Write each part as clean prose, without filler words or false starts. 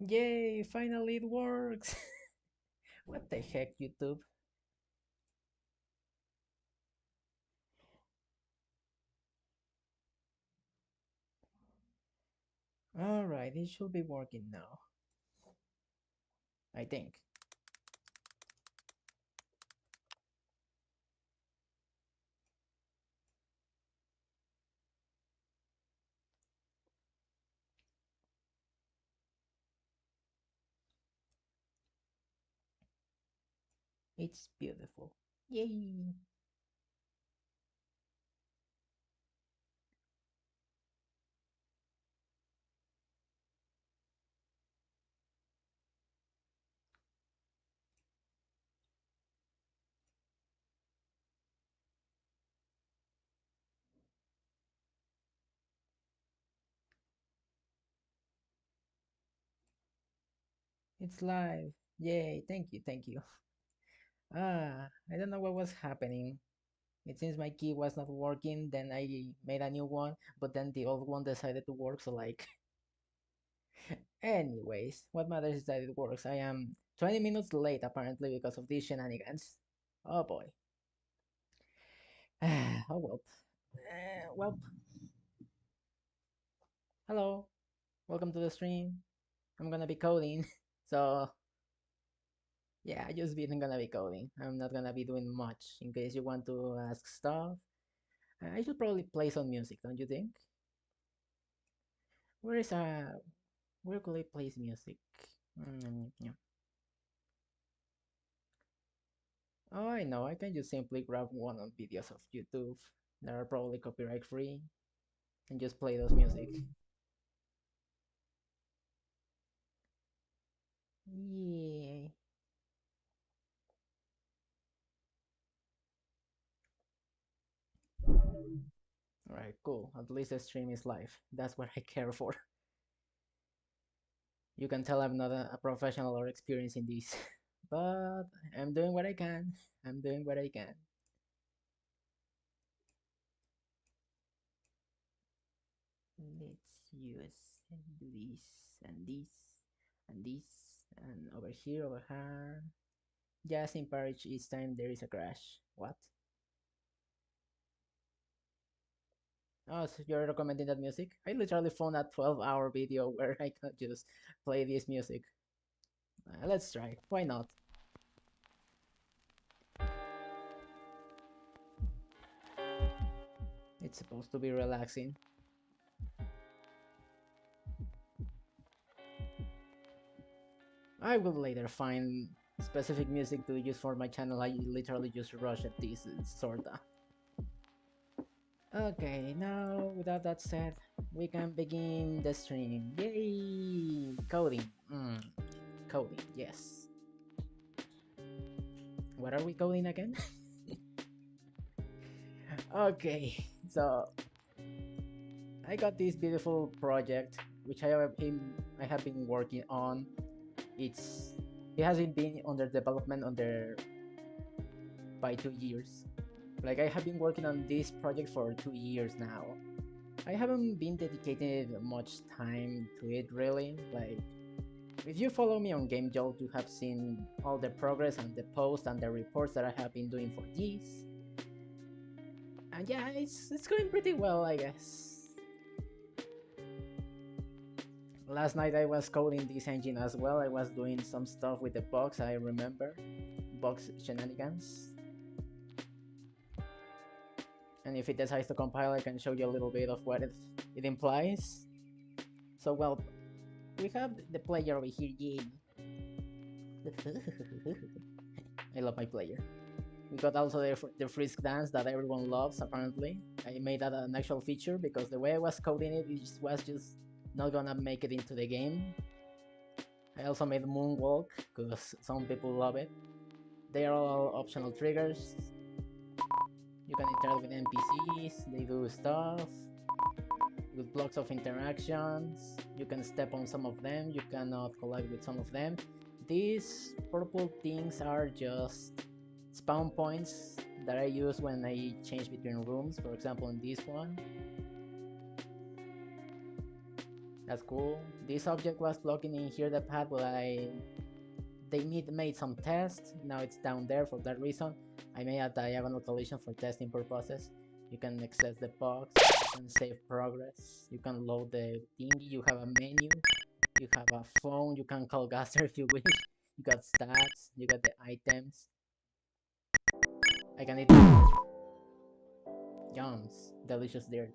Yay, finally it works! What the heck, YouTube? Alright, it should be working now. I think. It's beautiful. Yay! It's live. Yay, thank you, thank you. I don't know what was happening. It seems my key was not working, then I made a new one, but then the old one decided to work, so like... Anyways, what matters is that it works. I am 20 minutes late apparently because of these shenanigans. Oh boy. Oh well. Well, hello. Welcome to the stream. I'm gonna be coding. So, yeah, I just been gonna be coding. I'm not gonna be doing much in case you want to ask stuff. I should probably play some music, don't you think? Where is where could I play music? Yeah. Oh, I know. I can just simply grab one of videos of YouTube that are probably copyright free and just play those music. Yeah. Alright, cool. At least the stream is live. That's what I care for. You can tell I'm not a professional or experienced in this, but I'm doing what I can. I'm doing what I can. Let's use and do this and this and this and over here, over here. Just in Paris each time there is a crash. What? Oh, so you're recommending that music? I literally found a 12-hour video where I could just play this music. Let's try. Why not? It's supposed to be relaxing. I will later find specific music to use for my channel. I literally just rushed at this, sorta. Okay, now without that said, we can begin the stream. Yay! Coding. Coding, yes. What are we coding again? Okay, so I got this beautiful project which I have been working on. It has been under development under by 2 years. Like I have been working on this project for 2 years now. I haven't been dedicated much time to it really. Like if you follow me on GameJolt, you have seen all the progress and the posts and the reports that I have been doing for this. And yeah, it's going pretty well, I guess. Last night I was coding this engine as well. I was doing some stuff with the bugs, I remember. Bugs shenanigans. And if it decides to compile, I can show you a little bit of what it implies. So, well, we have the player over here, yay. I love my player. We got also the frisk dance that everyone loves, apparently. I made that an actual feature because the way I was coding it, was just not gonna make it into the game. I also made moonwalk because some people love it. They are all optional triggers. You can interact with NPCs, they do stuff with blocks of interactions. You can step on some of them, you cannot collide with some of them. These purple things are just spawn points that I use when I change between rooms. For example, in this one, That's cool. This object was blocking in here the path, but they made some tests. Now it's down there for that reason. I made a diagonal collision for testing purposes. You can access the box, you can save progress, you can load the thingy, you have a menu, you have a phone, you can call Gaster if you wish, you got stats, you got the items. I can eat Jones, delicious dirt.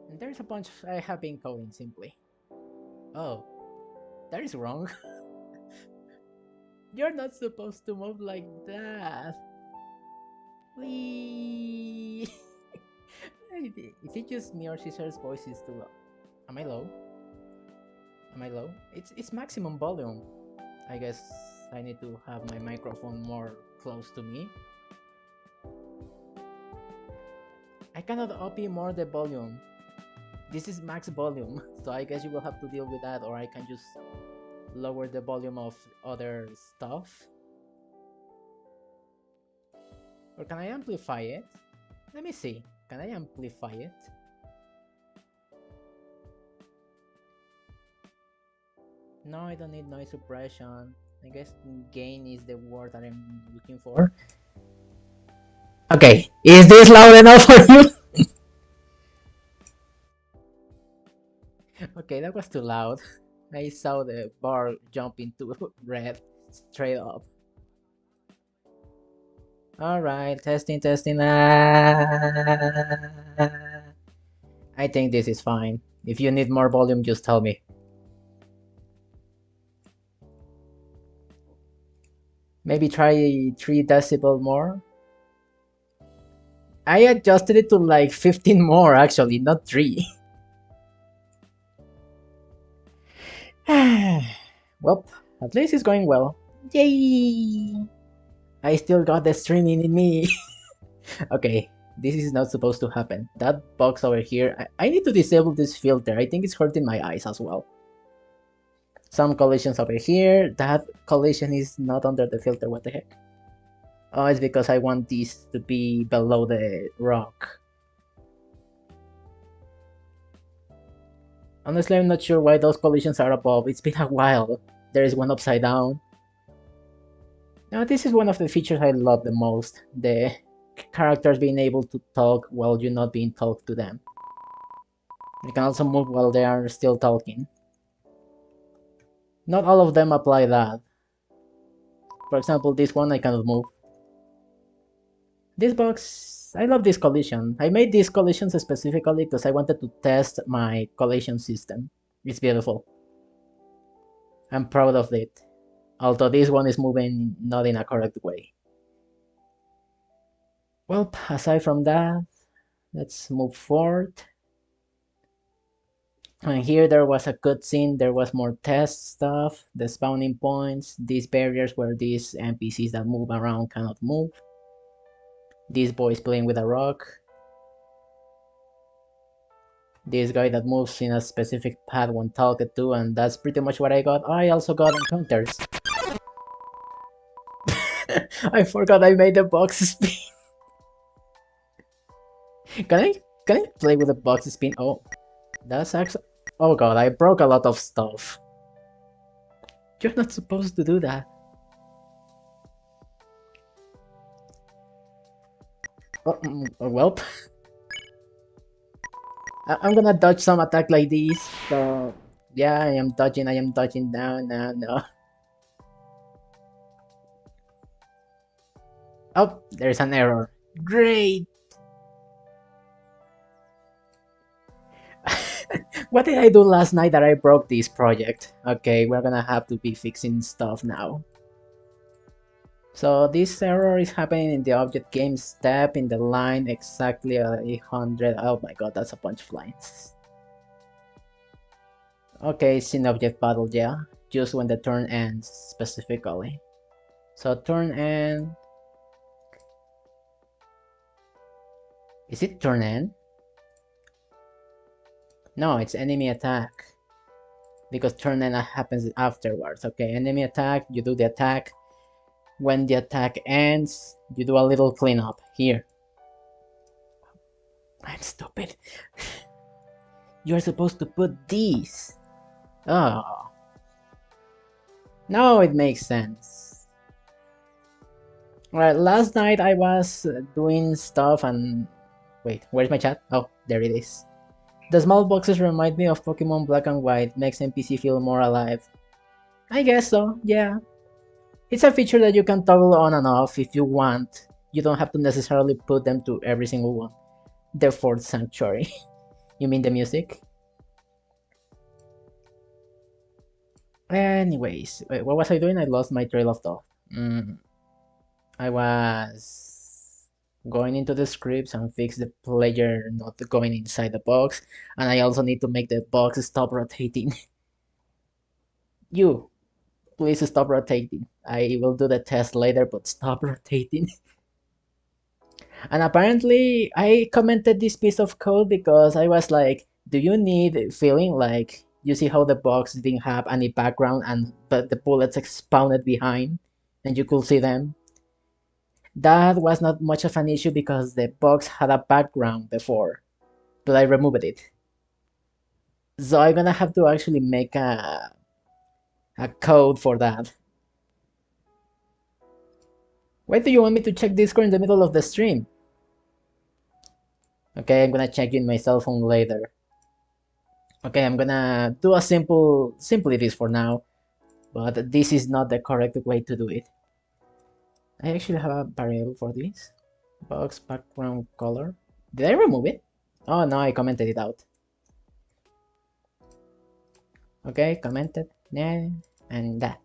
And there's a bunch I have been coding simply. Oh, that is wrong. You're not supposed to move like that. Wee. Is it just me or Caesar's voice is too low? Am I low? Am I low? It's maximum volume. I guess I need to have my microphone more close to me. I cannot up more the volume. This is max volume, so I guess you will have to deal with that, or I can just lower the volume of other stuff. Or can I amplify it? Let me see. Can I amplify it? No, I don't need noise suppression. I guess gain is the word that I'm looking for. Okay, is this loud enough for you? Okay, that was too loud. I saw the bar jump into red straight up. Alright, testing, testing. I think this is fine. If you need more volume, just tell me. Maybe try 3 decibel more. I adjusted it to like 15 more actually, not 3. Well, at least it's going well. Yay! I still got the streaming in me. Okay, this is not supposed to happen. That box over here, I need to disable this filter. I think it's hurting my eyes as well. Some collisions over here. That collision is not under the filter. What the heck? Oh, it's because I want this to be below the rock. Honestly, I'm not sure why those collisions are above. It's been a while. There is one upside down. Now, this is one of the features I love the most. The characters being able to talk while you're not being talked to them. You can also move while they are still talking. Not all of them apply that. For example, this one I cannot move. This box, I love this collision. I made these collisions specifically because I wanted to test my collision system. It's beautiful. I'm proud of it. Although this one is moving not in a correct way. Well, aside from that, let's move forward. And here there was a cutscene, there was more test stuff, the spawning points, these barriers where these NPCs that move around cannot move. This boy is playing with a rock. This guy that moves in a specific path when talked to, and that's pretty much what I got. I also got encounters. I forgot I made the box spin. Can I play with the box spin? Oh, that's actually. Oh god, I broke a lot of stuff. You're not supposed to do that. Oh, well. I'm gonna dodge some attack like this. So yeah, I am dodging now, no. Oh, there's an error. Great! What did I do last night that I broke this project? Okay, we're gonna have to be fixing stuff now. So this error is happening in the object game step in the line exactly at 800. Oh my god, that's a bunch of lines. Okay, it's in object battle, yeah. Just when the turn ends, specifically. So turn end. Is it turn end? No, it's enemy attack. Because turn end happens afterwards. Okay, enemy attack, you do the attack. When the attack ends, you do a little cleanup here. I'm stupid. You're supposed to put these. Oh. No, it makes sense. Alright, last night I was doing stuff and... Wait, where's my chat? Oh, there it is. The small boxes remind me of Pokemon Black and White, makes NPC feel more alive. I guess so, yeah. It's a feature that you can toggle on and off if you want. You don't have to necessarily put them to every single one. The Fourth Sanctuary. You mean the music? Anyways, wait, what was I doing? I lost my trail of thought. I was going into the scripts and fix the player not going inside the box, and I also need to make the box stop rotating. You, please stop rotating. I will do the test later, but stop rotating. And apparently, I commented this piece of code because I was like, do you need feeling like you see how the box didn't have any background and but the bullets expounded behind and you could see them? That was not much of an issue because the box had a background before, but I removed it. So I'm gonna have to actually make a code for that. Why do you want me to check Discord in the middle of the stream? Okay, I'm gonna check in my cell phone later. Okay, I'm gonna do a simply this for now, but this is not the correct way to do it. I actually have a variable for this. Box background color. Did I remove it? Oh no, I commented it out. Okay, commented. Nah, and that.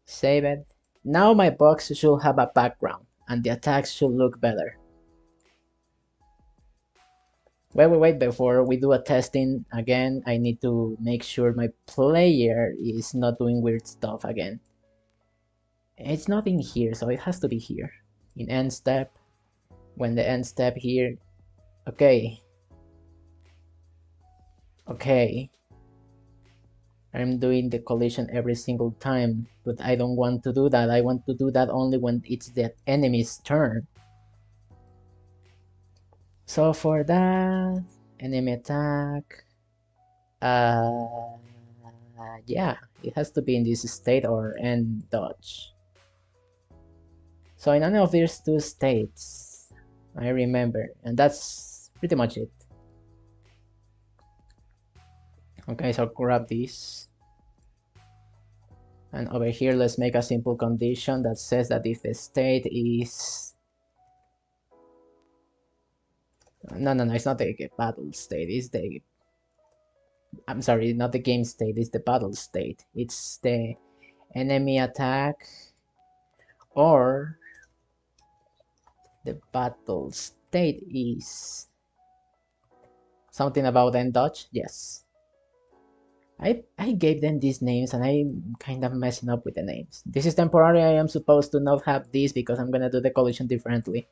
Save it. Now my box should have a background, and the attacks should look better. Wait, before we do a testing again, I need to make sure my player is not doing weird stuff again. It's not in here, so it has to be here. In end step, when the end step here, okay. Okay. I'm doing the collision every single time, but I don't want to do that. I want to do that only when it's the enemy's turn. So for that, enemy attack, yeah, it has to be in this state or end dodge. So in any of these two states, I remember, and that's pretty much it. Okay, so grab this. And over here, let's make a simple condition that says that if the state is... No, it's not the battle state, it's the... I'm sorry, not the game state, it's the battle state. It's the enemy attack or the battle state is something about end dodge. Yes, I gave them these names and I'm kind of messing up with the names. This is temporary. I am supposed to not have this because I'm gonna do the collision differently.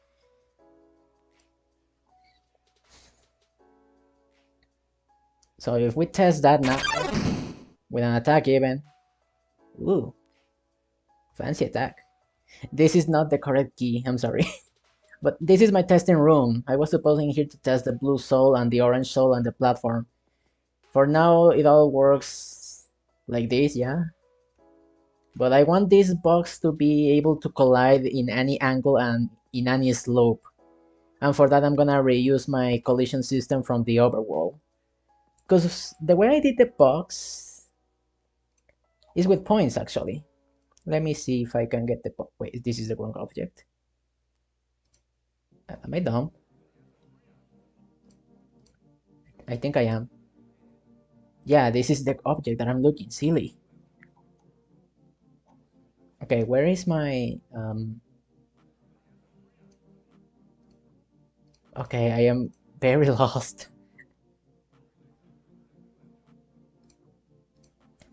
So if we test that now with an attack even, ooh, fancy attack. This is not the correct key, I'm sorry. But this is my testing room. I was supposed in here to test the blue soul and the orange soul and the platform. For now, it all works like this, yeah? But I want this box to be able to collide in any angle and in any slope. And for that, I'm gonna reuse my collision system from the overworld. Because the way I did the box is with points, actually. Let me see if I can get the... Wait, this is the wrong object. Am I dumb? I think I am. Yeah, this is the object that I'm looking. Silly. Okay, where is my... Okay, I am very lost.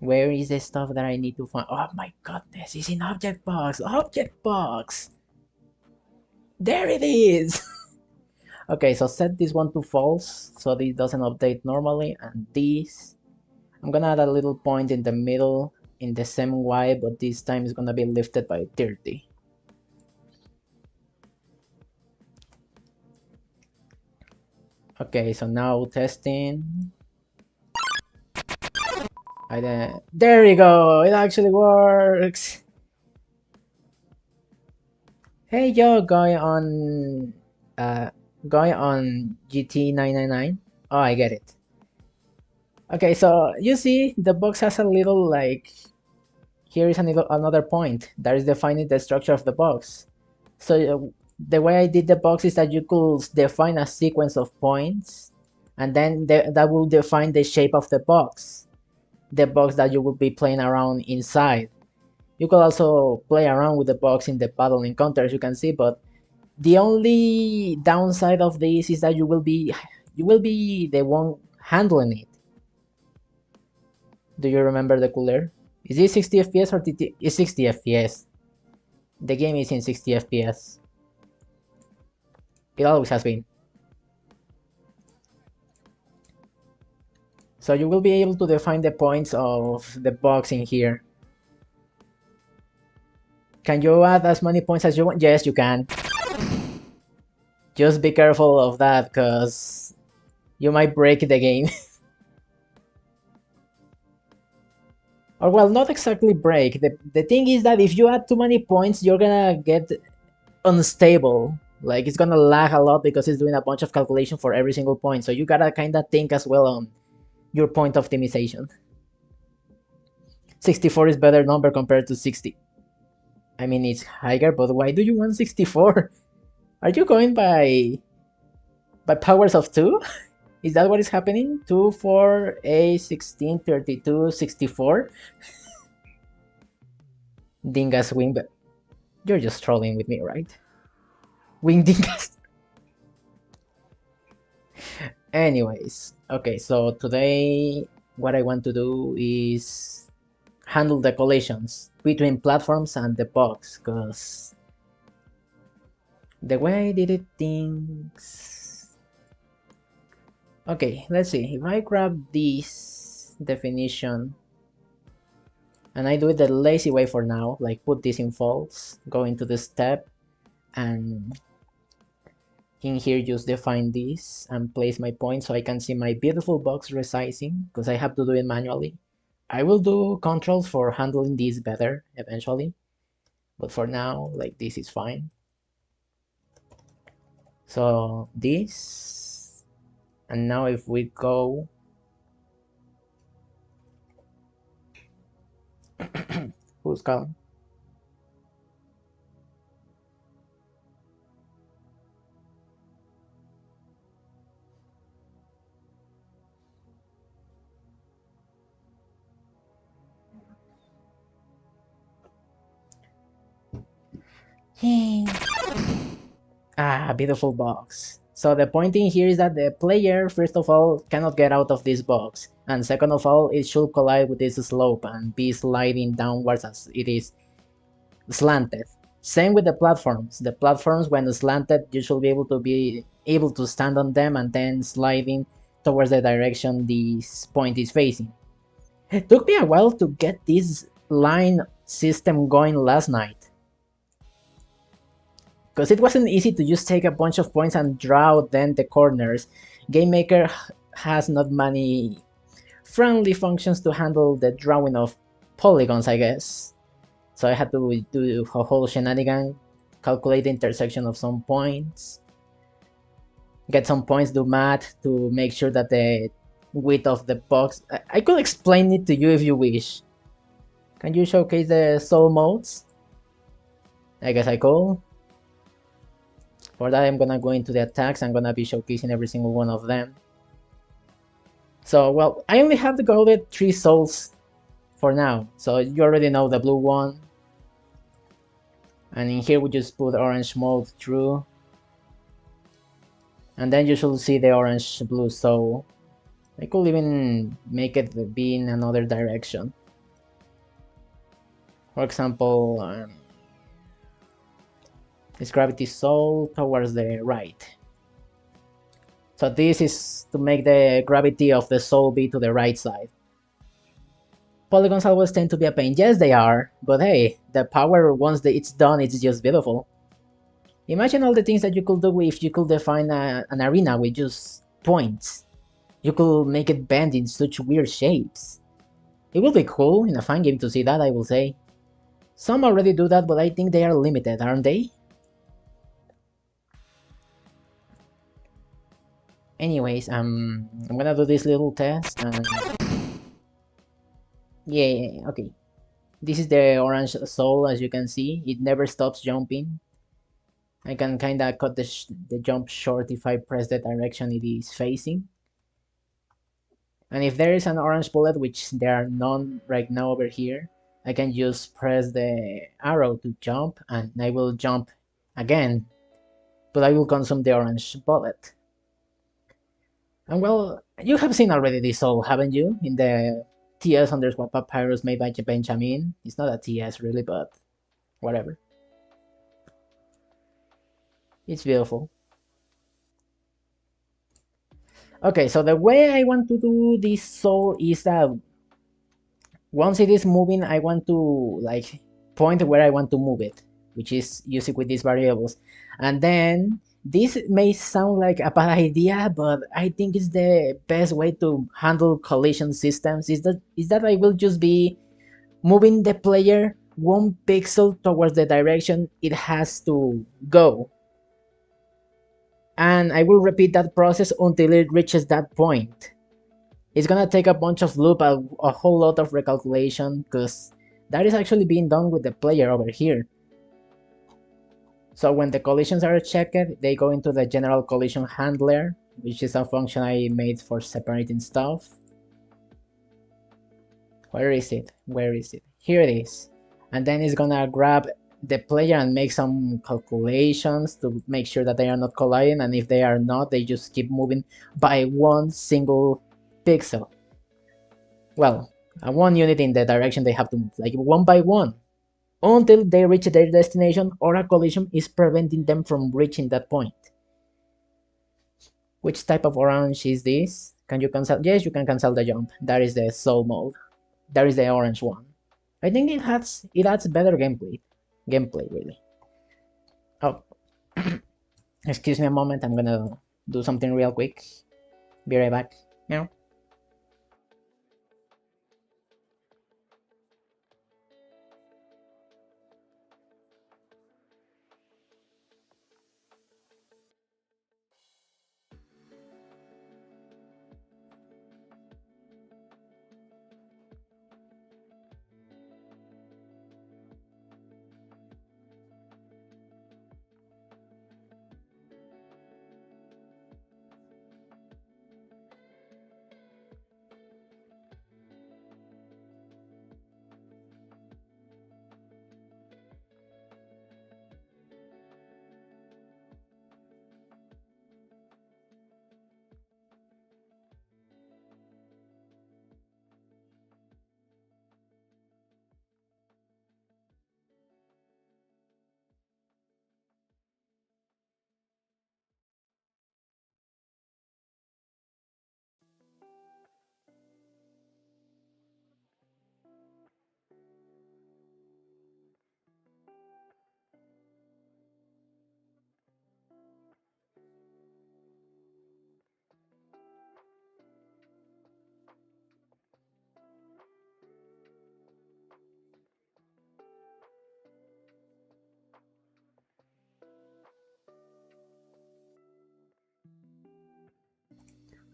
Where is the stuff that I need to find? Oh my goodness, it's in object box. Object box. There it is. Okay, so set this one to false so this doesn't update normally, and this I'm gonna add a little point in the middle in the same Y, but this time it's gonna be lifted by 30. Okay, so now testing. There you go, it actually works. Hey yo, uh, guy on GT 999. Oh, I get it. Okay, so you see, the box has a little like here is another point that is defining the structure of the box. So the way I did the box is that you could define a sequence of points, and then that will define the shape of the box that you will be playing around inside. You could also play around with the box in the battle encounter, as you can see, but the only downside of this is that you will be the one handling it. Do you remember the cooler? Is it 60 FPS or it's 60 FPS? The game is in 60 FPS. It always has been. So you will be able to define the points of the box in here. Can you add as many points as you want? Yes, you can. Just be careful of that, because you might break the game. Or well, not exactly break. The thing is that if you add too many points, you're gonna get unstable. Like it's gonna lag a lot because it's doing a bunch of calculation for every single point. So you gotta kinda think as well on your point optimization. 64 is better number compared to 60. I mean, it's higher, but why do you want 64? Are you going by powers of 2? Is that what is happening? 2, 4, 8, 16, 32, 64? Dingas wing, but you're just trolling with me, right? Wing dingas. Anyways, okay, so today what I want to do is handle the collisions between platforms and the box, because the way I did it things. Okay, let's see. If I grab this definition and I do it the lazy way for now, like put this in false, go into the step, and in here just define this and place my point so I can see my beautiful box resizing, because I have to do it manually. I will do controls for handling this better eventually, but for now, like, this is fine. So this, and now if we go who's calling? Ah, beautiful box. So the point in here is that the player, first of all, cannot get out of this box, and second of all, it should collide with this slope and be sliding downwards as it is slanted. Same with the platforms. The platforms, when slanted, you should be able to stand on them and then sliding towards the direction this point is facing. It took me a while to get this line system going last night, because it wasn't easy to just take a bunch of points and draw then the corners. GameMaker has not many friendly functions to handle the drawing of polygons, I guess. So I had to do a whole shenanigan, calculate the intersection of some points, get some points, do math to make sure that the width of the box. I could explain it to you if you wish. Can you showcase the soul modes? I guess I could. For that, I'm gonna go into the attacks. I'm gonna be showcasing every single one of them. So, well, I only have to go with 3 souls for now. So you already know the blue one. And in here we just put orange mode through. And then you should see the orange blue soul. I could even make it be in another direction. For example, this gravity soul towards the right. So this is to make the gravity of the soul be to the right side. Polygons always tend to be a pain. Yes, they are, but hey, the power once it's done, it's just beautiful. Imagine all the things that you could do if you could define an arena with just points. You could make it bend in such weird shapes. It would be cool in a fun game to see that, I will say. Some already do that, but I think they are limited, aren't they? Anyways, I'm gonna do this little test and yeah, okay. This is the orange soul, as you can see. It never stops jumping. I can kinda cut the jump short if I press the direction it is facing. And if there is an orange bullet, which there are none right now over here, I can just press the arrow to jump and I will jump again, but I will consume the orange bullet. And well, you have seen already this soul, haven't you? In the TS underscore papyrus made by Benjamin. It's not a TS really, but whatever. It's beautiful. Okay, so the way I want to do this soul is that once it is moving, I want to like point where I want to move it, which is using with these variables. And then this may sound like a bad idea, but I think it's the best way to handle collision systems is that I will just be moving the player 1 pixel towards the direction it has to go. And I will repeat that process until it reaches that point. It's gonna take a bunch of loop, a whole lot of recalculation, because that is actually being done with the player over here. So when the collisions are checked, they go into the general collision handler, which is a function I made for separating stuff. Where is it? Where is it? Here it is. And then it's gonna grab the player and make some calculations to make sure that they are not colliding, and if they are not, they just keep moving by 1 single pixel. Well, 1 unit in the direction they have to move, like 1 by 1, until they reach their destination or a collision is preventing them from reaching that point. Which type of orange is this? Can you cancel? Yes, you can cancel the jump. That is the soul mode. That is the orange one. I think it adds better gameplay. Gameplay really. Oh, excuse me a moment. I'm gonna do something real quick. Be right back. Meow.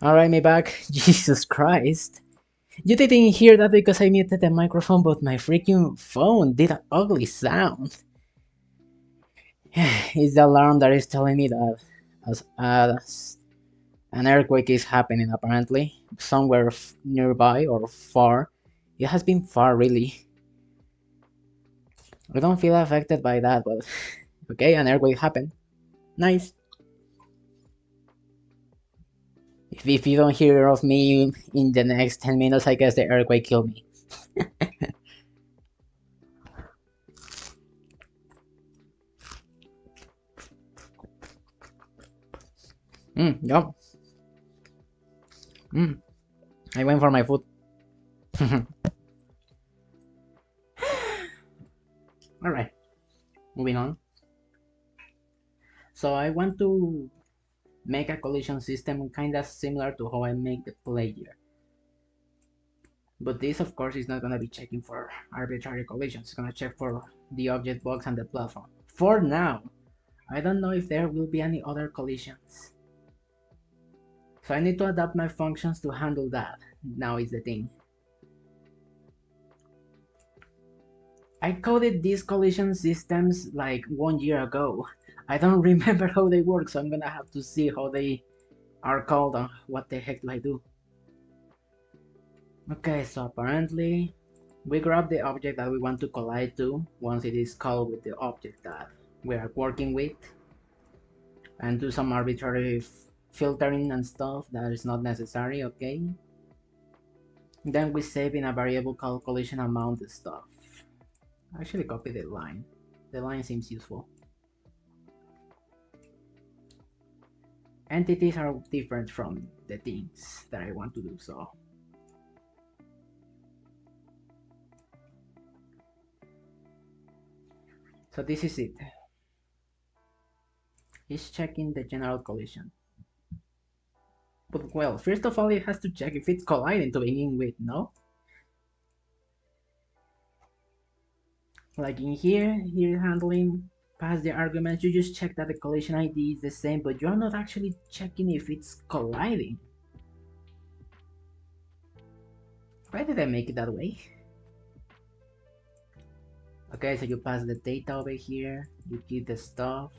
Alright, me back. Jesus Christ. You didn't hear that because I muted the microphone, but my freaking phone did an ugly sound. It's the alarm that is telling me that as an earthquake is happening apparently somewhere nearby or far. It has been far really. I don't feel affected by that, but okay, an earthquake happened. Nice. If you don't hear of me in the next 10 minutes, I guess the earthquake killed me. Yup. I went for my food. Alright, moving on. So I want to make a collision system kinda similar to how I make the player. But this, of course, is not gonna be checking for arbitrary collisions. It's gonna check for the object box and the platform. For now, I don't know if there will be any other collisions. So I need to adapt my functions to handle that. Now is the thing. I coded these collision systems like 1 year ago. I don't remember how they work, so I'm gonna have to see how they are called and what the heck do I do. Okay, so apparently we grab the object that we want to collide to once it is called with the object that we are working with, and do some arbitrary filtering and stuff that is not necessary, okay? Then we save in a variable called collision amount stuff. Actually copy the line. The line seems useful. Entities are different from the things that I want to do, so this is it. It's checking the general collision. But well, first of all, it has to check if it's colliding to begin with, no? Like in here handling pass the arguments, you just check that the collision ID is the same, but you're not actually checking if it's colliding. Why did I make it that way? Okay, so you pass the data over here, you keep the stuff,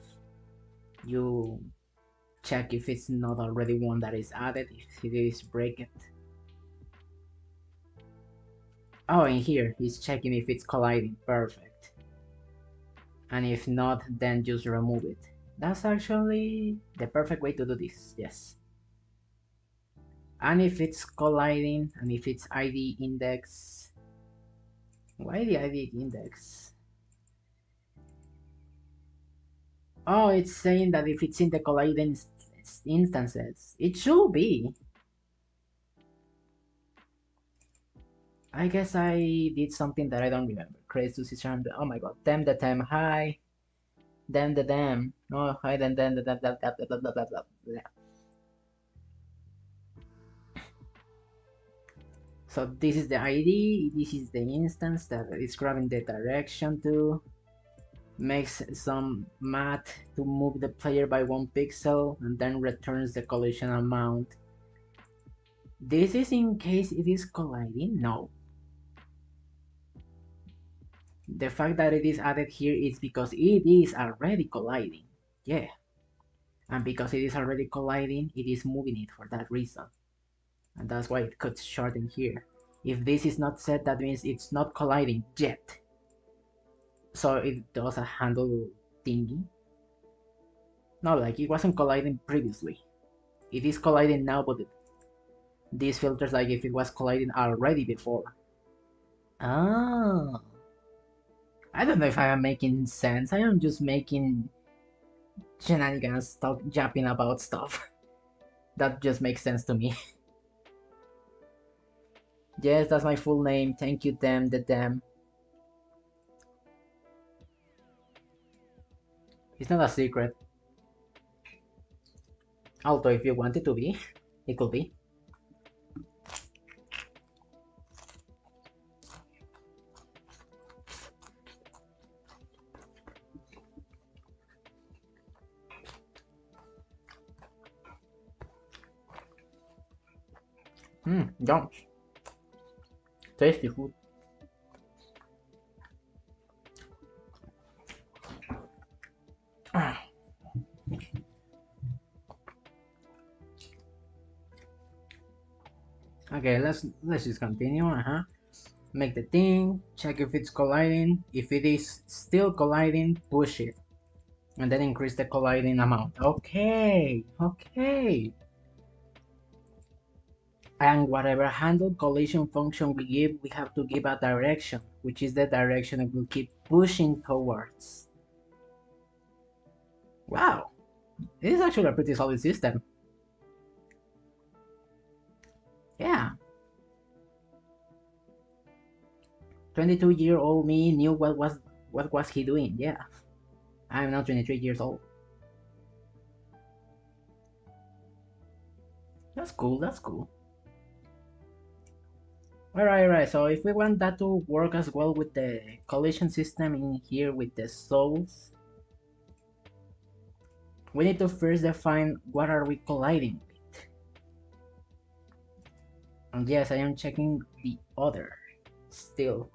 you check if it's not already one that is added, if it is, break it. Oh, in here, he's checking if it's colliding, perfect. And if not, then just remove it. That's actually the perfect way to do this, yes. And if it's colliding, and if it's ID index, why the ID index? Oh, it's saying that if it's in the colliding instances, it should be. I guess I did something that I don't remember. Crazy to see, oh my god, damn the time, hi. Damn the damn. Oh, hi, then the blah blah blah blah blah blah blah. So this is the ID, this is the instance that is grabbing the direction to, makes some math to move the player by 1 pixel, and then returns the collision amount. This is in case it is colliding? No. The fact that it is added here is because it is already colliding. Yeah. And because it is already colliding, it is moving it for that reason. And that's why it cuts short in here. If this is not set, that means it's not colliding yet. So it does a handle thingy. No, like it wasn't colliding previously. It is colliding now, but these filters like if it was colliding already before. Oh. I don't know if I am making sense. I am just making shenanigans, stop yapping about stuff. That just makes sense to me. Yes, that's my full name. Thank you, them, the them. It's not a secret. Although if you want it to be, it could be. Yum. Tasty food. Okay, let's just continue. Make the thing, check if it's colliding. If it is still colliding, push it, and then increase the colliding amount. Okay. And whatever handle collision function we give, we have to give a direction, which is the direction it will keep pushing towards. Wow, this is actually a pretty solid system. Yeah. 22-year-old me knew what was he doing. Yeah. I'm not 23 years old. That's cool, that's cool. Alright, so if we want that to work as well with the collision system in here with the souls, we need to first define what are we colliding with. And yes, I am checking the other still.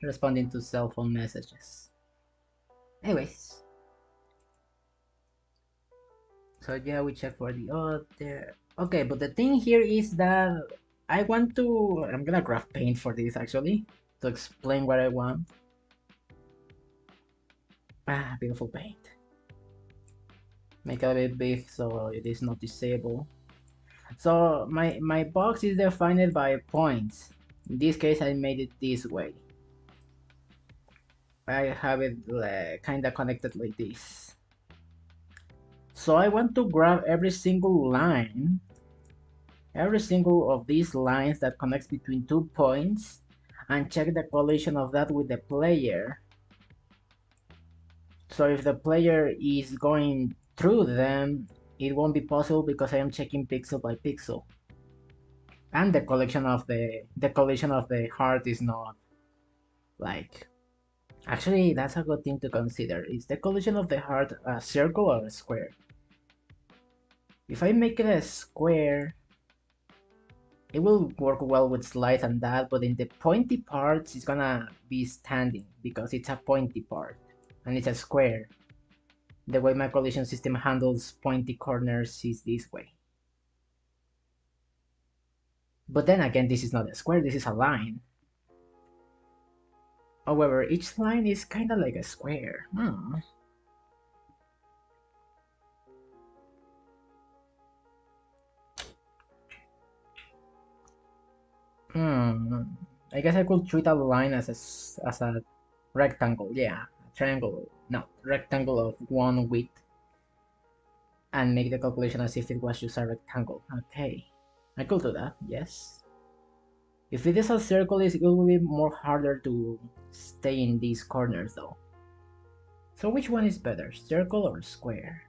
Responding to cell phone messages. Anyways, so yeah, we check for the other. Okay, but the thing here is that I want to. I'm gonna graph paint for this actually to explain what I want. Beautiful paint. Make it a bit big so it is not disable. So my box is defined by points. In this case, I made it this way. I have it kind of connected like this. So I want to grab every single line, every single of these lines that connects between 2 points, and check the collision of that with the player. So if the player is going through them, it won't be possible because I am checking pixel by pixel. And the collision of the heart is not like, actually that's a good thing to consider. Is the collision of the heart a circle or a square? If I make it a square, it will work well with slides and that, but in the pointy parts it's gonna be standing because it's a pointy part and it's a square. The way my collision system handles pointy corners is this way. But then again, this is not a square, this is a line. However, each line is kinda like a square. I guess I could treat a line as a rectangle. Yeah, a triangle. No, rectangle of one width, and make the calculation as if it was just a rectangle. Okay, I could do that. Yes. If it is a circle, it will be more harder to stay in these corners, though. So which one is better, circle or square?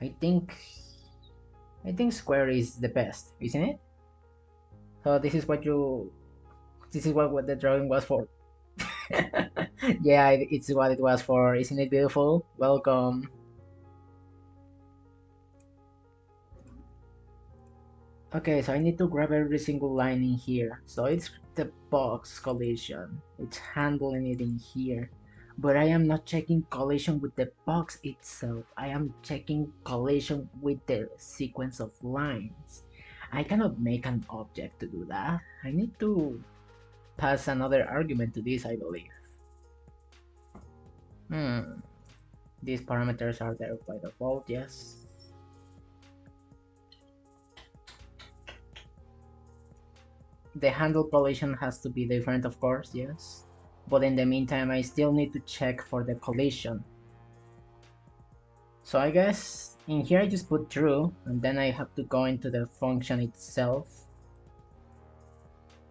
I think I think square is the best, isn't it? So this is what the drawing was for. Yeah, it's what it was for. Isn't it beautiful? Welcome. Okay, so I need to grab every single line in here. So it's the box collision. It's handling it in here. But I am not checking collision with the box itself. I am checking collision with the sequence of lines. I cannot make an object to do that. I need to pass another argument to this, I believe. These parameters are there by default, yes. The handle collision has to be different, of course, yes. But in the meantime, I still need to check for the collision. So I guess in here I just put true, and then I have to go into the function itself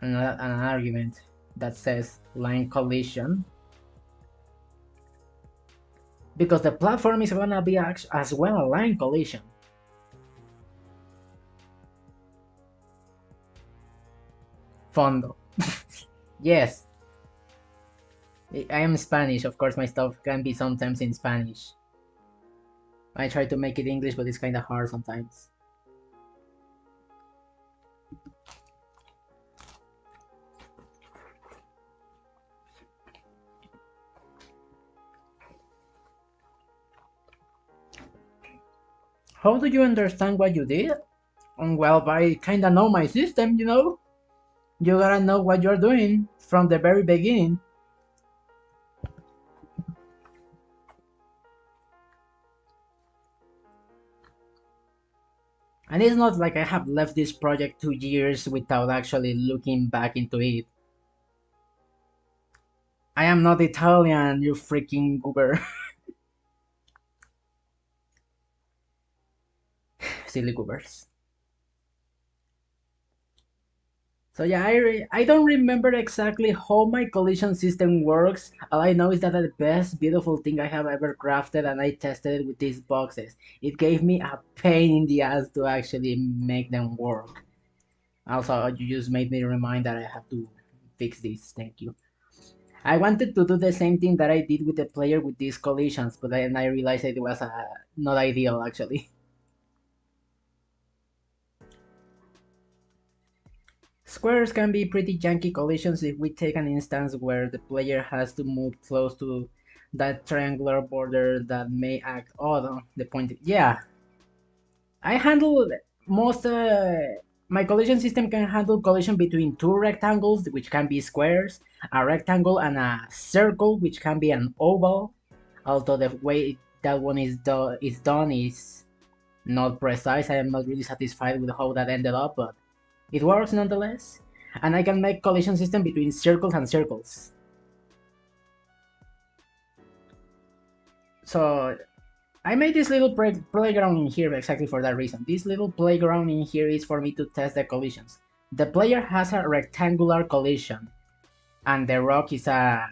and an argument that says line collision. Because the platform is gonna be as well a line collision. Fondo. Yes. I am Spanish, of course my stuff can be sometimes in Spanish. I try to make it English, but it's kinda hard sometimes. How do you understand what you did? Well, I kinda know my system, you know? You gotta know what you're doing from the very beginning. And it's not like I have left this project 2 years without actually looking back into it. I am not Italian, you freaking goober. Silly goobers. So yeah, I don't remember exactly how my collision system works. All I know is that the best beautiful thing I have ever crafted, and I tested it with these boxes. It gave me a pain in the ass to actually make them work. Also, you just made me remind that I have to fix this. Thank you. I wanted to do the same thing that I did with the player with these collisions, but then I realized it was not ideal actually. Squares can be pretty janky collisions if we take an instance where the player has to move close to that triangular border that may act odd on the point. Yeah, I handle most. My collision system can handle collision between two rectangles, which can be squares, a rectangle, and a circle, which can be an oval. Although the way that one is done is not precise. I am not really satisfied with how that ended up, but it works nonetheless. And I can make collision system between circles and circles. So I made this little playground in here exactly for that reason. This little playground in here is for me to test the collisions. The player has a rectangular collision, and the rock is a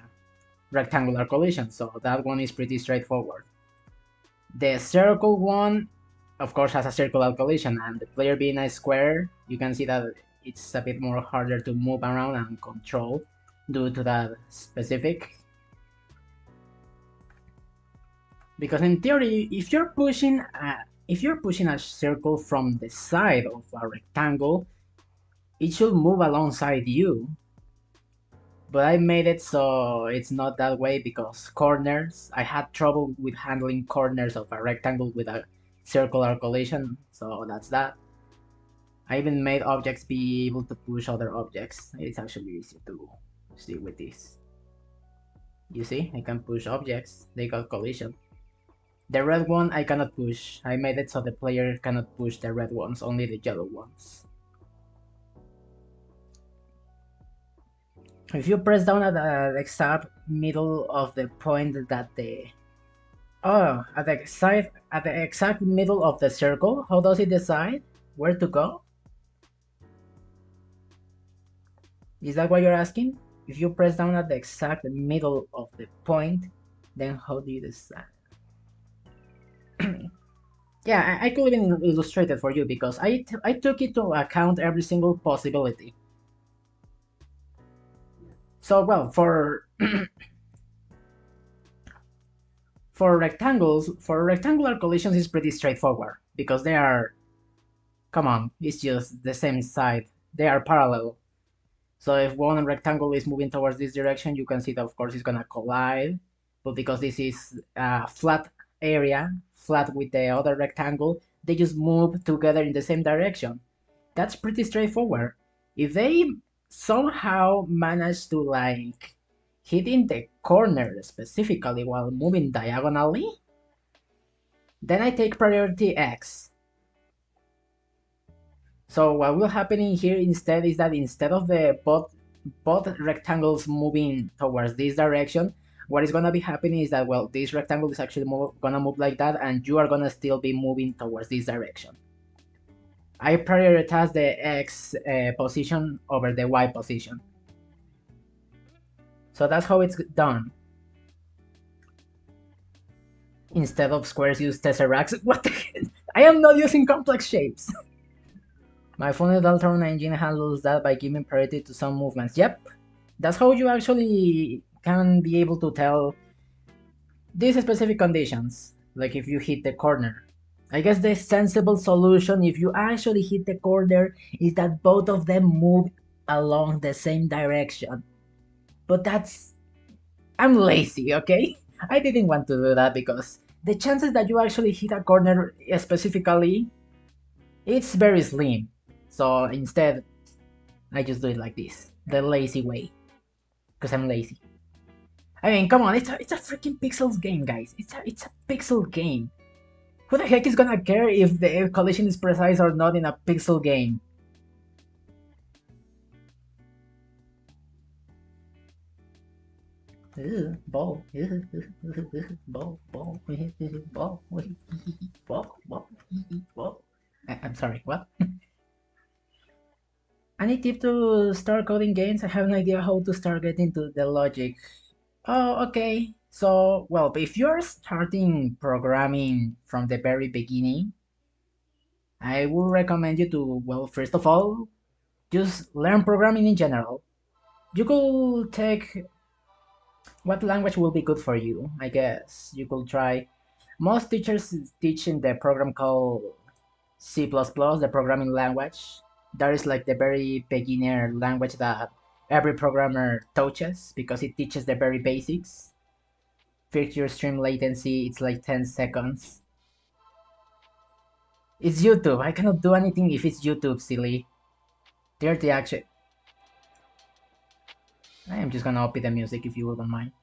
rectangular collision, so that one is pretty straightforward. The circle one, of course, has a circular collision, and the player being a square, you can see that it's a bit more harder to move around and control due to that specific. Because in theory, if you're pushing a circle from the side of a rectangle, it should move alongside you. But I made it so it's not that way because corners, I had trouble with handling corners of a rectangle with a circular collision, so that's that. I even made objects be able to push other objects. It's actually easy to see with this. You see, I can push objects, they got collision. The red one I cannot push. I made it so the player cannot push the red ones, only the yellow ones. If you press down at the exact middle of the point that the at the exact middle of the circle, how does it decide where to go? Is that what you're asking? If you press down at the exact middle of the point, then how do you decide? Yeah, I could even illustrate it for you because I took into account every single possibility. So well, for rectangular collisions is pretty straightforward because they are, come on, it's just the same side. They are parallel. So if one rectangle is moving towards this direction, you can see that of course it's gonna collide. But because this is a flat area, flat with the other rectangle, they just move together in the same direction. That's pretty straightforward. If they somehow manage to like hit in the corner specifically while moving diagonally, then I take priority X. So what will happen in here instead is that instead of the both rectangles moving towards this direction, what is gonna be happening is that, well, this rectangle is actually gonna move like that, and you are gonna still be moving towards this direction. I prioritize the X position over the Y position. So that's how it's done. Instead of squares, use tesseracts. What the hell? I am not using complex shapes. My Funny Dalton engine handles that by giving priority to some movements. Yep, that's how you actually can be able to tell these specific conditions. Like if you hit the corner. I guess the sensible solution, if you actually hit the corner, is that both of them move along the same direction. But that's... I'm lazy, okay? I didn't want to do that because the chances that you actually hit a corner specifically, it's very slim. So instead, I just do it like this, the lazy way, because I'm lazy. I mean, come on, it's a freaking pixels game, guys. It's a pixel game. Who the heck is gonna care if the collision is precise or not in a pixel game? Ball. Ball. Ball. Ball. Ball. Ball. I'm sorry, what? Any tip to start coding games? I have no idea how to start getting to the logic. Oh, okay. So, well, if you're starting programming from the very beginning, I would recommend you to, well, first of all, just learn programming in general. You could take what language will be good for you, I guess. You could try. Most teachers teach in the program called C++, the programming language. That is like the very beginner language that every programmer touches because it teaches the very basics. Feature stream latency, it's like 10 seconds. It's YouTube. I cannot do anything if it's YouTube, silly. Dirty action. I am just gonna open the music if you wouldn't mind.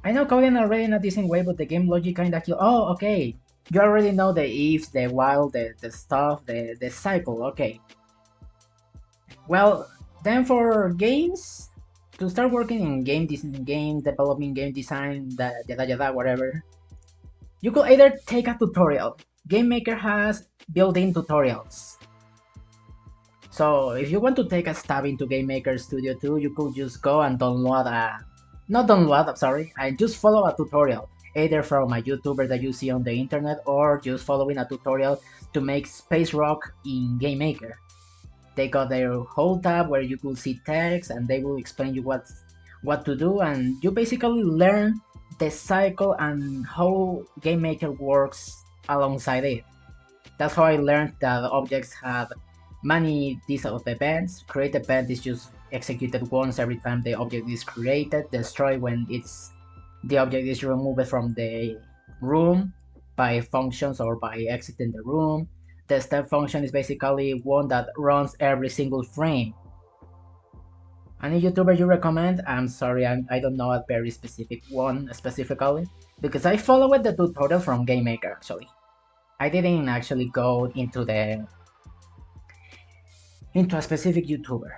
I know coding already in a decent way, but the game logic kinda kill. Oh, okay. You already know the ifs, the while, the stuff, the cycle. Okay. Well, then for games, to start working in game development, game design, whatever, you could either take a tutorial. Game Maker has built-in tutorials. So if you want to take a stab into Game Maker Studio 2, you could just go and download a... Not download, I'm sorry, and just follow a tutorial, either from a YouTuber that you see on the internet or just following a tutorial to make Space Rock in Game Maker. They got their whole tab where you could see text and they will explain you what to do, and you basically learn the cycle and how Game Maker works alongside it. That's how I learned that objects have many these of events. Create event is just executed once every time the object is created. Destroy when the object is removed from the room by functions or by exiting the room. The step function is basically one that runs every single frame. Any YouTuber you recommend? I'm sorry, I don't know a very specific one specifically, because I followed the tutorial from Game Maker actually. I didn't actually go into a specific YouTuber.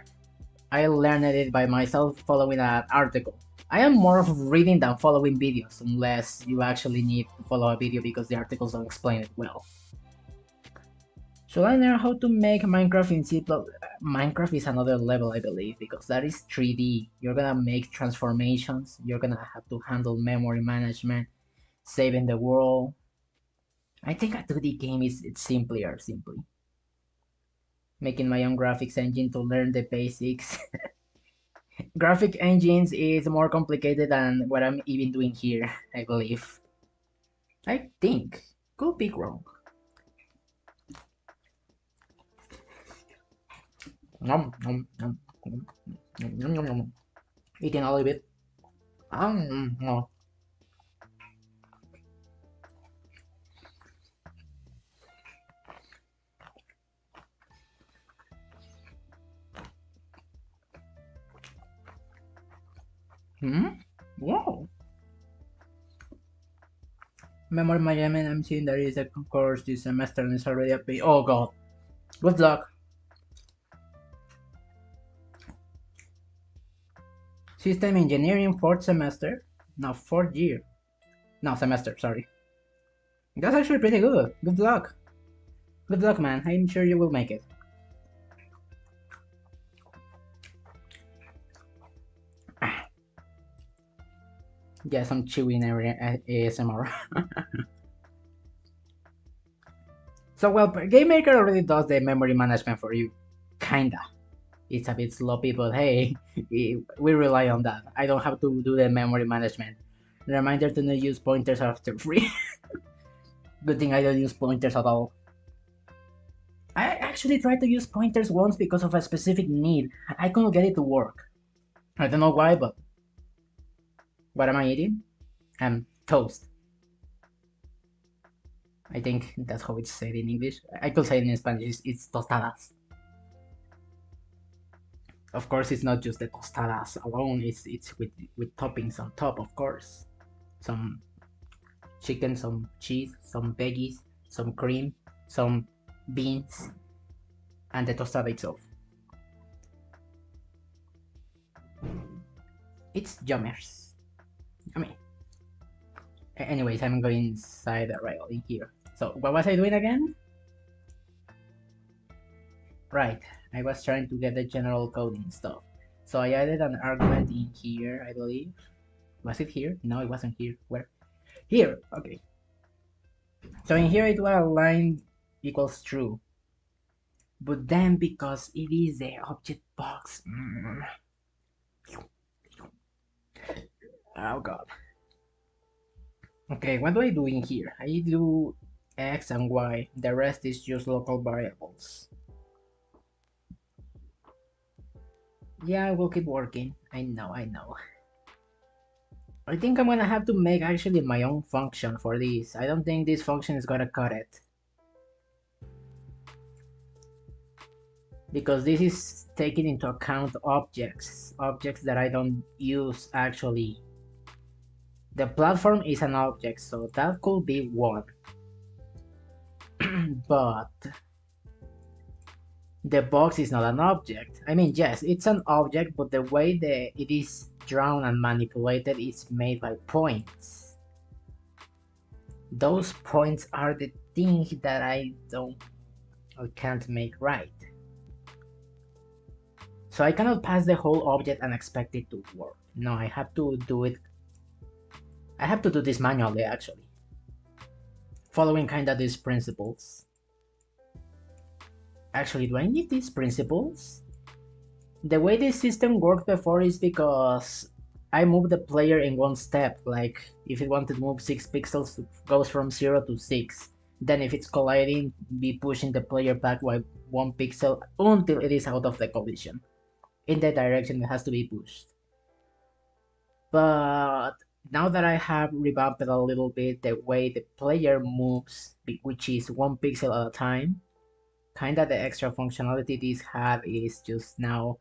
I learned it by myself following an article. I am more of reading than following videos, unless you actually need to follow a video because the articles don't explain it well. Should I learn how to make Minecraft in C++? Minecraft is another level, I believe, because that is 3D. You're gonna make transformations, you're gonna have to handle memory management, saving the world. I think a 2D game is it's simpler, simply. Making my own graphics engine to learn the basics. Graphic engines is more complicated than what I'm even doing here, I believe. I think. Could be wrong. Nom, nom, nom, nom, nom, nom, nom. Eating a little bit. No. Wow. Memory management, I'm seeing there is a course this semester and it's already up. Oh god. Good luck. System engineering 4th semester? No, 4th year. No, semester, sorry. That's actually pretty good. Good luck. Good luck, man. I'm sure you will make it. Yeah, some chewing ASMR. So, well, Game Maker already does the memory management for you. Kinda. It's a bit sloppy, but hey, we rely on that. I don't have to do the memory management. Reminder to not use pointers after free. Good thing I don't use pointers at all. I actually tried to use pointers once because of a specific need. I couldn't get it to work. I don't know why, but what am I eating? Toast. I think that's how it's said in English. I could say it in Spanish, it's tostadas. Of course, it's not just the tostadas alone. It's with toppings on top, of course. Some chicken, some cheese, some veggies, some cream, some beans, and the tostada itself. It's yummers. I mean, anyways, I'm going inside the rail in here. So, what was I doing again? Right, I was trying to get the general coding stuff. So I added an argument in here, I believe. Was it here? No, it wasn't here. Where? Here! Okay. So in here it was line equals true. But then because it is the object box. Oh god. Okay, what do I do in here? I do x and y. The rest is just local variables. Yeah, I will keep working. I know, I know. I think I'm gonna have to make actually my own function for this. I don't think this function is gonna cut it. Because this is taking into account objects that I don't use actually. The platform is an object, so that could be one. But the box is not an object. I mean, yes, it's an object, but the way that it is drawn and manipulated is made by points. Those points are the things that I can't make right. So I cannot pass the whole object and expect it to work. No, I have to do it. I have to do this manually, actually. Following kinda these principles. Actually, do I need these principles? The way this system worked before is because I move the player in one step. Like, if it wanted to move 6 pixels, it goes from 0 to 6. Then if it's colliding, be pushing the player back by 1 pixel until it is out of the collision. In the direction it has to be pushed. But now that I have revamped it a little bit, the way the player moves, which is 1 pixel at a time, kinda the extra functionality this had is just now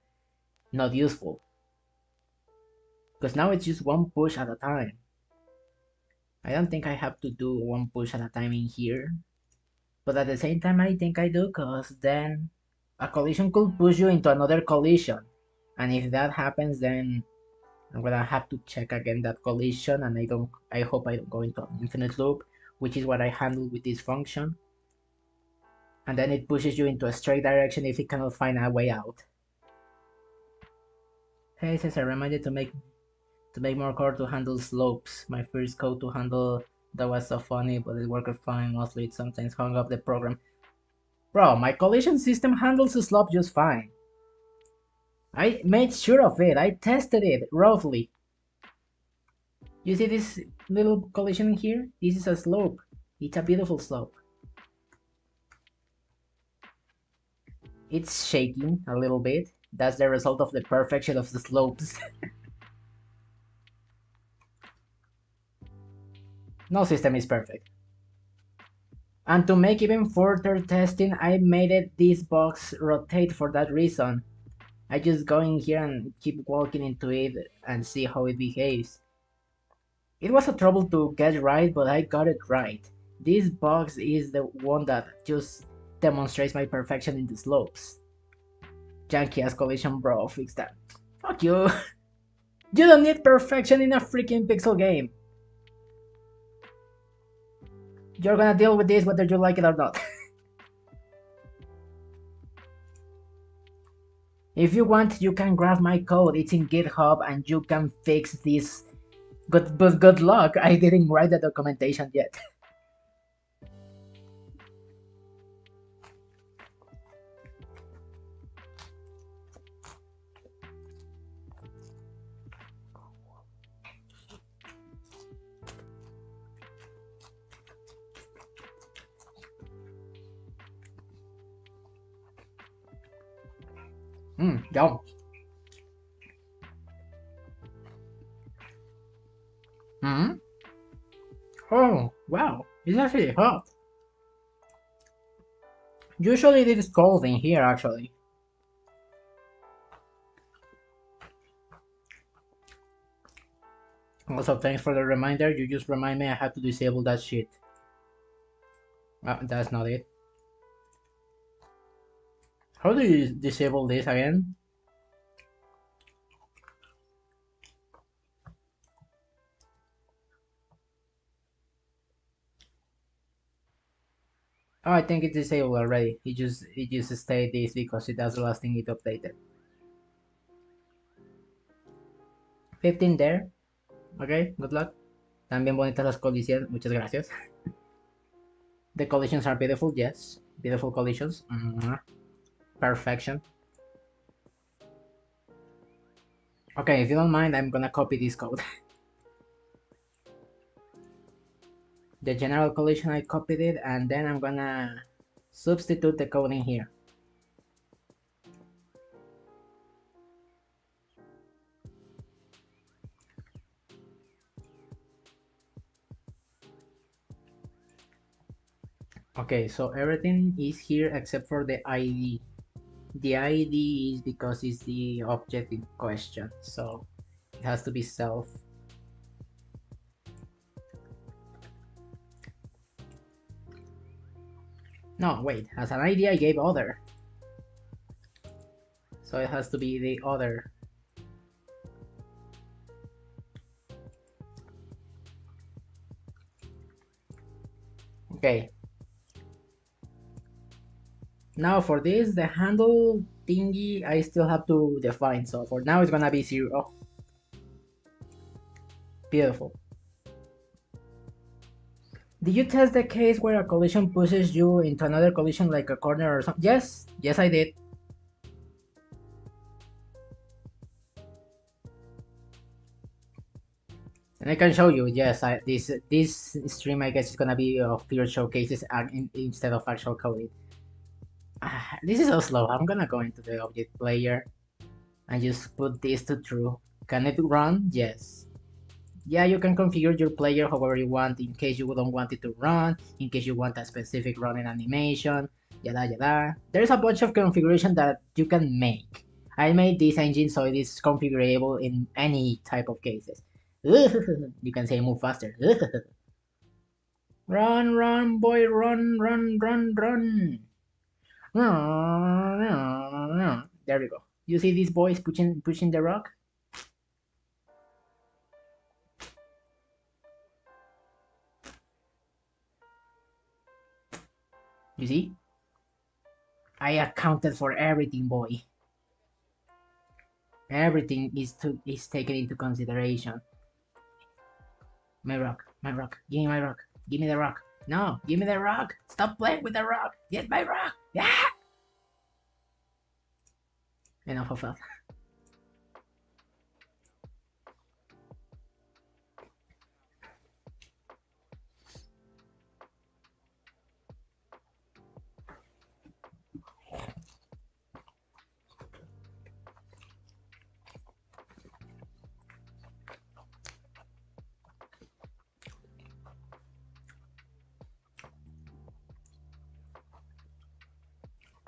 not useful. Because now it's just 1 push at a time. I don't think I have to do 1 push at a time in here. But at the same time I think I do, because then a collision could push you into another collision. And if that happens, then I'm gonna have to check again that collision, and I hope I don't go into an infinite loop, which is what I handle with this function. And then it pushes you into a straight direction if it cannot find a way out. Hey, it says I reminded to make more code to handle slopes. My first code to handle that was so funny, but it worked fine. Mostly it sometimes hung up the program. Bro, my collision system handles the slope just fine. I made sure of it. I tested it roughly. You see this little collision here? This is a slope. It's a beautiful slope. It's shaking a little bit. That's the result of the perfection of the slopes. No system is perfect. And to make even further testing, I made this box rotate for that reason. I just go in here and keep walking into it and see how it behaves. It was a trouble to get right, but I got it right. This box is the one that just demonstrates my perfection in the slopes. Janky ass collision, bro, fix that. Fuck you. You don't need perfection in a freaking pixel game. You're gonna deal with this whether you like it or not. If you want, you can grab my code. It's in GitHub and you can fix this. But good luck, I didn't write the documentation yet. Yum. Oh, wow, it's actually hot. Usually it is cold in here, actually. Also, thanks for the reminder. You just remind me I have to disable that shit. That's not it. How do you disable this again? Oh, I think it's disabled already. It just stayed this because that's the last thing it updated. 15 there. Okay, good luck. Están bien bonitas las colisiones. Muchas gracias. The collisions are beautiful, yes. Beautiful collisions. Perfection. Okay, if you don't mind, I'm gonna copy this code. The general collision, I copied it, and then I'm gonna substitute the code in here. Okay, so everything is here except for the ID. The ID is because it's the object in question, so it has to be self. No, wait, as an ID I gave other. So it has to be the other. Okay. Now for this, the handle thingy, I still have to define. So for now, it's gonna be 0. Beautiful. Did you test the case where a collision pushes you into another collision like a corner or something? Yes, yes I did. And I can show you, yes, this stream I guess is gonna be of pure showcases instead of actual coding. This is so slow. I'm gonna go into the object player and just put this to true. Can it run? Yes. Yeah, you can configure your player however you want in case you don't want it to run, in case you want a specific running animation, yada yada. There's a bunch of configuration that you can make. I made this engine so it is configurable in any type of cases. You can say move faster. Run, run, boy, run, run, run, run. There we go. You see these boys pushing the rock? You see? I accounted for everything, boy. Everything is taken into consideration. My rock, my rock. Give me my rock. Give me the rock. No, give me the rock. Stop playing with the rock. Get my rock. Yeah. Enough of that.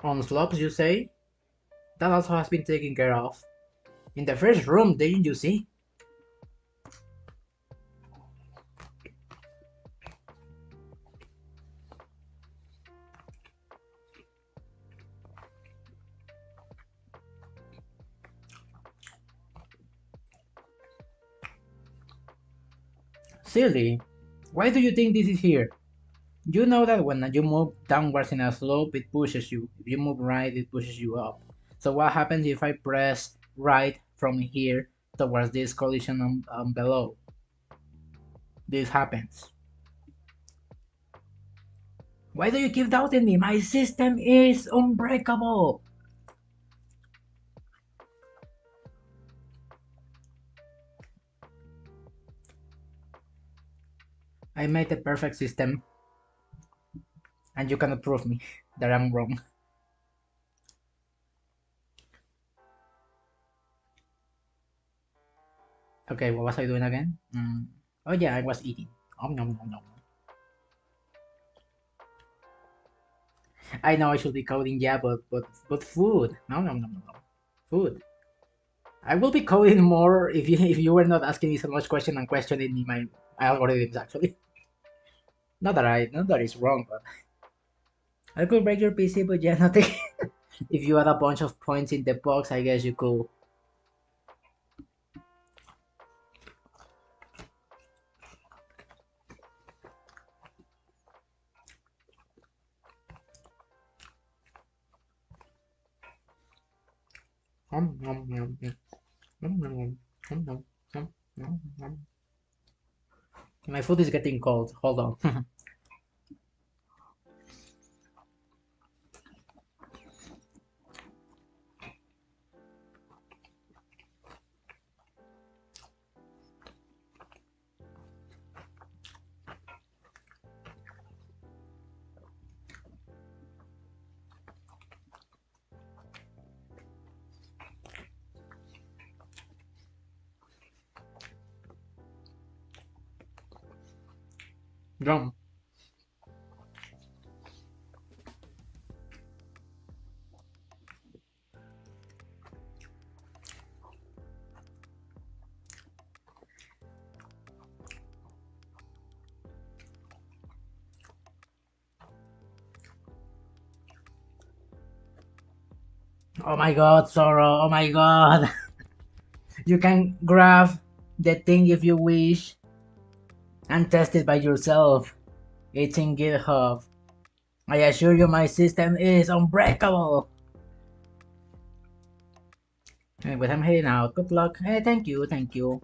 On slopes, you say? That also has been taken care of. In the first room, didn't you see? Silly. Why do you think this is here? You know that when you move downwards in a slope, it pushes you. If you move right, it pushes you up. So what happens if I press right from here towards this collision on below? This happens. Why do you keep doubting me? My system is unbreakable. I made the perfect system, and you cannot prove me that I'm wrong. Okay, what was I doing again? Oh yeah, I was eating. Nom, nom, nom. I know I should be coding, yeah, but food. No, no, no, no, no. Food. I will be coding more if you were not asking me so much question and questioning me my algorithms actually. Not that it's wrong, but I could break your PC, but yeah, nothing. If you had a bunch of points in the box, I guess you could. My food is getting cold. Hold on. Drum. Oh my god, Zoro. Oh my god. You can grab the thing if you wish and test it by yourself. It's in GitHub. I assure you my system is unbreakable. But I'm heading out. Good luck. Hey, thank you, thank you.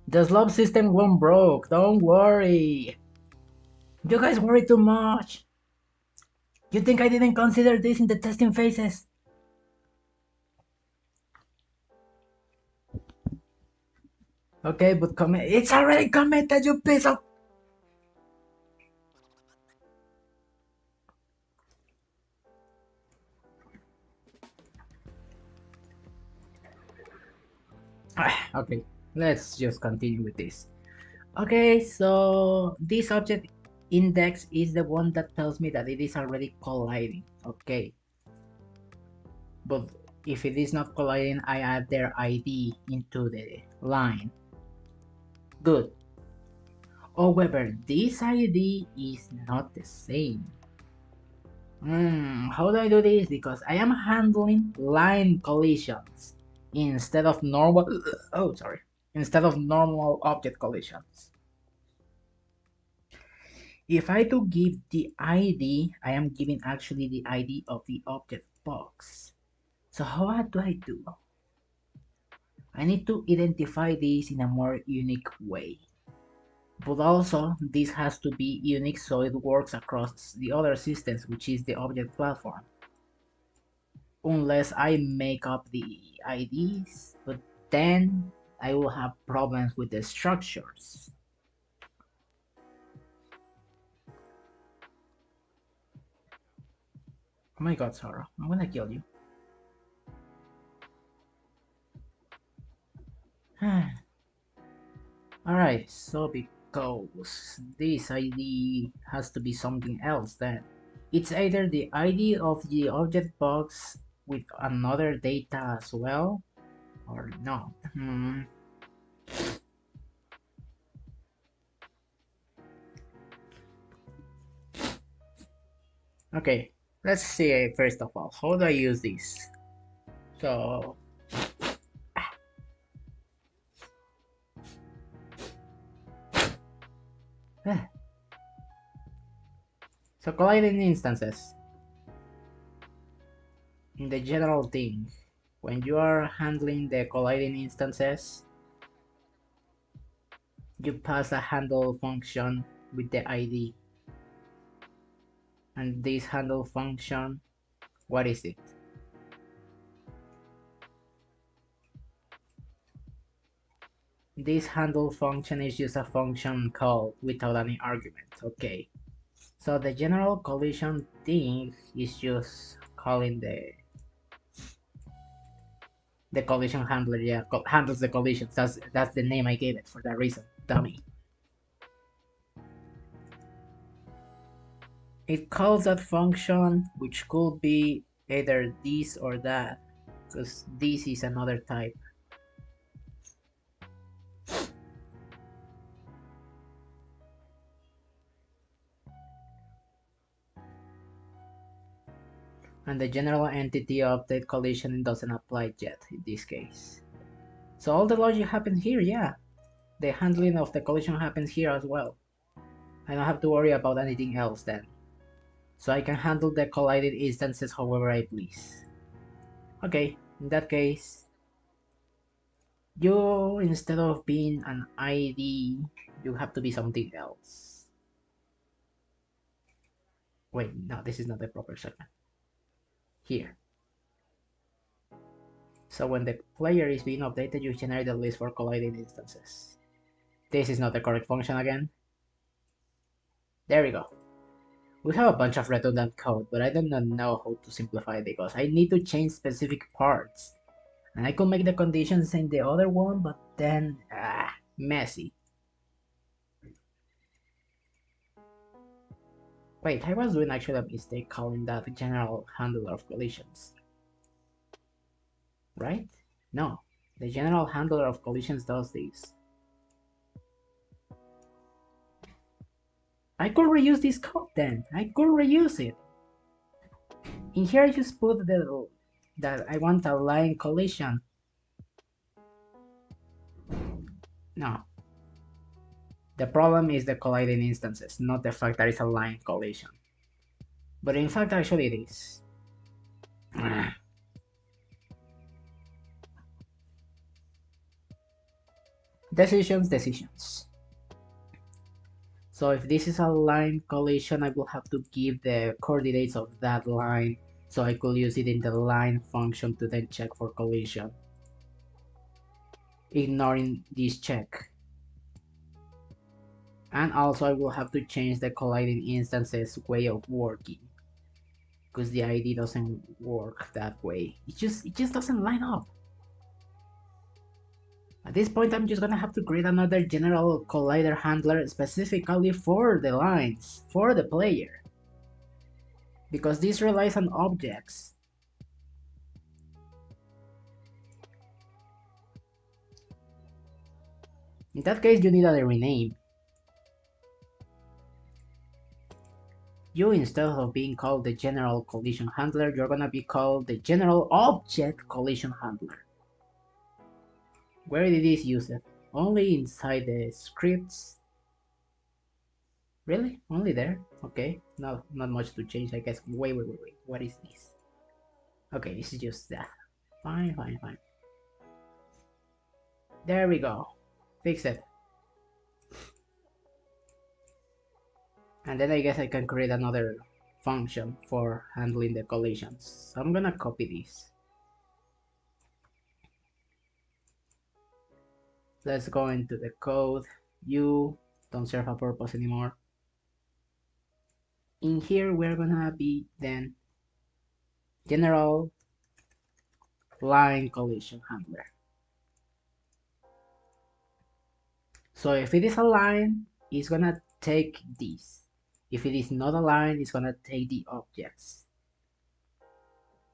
The slop system won't broke. Don't worry. You guys worry too much. You think I didn't consider this in the testing phases? Okay, but commit. It's already committed, you piece of. Okay, let's just continue with this. Okay, so this object index is the one that tells me that it is already colliding. Okay, but if it is not colliding, I add their ID into the line. Good. However, this ID is not the same. How do I do this? Because I am handling line collisions instead of normal. Oh, sorry. Instead of normal object collisions. If I do give the ID, I am giving actually the ID of the object box. So how do I do? I need to identify this in a more unique way. But also, this has to be unique so it works across the other systems, which is the object platform. Unless I make up the IDs, but then I will have problems with the structures. Oh my god, Sora, I'm gonna kill you. Alright, so because this ID has to be something else then. It's either the ID of the object box with another data as well, or not. Okay, let's see first of all, how do I use this? So, so colliding instances. In the general thing, when you are handling the colliding instances, you pass a handle function with the ID. And this handle function, what is it? This handle function is just a function call without any arguments. Okay. So the general collision thing is just calling the collision handler. Yeah, handles the collisions. That's the name I gave it for that reason. Dummy. It calls that function, which could be either this or that. because this is another type. And the general entity of the collision doesn't apply yet in this case. So all the logic happens here, yeah. The handling of the collision happens here as well. I don't have to worry about anything else then. So I can handle the collided instances however I please. Okay, in that case, you, instead of being an ID, you have to be something else. Wait, no, this is not the proper segment. Here. So when the player is being updated, you generate a list for colliding instances. This is not the correct function again. There we go. We have a bunch of redundant code, but I do not know how to simplify it because I need to change specific parts. And I could make the conditions in the other one, but then, messy. Wait, I was doing actually a mistake calling that general handler of collisions. Right? No, the general handler of collisions does this. I could reuse this code then. I could reuse it. In here I just put that I want a line collision. No. The problem is the colliding instances, not the fact that it's a line collision. But in fact actually it is. Decisions. So if this is a line collision, I will have to give the coordinates of that line, so I could use it in the line function to then check for collision, ignoring this check. And also I will have to change the colliding instances way of working, because the ID doesn't work that way. It just doesn't line up. At this point, I'm just gonna have to create another general collider handler specifically for the lines, for the player. Because this relies on objects. In that case, you need a rename. You, instead of being called the general collision handler, you're gonna be called the general object collision handler. Where did this use it? Only inside the scripts. Really? Only there? Okay, not much to change, I guess. Wait. What is this? Okay, this is just that. Fine. There we go. Fix it. And then I guess I can create another function for handling the collisions. So I'm gonna copy this. Let's go into the code. You don't serve a purpose anymore. In here, we're gonna be then general line collision handler. So if it is a line, it's gonna take this. If it is not a line, it's gonna take the objects.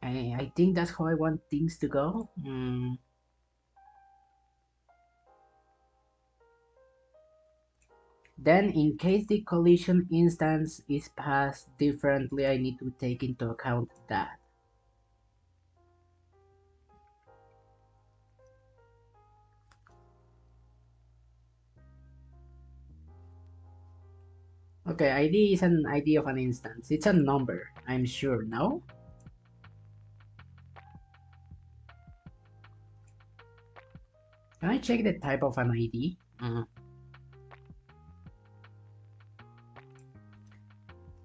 And I think that's how I want things to go. Then in case the collision instance is passed differently, I need to take into account that. Okay, ID is an ID of an instance. It's a number, I'm sure, no? Can I check the type of an ID?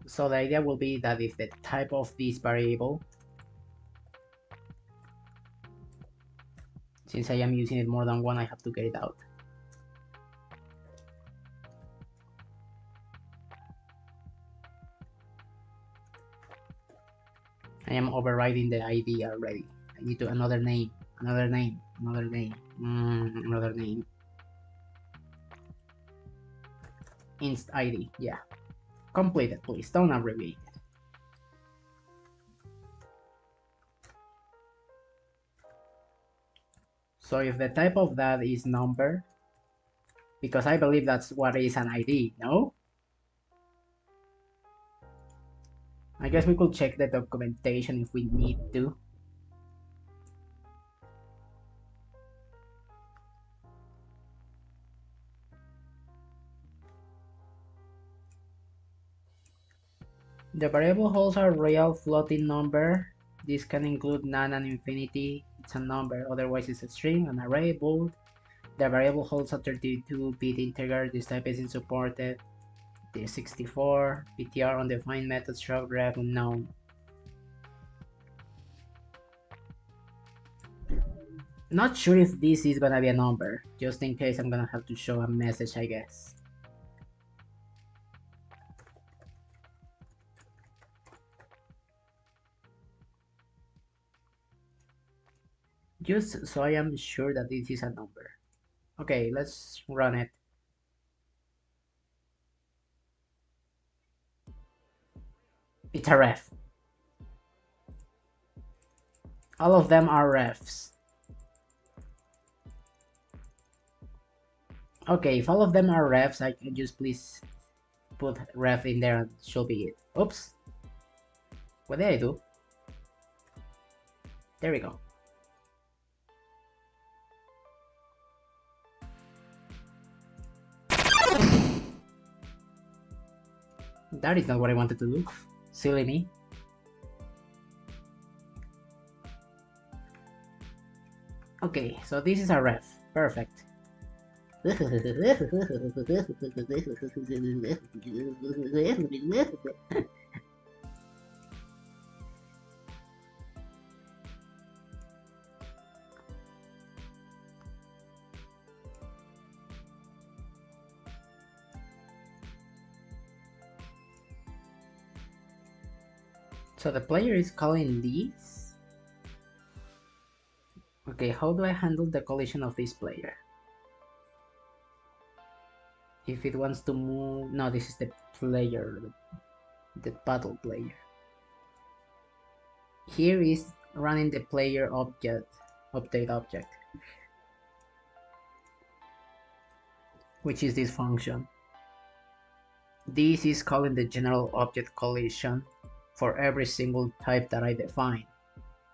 So the idea will be that if the type of this variable, since I am using it more than one, I have to get it out. I am overriding the ID already. I need to another name. Inst ID, yeah. Complete it, please. Don't abbreviate it. So if the type of that is number, because I believe that's what is an ID, no? I guess we could check the documentation if we need to. The variable holds a real floating number. This can include none and infinity. It's a number, otherwise it's a string, an array, bool. The variable holds a 32-bit integer. This type isn't supported. The 64, PTR undefined method struct ref unknown. Not sure if this is gonna be a number. Just in case, I'm gonna have to show a message, I guess. Just so I am sure that this is a number. Okay, let's run it. It's a ref. All of them are refs. Okay, if all of them are refs, I can just please put ref in there and should be it. Oops. What did I do? There we go. That is not what I wanted to do. Silly me. Okay, so this is a ref. Perfect. So the player is calling these. Okay, how do I handle the collision of this player? If it wants to move... No, this is the player, the battle player. Here is running the player object, update object, which is this function. This is calling the general object collision for every single type that I define.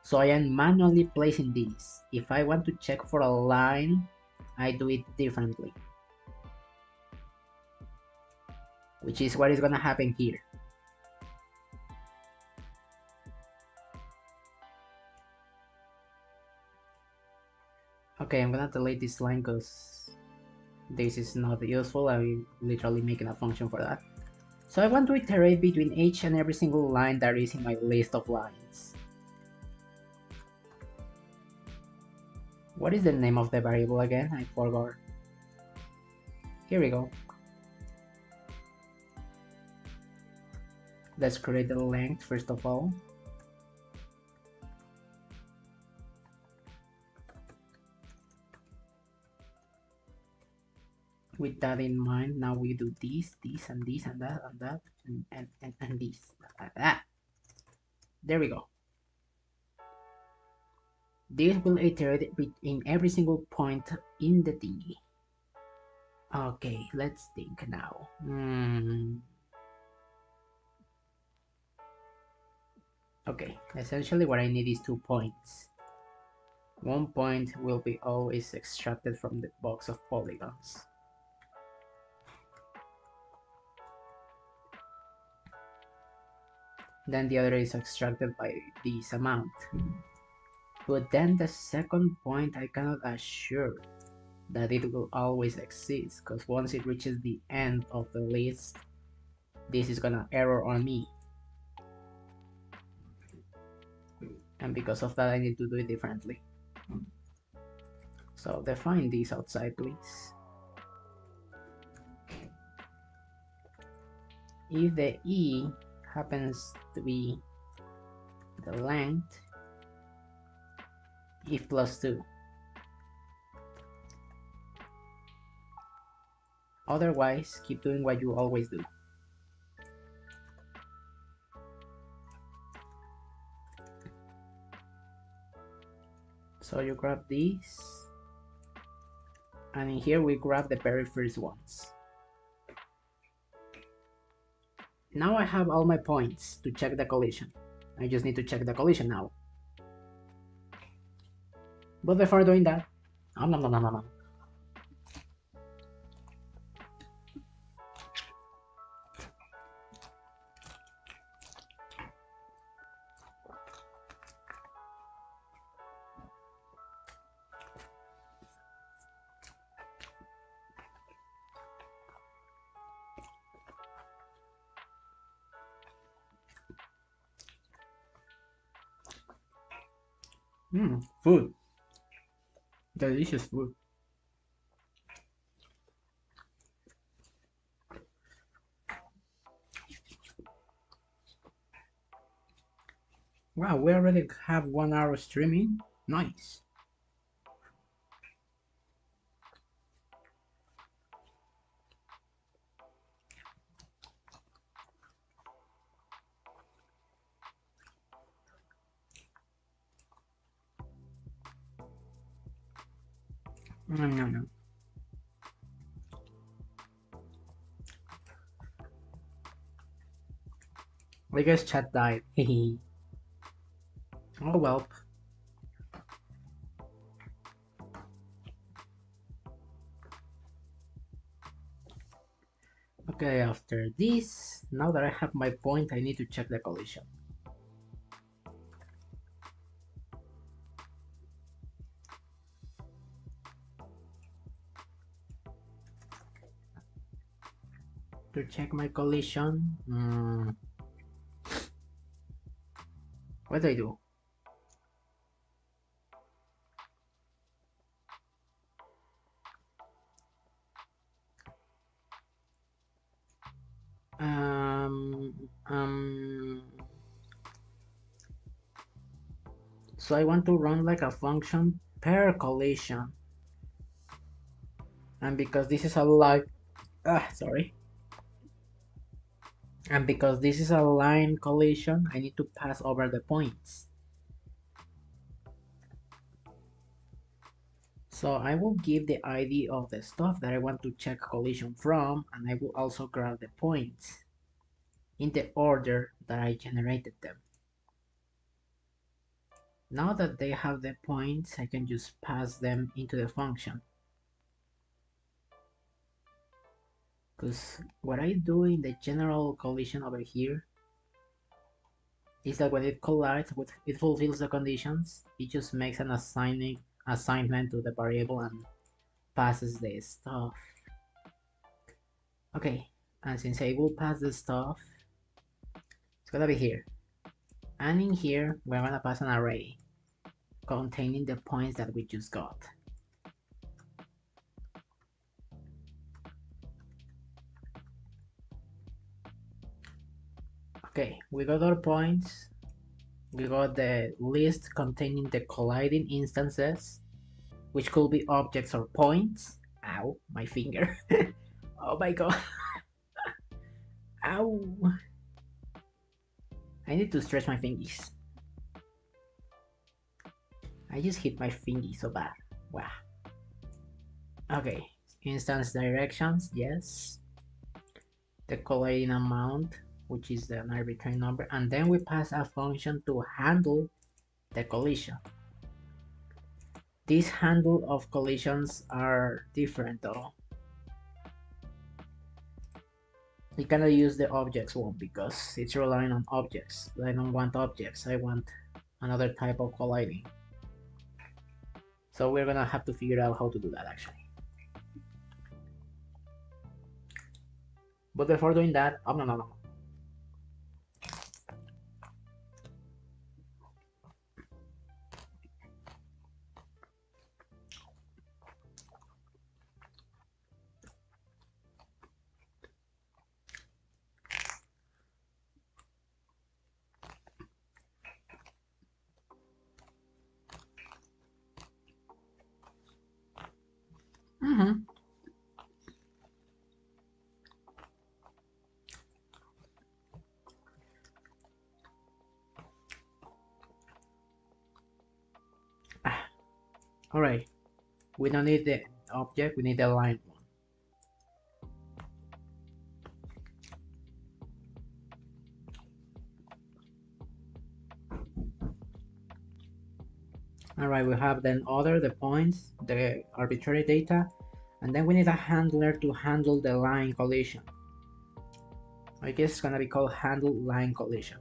So I am manually placing these. If I want to check for a line, I do it differently. Which is what is gonna happen here. Okay, I'm gonna delete this line because this is not useful. I'm literally making a function for that. So I want to iterate between each and every single line that is in my list of lines. What is the name of the variable again? I forgot. Here we go. Let's create the length first of all. With that in mind, now we do this, and this, and that, and that, and this. Ah, there we go. This will iterate in every single point in the thingy. Okay, let's think now. Okay, essentially what I need is 2 points. 1 point will be always extracted from the box of polygons. Then the other is extracted by this amount. But then the second point, I cannot assure that it will always exist, because once it reaches the end of the list, this is gonna error on me. And because of that, I need to do it differently. So define this outside, please. If the E happens to be the length, if plus 2. Otherwise, keep doing what you always do. So you grab this, And in here we grab the very first ones. Now I have all my points to check the collision. I just need to check the collision now. But before doing that, nom nom nom nom nom. Food. Delicious food. Wow, we already have 1 hour streaming. Nice. No. I guess chat died. Oh well. Okay, after this, now that I have my point, I need to check the collision. To check my collision, what do I do? So I want to run like a function per collision, and because this is a and because this is a line collision, I need to pass over the points. So I will give the ID of the stuff that I want to check collision from, and I will also grab the points in the order that I generated them. Now that they have the points, I can just pass them into the function. Because what I do in the general collision over here is that when it collides, it fulfills the conditions, it just makes an assignment to the variable and passes the stuff. Okay, and since I will pass the stuff, it's gonna be here. And in here, we're gonna pass an array containing the points that we just got. Okay, we got our points. We got the list containing the colliding instances, which could be objects or points. Ow, my finger. Oh my god. Ow. I need to stretch my fingies. I just hit my fingy so bad. Wow. Okay, instance directions, yes. The colliding amount, which is an arbitrary number, and then we pass a function to handle the collision. These handle of collisions are different though. We cannot use the objects one because it's relying on objects. I don't want objects, I want another type of colliding. So we're gonna have to figure out how to do that actually. But before doing that, oh no. Alright, we don't need object, we need the line one. Alright, we have then other, the points, the arbitrary data, and then we need a handler to handle the line collision. I guess it's gonna be called handle line collision.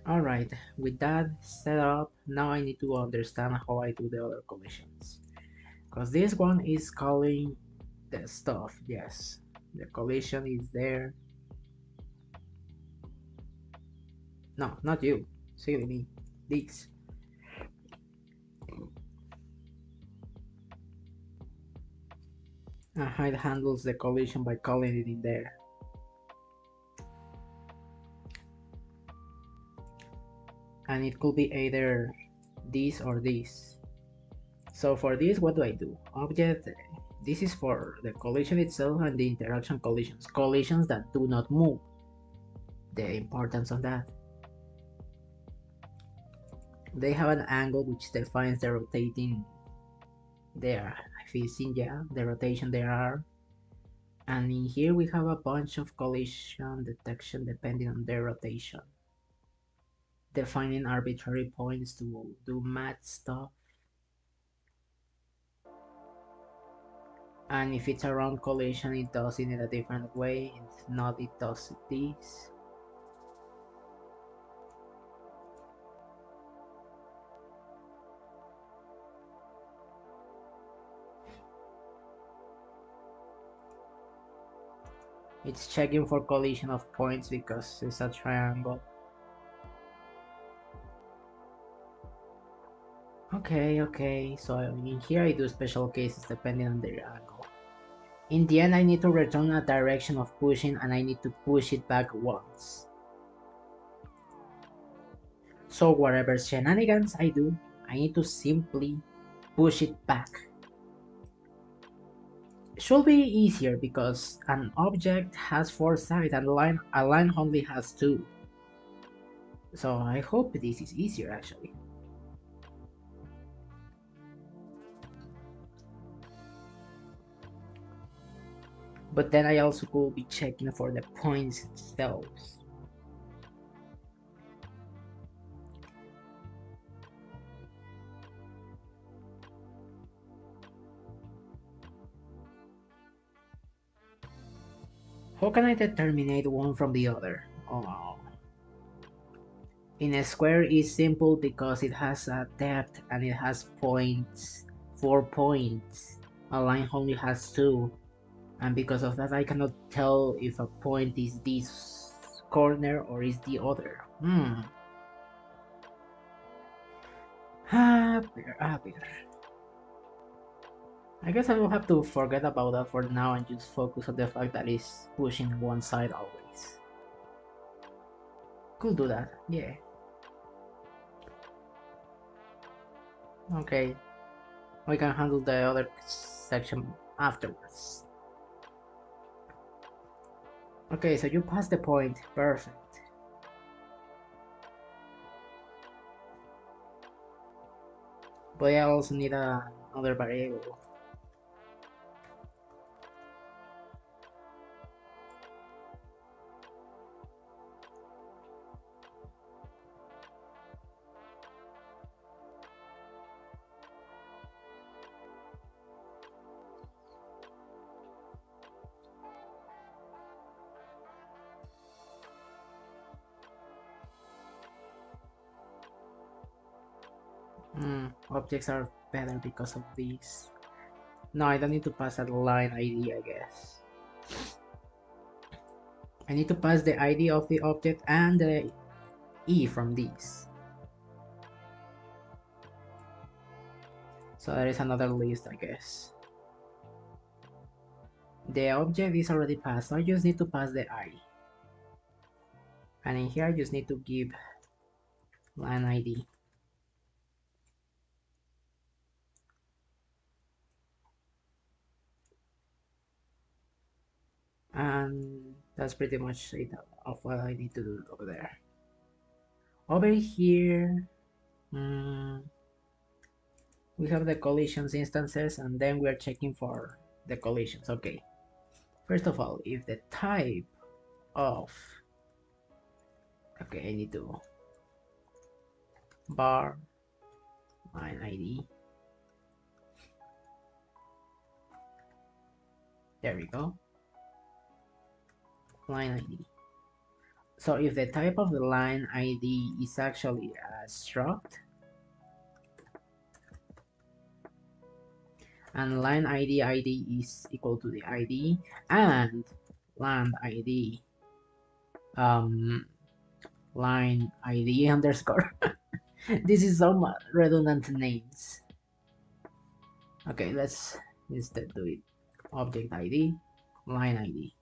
Alright, with that set up, now I need to understand how I do the other collisions. Because this one is calling the stuff, yes. The collision is there. No, not you. Silly me. This. It handles the collision by calling it in there. And it could be either this or this. So for this, what do I do? Object, this is for the collision itself and the interaction collisions. Collisions that do not move. The importance of that. They have an angle which defines the rotating there. Facing, yeah, the rotation there are. And in here we have a bunch of collision detection depending on their rotation. Defining arbitrary points to do math stuff. And if it's a round collision, it does it in a different way. If not, it does this. It's checking for collision of points because it's a triangle. Okay, so in here I do special cases depending on their angle. In the end I need to return a direction of pushing and I need to push it back once. So whatever shenanigans I do, I need to simply push it back. It should be easier because an object has 4 sides and a line only has 2. So I hope this is easier actually. But then I also could be checking for the points themselves. How can I determine one from the other? Oh. In a square is simple because it has a depth and it has points, 4 points. A line only has 2. And because of that I cannot tell if a point is this corner or is the other. Happier. I guess I will have to forget about that for now and just focus on the fact that it's pushing one side always. Could do that, yeah. Okay, we can handle the other section afterwards. Okay, so you passed the point, perfect. But I also need another variable. Objects are better because of these. No, I don't need to pass a line ID, I guess. I need to pass the ID of the object and the E from these. So there is another list, I guess. The object is already passed, so I just need to pass the I. And in here I just need to give line ID. And That's pretty much it of what I need to do over there. Over here, we have the collisions instances, and then we are checking for the collisions. Okay, first of all, if the type of, okay, I need to bar line ID. There we go. Line ID. So if the type of the line ID is actually a struct, and line ID is equal to the ID, and line ID line ID underscore. This is so much redundant names. Okay, let's instead do it object ID, line ID.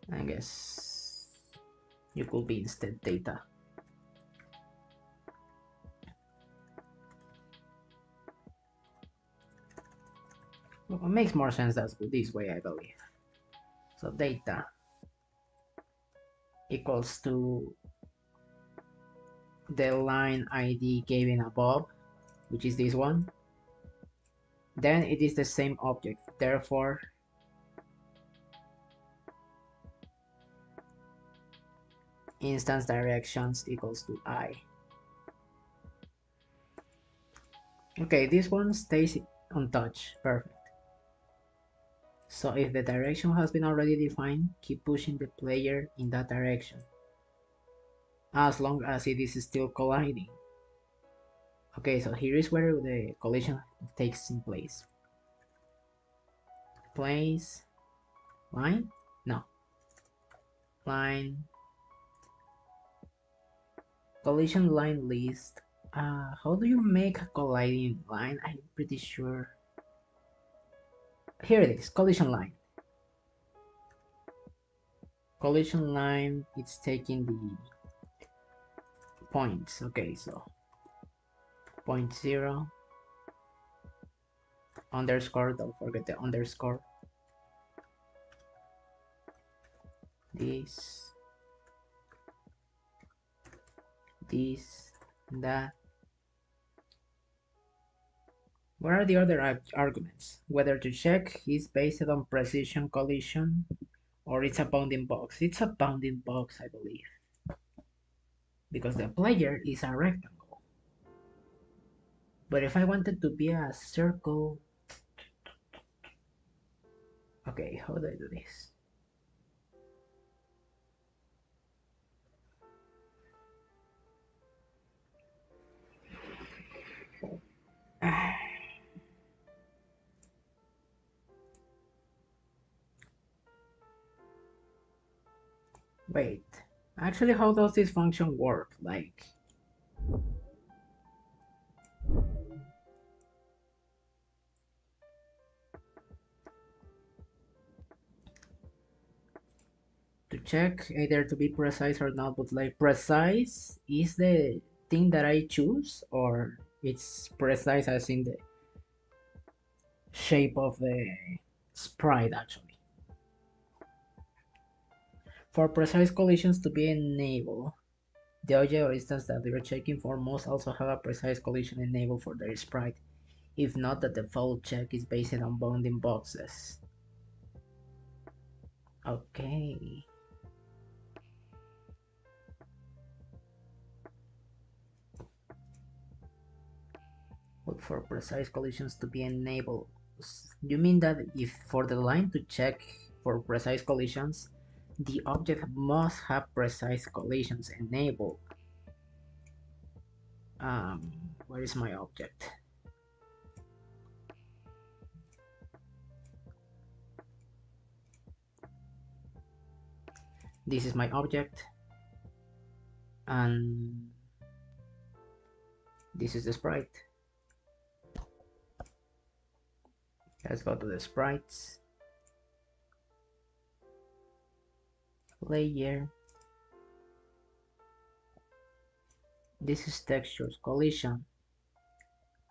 I guess you could be instead data. Well, it makes more sense this way, I believe. So data equals to the line ID given above, which is this one. Then it is the same object, therefore instance directions equals to I. Okay, this one stays untouched, perfect. So if the direction has been already defined, keep pushing the player in that direction, as long as it is still colliding. Okay, so here is where the collision takes in place. Place, line, no, line, collision line list. How do you make a colliding line? I'm pretty sure. Here it is, collision line. Collision line, it's taking the points. Okay, so point 0, underscore, don't forget the underscore. This, that. What are the other arguments? Whether to check is based on precision collision or it's a bounding box. It's a bounding box, I believe, because the player is a rectangle. But if I wanted to be a circle, okay, how do I do this? Wait, actually, how does this function work? Like, to check either to be precise or not, but like precise is the thing that I choose, or it's precise as in the shape of the sprite actually. For precise collisions to be enabled, the object or instance that you're checking for must also have a precise collision enabled for their sprite. If not, the default check is based on bounding boxes. Okay. But for precise collisions to be enabled, you mean that if for the line to check for precise collisions, the object must have precise collisions enabled. Where is my object? This is my object, and this is the sprite. Let's go to the sprites, layer. This is textures collision.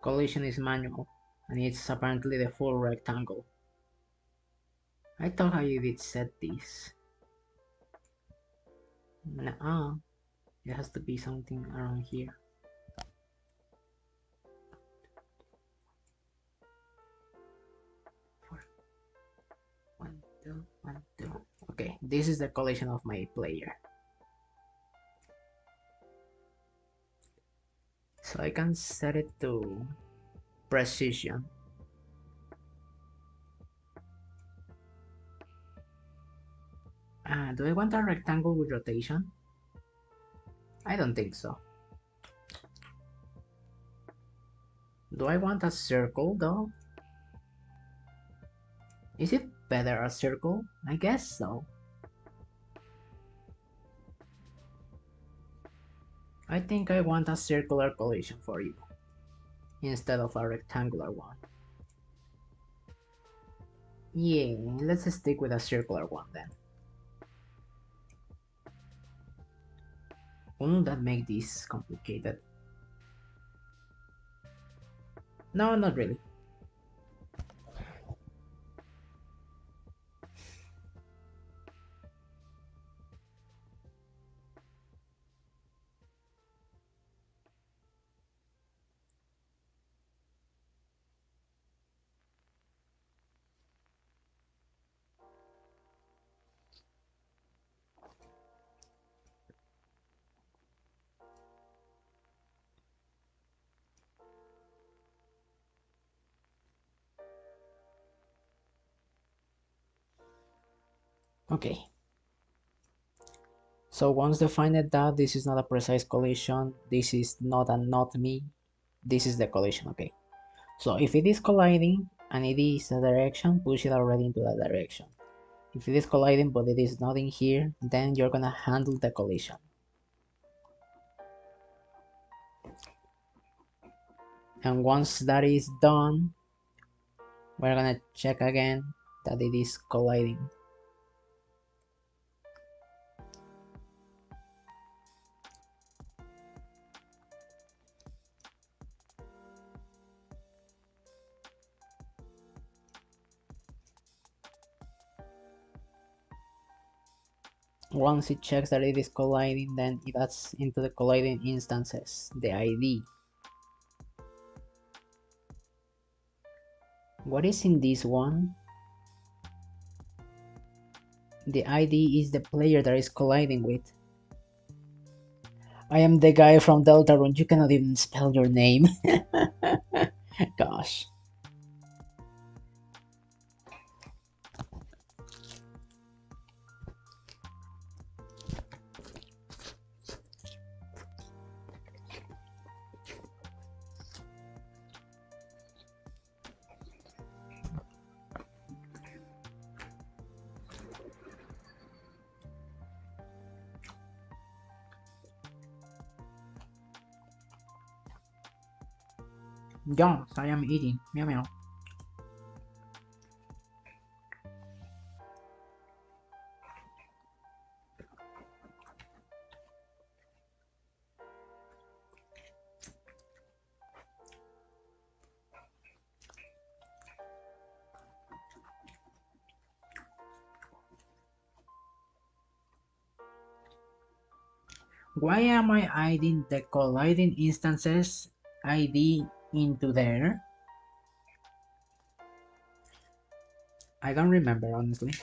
Collision is manual, and it's apparently the full rectangle. I thought I did set this. Nah, it has to be something around here. One, two, one, two. Okay, this is the collision of my player. So I can set it to precision. Do I want a rectangle with rotation? I don't think so. Do I want a circle though? Is it better a circle? I guess so. I think I want a circular collision for you instead of a rectangular one. Yeah, let's stick with a circular one then. Won't that make this complicated? No, not really. Okay. So once defined that this is not a precise collision, this is not a not me, this is the collision, okay. So if it is colliding and it is a direction, push it already into that direction. If it is colliding but it is not in here, then you're gonna handle the collision. And once that is done, we're gonna check again that it is colliding. Once it checks that it is colliding, then it adds into the colliding instances the ID. What is in this one? The ID is the player that is colliding with. I am the guy from Deltarune. You cannot even spell your name. Gosh. Yes, I am eating. Meow meow. Why am I adding the colliding instances ID into there? I don't remember, honestly.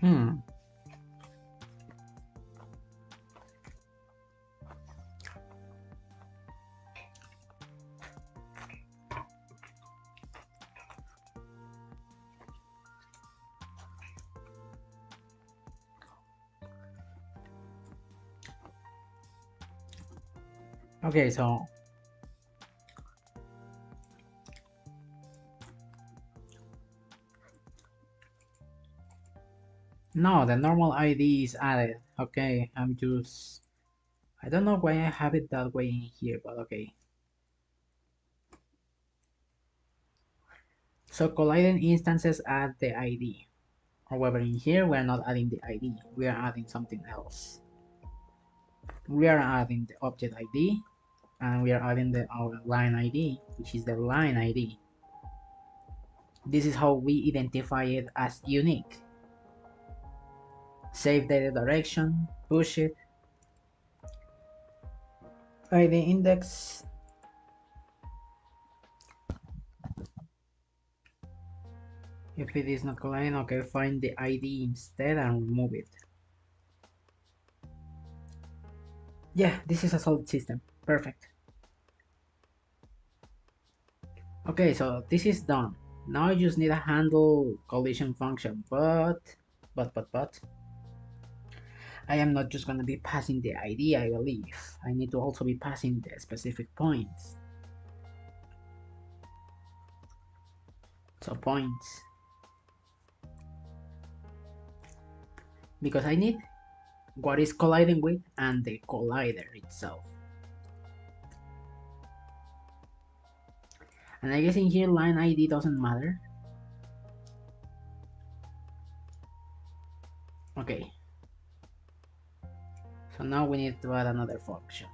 Hmm. Okay, so no, the normal ID is added. Okay, I don't know why I have it that way in here, but okay. So colliding instances add the ID. However, in here we're not adding the ID, we are adding something else. We are adding the object ID and we are adding our line ID, which is the line ID. This is how we identify it as unique. Save data direction, push it, ID index. If it is not colliding, okay, find the ID instead and remove it. Yeah, this is a solid system. Perfect. Okay, so this is done. Now I just need a handle collision function, but I am not just gonna be passing the ID, I believe. I need to also be passing the specific points. So points. Because I need what is colliding with and the collider itself. And I guess in here line ID doesn't matter. Okay. So now we need to add another function.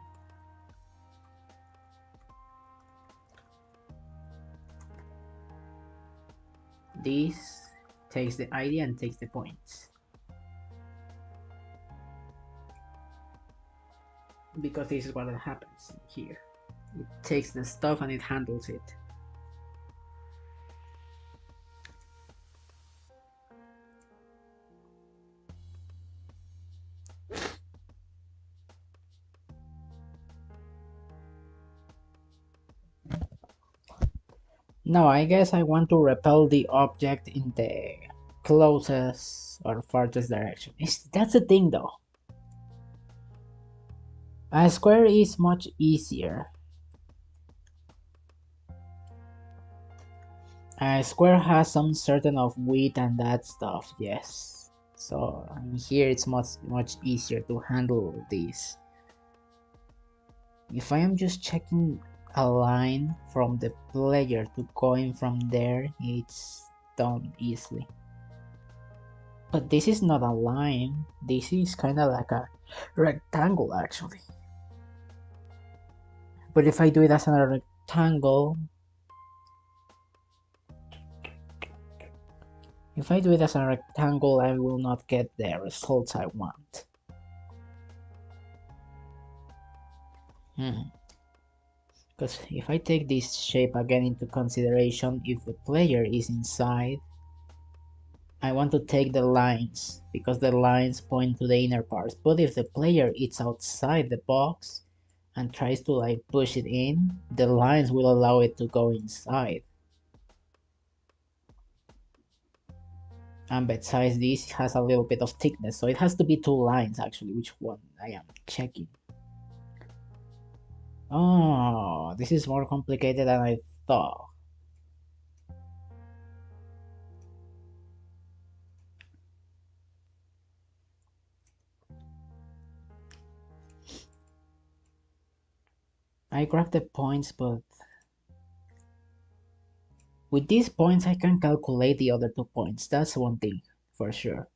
This takes the ID and takes the points. Because this is what happens here. It takes the stuff and it handles it. Now I guess I want to repel the object in the closest or farthest direction. That's the thing though. A square is much easier. A square has some certain of width and that stuff, yes. So here it's much easier to handle this. If I am just checking a line from the player to going from there, it's done easily. But this is not a line, this is kind of like a rectangle actually. But if I do it as a rectangle, I will not get the results I want. Because if I take this shape again into consideration, if the player is inside, I want to take the lines, because the lines point to the inner parts. But if the player is outside the box and tries to like push it in, the lines will allow it to go inside. And besides this, it has a little bit of thickness, so it has to be two lines actually, which one I am checking. Oh, this is more complicated than I thought. I grabbed the points, but with these points I can calculate the other 2 points, that's one thing for sure.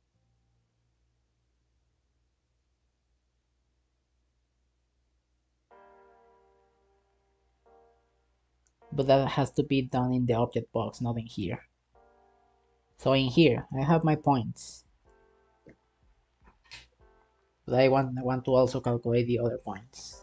But that has to be done in the object box, not in here. So in here, I have my points. But I want to also calculate the other points.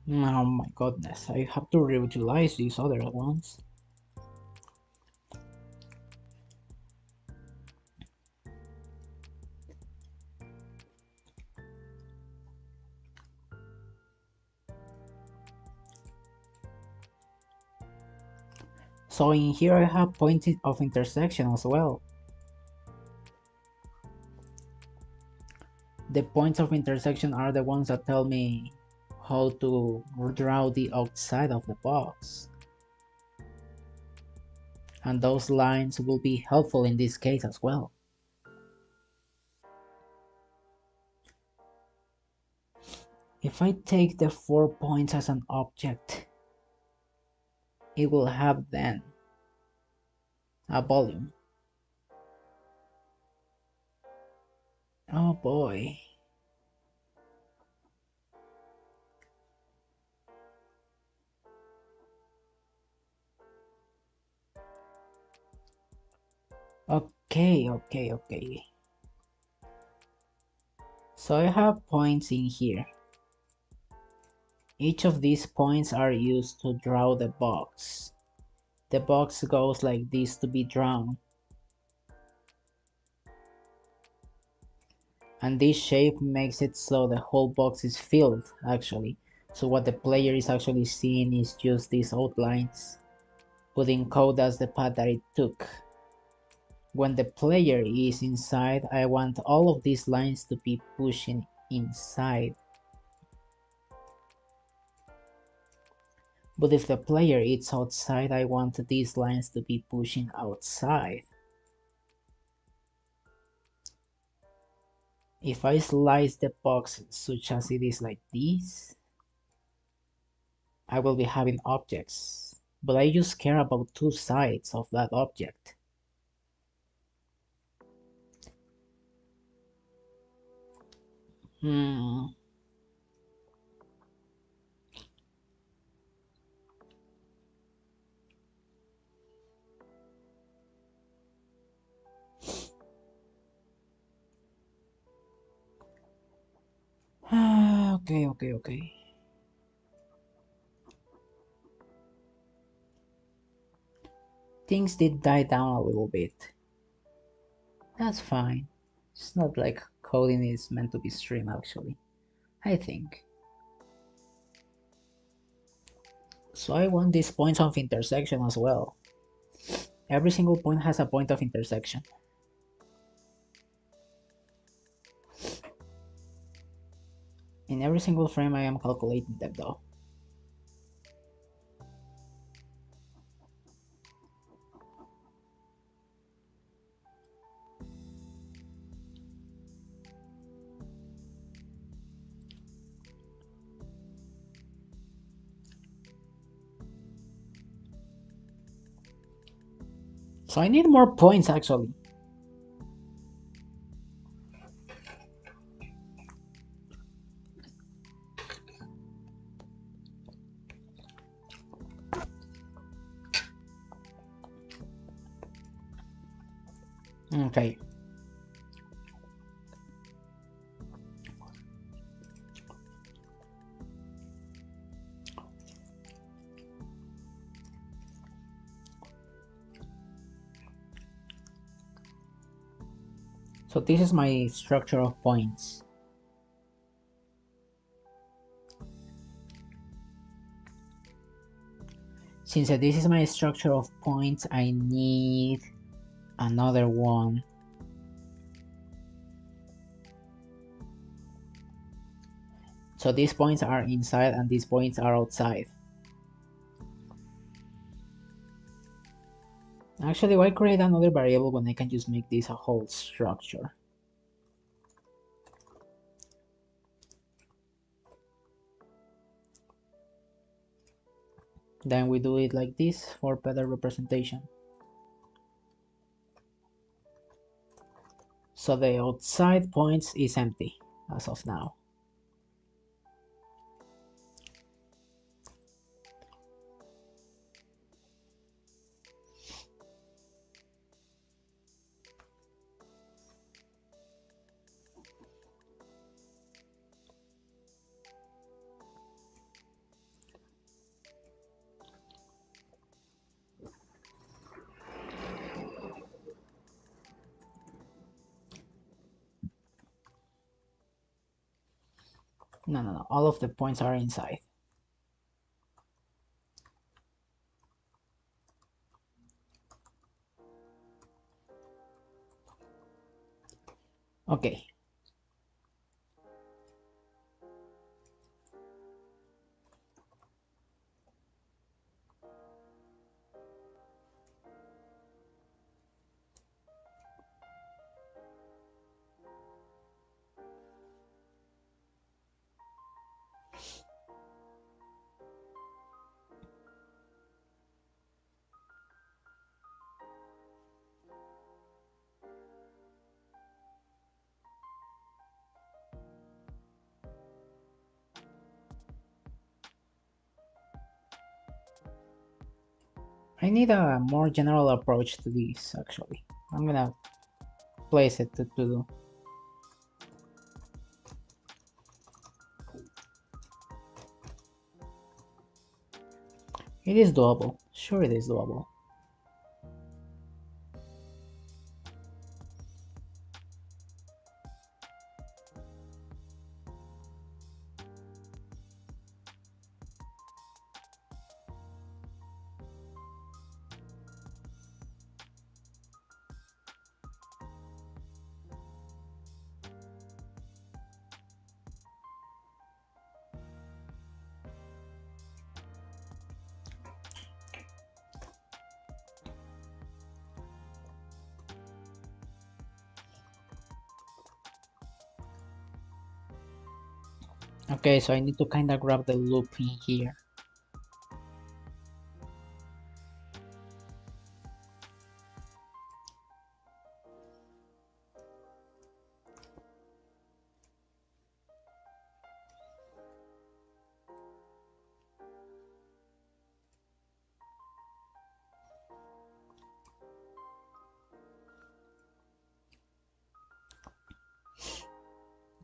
Oh my goodness, I have to reutilize these other ones. So in here I have points of intersection as well. The points of intersection are the ones that tell me how to draw the outside of the box. And those lines will be helpful in this case as well. If I take the 4 points as an object, it will have then a volume. Oh boy. Okay. So I have points in here. Each of these points are used to draw the box. The box goes like this to be drawn. And this shape makes it so the whole box is filled, actually. So what the player is actually seeing is just these outlines, but in code as the path that it took. When the player is inside, I want all of these lines to be pushing inside. But if the player is outside, I want these lines to be pushing outside. If I slice the box such as it is like this, I will be having objects, but I just care about two sides of that object. Hmm. Okay. Things did die down a little bit. That's fine. It's not like coding is meant to be streamed actually, I think. So I want these points of intersection as well. Every single point has a point of intersection. In every single frame I am calculating them though. So I need more points actually. Okay. So this is my structure of points. Since this is my structure of points, I need another one. So these points are inside and these points are outside. Actually, why create another variable when I can just make this a whole structure? Then we do it like this for better representation. So the outside points is empty as of now. No, all of the points are inside. Okay. I need a more general approach to this, actually. I'm gonna place it to do. It is doable. Sure, it is doable. Okay, so I need to kind of grab the loop in here.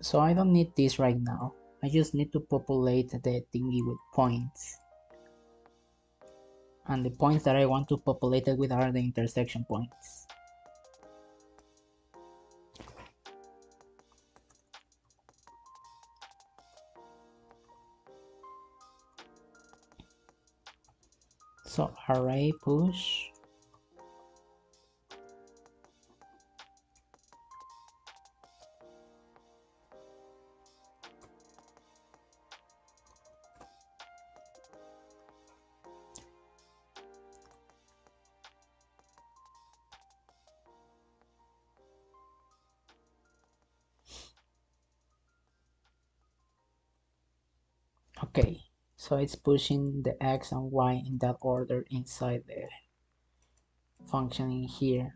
So I don't need this right now. I just need to populate the thingy with points. And the points that I want to populate it with are the intersection points. So array push. Okay, so it's pushing the x and y in that order inside the function in here.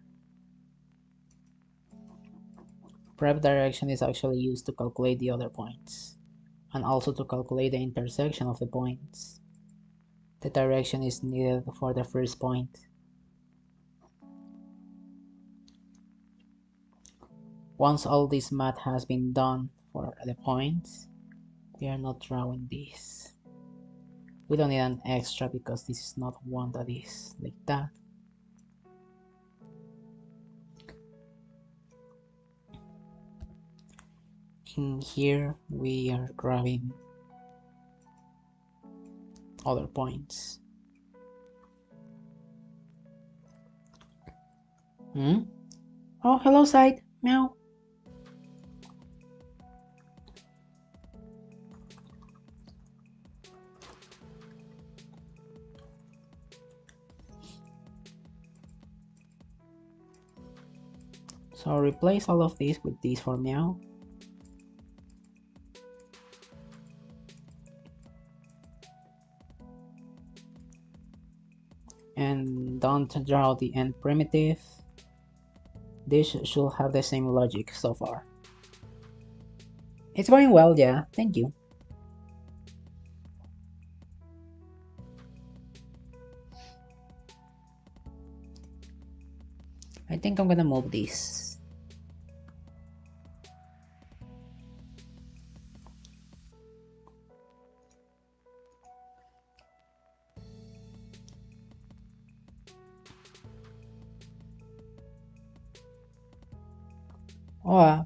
Prep direction is actually used to calculate the other points, and also to calculate the intersection of the points. The direction is needed for the first point. Once all this math has been done for the points, we are not drawing this. We don't need an extra because this is not one that is like that. In here, we are grabbing other points. Oh, hello, side. Meow. So replace all of this with this for meow. And don't draw the end primitive. This should have the same logic so far. It's going well, yeah, thank you. I think I'm gonna move this. Oh,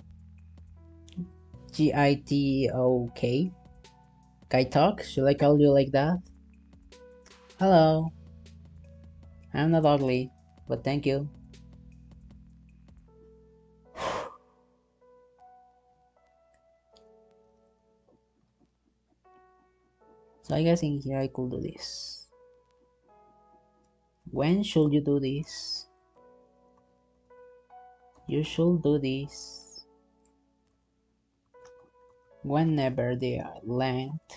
Gitok? Guy talk? Should I call you like that? Hello. I'm not ugly, but thank you. So I guess in here I could do this. When should you do this? You should do this whenever the length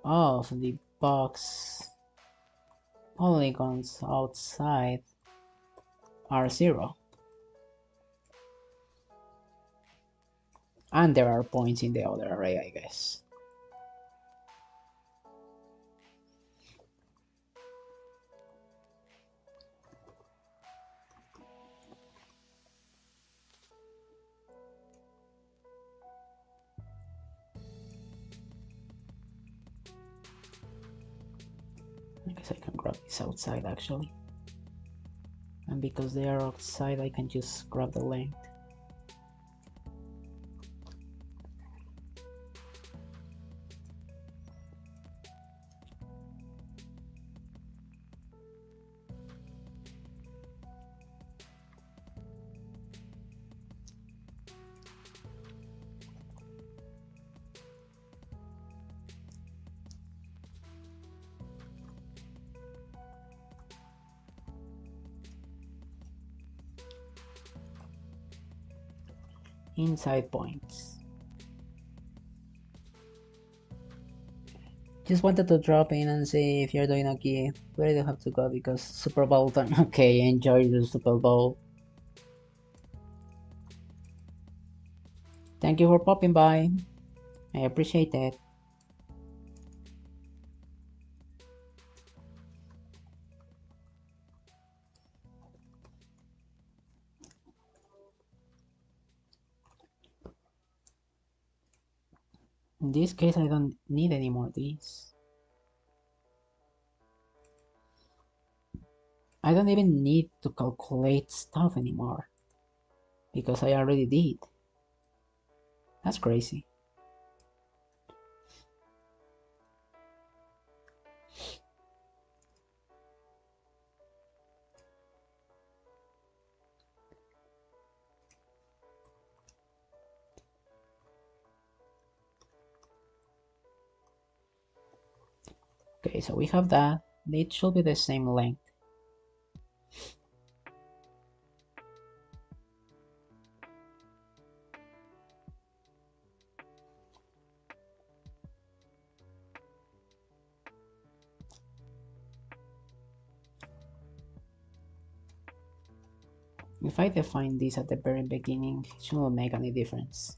of the box polygons outside are 0. And there are points in the other array, I guess. I guess I can grab this outside actually. And because they are outside, I can just grab the length. Inside points. Just wanted to drop in and see if you're doing okay. Where do you have to go because Super Bowl time? Okay, enjoy the Super Bowl. Thank you for popping by. I appreciate it. In this case, I don't need any more of these. I don't even need to calculate stuff anymore because I already did. That's crazy. Okay, so we have that. It should be the same length. If I define this at the very beginning, it shouldn't make any difference.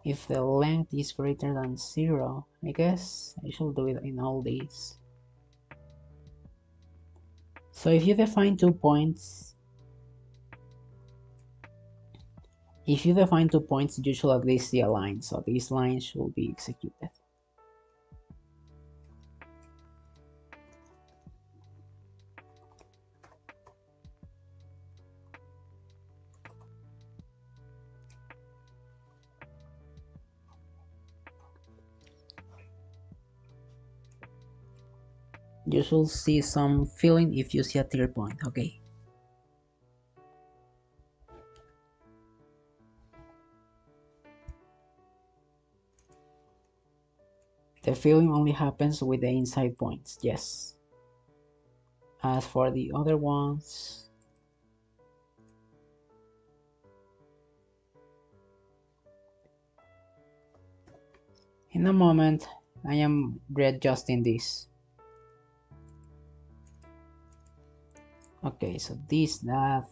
If the length is greater than 0, I guess I should do it in all these. So if you define 2 points, you should at least see a line, so this line should be executed. You should see some filling if you see a tier point, okay? The filling only happens with the inside points, yes. As for the other ones, in a moment, I am readjusting this. Okay, so that.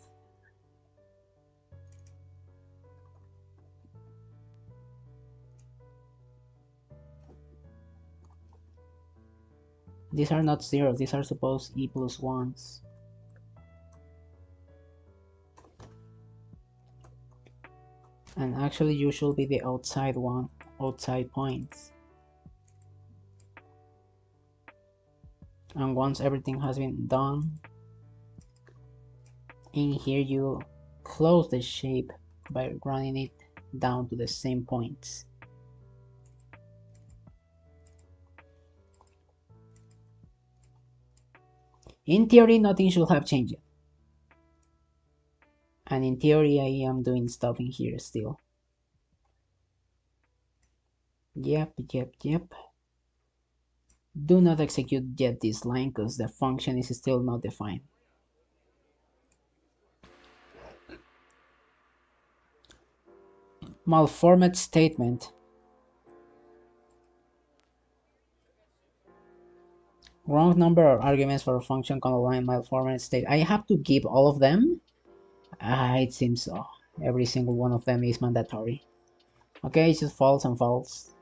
These are not zeros, these are supposed E plus 1s. And actually you should be the outside one, outside points. And once everything has been done, in here you close the shape by running it down to the same points. In theory, nothing should have changed. And in theory, I am doing stuff in here still. Yep. Do not execute yet this line because the function is still not defined. Malformed statement. Wrong number of arguments for a function contain malformed state. I have to give all of them? It seems so. Every single one of them is mandatory. Okay, it's just false and false.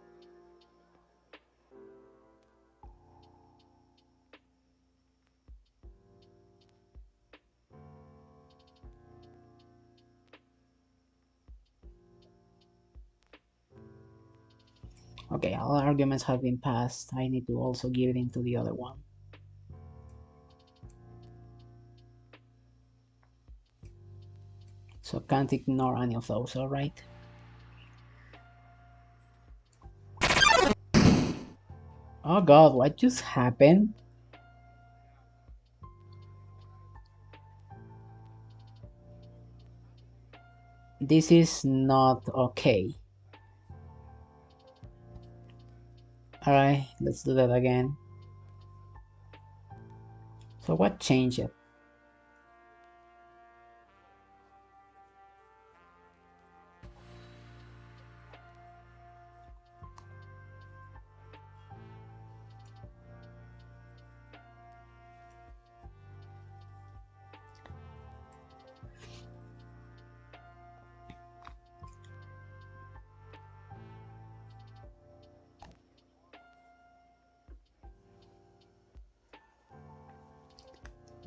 Okay, all arguments have been passed. I need to also give it into the other one. So can't ignore any of those, alright? Oh god, what just happened? This is not okay. Alright, let's do that again. So what changed it?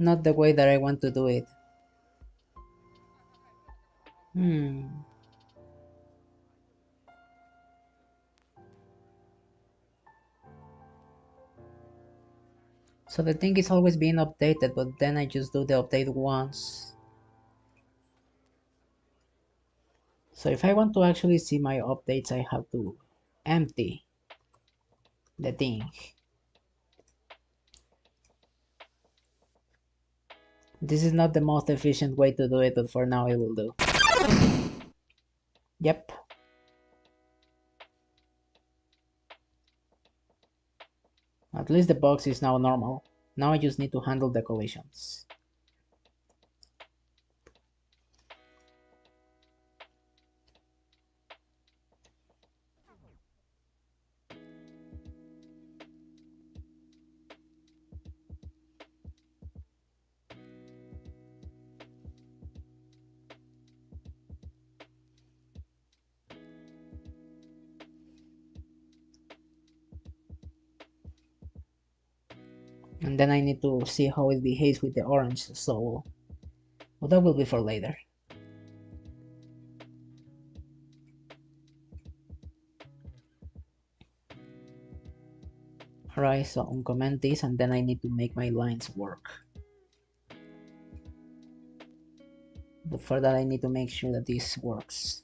Not the way that I want to do it. So the thing is always being updated, but then I just do the update once. So if I want to actually see my updates, I have to empty the thing. This is not the most efficient way to do it, but for now it will do. Yep. At least the box is now normal. Now I just need to handle the collisions. And then I need to see how it behaves with the orange soul. But that will be for later. Alright, so uncomment this and then I need to make my lines work. But for that I need to make sure that this works.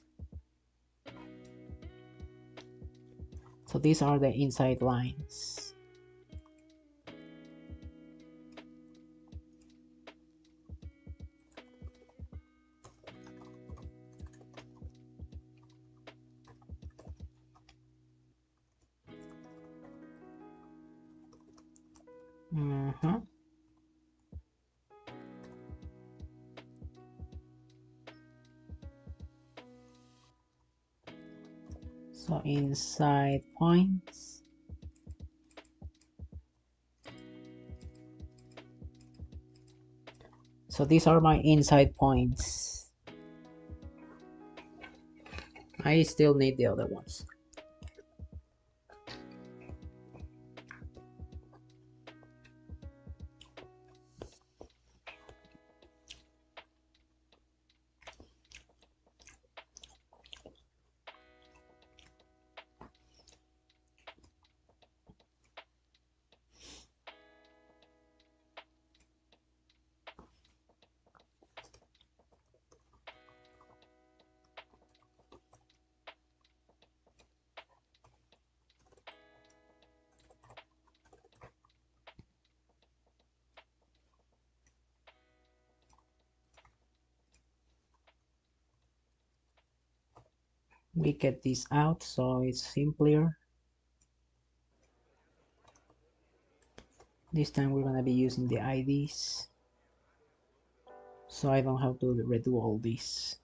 So these are the inside lines. So inside points. So these are my inside points. I still need the other ones. We get this out so it's simpler. This time we're gonna be using the IDs, so I don't have to redo all this.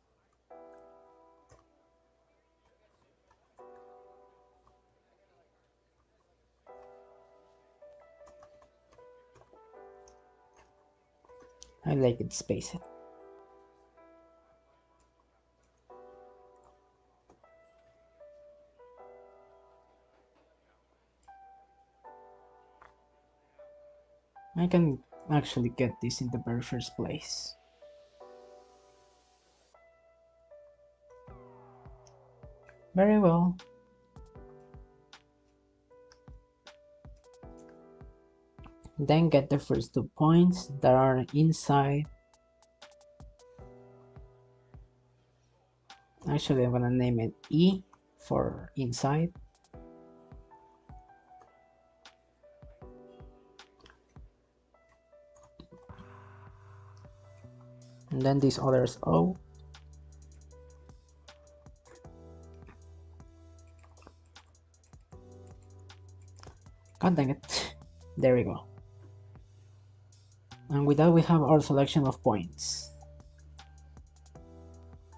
I like it spaced. I can actually get this in the very first place. Very well. Then get the first 2 points that are inside. Actually, I'm gonna name it E for inside. And then this other is O. God dang it. There we go. And with that we have our selection of points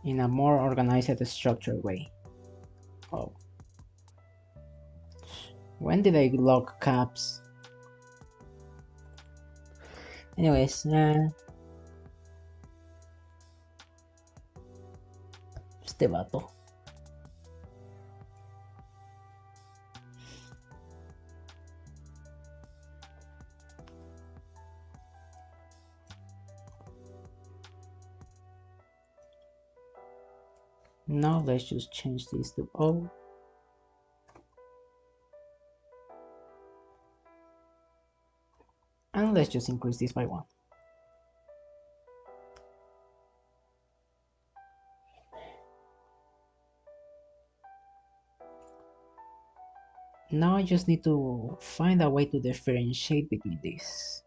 in a more organized, structured way. Oh. When did I lock caps? Anyways, este vato. Now let's just change this to O. And let's just increase this by 1. Now I just need to find a way to differentiate between these.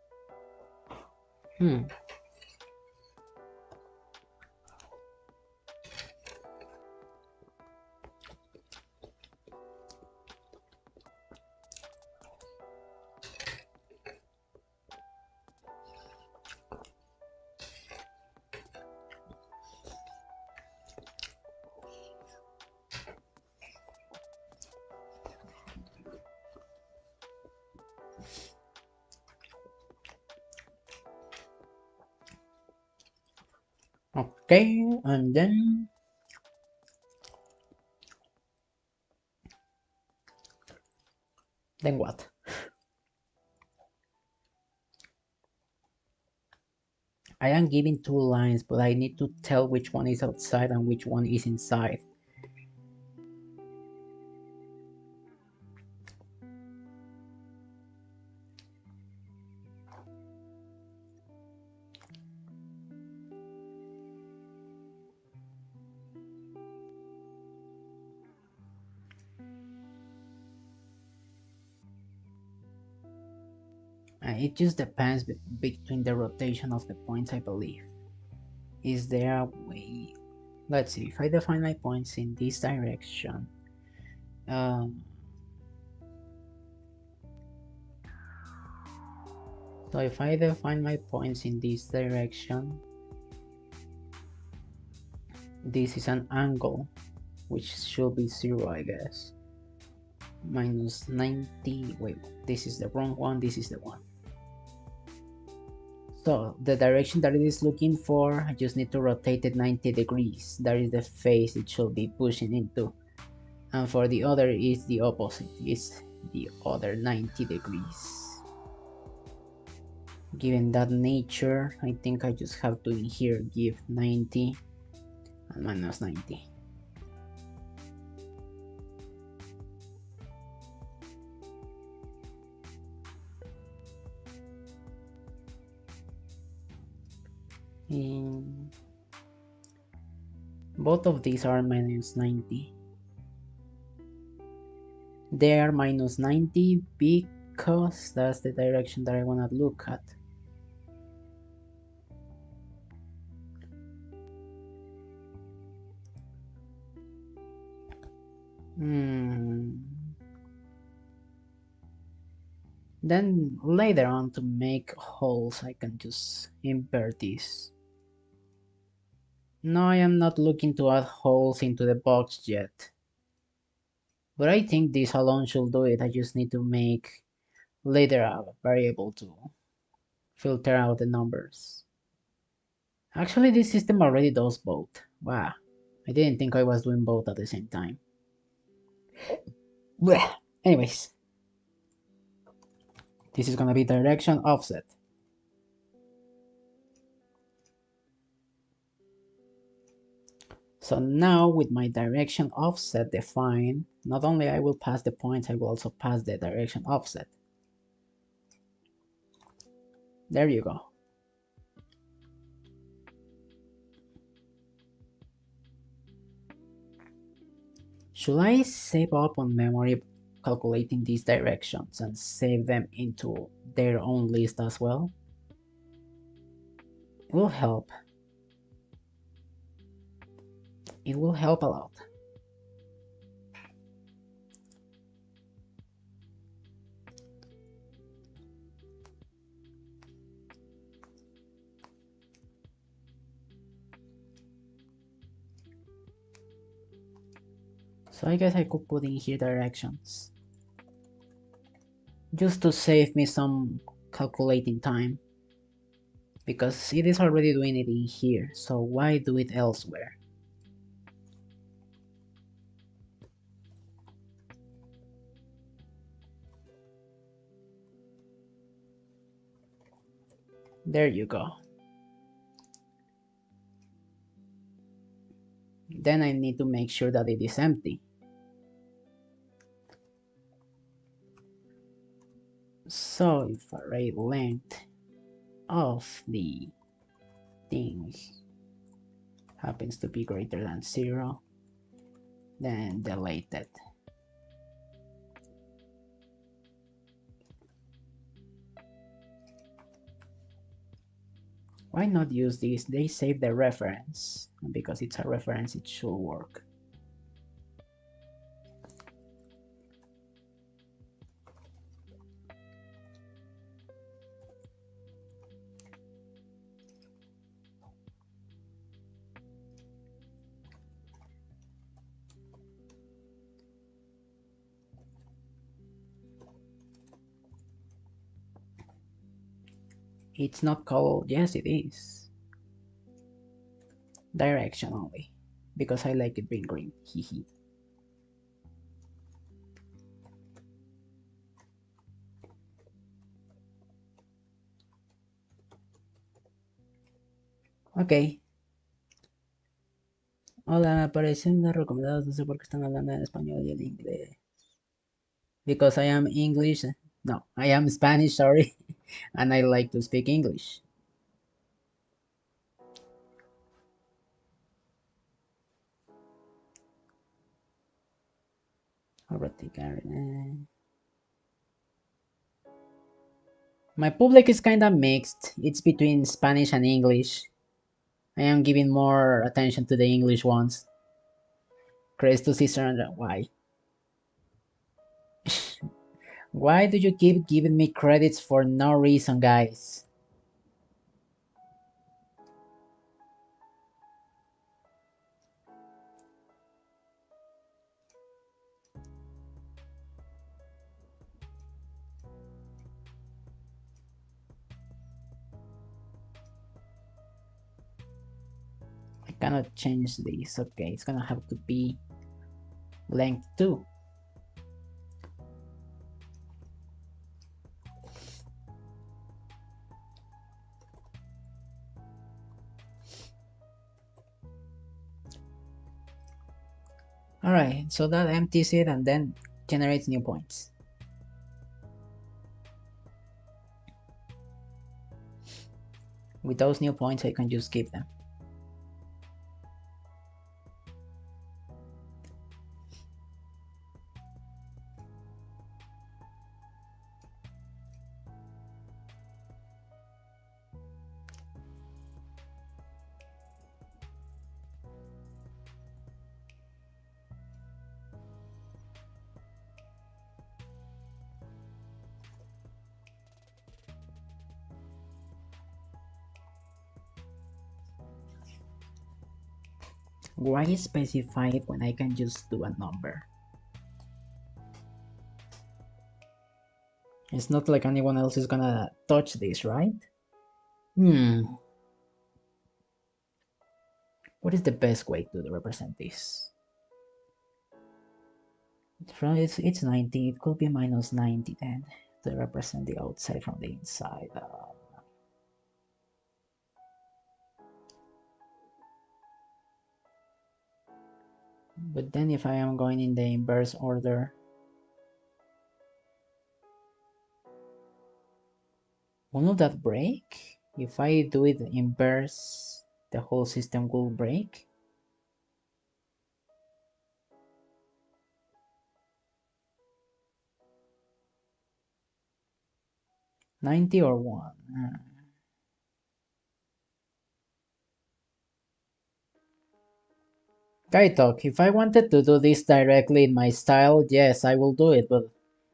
Okay, and then what? I am giving 2 lines, but I need to tell which one is outside and which one is inside. It just depends between the rotation of the points, I believe. Is there a way? Let's see, if I define my points in this direction, so if I define my points in this direction, this is an angle, which should be 0, I guess. Minus 90, wait, this is the wrong one, this is the one. So the direction that it is looking for, I just need to rotate it 90 degrees. That is the face it should be pushing into. And for the other is the opposite, is the other 90 degrees. Given that nature, I think I just have to in here give 90 and minus 90. And both of these are minus 90. They are minus 90 because that's the direction that I want to look at. Hmm. Then later on to make holes I can just invert this. No, I am not looking to add holes into the box yet. But I think this alone should do it. I just need to make later a variable to filter out the numbers. Actually, this system already does both. Wow, I didn't think I was doing both at the same time. Blech. Anyways, this is gonna be direction offset. So now with my direction offset defined, not only I will pass the points, I will also pass the direction offset. There you go. Should I save up on memory calculating these directions and save them into their own list as well? It will help. It will help a lot. So I guess I could put in here directions. Just to save me some calculating time. Because it is already doing it in here, so why do it elsewhere? There you go. Then I need to make sure that it is empty. So if array length of the thing happens to be greater than 0, then delete it. Why not use this? They save the reference, and because it's a reference it should work. It's not called, yes it is. Direction only, because I like it being green, hehe. Ok. Hola, me aparecen las recomendadas, no sé por qué están hablando en español y en inglés. Because I am English, no, I am Spanish, sorry, and I like to speak English. My public is kinda mixed. It's between Spanish and English. I am giving more attention to the English ones. Credits to Sister Andrea. Why? Why do you keep giving me credits for no reason, guys? I cannot change this. Okay, it's gonna have to be length 2. Alright, so that empties it and then generates new points. With those new points, I can just keep them. Why specify it when I can just do a number? It's not like anyone else is gonna touch this, right? What is the best way to represent this? It's 90, it could be minus 90 then, to represent the outside from the inside. But then if I am going in the inverse order, won't that break? If I do it inverse, the whole system will break. 90 or 1? Kaitok, if I wanted to do this directly in my style, yes, I will do it, but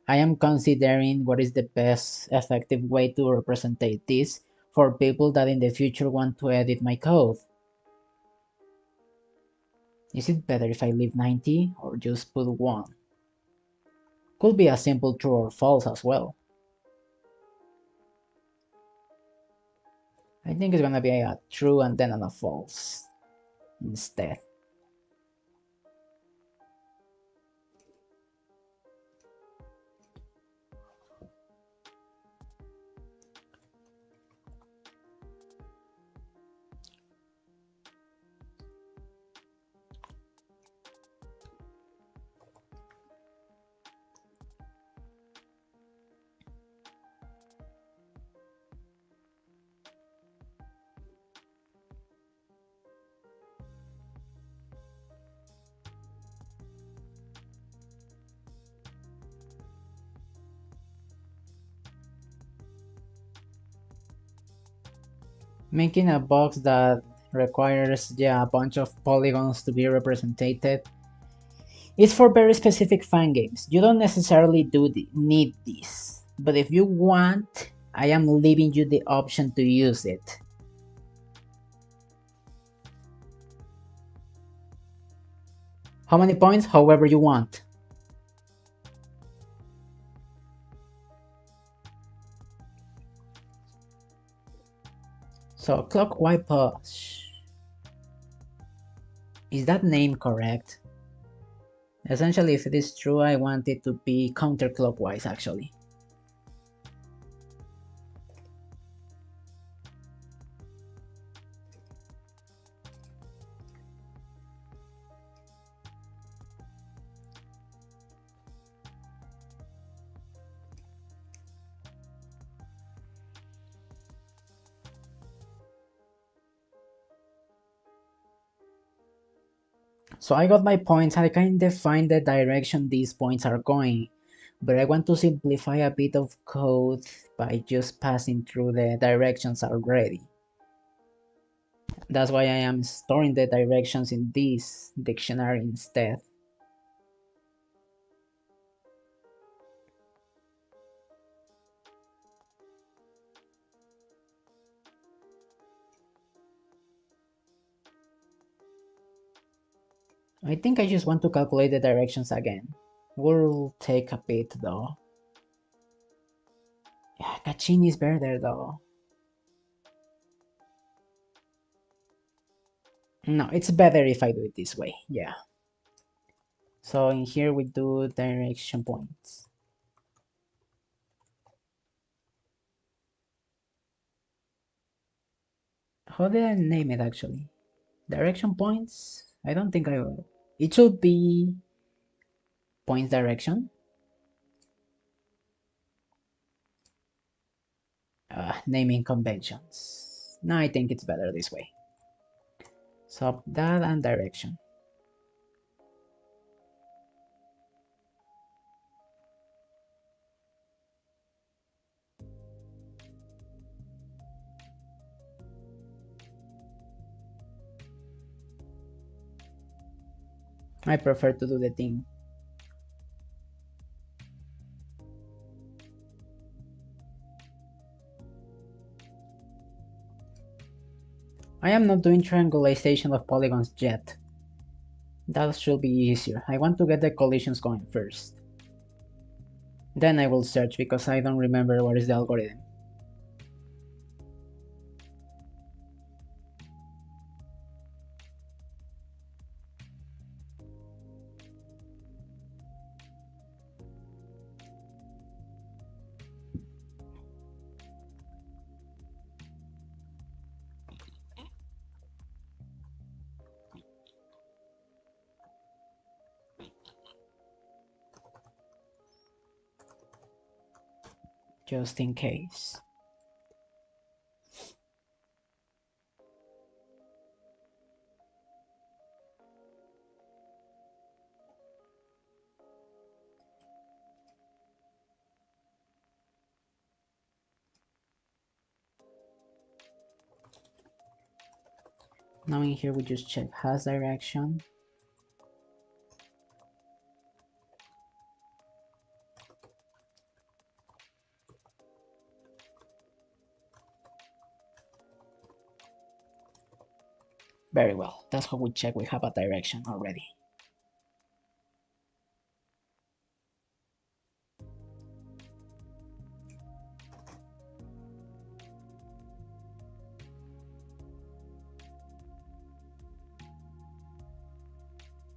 I am considering what is the best effective way to represent this for people that in the future want to edit my code. Is it better if I leave 90 or just put 1? Could be a simple true or false as well. I think it's gonna be a true and then a false instead. Making a box that requires a bunch of polygons to be represented. It's for very specific fan games. You don't necessarily need this, but if you want, I am leaving you the option to use it. How many points? However you want. So clockwise push. Is that name correct? Essentially, if it is true, I want it to be counterclockwise actually. So I got my points, I can define the direction these points are going, but I want to simplify a bit of code by just passing through the directions already. That's why I am storing the directions in this dictionary instead. I think I just want to calculate the directions again. Will take a bit though. Yeah, Kachin is better though. No, it's better if I do it this way, yeah. So in here we do direction points. How did I name it actually? Direction points? I don't think I will. It should be points direction. Naming conventions. No, I think it's better this way. So that and direction. I prefer to do the thing. I am not doing triangulation of polygons yet. That should be easier. I want to get the collisions going first. Then I will search because I don't remember what is the algorithm. Just in case. Now in here we just check has direction. Very well, that's how we check we have a direction already.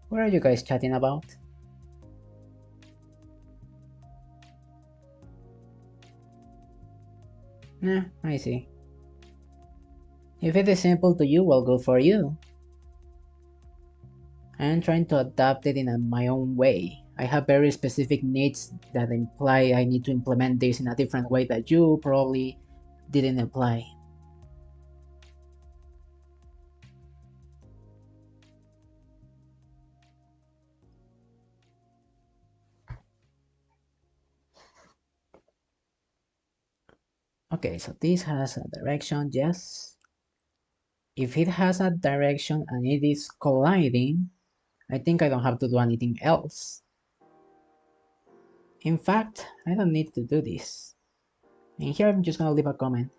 What are you guys chatting about? I see. If it is simple to you, well, good for you. I am trying to adapt it in my own way. I have very specific needs that imply I need to implement this in a different way that you probably didn't apply. Okay, so this has a direction, yes. If it has a direction and it is colliding, I think I don't have to do anything else. In fact, I don't need to do this. And here I'm just gonna leave a comment.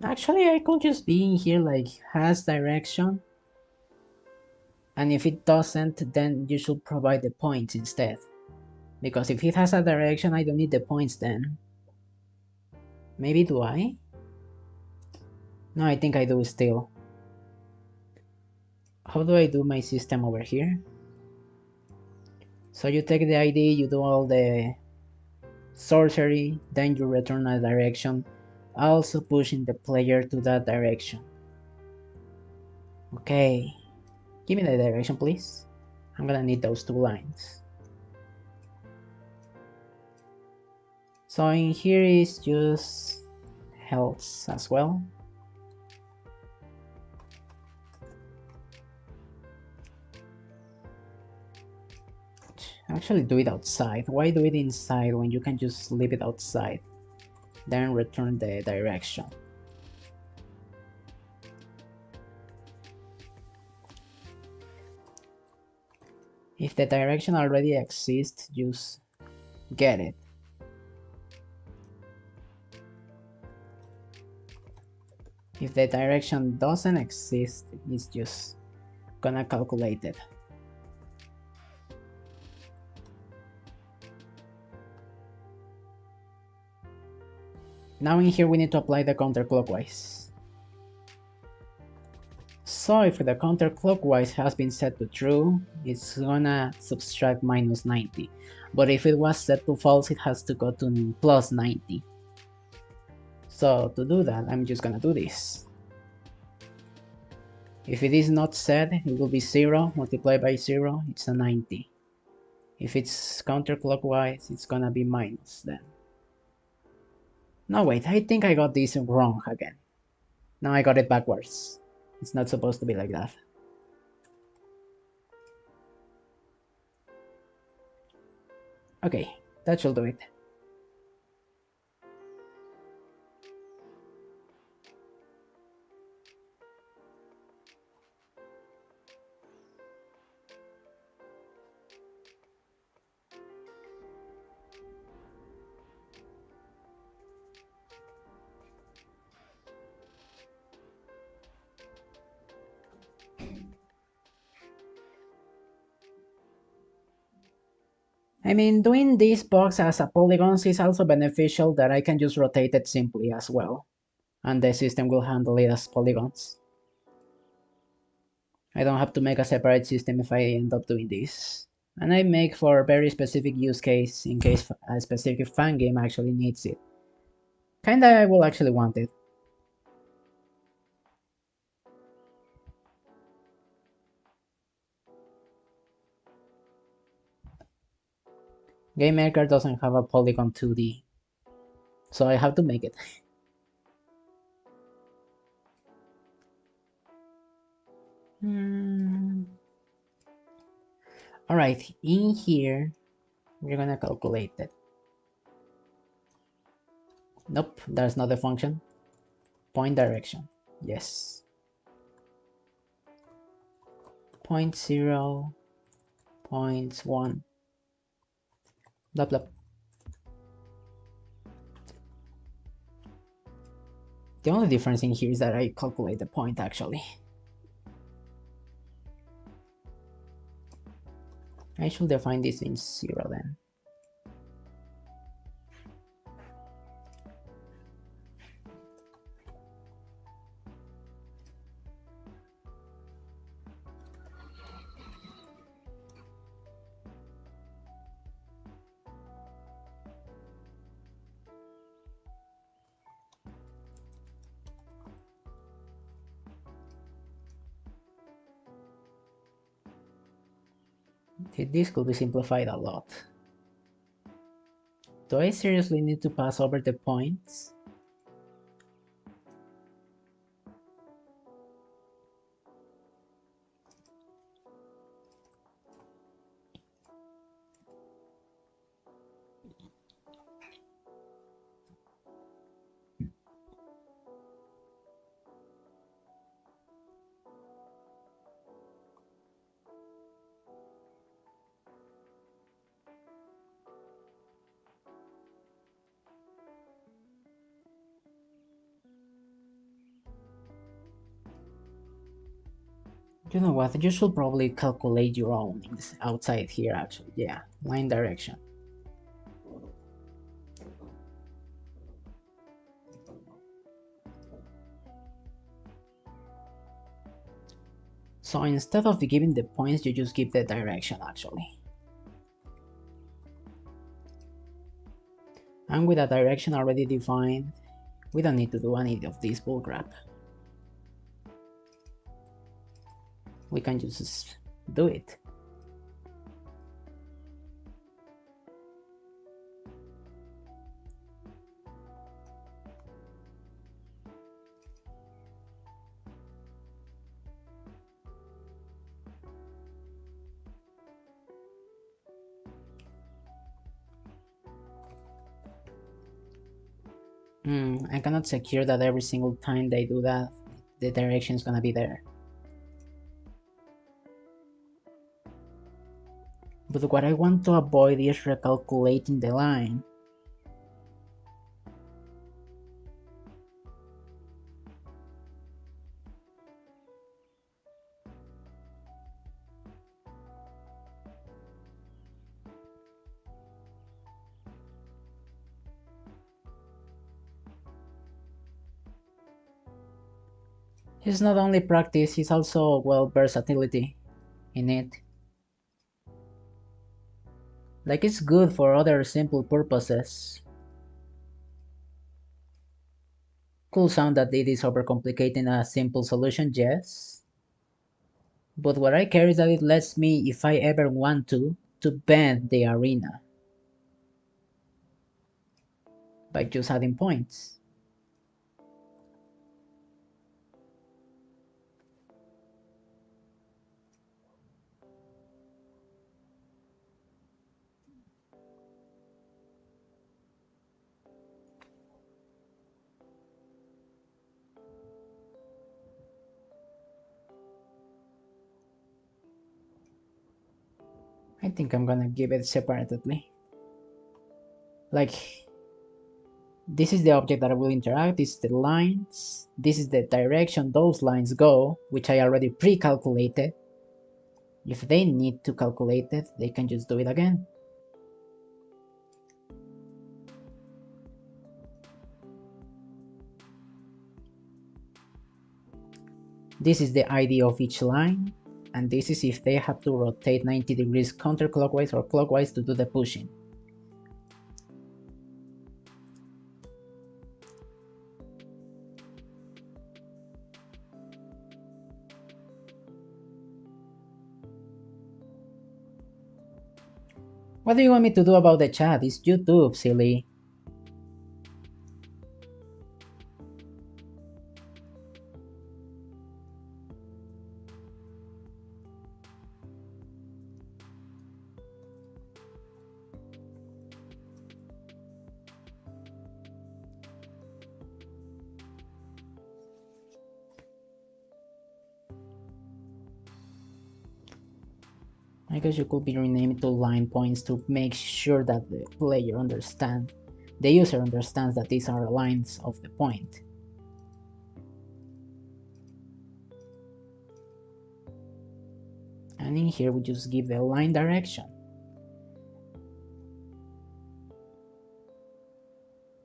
Actually, I could just be in here like has direction. And if it doesn't, then you should provide the points instead. Because if it has a direction, I don't need the points then. Maybe do I? No, I think I do still. How do I do my system over here? So you take the ID, you do all the sorcery, then you return a direction, also pushing the player to that direction. Okay, give me the direction please. I'm gonna need those two lines. So in here is just health as well. Actually do it outside. Why do it inside when you can just leave it outside? Then return the direction. If the direction already exists, just get it. If the direction doesn't exist, it's just gonna calculate it. Now in here we need to apply the counterclockwise. So if the counterclockwise has been set to true, it's gonna subtract minus 90. But if it was set to false, it has to go to plus 90. So to do that, I'm just gonna do this. If it is not set, it will be 0 multiplied by 0, it's a 90. If it's counterclockwise, it's gonna be minus then. No, wait, I think I got this wrong again. No, I got it backwards. It's not supposed to be like that. Okay, that should do it. I mean, doing this box as a polygons is also beneficial that I can just rotate it simply as well, and the system will handle it as polygons. I don't have to make a separate system if I end up doing this. And I make for a very specific use case in case a specific fan game actually needs it. Kinda I will actually want it. Game Maker doesn't have a polygon 2D, so I have to make it. Alright, in here, we're gonna calculate it. Nope, that's not the function. Point direction, yes. 0.0, 0.1, blah blah. The only difference in here is that I calculate the point actually. I should define this in 0 then. This could be simplified a lot. Do I seriously need to pass over the points? You know what, you should probably calculate your own outside here actually, yeah, line direction. So instead of giving the points, you just give the direction actually. And with a direction already defined, we don't need to do any of this bullcrap. We can just do it. I cannot secure that every single time they do that, the direction is gonna be there. But what I want to avoid is recalculating the line. It's not only practice, it's also, well, versatility in it. Like, it's good for other simple purposes. Could sound that it is overcomplicating a simple solution, yes. But what I care is that it lets me, if I ever want to bend the arena by just adding points. I think I'm gonna give it separately. Like, this is the object that I will interact, this is the lines, this is the direction those lines go, which I already pre-calculated. If they need to calculate it, they can just do it again. This is the ID of each line, and this is if they have to rotate 90 degrees counterclockwise or clockwise to do the pushing. What do you want me to do about the chat? It's YouTube, silly. I guess you could be renamed to line points to make sure that the user understands that these are lines of the point. And in here we just give the line direction.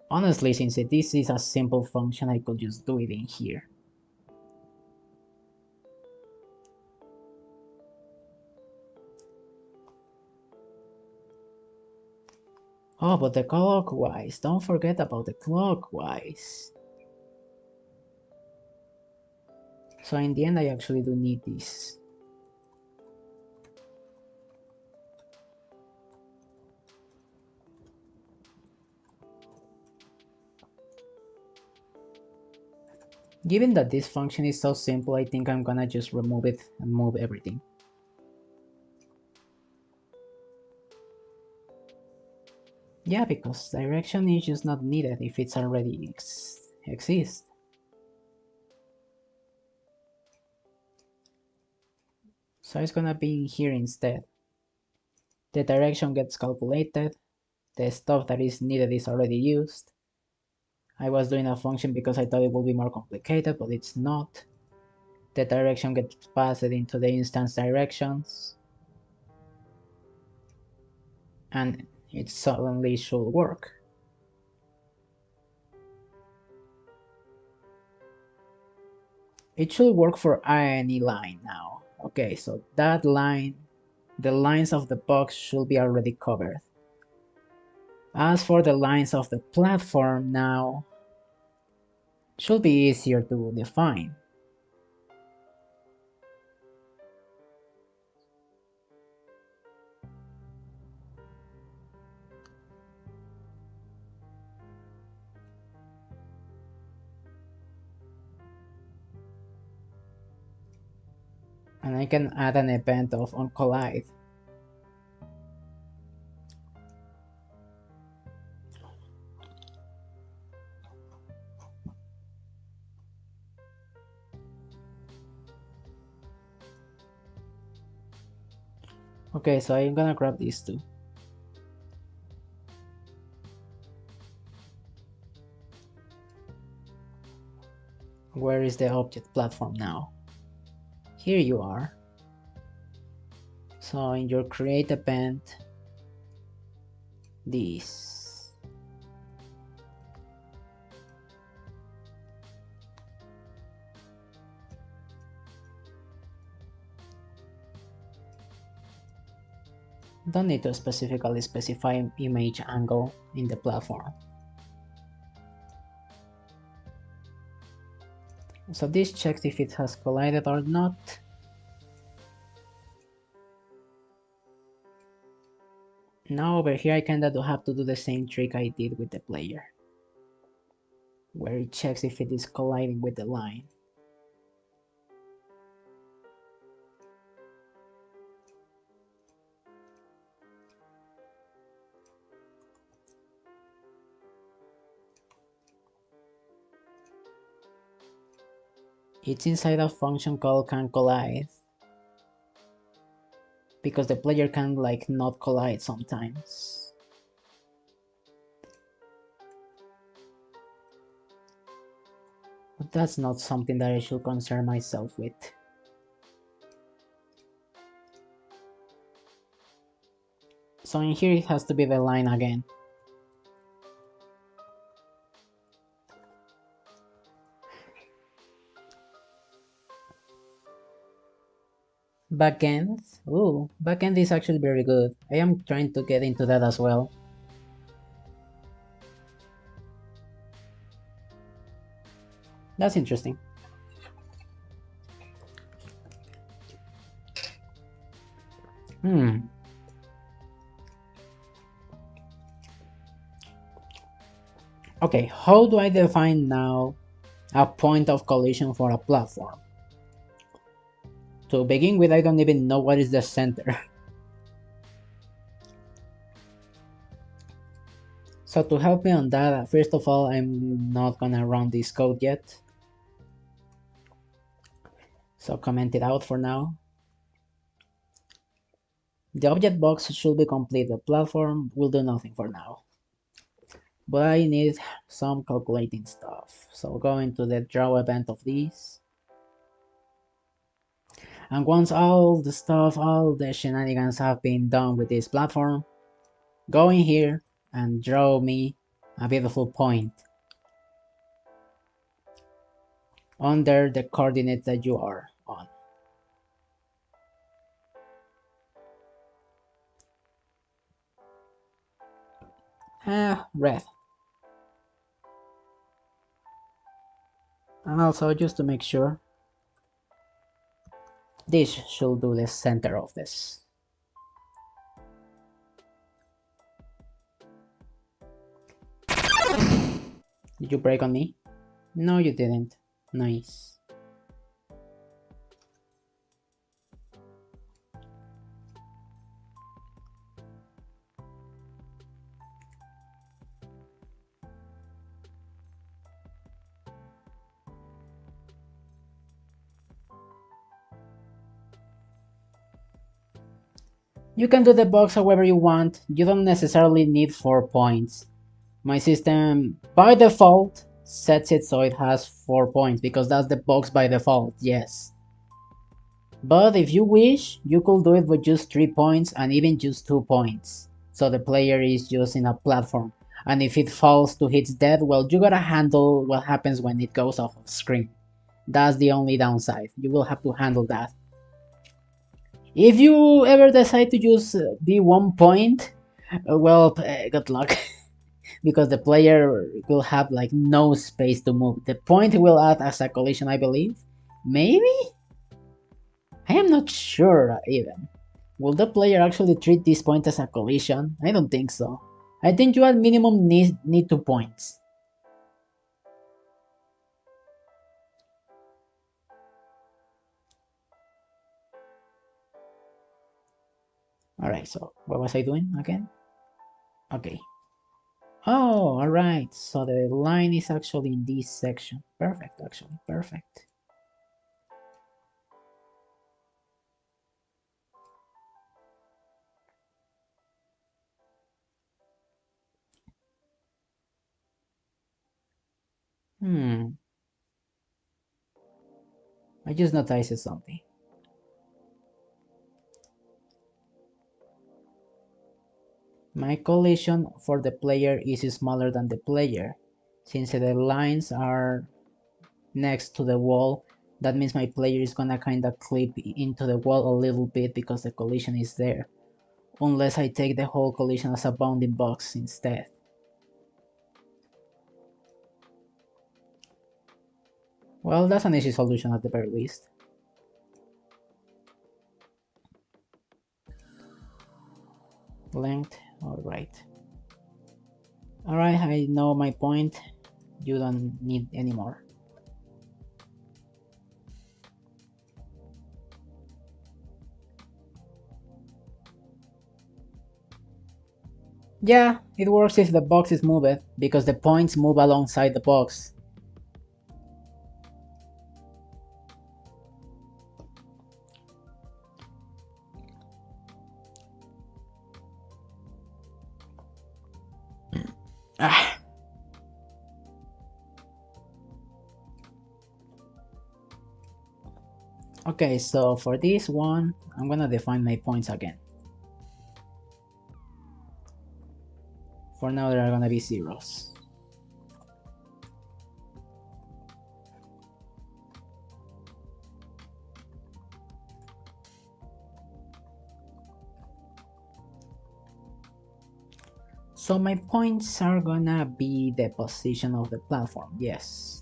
Honestly, since this is a simple function, I could just do it in here. Oh, but the clockwise. Don't forget about the clockwise. So in the end, I actually do need this. Given that this function is so simple, I think I'm gonna just remove it and move everything. Yeah, because direction is just not needed if it's already exists. So it's gonna be in here instead. The direction gets calculated, the stuff that is needed is already used. I was doing a function because I thought it would be more complicated, but it's not. The direction gets passed into the instance directions, and it suddenly should work. It should work for any line now. Okay, so that line, the lines of the box should be already covered. As for the lines of the platform now, should be easier to define. And I can add an event of onCollide. Okay, so I'm gonna grab these two. Where is the object platform now? Here you are. So in your create event, this. Don't need to specifically specify image angle in the platform. So this checks if it has collided or not. Now over here I kinda do have to do the same trick I did with the player, where it checks if it is colliding with the line. It's inside a function called canCollide, because the player can like not collide sometimes. But that's not something that I should concern myself with. So in here it has to be the line again. Backend? Ooh, backend is actually very good. I am trying to get into that as well. That's interesting. Hmm. Okay, how do I define now a point of collision for a platform? To begin with, I don't even know what is the center. So to help me on that, first of all, I'm not gonna run this code yet. So comment it out for now. The object box should be complete. The platform will do nothing for now. But I need some calculating stuff. So go into the draw event of this. And once all the stuff, all the shenanigans have been done with this platform, go in here and draw me a beautiful point under the coordinates that you are on. Red. And also, just to make sure, this should do the center of this. Did you break on me? No, you didn't. Nice. You can do the box however you want. You don't necessarily need 4 points. My system, by default, sets it so it has 4 points because that's the box by default, yes. But if you wish, you could do it with just 3 points and even just 2 points. So the player is just in a platform. And if it falls to its death, well, you gotta handle what happens when it goes off of screen. That's the only downside. You will have to handle that. If you ever decide to just be 1 point, well, good luck. Because the player will have like no space to move. The point will add as a collision, I believe. Maybe? I am not sure even. Will the player actually treat this point as a collision? I don't think so. I think you at minimum need 2 points. Alright, so what was I doing again? Okay. Oh, alright. So the line is actually in this section. Perfect, actually. Perfect. Hmm. I just noticed something. My collision for the player is smaller than the player. Since the lines are next to the wall, that means my player is gonna kinda clip into the wall a little bit because the collision is there. Unless I take the whole collision as a bounding box instead. Well, that's an easy solution at the very least. Length, alright. Alright, I know my point. You don't need any more. Yeah, it works if the box is moved, because the points move alongside the box. Ah. Okay, so for this one, I'm gonna define my points again. For now, there are gonna be zeros. So my points are gonna be the position of the platform, yes.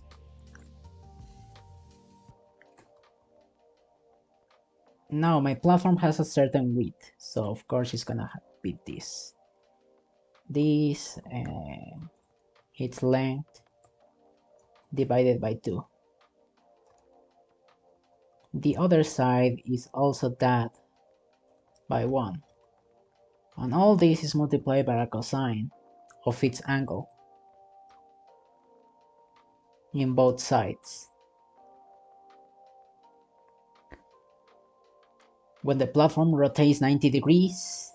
Now my platform has a certain width, so of course it's gonna be this. This its length divided by 2. The other side is also that by 1. And all this is multiplied by a cosine of its angle in both sides. When the platform rotates 90 degrees,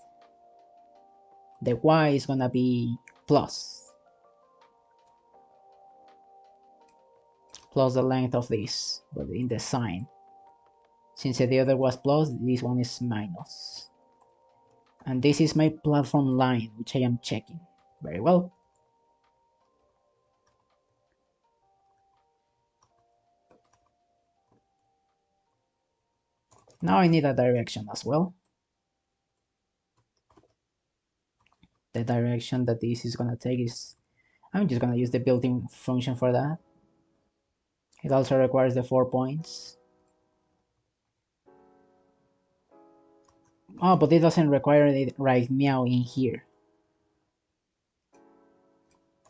the y is gonna be plus the length of this, but in the sign. Since the other was plus, this one is minus. And this is my platform line, which I am checking. Very well. Now I need a direction as well. The direction that this is gonna take is, I'm just gonna use the built-in function for that. It also requires the 4 points. Oh, but it doesn't require it right meow in here.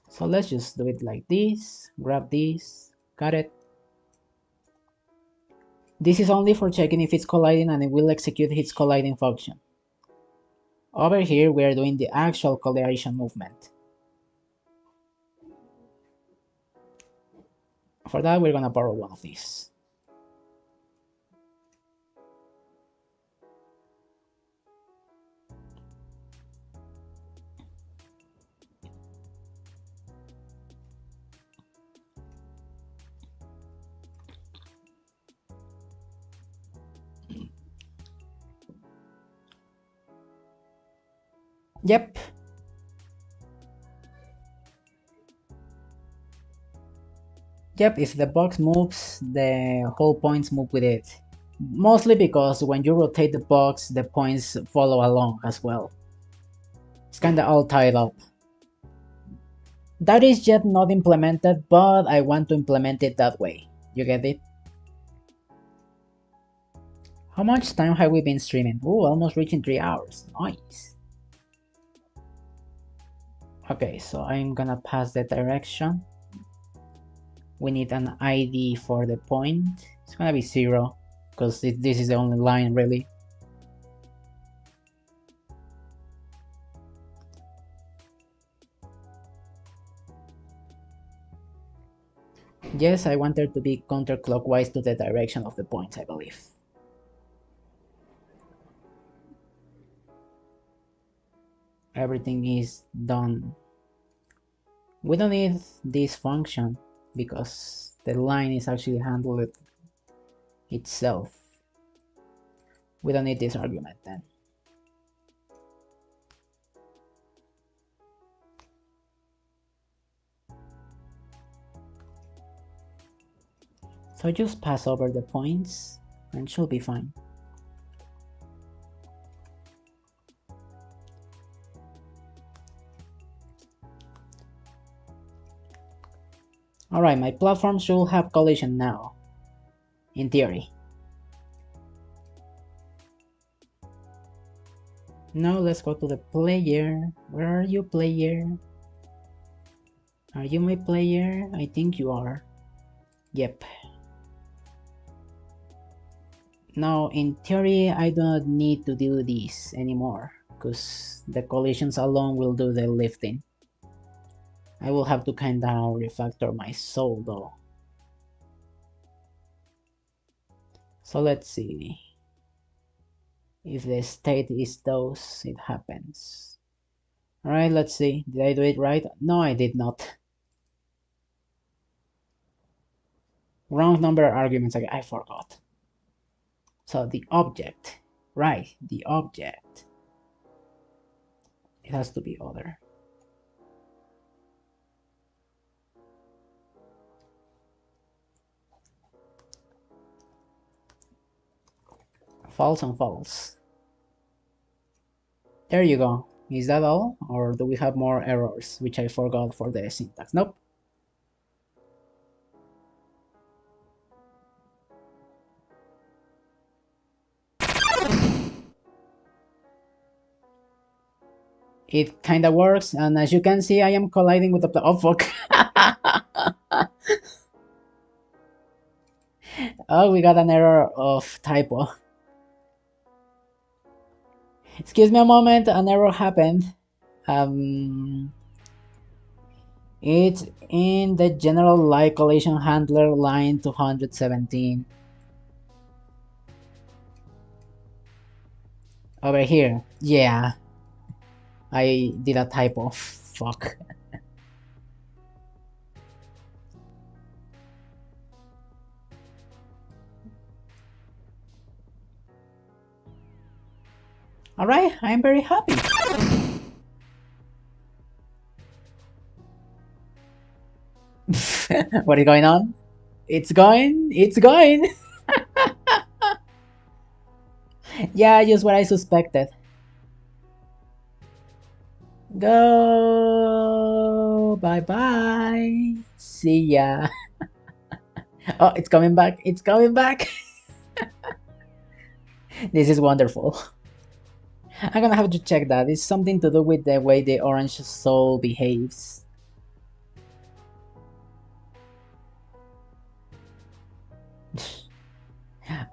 So let's just do it like this, grab this, got it. This is only for checking if it's colliding and it will execute its colliding function. Over here we are doing the actual collision movement. For that we're gonna borrow one of these. Yep. Yep, if the box moves, the whole points move with it. Mostly because when you rotate the box, the points follow along as well. It's kinda all tied up. That is yet not implemented, but I want to implement it that way. You get it? How much time have we been streaming? Ooh, almost reaching 3 hours. Nice. Okay, so I'm gonna pass the direction. We need an ID for the point. It's gonna be 0, because this is the only line really. Yes, I want there to be counterclockwise to the direction of the points, I believe. Everything is done. We don't need this function because the line is actually handled itself. We don't need this argument then. So just pass over the points and should be fine. Alright, my platform should have collision now, in theory. Now let's go to the player. Where are you, player? Are you my player? I think you are. Yep. Now, in theory, I do not need to do this anymore, because the collisions alone will do the lifting. I will have to kinda refactor my soul though. So let's see. If the state is those, it happens. Alright, let's see. Did I do it right? No, I did not. Wrong number arguments again. I forgot. So the object. Right, the object. It has to be other. False and false. There you go. Is that all? Or do we have more errors, which I forgot for the syntax? Nope. It kinda works, and as you can see, I am colliding with the... Oh, fuck. Oh, we got an error of typo. Excuse me a moment, an error happened. Um, it's in the general light collision handler line 217. Over here. Yeah, I did a typo. Fuck. Alright, I'm very happy. What is going on? It's going, it's going. Yeah, just what I suspected. Go. Bye bye. See ya. Oh, it's coming back. It's coming back. This is wonderful. I'm gonna have to check that. It's something to do with the way the orange soul behaves.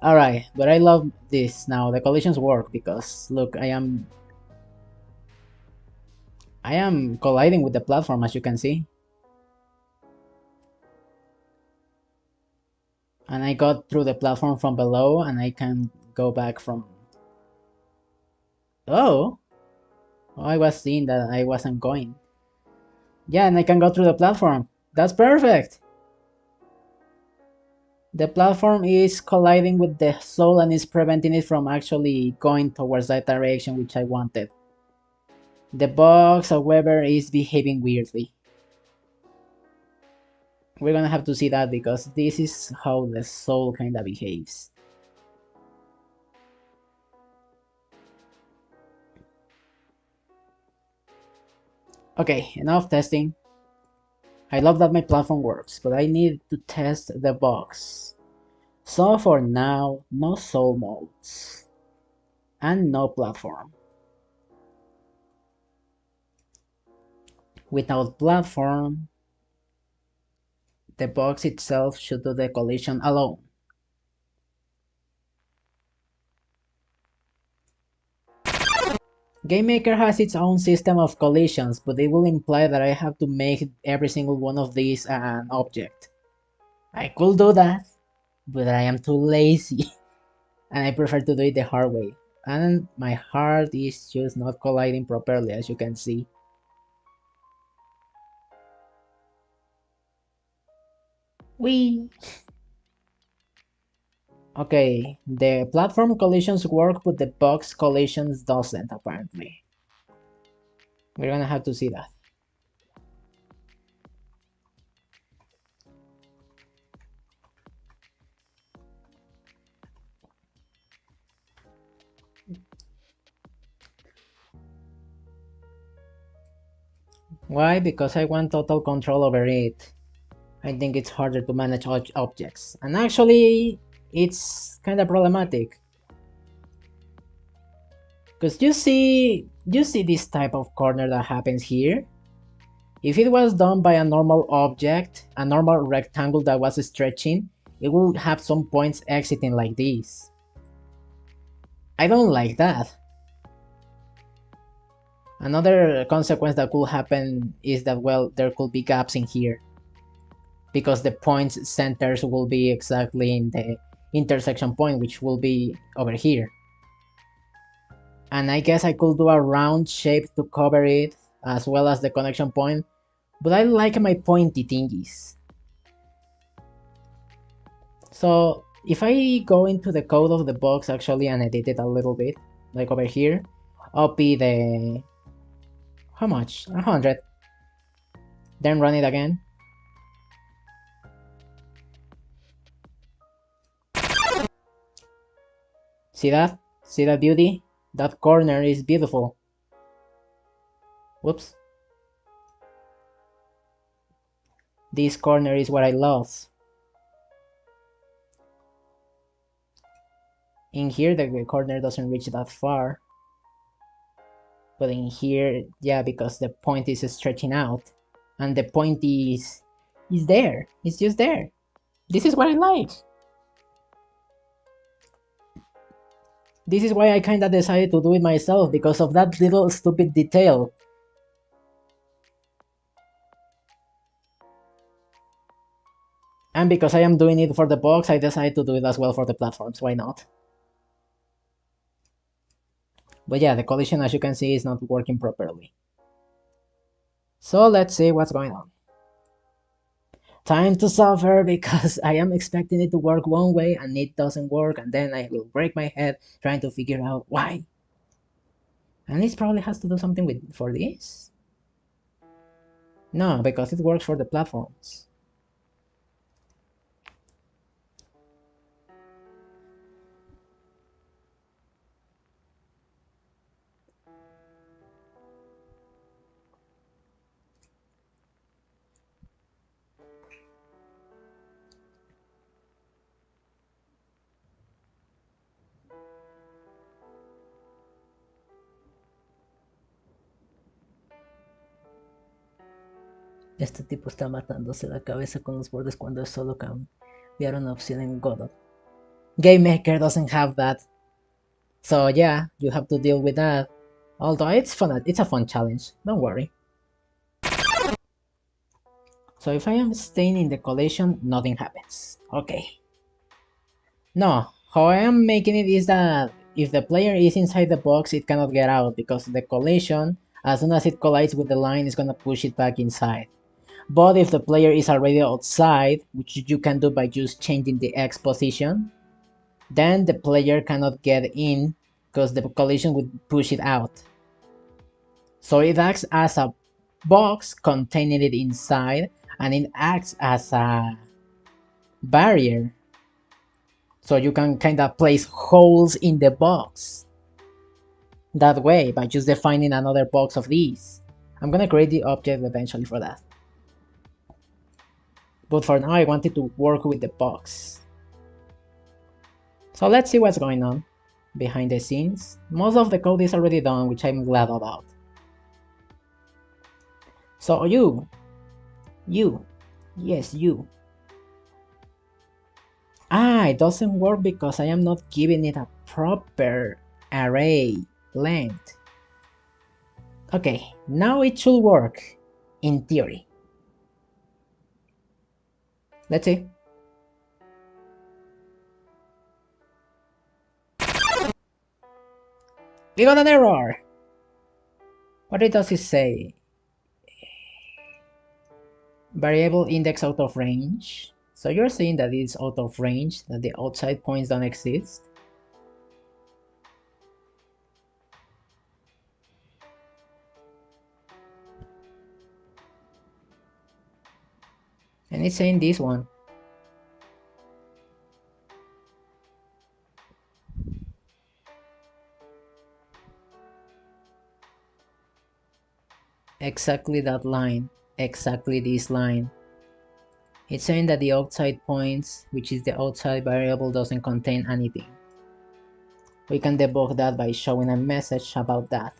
Alright, but I love this now. The collisions work because look, I am colliding with the platform, as you can see. And I got through the platform from below, and I can go back from... Oh! Oh, I was seeing that I wasn't going. Yeah, and I can go through the platform. That's perfect! The platform is colliding with the soul and is preventing it from actually going towards that direction which I wanted. The box, however, is behaving weirdly. We're gonna have to see that because this is how the soul kinda behaves. Okay, enough testing. I love that my platform works, but I need to test the box. So for now, no soul modes. And no platform. Without platform, the box itself should do the collision alone. GameMaker has its own system of collisions, but it will imply that I have to make every single one of these an object. I could do that, but I am too lazy, and I prefer to do it the hard way. And my heart is just not colliding properly, as you can see. Whee! Okay, the platform collisions work, but the box collisions doesn't, apparently. We're gonna have to see that. Why? Because I want total control over it. I think it's harder to manage objects. And actually, it's kind of problematic. Because you see this type of corner that happens here? If it was done by a normal object, a normal rectangle that was stretching, it would have some points exiting like this. I don't like that. Another consequence that could happen is that, well, there could be gaps in here. Because the points centers will be exactly in the intersection point, which will be over here. And I guess I could do a round shape to cover it, as well as the connection point, but I like my pointy thingies. So if I go into the code of the box actually and edit it a little bit, like over here, copy the... how much? 100. Then run it again. See that? See that beauty? That corner is beautiful. Whoops. This corner is what I lost. In here, the corner doesn't reach that far. But in here, yeah, because the point is stretching out. And the point is there. It's just there. This is what I like. This is why I kinda decided to do it myself, because of that little stupid detail. And because I am doing it for the box, I decided to do it as well for the platforms. Why not? But yeah, the collision, as you can see, is not working properly. So let's see what's going on. Time to suffer, because I am expecting it to work one way and it doesn't work, and then I will break my head trying to figure out why. And this probably has to do something with for this? No, because it works for the platforms. Este tipo está matándose la cabeza con los bordes cuando es solo cambiar una opción en Godot. Game Maker doesn't have that. So yeah, you have to deal with that. Although it's fun, it's a fun challenge, don't worry. So if I am staying in the collision, nothing happens. Okay. No, how I am making it is that if the player is inside the box, it cannot get out, because the collision, as soon as it collides with the line, is gonna push it back inside. But if the player is already outside, which you can do by just changing the X position, then the player cannot get in, because the collision would push it out. So it acts as a box containing it inside, and it acts as a barrier. So you can kind of place holes in the box that way by just defining another box of these. I'm gonna create the object eventually for that. But for now I wanted to work with the box. So let's see what's going on behind the scenes. Most of the code is already done, which I'm glad about. So you, yes you. It doesn't work because I am not giving it a proper array length. Okay, now it should work, in theory. Let's see. We got an error! What does it say? Variable index out of range. So you're saying that it's out of range, that the outside points don't exist? And it's saying this one. Exactly that line. Exactly this line. It's saying that the outside points, which is the outside variable, doesn't contain anything. We can debug that by showing a message about that.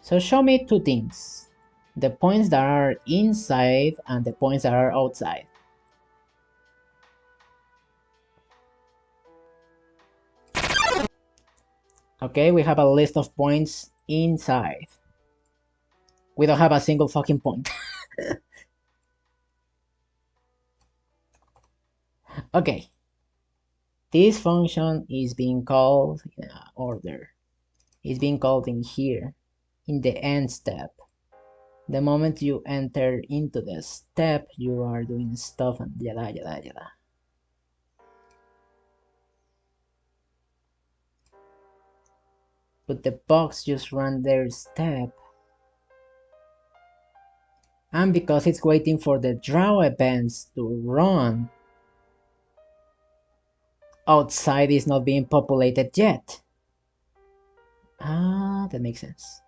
So show me two things. The points that are inside and the points that are outside. Okay, we have a list of points inside. We don't have a single fucking point. Okay. This function is being called in order. It's being called in here, in the end step. The moment you enter into the step, you are doing stuff and yada yada yada. But the box just ran their step. And because it's waiting for the draw events to run, outside is not being populated yet. Ah, that makes sense.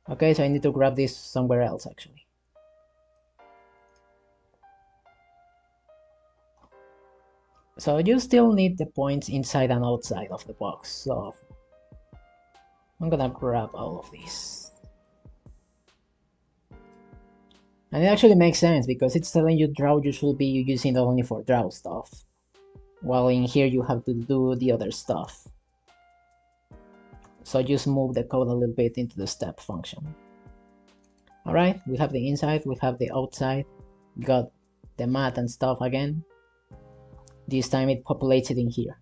Okay, so I need to grab this somewhere else actually. So you still need the points inside and outside of the box. So I'm gonna grab all of these. And it actually makes sense because it's telling you draw you should be using it only for draw stuff. While in here you have to do the other stuff. So just move the code a little bit into the step function. Alright, we have the inside, we have the outside, got the math and stuff again. This time it populates it in here.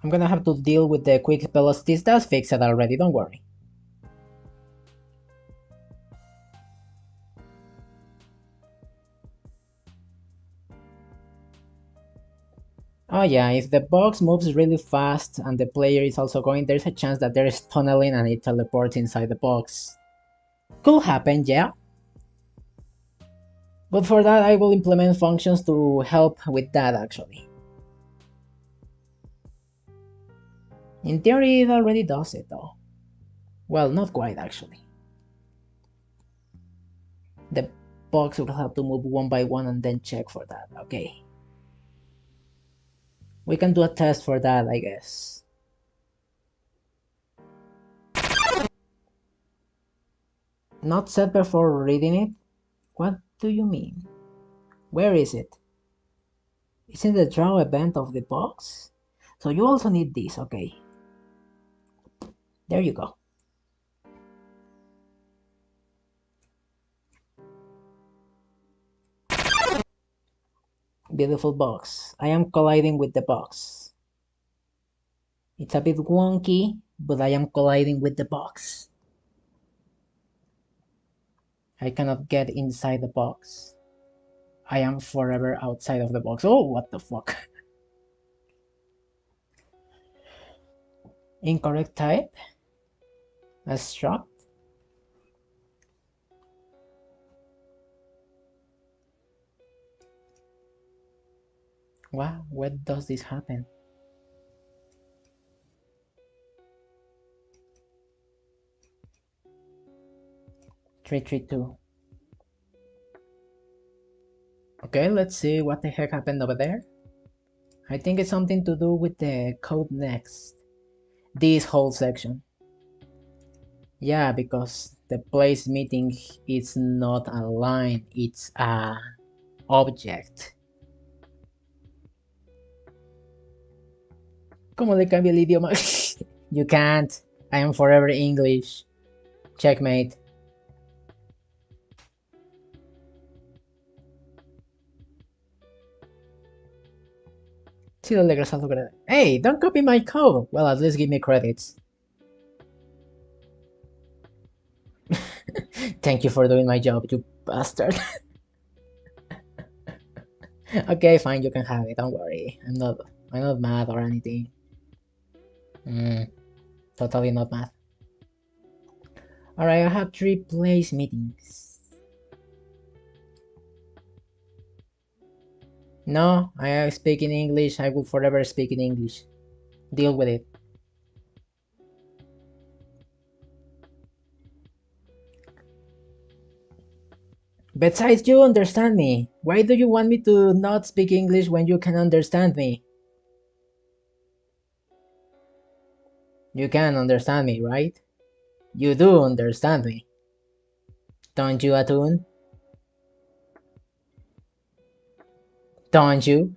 I'm gonna have to deal with the quick velocities. That's fixed already, don't worry. Oh yeah, if the box moves really fast and the player is also going, there's a chance that there is tunneling and it teleports inside the box. Could happen, yeah. But for that I will implement functions to help with that actually. In theory it already does it though. Well, not quite actually. The box will have to move one by one and then check for that, okay. We can do a test for that, I guess. Not set before reading it? What do you mean? Where is it? It's in the draw event of the box? So you also need this, okay. There you go. Beautiful box. I am colliding with the box. It's a bit wonky, but I am colliding with the box. I cannot get inside the box. I am forever outside of the box. Oh, what the fuck? Incorrect type? A struct? Wow, when does this happen? Three, three, two. Okay, let's see what the heck happened over there. I think it's something to do with the code next. This whole section. Yeah, because the place meeting is not a line, it's a object. ¿Cómo le cambia el idioma? You can't. I am forever English. Checkmate. Sí, dale gracias a credit. Hey, don't copy my code. Well, at least give me credits. Thank you for doing my job, you bastard. Okay, fine, you can have it. Don't worry. I'm not mad or anything. Totally not mad. Alright, I have 3 place meetings. No, I speak in English. I will forever speak in English. Deal with it. Besides, you understand me. Why do you want me to not speak English when you can understand me? You can understand me, right? You do understand me. Don't you, Atun? Don't you?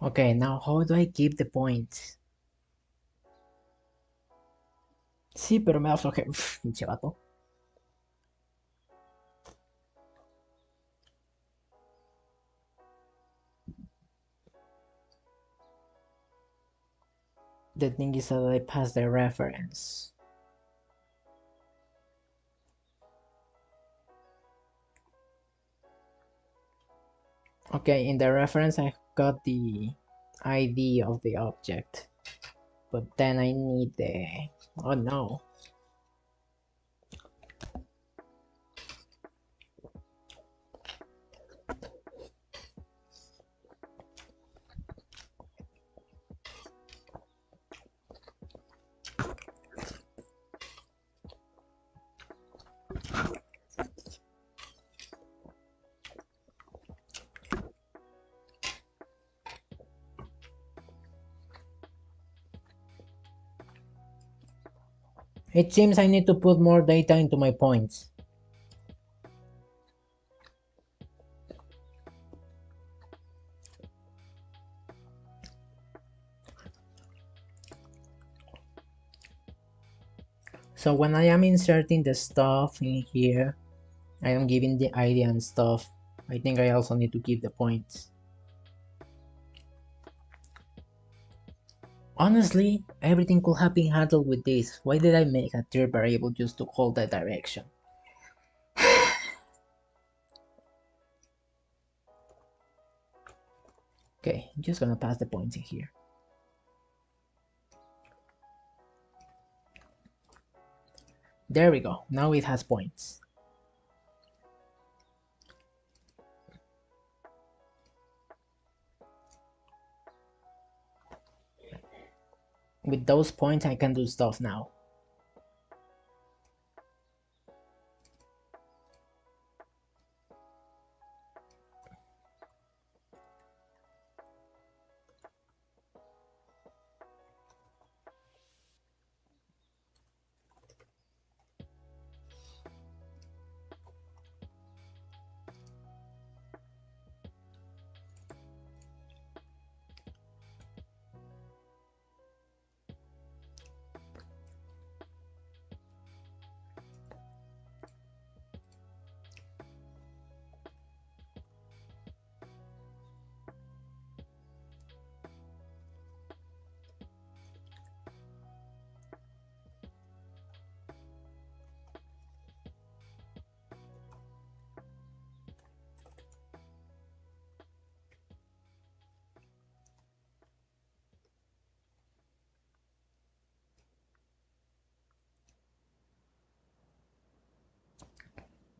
Okay, now how do I keep the points? Sí, pero me da flojera. Pinche vato. The thing is that I passed the reference. Okay, in the reference I got the ID of the object. But then I need the... Oh no. It seems I need to put more data into my points. So when I am inserting the stuff in here, I am giving the ID and stuff. I think I also need to give the points. Honestly, everything could have been handled with this. Why did I make a third variable just to hold that direction? Okay, I'm just gonna pass the points in here. There we go, now it has points. With those points I can do stuff now.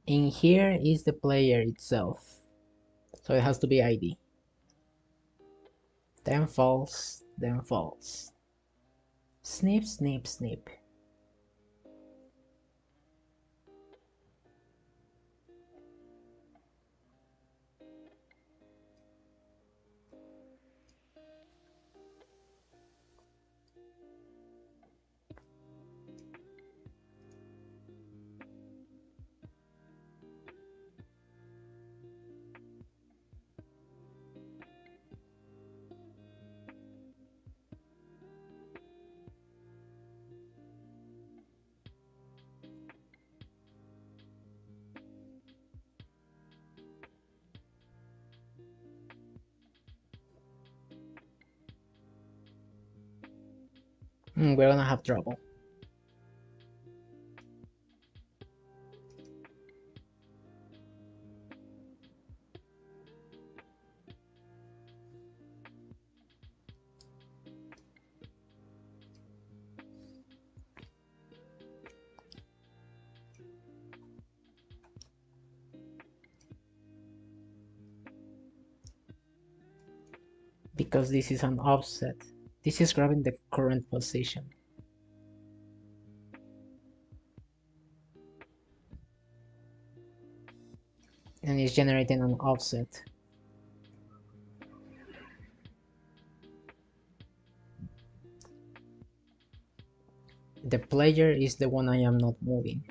In here is the player itself, so it has to be ID. Then false, then false. Snip, snip, snip. We're gonna have trouble. Because this is an offset. This is grabbing the current position. And it's generating an offset. The player is the one I am not moving.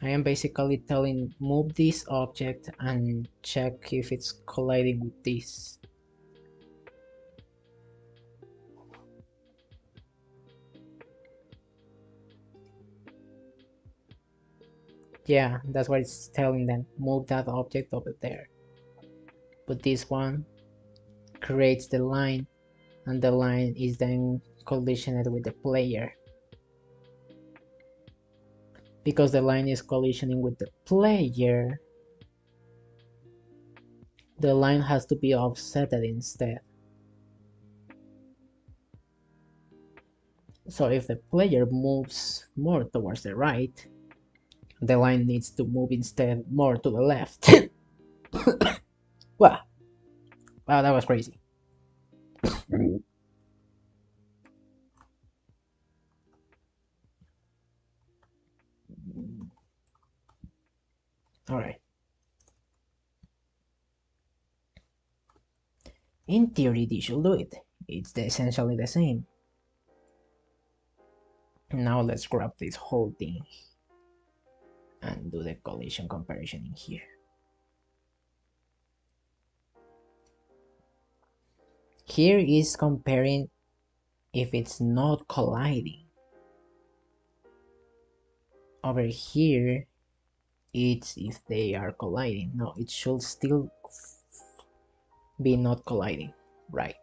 I am basically telling move this object and check if it's colliding with this. Yeah, that's what it's telling them. Move that object over there. But this one creates the line, and the line is then collisioned with the player. Because the line is collisioning with the player, the line has to be offsetted instead. So if the player moves more towards the right, the line needs to move instead more to the left. Wow, wow, that was crazy. All right. In theory, this should do it. It's essentially the same. Now let's grab this whole thing and do the collision comparison in here. Here is comparing if it's not colliding. Over here, it's if they are colliding. No, it should still be not colliding, right?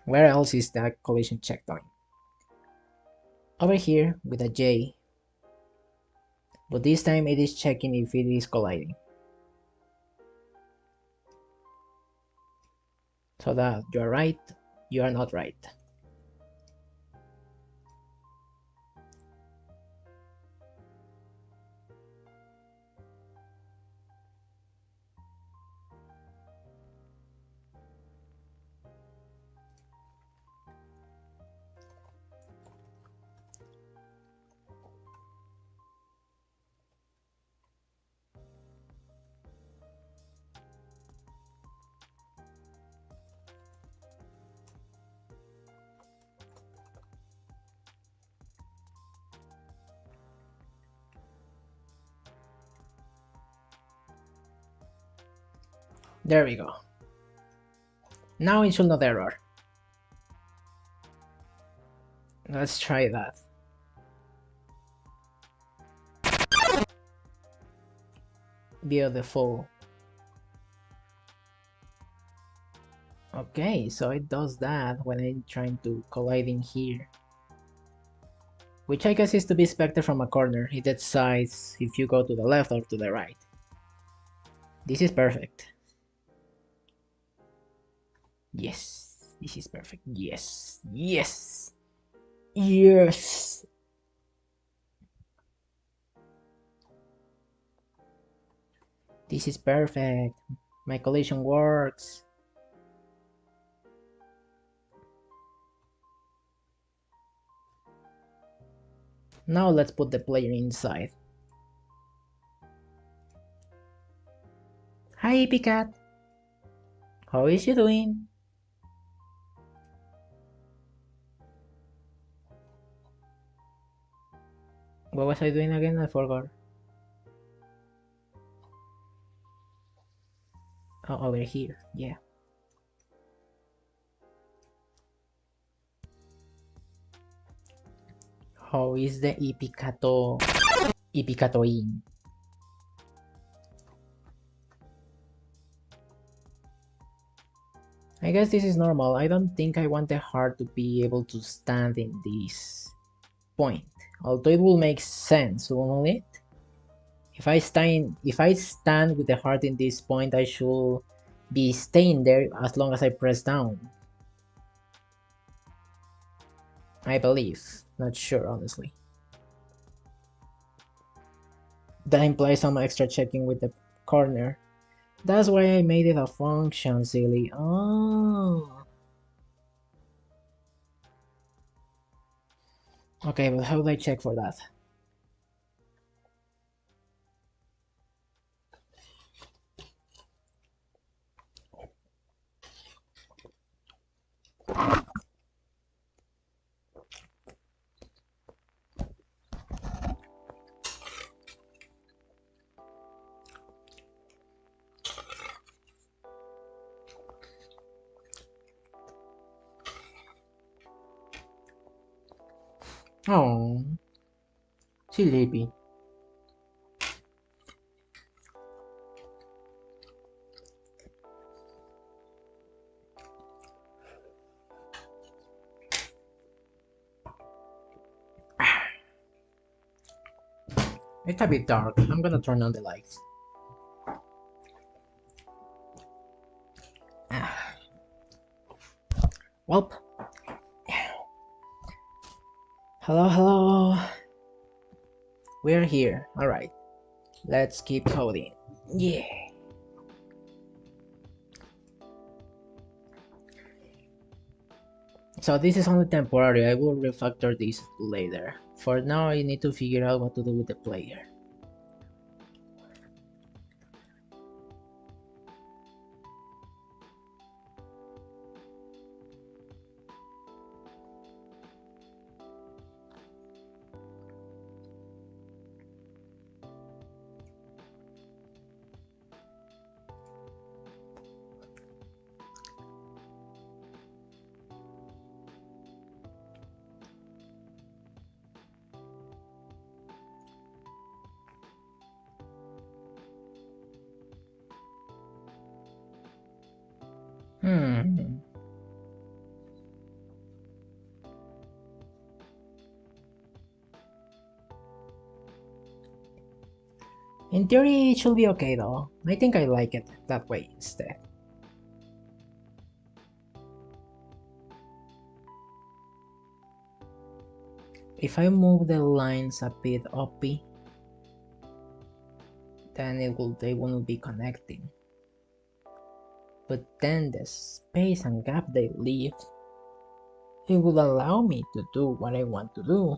Where else is that collision check going? Over here with a J, but this time it is checking if it is colliding. So that you are right, you are not right. There we go. Now it should not error. Let's try that. Beautiful. Okay, so it does that when I'm trying to collide in here. Which I guess is to be expected from a corner. It decides if you go to the left or to the right. This is perfect. Yes, this is perfect. Yes, yes, yes. This is perfect. My collision works. Now let's put the player inside. Hi, Picat. How is you doing? What was I doing again? I forgot. Oh, over here. Yeah. How is the Ipicato? Ipicatoin. I guess this is normal. I don't think I want the heart to be able to stand in this point. Although it will make sense, won't it? If I stand with the heart in this point, I should be staying there as long as I press down. I believe. Not sure, honestly. That implies some extra checking with the corner. That's why I made it a function, silly. Oh. Okay, but how do I check for that? Oh, sleepy. It's a bit dark. I'm gonna turn on the lights. Welp. Hello, hello. We're here. Alright. Let's keep coding. Yeah. So this is only temporary. I will refactor this later. For now, I need to figure out what to do with the player. Hmm. In theory, it should be okay though. I think I like it that way instead. If I move the lines a bit up, then they won't be connecting. But then the space and gap they leave, it will allow me to do what I want to do.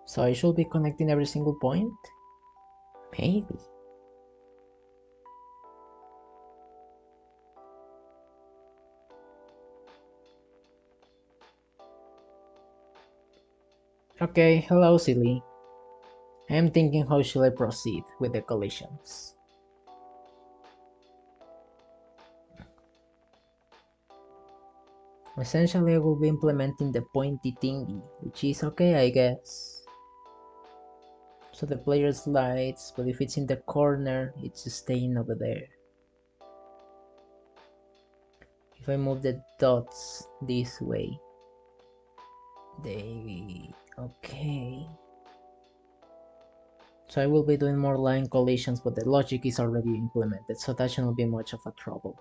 So I should be connecting every single point? Maybe. Okay, hello silly. I am thinking how should I proceed with the collisions. Essentially I will be implementing the pointy thingy, which is okay I guess. So the player slides, but if it's in the corner, it's staying over there. If I move the dots this way, okay. So I will be doing more line collisions, but the logic is already implemented, so that shouldn't be much of a trouble.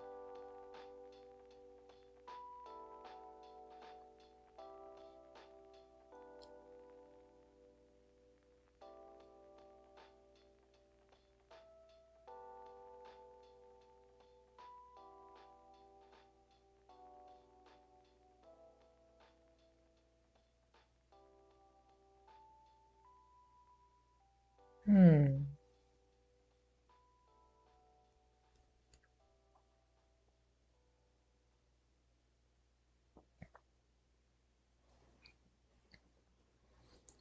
Hmm.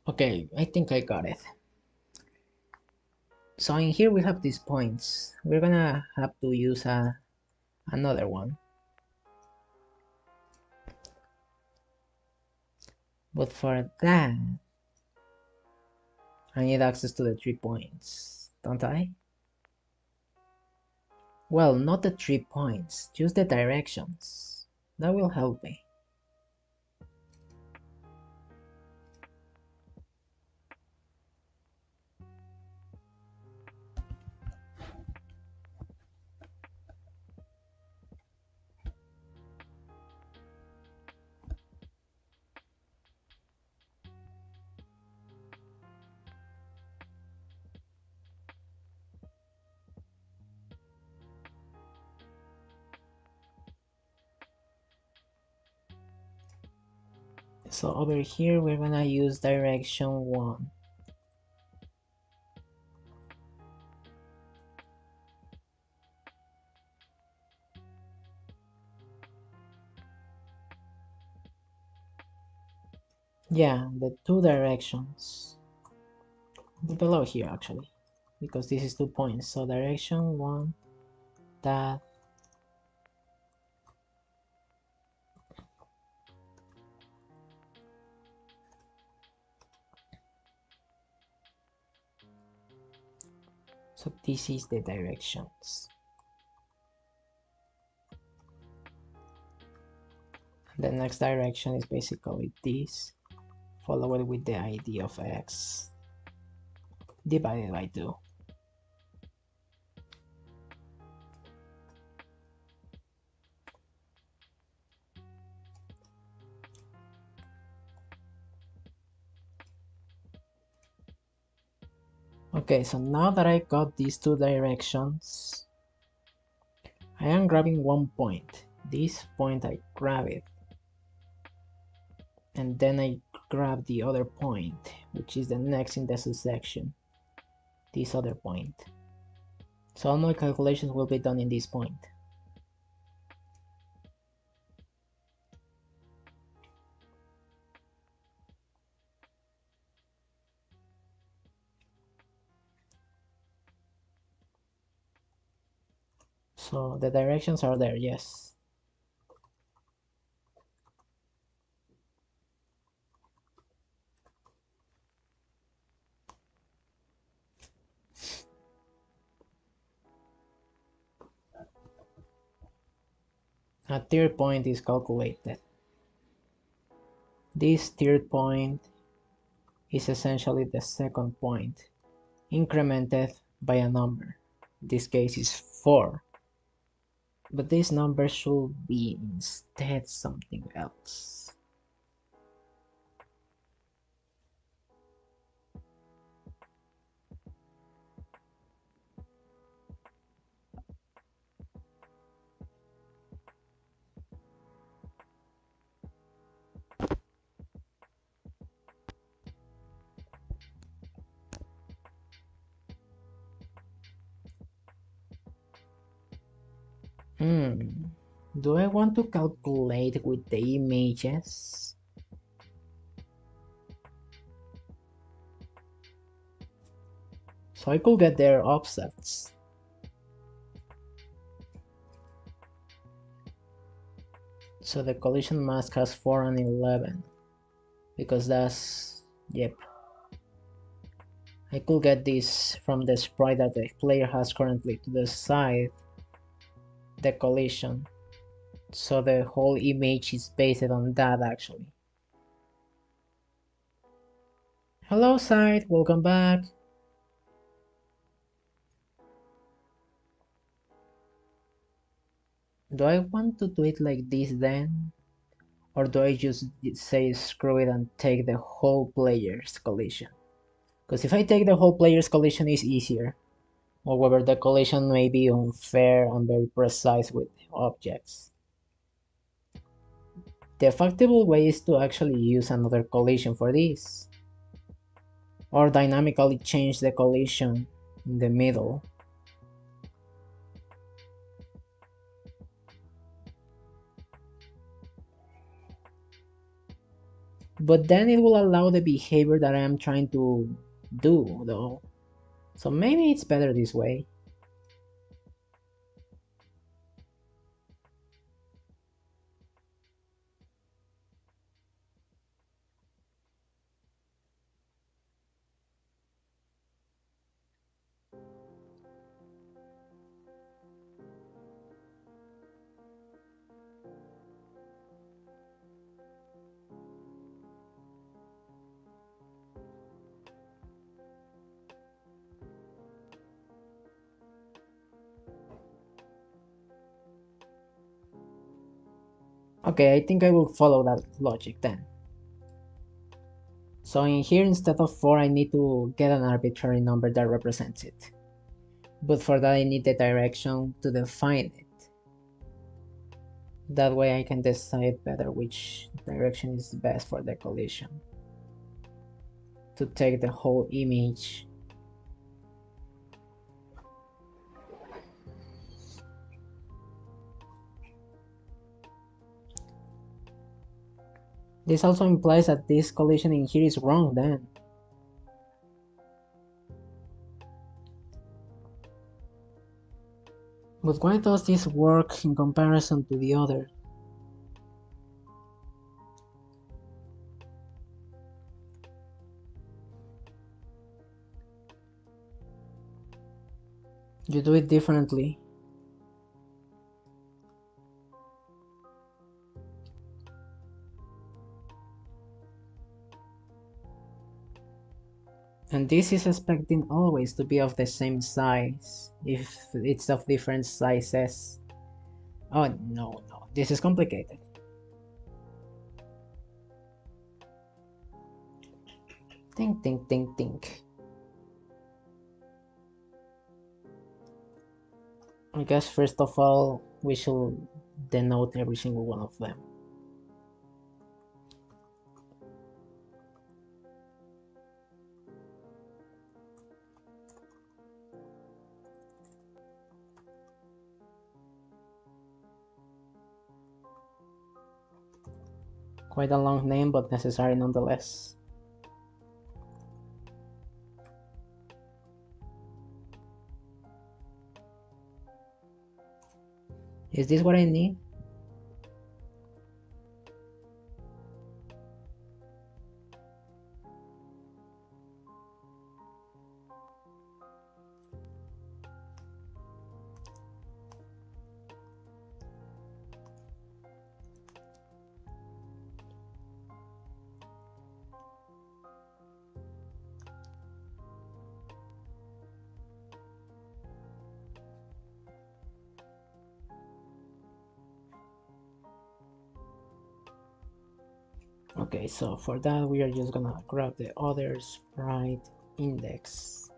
Okay, I think I got it. So in here we have these points. We're gonna have to use another one. But for that, I need access to the 3 points, don't I? Well, not the 3 points, just the directions. That will help me. So over here we're gonna use direction 1. Yeah, the 2 directions. Below here actually, because this is 2 points. So direction 1, that, So this is the directions. The next direction is basically this, followed with the ID of x divided by 2. Okay, so now that I got these two directions, I am grabbing one point. This point I grab it. And then I grab the other point, which is the next in the subsection. This other point. So all my calculations will be done in this point. So the directions are there, yes. A third point is calculated. This third point is essentially the second point, incremented by a number. This case is 4. But this number should be instead something else. Do I want to calculate with the images? So I could get their offsets. So the collision mask has 4 and 11. Because that's... yep. I could get this from the sprite that the player has currently to decide the collision. So the whole image is based on that actually. Hello site, welcome back. Do I want to do it like this then? Or do I just say screw it and take the whole player's collision? Because if I take the whole player's collision, it's easier. However, the collision may be unfair and very precise with objects. The effective way is to actually use another collision for this. Or dynamically change the collision in the middle. But then it will allow the behavior that I am trying to do though. So maybe it's better this way. Okay, I think I will follow that logic then. So in here, instead of 4, I need to get an arbitrary number that represents it. But for that, I need the direction to define it. That way I can decide better which direction is best for the collision. To take the whole image. This also implies that this collision in here is wrong then. But why does this work in comparison to the other? You do it differently. And this is expecting always to be of the same size. If it's of different sizes. Oh, no, no. This is complicated. Think, think, think, think. I guess first of all, we should denote every single one of them. Quite a long name, but necessary nonetheless. Is this what I need? Okay, so for that we are just gonna grab the other sprite index.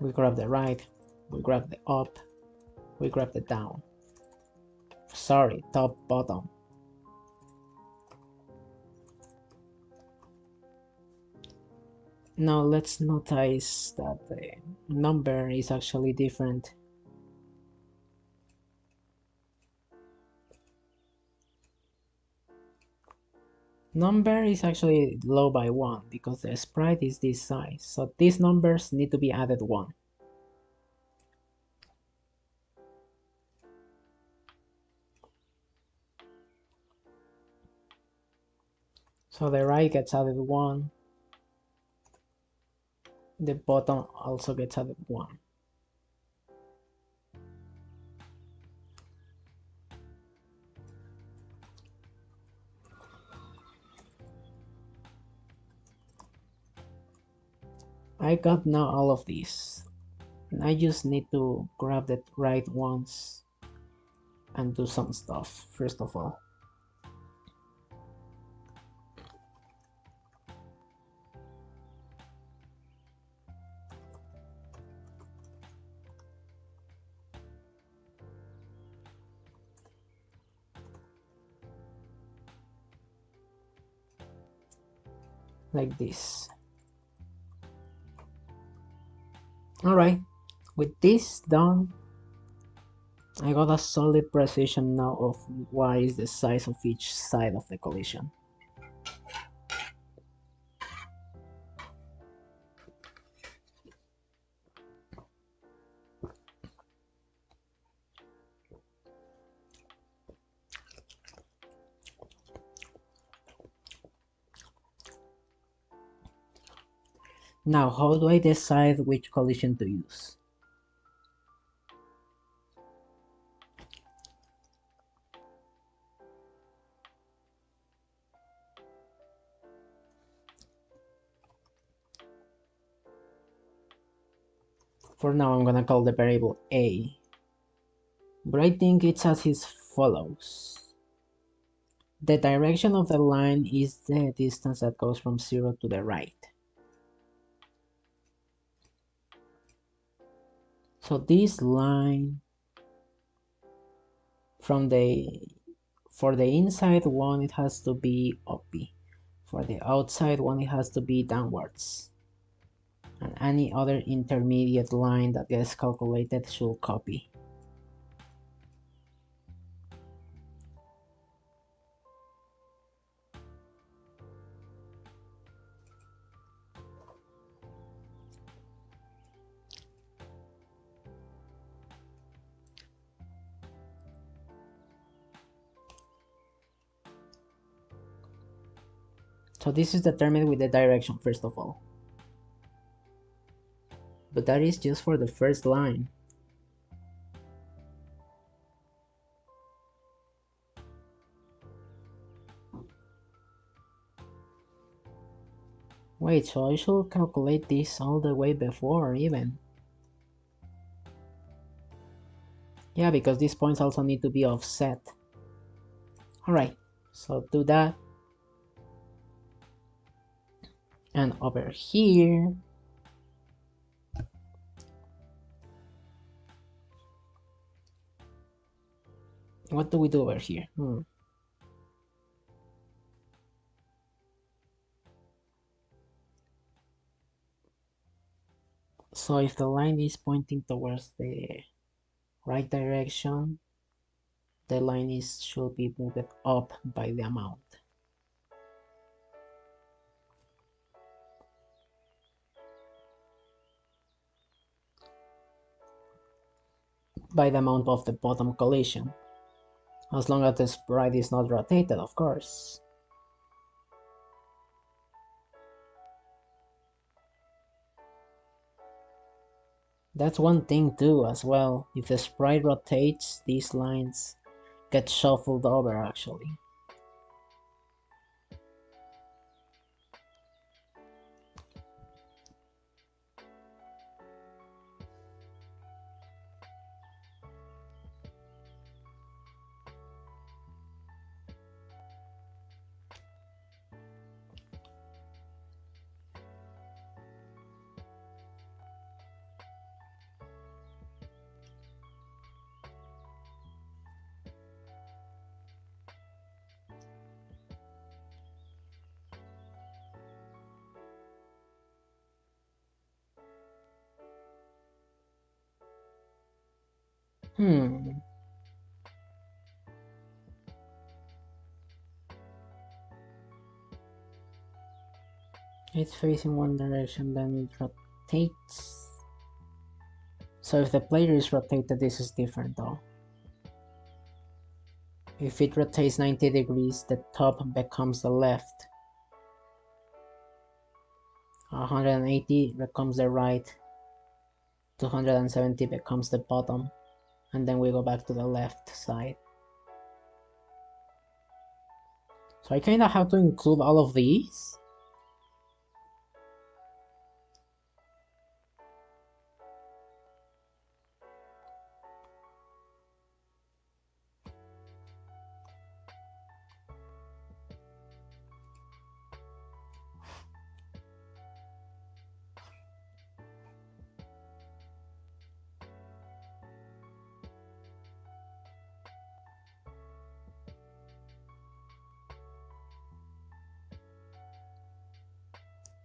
We grab the right, we grab the up, we grab the down. Sorry, top, bottom. Now let's notice that the number is actually different. Number is actually low by 1 because the sprite is this size, so these numbers need to be added 1. So the right gets added 1, the bottom also gets added 1. I got now all of these. I just need to grab the right ones and do some stuff, first of all. Like this. Alright, with this done, I got a solid precision now of what is the size of each side of the collision. Now, how do I decide which collision to use? For now, I'm gonna call the variable a, but I think it's as follows. The direction of the line is the distance that goes from 0 to the right. So this line for the inside one, it has to be up. For the outside one, it has to be downwards. And any other intermediate line that gets calculated should copy. So this is determined with the direction first of all. But that is just for the first line. Wait, so I should calculate this all the way before even. Yeah, because these points also need to be offset. Alright, so do that. And over here, what do we do over here? So if the line is pointing towards the right direction, the line should be moved up by the amount. By the amount of the bottom collision. As long as the sprite is not rotated, of course. That's one thing too as well. If the sprite rotates, these lines get shuffled over actually. It's facing one direction, then it rotates. So if the player is rotated, this is different though. If it rotates 90 degrees, the top becomes the left. 180 becomes the right. 270 becomes the bottom. And then we go back to the left side. So I kind of have to include all of these.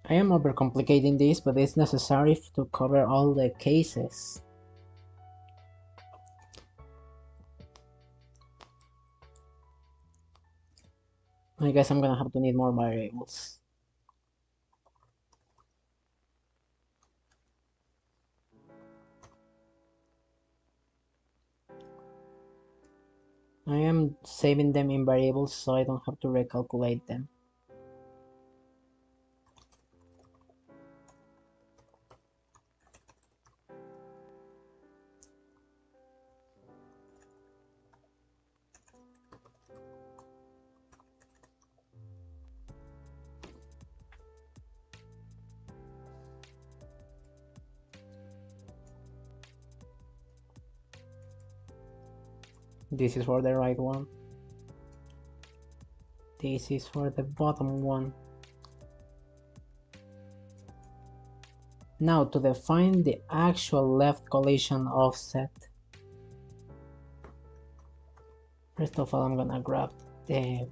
I am overcomplicating this, but it's necessary to cover all the cases. I guess I'm gonna have to need more variables. I am saving them in variables so I don't have to recalculate them. This is for the right one. This is for the bottom one. Now to define the actual left collision offset. First of all, I'm gonna grab the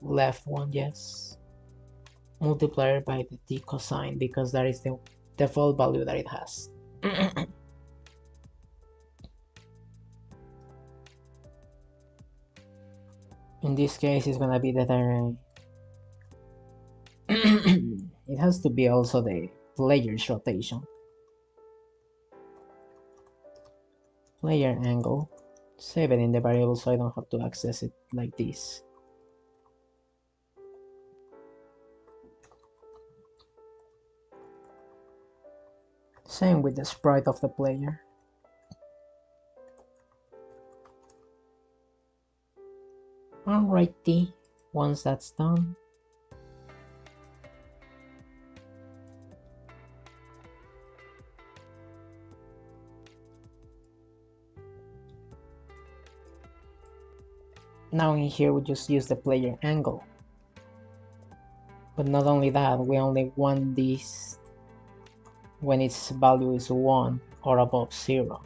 left one, yes. Multiplier by the t cosine because that is the default value that it has. In this case, it's gonna be the direct. It has to be also the player's rotation. Player angle. Save it in the variable so I don't have to access it like this. Same with the sprite of the player. Alrighty, once that's done, now in here we just use the player angle. But not only that, we only want this when its value is 1 or above 0.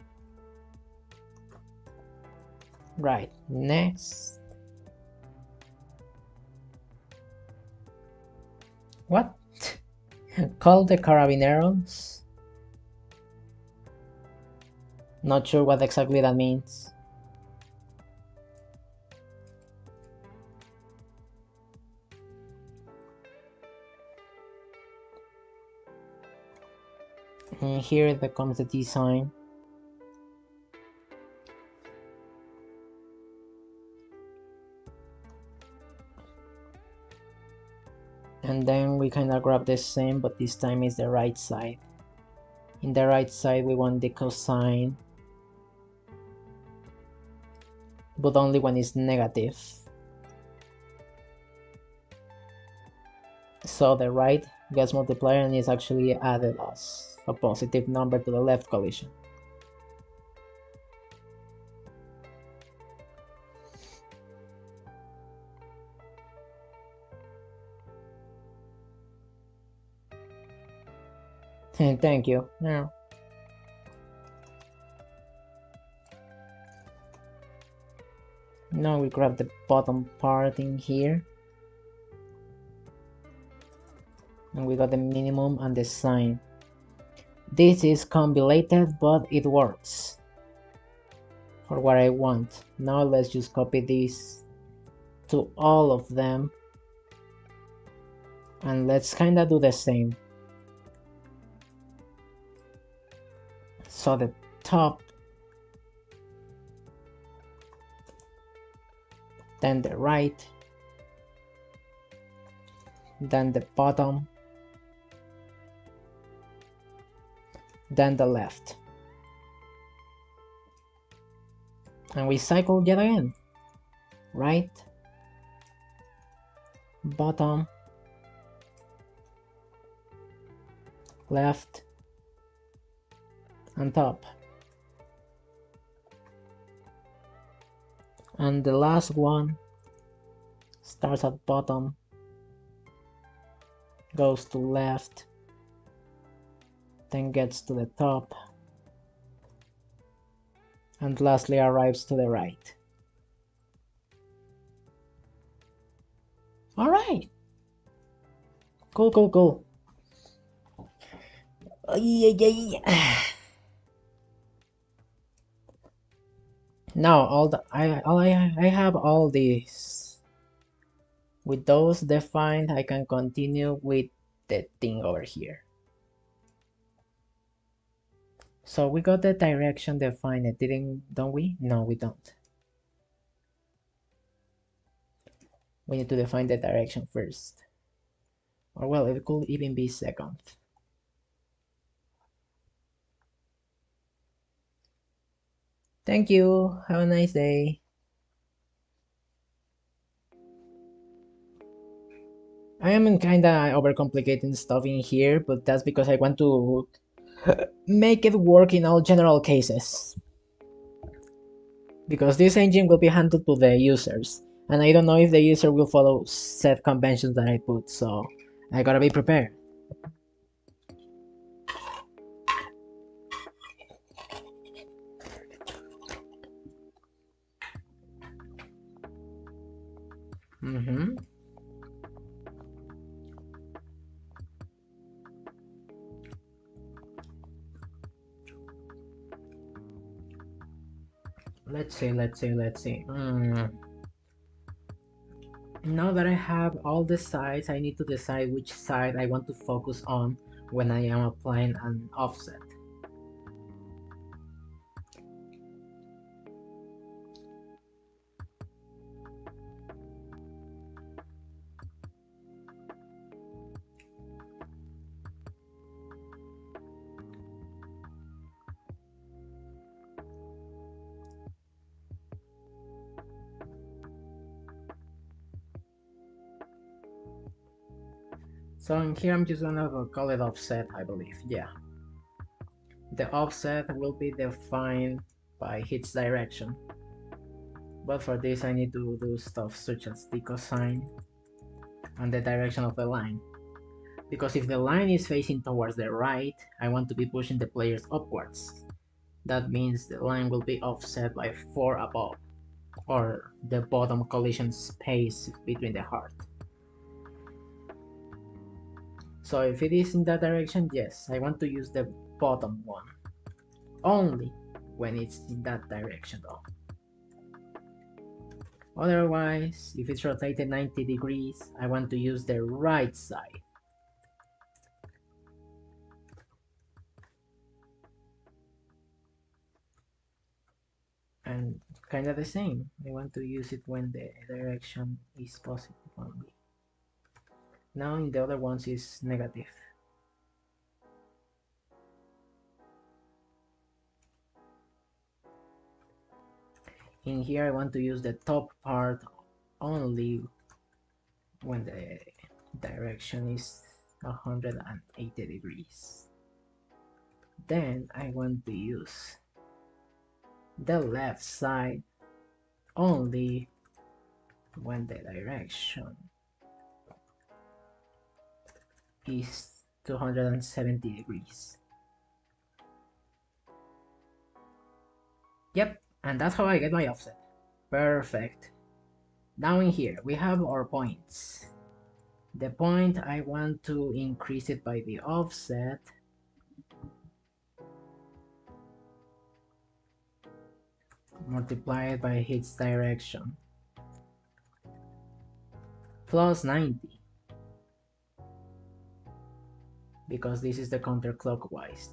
Right, next. What? Call the carabineros? Not sure what exactly that means. And here comes the design. And then we kind of grab the same, but this time is the right side. In the right side we want the cosine, but only when it's negative. So the right gets multiplied and is actually added as a positive number to the left collision. Thank you. Now, we grab the bottom part in here. And we got the minimum and the sign. This is convoluted, but it works for what I want. Now let's just copy this to all of them. And let's kinda do the same. So the top, then the right, then the bottom, then the left. And we cycle yet again. Right, bottom, left, and top. And the last one starts at bottom, goes to left, then gets to the top, and lastly arrives to the right. Alright! Cool, cool, cool. Yeah. Now I have all these. With those defined, I can continue with the thing over here. So we got the direction defined, don't we? No, we don't. We need to define the direction first. Or well, it could even be second. Thank you. Have a nice day. I am kinda overcomplicating stuff in here, but that's because I want to make it work in all general cases. Because this engine will be handled to the users, and I don't know if the user will follow set conventions that I put, so I gotta be prepared. Let's see. Now that I have all the sides, I need to decide which side I want to focus on when I am applying an offset. So in here I'm just gonna call it offset, I believe. Yeah. The offset will be defined by its direction. But for this I need to do stuff such as the cosine and the direction of the line. Because if the line is facing towards the right, I want to be pushing the players upwards. That means the line will be offset by 4 above, or the bottom collision space between the heart. So if it is in that direction, yes, I want to use the bottom one. Only when it's in that direction though. Otherwise, if it's rotated 90 degrees, I want to use the right side. And kind of the same, I want to use it when the direction is positive only. Now in the other ones is negative. In here I want to use the top part only when the direction is 180 degrees. Then I want to use the left side only when the direction is 270 degrees. Yep, and that's how I get my offset. Perfect. Now in here we have our points. The point I want to increase it by the offset. Multiply it by its direction. Plus 90. Because this is the counterclockwise.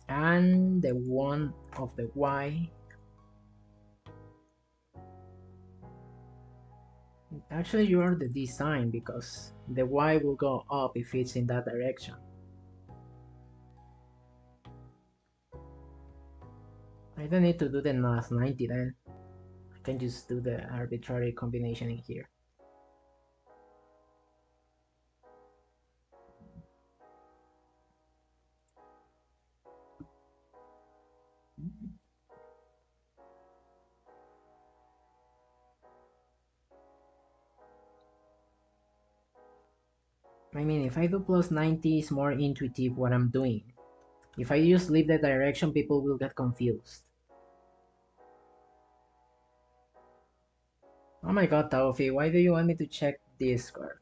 And the one of the y, actually you are the design, because the y will go up if it's in that direction. I don't need to do the plus 90 then. I can just do the arbitrary combination in here. I mean, if I do plus 90, it's more intuitive what I'm doing. If I just leave the direction, people will get confused. Oh my god, Taufi, why do you want me to check Discord?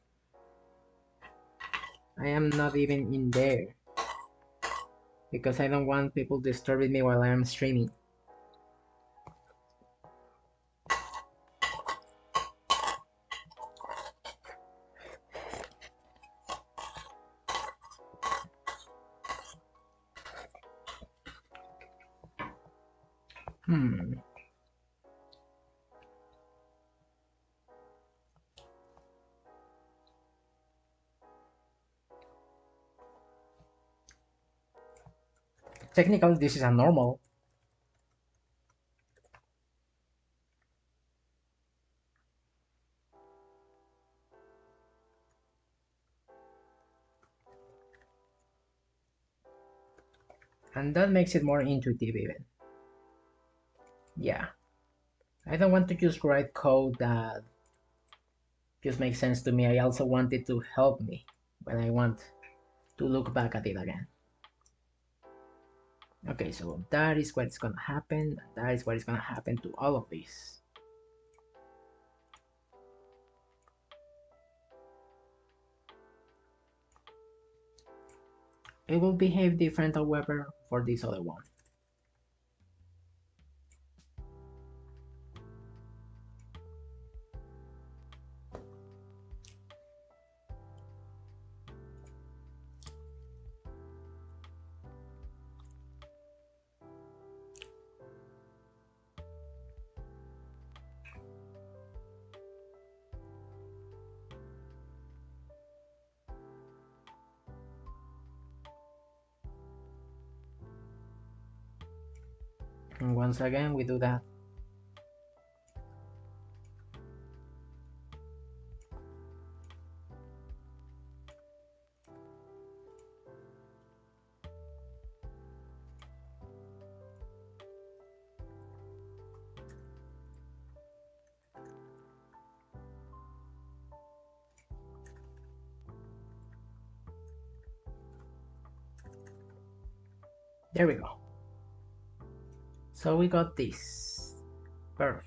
I am not even in there. Because I don't want people disturbing me while I am streaming. Technically, this is a normal. And that makes it more intuitive even. Yeah. I don't want to just write code that just makes sense to me. I also want it to help me when I want to look back at it again. Okay, so that is what is gonna happen. That is what is gonna happen to all of these. It will behave different, however, for this other one. And once again we do that. There we go. So we got this. Perfect.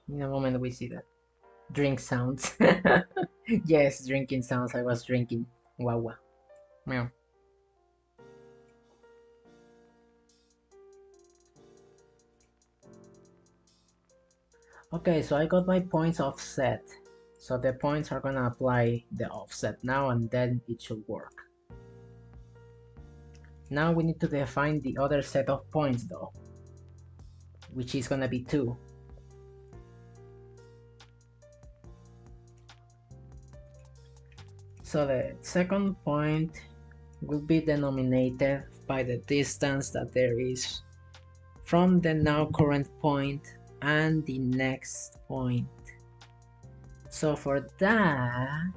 In a moment we see that. Drink sounds. Yes, drinking sounds. I was drinking. Wawa. Meow. Okay, so I got my points offset. So the points are gonna apply the offset now and then it should work. Now we need to define the other set of points though, which is gonna be 2. So the second point will be denominated by the distance that there is from the now current point and the next point. So for that,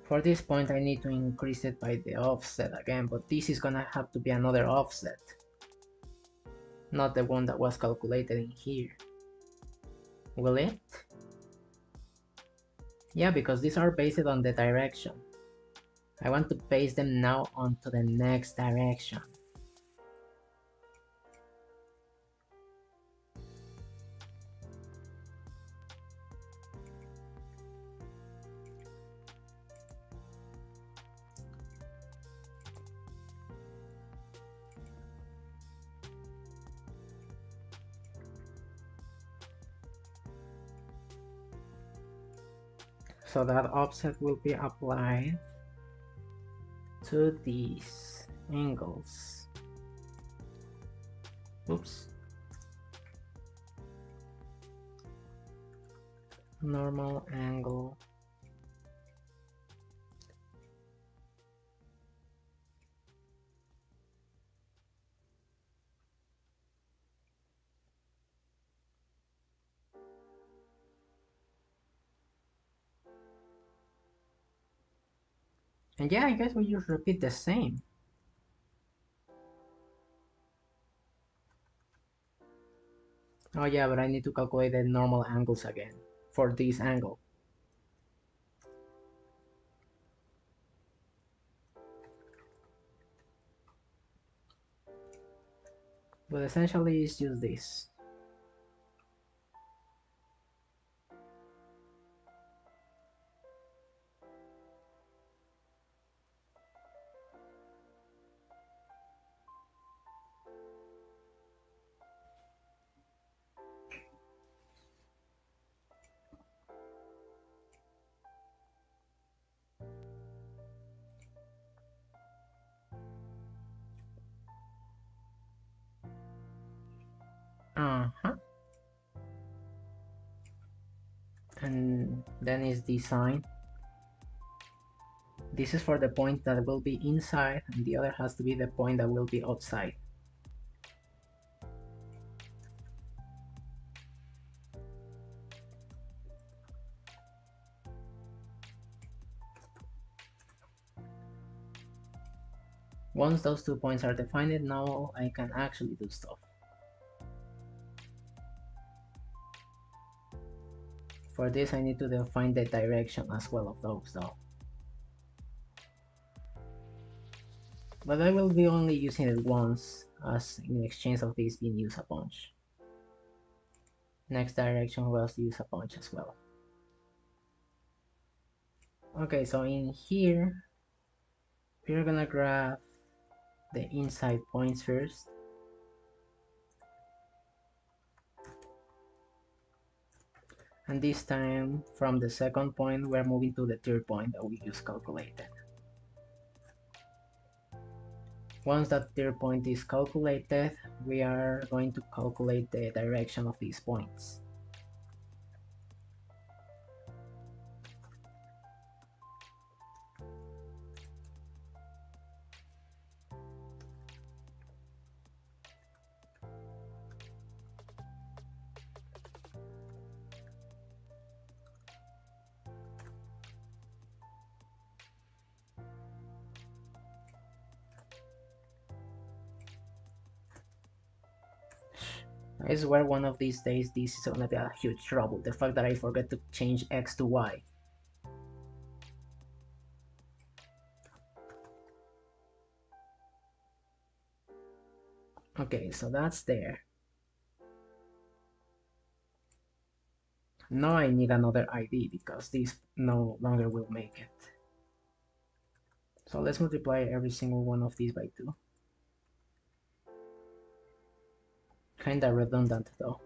for this point I need to increase it by the offset again, but this is gonna have to be another offset, not the one that was calculated in here. Will it? Yeah, because these are based on the direction. I want to base them now onto the next direction. So that offset will be applied to these angles. Oops. Normal angle. And yeah, I guess we just repeat the same. Oh yeah, but I need to calculate the normal angles again for this angle. But essentially it's just this. And then is the sign. This is for the point that will be inside, and the other has to be the point that will be outside. Once those 2 points are defined, now I can actually do stuff. For this I need to define the direction as well of those though. But I will be only using it once, as in exchange of this being used a bunch. Next direction was use a bunch as well. Okay, so in here, we're gonna grab the inside points first. And this time, from the second point, we're moving to the third point that we just calculated. Once that third point is calculated, we are going to calculate the direction of these points. I swear one of these days this is gonna be a huge trouble, the fact that I forget to change X to Y. Okay, so that's there. Now I need another ID because this no longer will make it. So let's multiply every single one of these by 2. Kinda redundant though.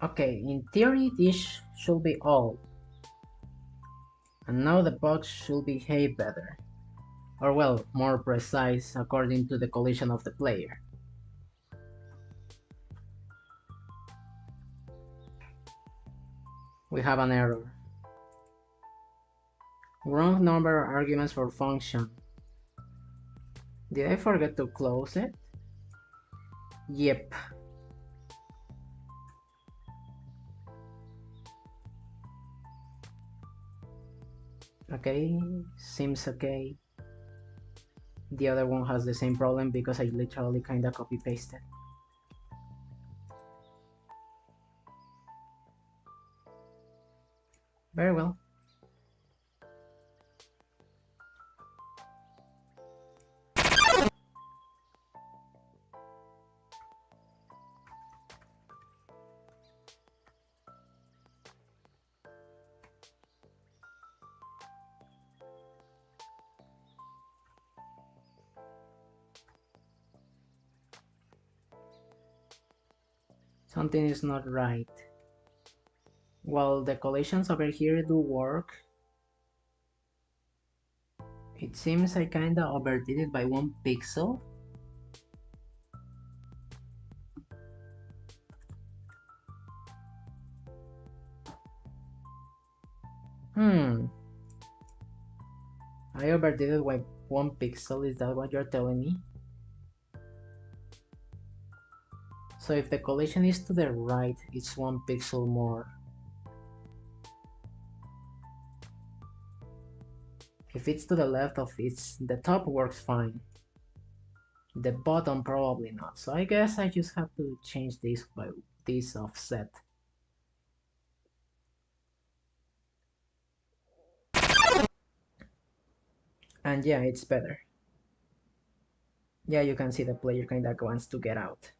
Okay, in theory this should be all. And now the box should behave better. Or well, more precise according to the collision of the player. We have an error. Wrong number arguments for function. Did I forget to close it? Yep. Okay, seems okay. The other one has the same problem because I literally kinda copy pasted. Very well. Something is not right. While the collisions over here do work, it seems I kinda overdid it by 1 pixel. I overdid it by 1 pixel, is that what you're telling me? So if the collision is to the right, it's 1 pixel more. If it's to the left of it, the top works fine. The bottom probably not. So I guess I just have to change this by this offset. And yeah, it's better. Yeah, you can see the player kinda wants to get out.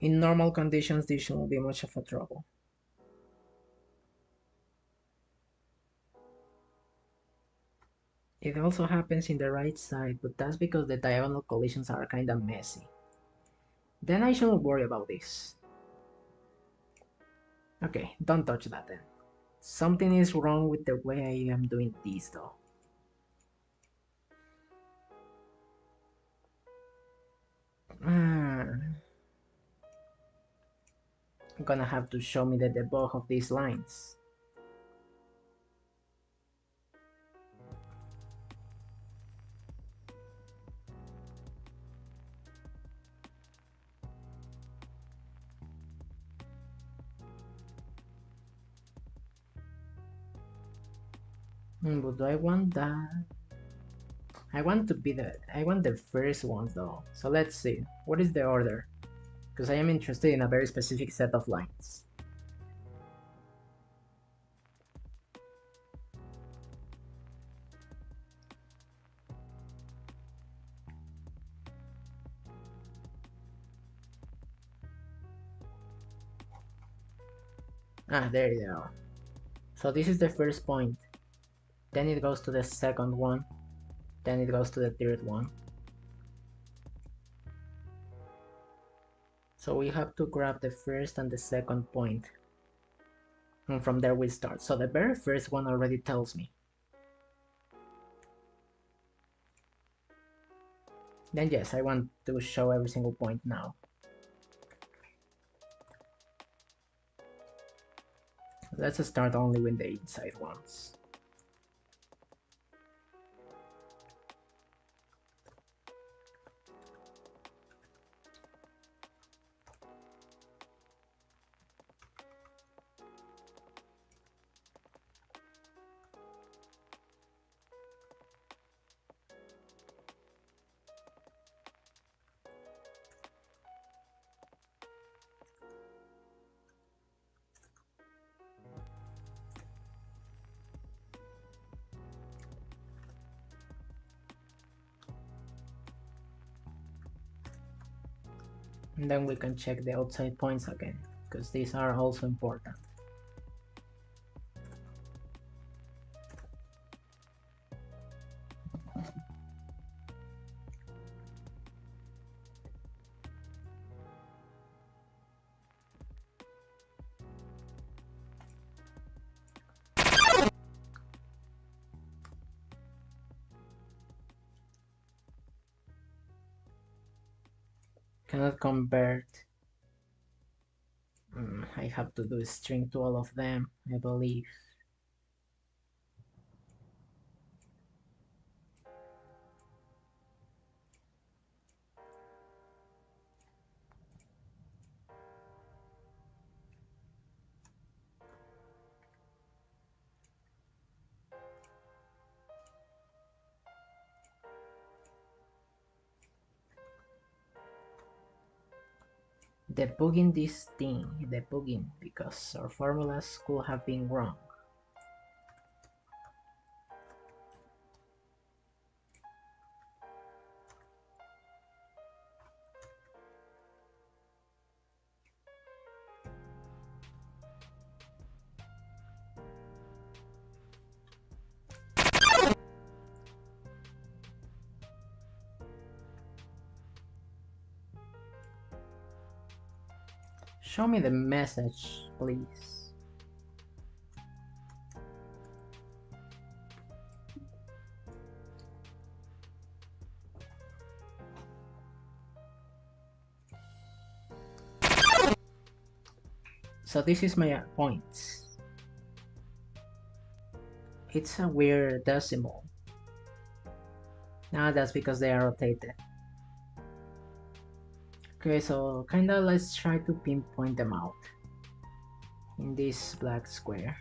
In normal conditions, this shouldn't be much of a trouble. It also happens in the right side, but that's because the diagonal collisions are kinda messy. Then I shouldn't worry about this. Okay, don't touch that then. Something is wrong with the way I am doing this though. I'm gonna have to show me the debug of these lines. But do I want that? I want the first ones though. So let's see. What is the order? Because I am interested in a very specific set of lines. Ah, there they are. So this is the first point. Then it goes to the second one. Then it goes to the third one. So we have to grab the first and the second point. And from there we start. So the very first one already tells me. Then yes, I want to show every single point now. Let's start only with the inside ones. And then we can check the outside points again, because these are also important. Cannot convert. I have to do a string to all of them, I believe. Debugging this thing, debugging, because our formulas could have been wrong. Show me the message, please. So this is my points. It's a weird decimal. Now that's because they are rotated. Okay, so kinda let's try to pinpoint them out in this black square.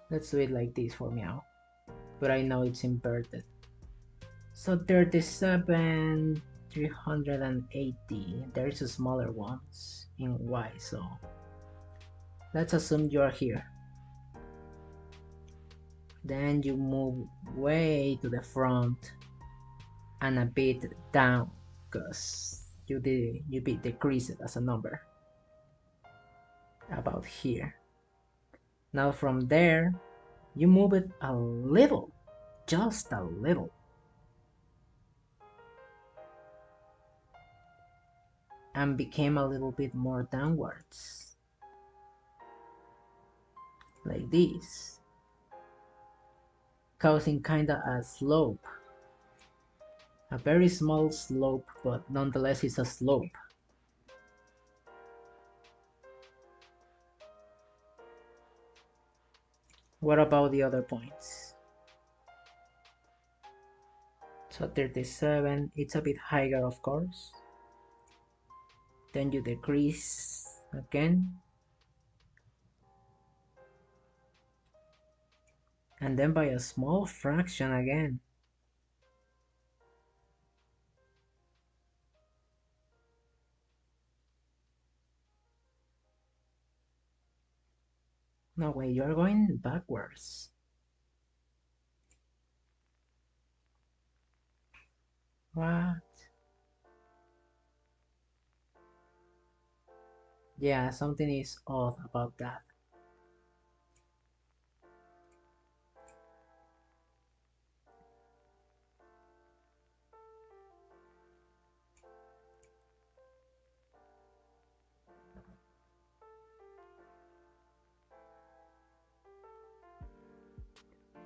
Let's do it like this for meow, but I know it's inverted. So 37, 380. There's a smaller ones in Y, so let's assume you are here. Then you move way to the front and a bit down because you decrease it as a number about here. Now from there you move it a little, just a little, and became a little bit more downwards like this, causing kinda a slope, a very small slope, but nonetheless it's a slope. What about the other points? So 37, it's a bit higher of course. Then you decrease again. And then by a small fraction again. No way, you're going backwards. What? Yeah, something is odd about that.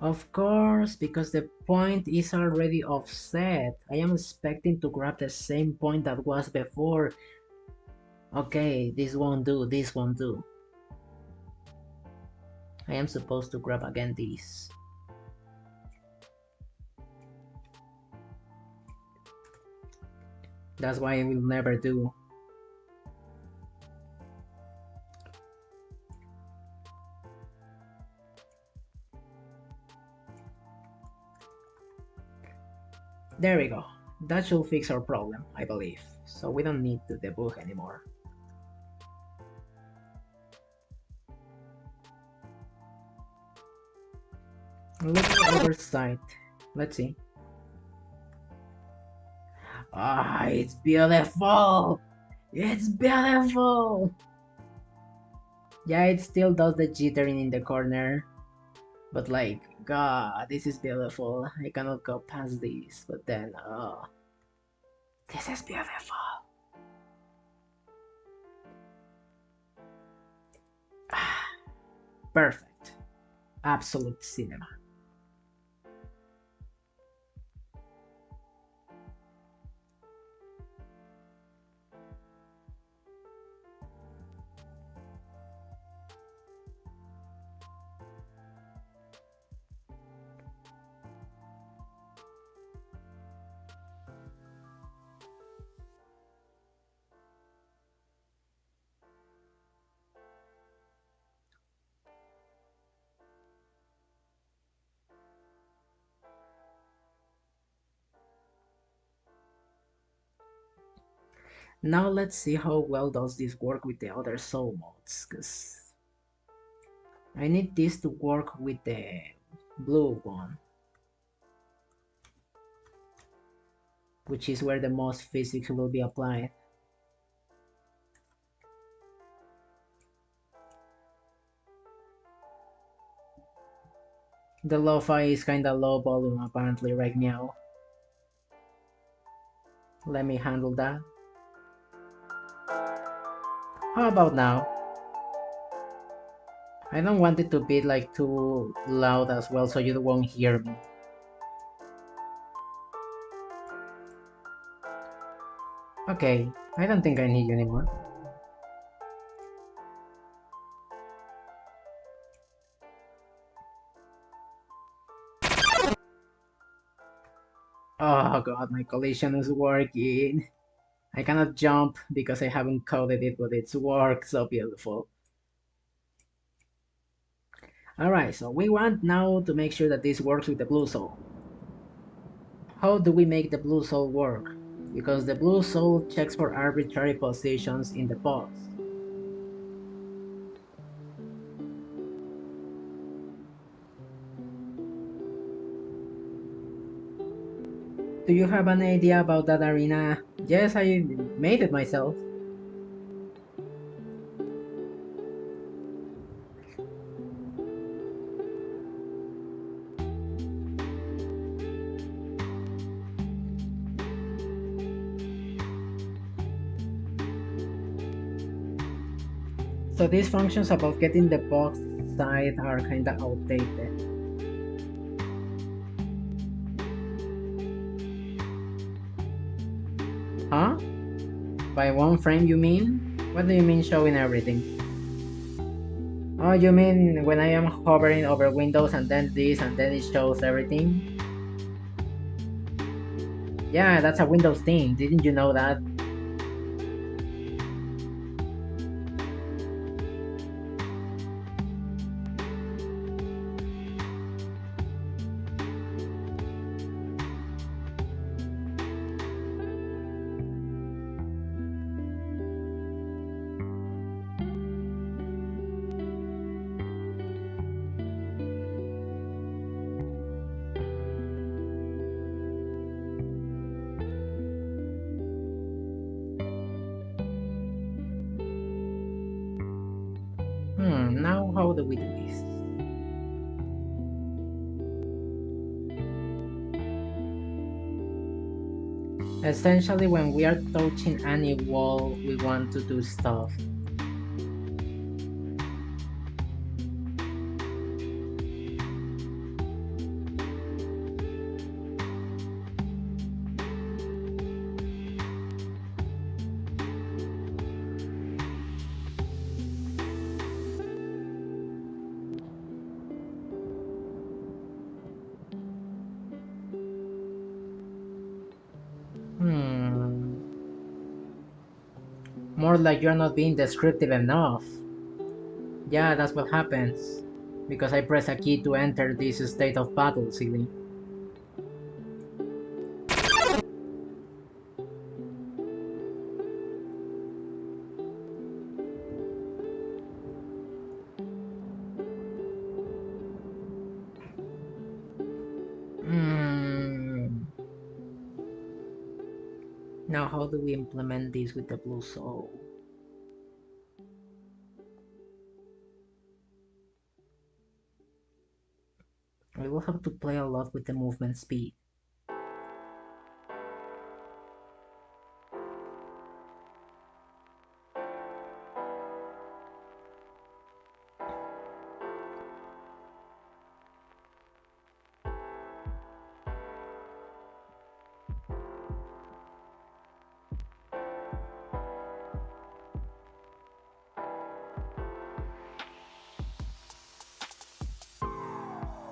Of course, because the point is already offset. I am expecting to grab the same point that was before. Okay, this won't do, this won't do. I am supposed to grab again this. That's why I will never do. There we go. That should fix our problem, I believe. So we don't need to debug anymore. Look at the other side. Let's see. Ah, it's beautiful! It's beautiful! Yeah, it still does the jittering in the corner. But like, God, this is beautiful. I cannot go past this. But then, oh, this is beautiful. Ah, perfect. Absolute cinema. Now let's see how well does this work with the other soul modes, because I need this to work with the blue one, which is where the most physics will be applied. The lo-fi is kinda low volume apparently right now. Let me handle that. How about now? I don't want it to be like too loud as well so you won't hear me. Okay, I don't think I need you anymore. Oh god, my collision is working. I cannot jump because I haven't coded it, but it's worked so beautiful. Alright, so we want now to make sure that this works with the blue soul. How do we make the blue soul work? Because the blue soul checks for arbitrary positions in the box. Do you have an idea about that arena? Yes, I made it myself. So these functions about getting the box side are kinda outdated. Huh? By one frame you mean? What do you mean showing everything? Oh, you mean when I am hovering over Windows and then this and then it shows everything? Yeah, that's a Windows thing, didn't you know that? Now how do we do this? Essentially, when we are touching any wall, we want to do stuff. More like you're not being descriptive enough. Yeah, that's what happens. Because I press a key to enter this state of battle, silly. Now how do we implement this with the blue soul? We will have to play a lot with the movement speed.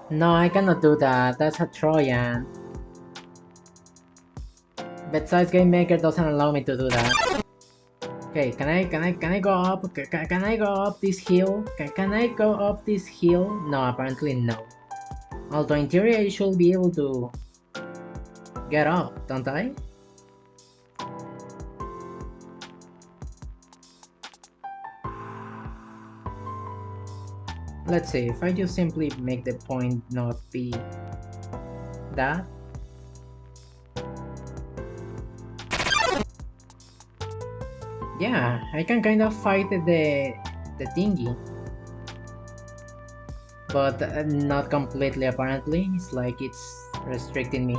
No, I cannot do that. That's a Trojan. Besides, Game Maker doesn't allow me to do that. Okay, can I go up? Can I go up this hill? Can I go up this hill? No, apparently no. Although in theory I should be able to get up, don't I? Let's see, if I just simply make the point not be that. Yeah, I can kind of fight the thingy. But not completely apparently, it's like it's restricting me.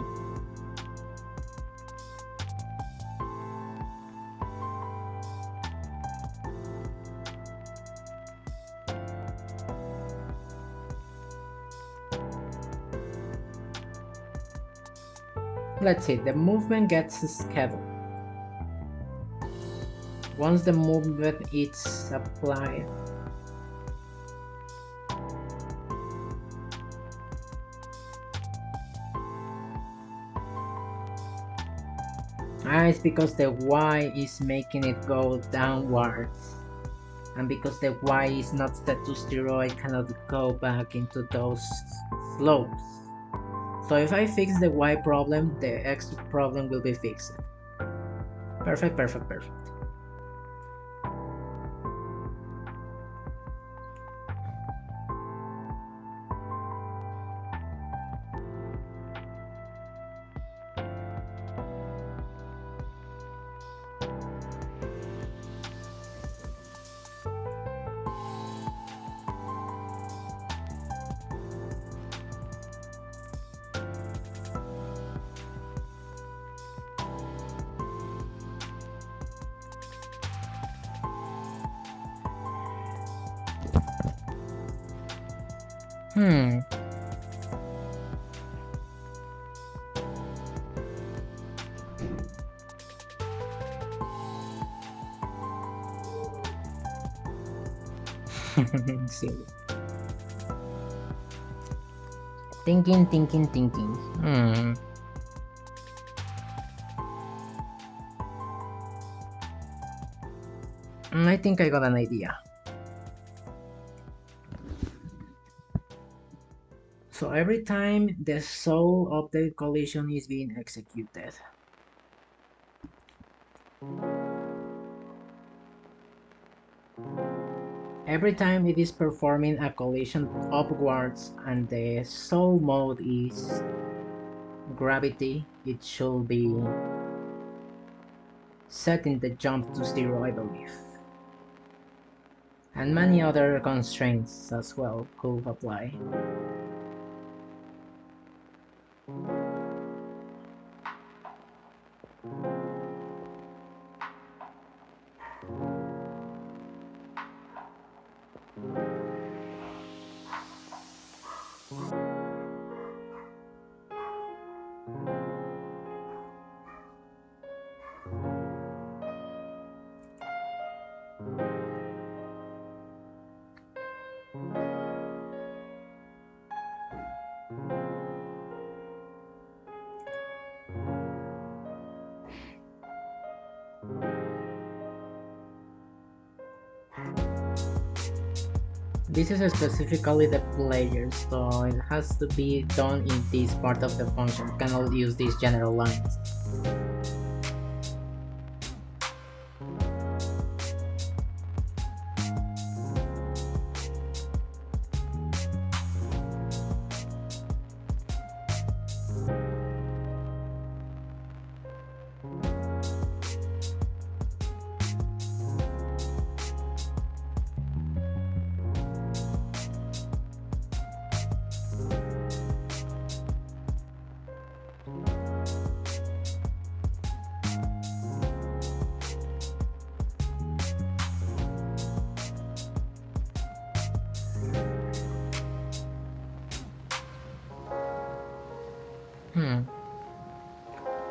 Let's see, the movement gets scheduled. Once the movement is applied, it's because the Y is making it go downwards. And because the Y is not set to 0, I cannot go back into those slopes. So if I fix the Y problem, the X problem will be fixed. Perfect, perfect, perfect. Hmm. Silly. Thinking, thinking, thinking. I think I got an idea. So every time the soul update collision is being executed, every time it is performing a collision upwards and the soul mode is gravity, it should be setting the jump to 0, I believe. And many other constraints as well could apply. This is specifically the player, so it has to be done in this part of the function. You cannot use these general lines.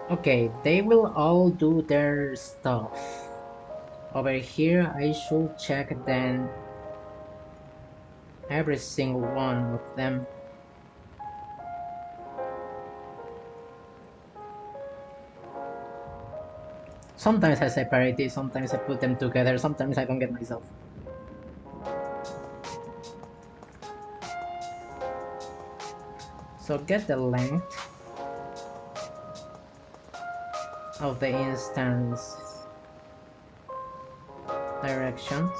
Okay, they will all do their stuff. Over here, I should check then every single one of them. Sometimes I separate it, sometimes I put them together, sometimes I don't get myself. So get the length of the instance directions.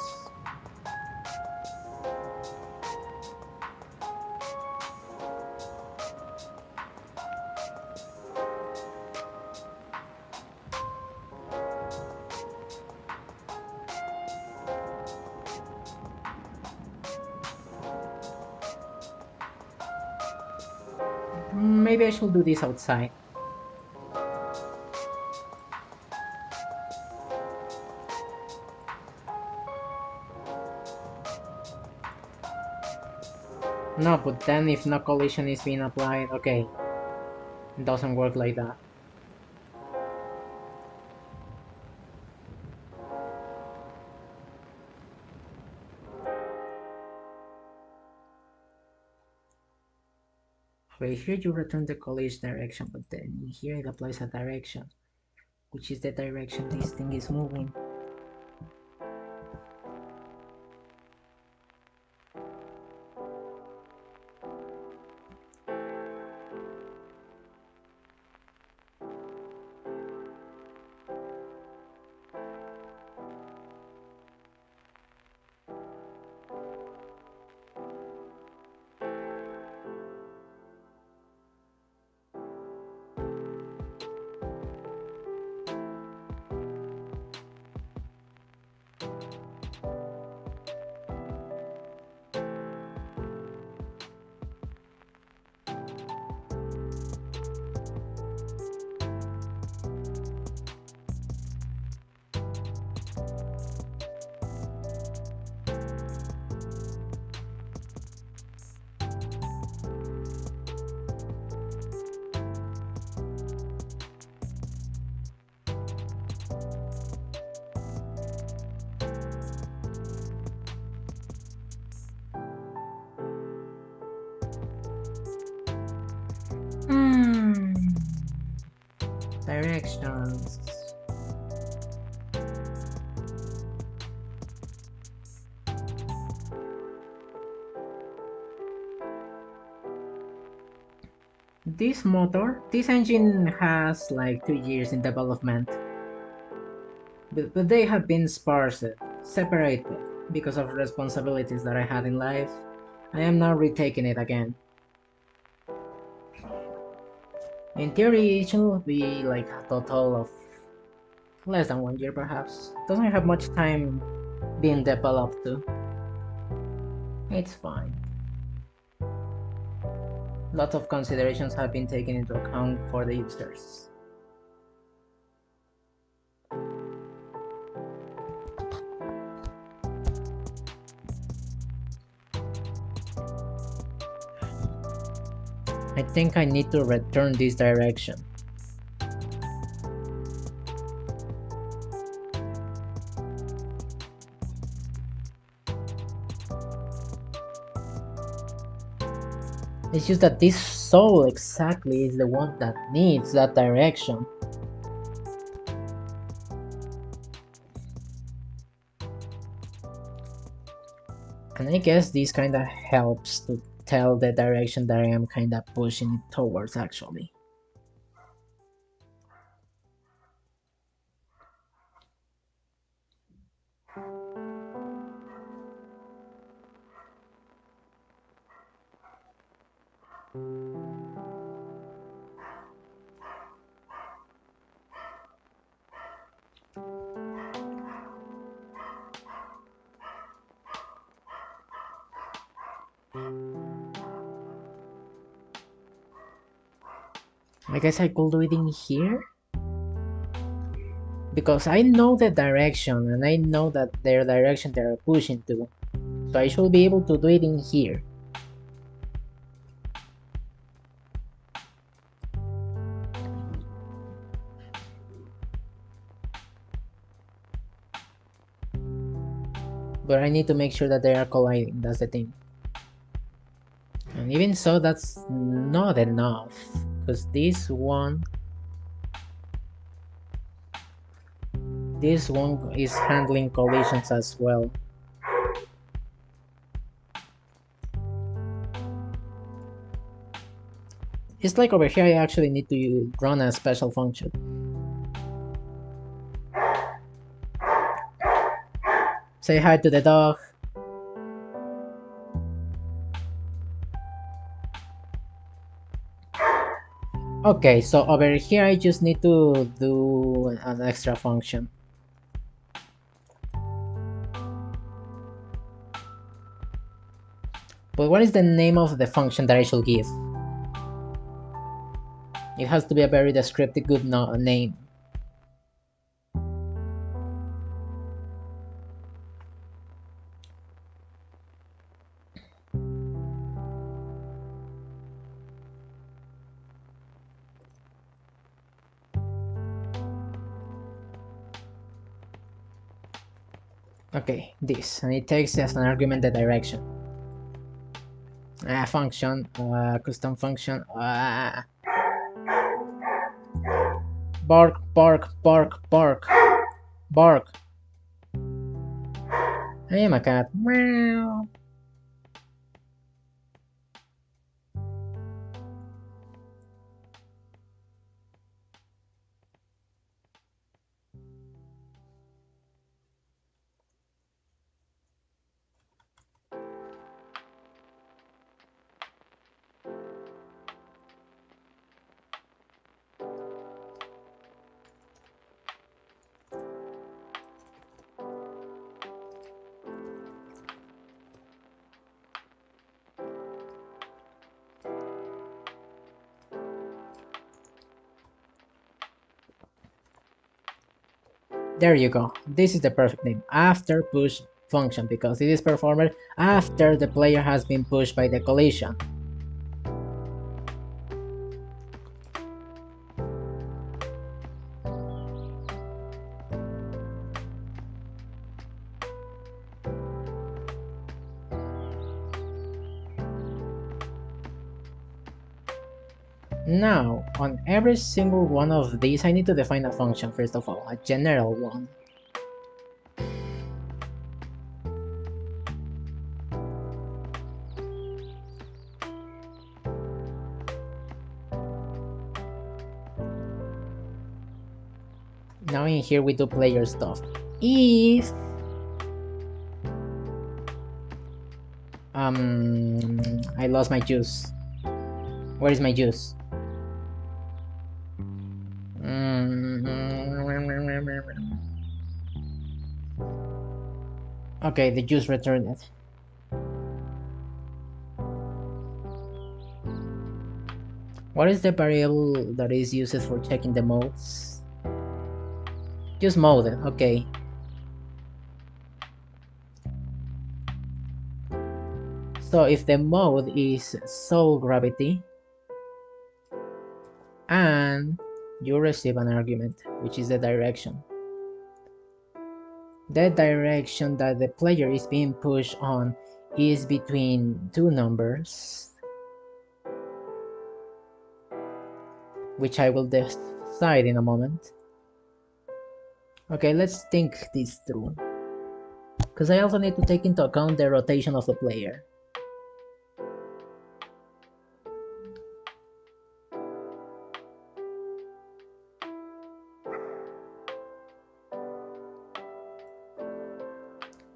Maybe I should do this outside. No, but then if no collision is being applied, okay. It doesn't work like that. Okay, here you return the collision direction, but then here it applies a direction, which is the direction this thing is moving. Directions. This engine has like 2 years in development, but they have been sparsed, separated, because of responsibilities that I had in life. I am now retaking it again. In theory, it should be like a total of less than 1 year perhaps. Doesn't have much time being developed too. It's fine. Lots of considerations have been taken into account for the users. I think I need to return this direction. It's just that this soul exactly is the one that needs that direction. And I guess this kinda helps to tell the direction that I am kinda pushing it towards actually. I guess I could do it in here? Because I know the direction and I know that their direction they're pushing to. So I should be able to do it in here. But I need to make sure that they are colliding, that's the thing. And even so, that's not enough. Because this one is handling collisions as well. It's like over here I actually need to run a special function. Say hi to the dog. Okay, so over here I just need to do an extra function. But what is the name of the function that I should give? It has to be a very descriptive good name. Okay, this, and it takes as an argument the direction. Function, custom function. Bark, bark, bark, bark, bark. I am a cat. Meow. There you go. This is the perfect name. After push function, because it is performed after the player has been pushed by the collision. Now, on every single one of these, I need to define a function first of all, a general one. Now in here we do player stuff. If I lost my juice. Where is my juice? Okay, the juice returned. What is the variable that is used for checking the modes? Just mode, okay. So if the mode is soul gravity, and you receive an argument, which is the direction. The direction that the player is being pushed on is between two numbers, which I will decide in a moment. Okay, let's think this through, because I also need to take into account the rotation of the player.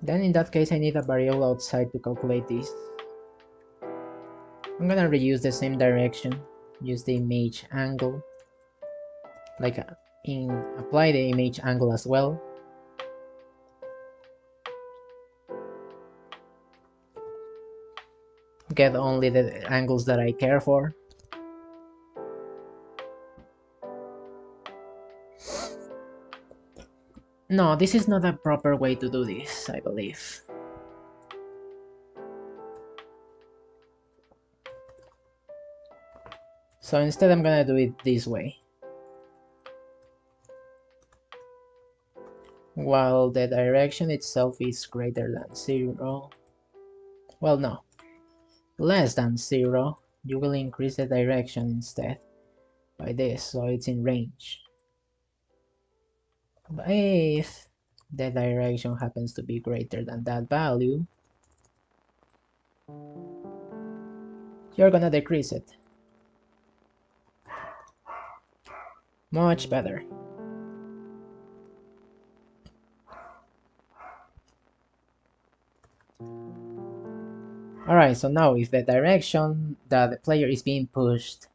Then in that case I need a variable outside to calculate this. I'm gonna reuse the same direction, use the image angle, like apply the image angle as well. Get only the angles that I care for. No, this is not a proper way to do this, I believe. So instead I'm gonna do it this way. While the direction itself is greater than 0, well no, less than 0, you will increase the direction instead by this, so it's in range. But if the direction happens to be greater than that value, you're gonna decrease it. Much better. Alright, so now if the direction that the player is being pushed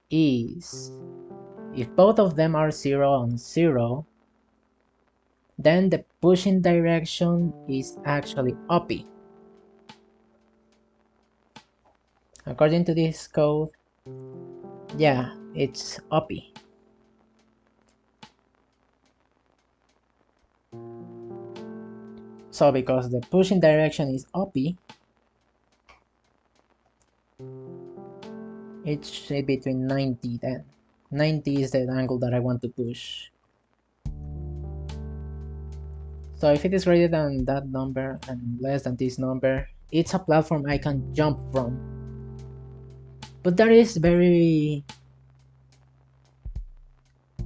is, if both of them are 0 and 0, then the pushing direction is actually uppy. According to this code, yeah, it's uppy. So because the pushing direction is uppy, it should be between 90 then. 90 is the angle that I want to push. So if it is greater than that number and less than this number, it's a platform I can jump from. But that is very...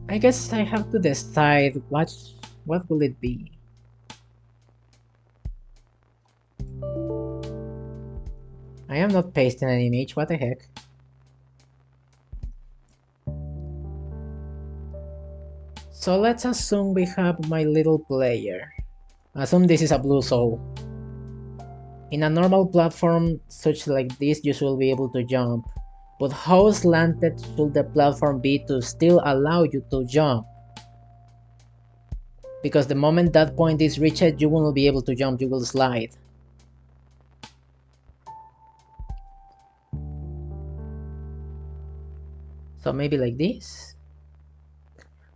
I guess I have to decide what will it be. I am not pasting an image, what the heck. So let's assume we have my little player. Assume this is a blue soul. In a normal platform such like this, you should be able to jump. But how slanted should the platform be to still allow you to jump? Because the moment that point is reached, you won't be able to jump, you will slide. So maybe like this.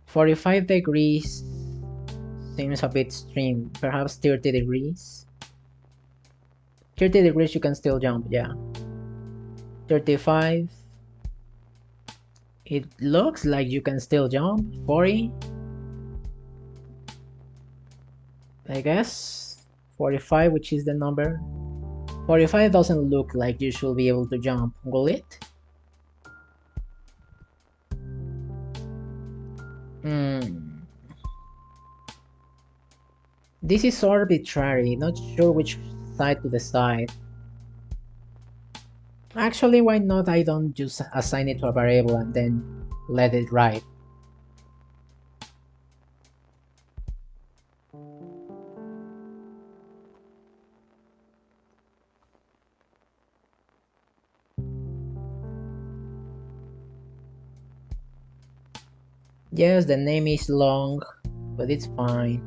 45 degrees seems a bit extreme. Perhaps 30 degrees. 30 degrees you can still jump, yeah. 35. It looks like you can still jump. 40. I guess. 45, which is the number. 45 doesn't look like you should be able to jump, will it? Hmm. This is arbitrary, not sure which side to decide. Actually, why not I don't just assign it to a variable and then let it write. Yes, the name is long, but it's fine.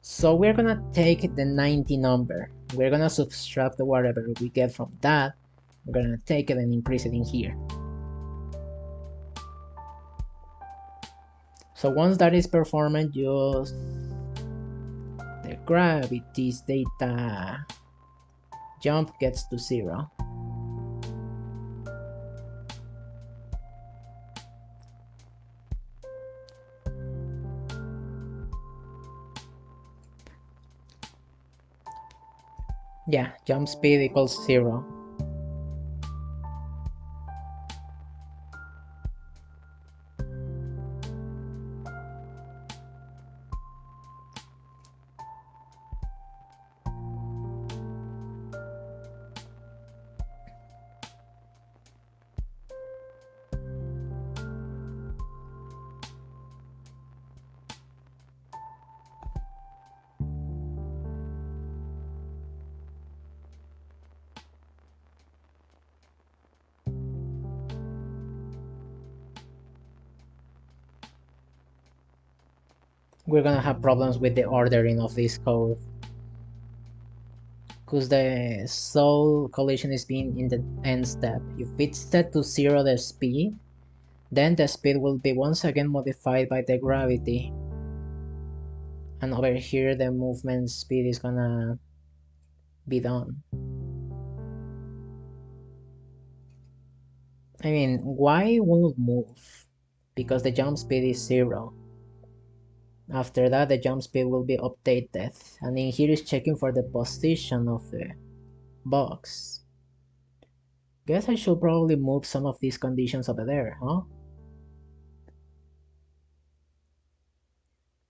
So we're gonna take the 90 number. We're gonna subtract whatever we get from that. We're gonna take it and increase it in here. So once that is performed, just the gravity's data jump gets to 0. Yeah, jump speed equals 0. We're gonna have problems with the ordering of this code because the sole collision is being in the end step. If it's set to 0 the speed, then the speed will be once again modified by the gravity, and over here the movement speed is gonna be done. I mean, why won't move? Because the jump speed is 0. After that the jump speed will be updated, and in here is checking for the position of the box. Guess I should probably move some of these conditions over there, huh?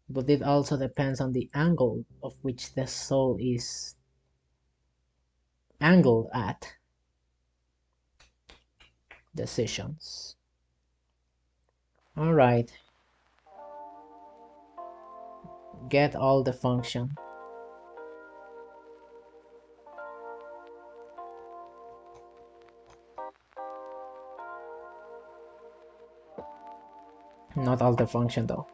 But it also depends on the angle of which the soul is angled at. Decisions. Alright. Get all the function. Not all the function though.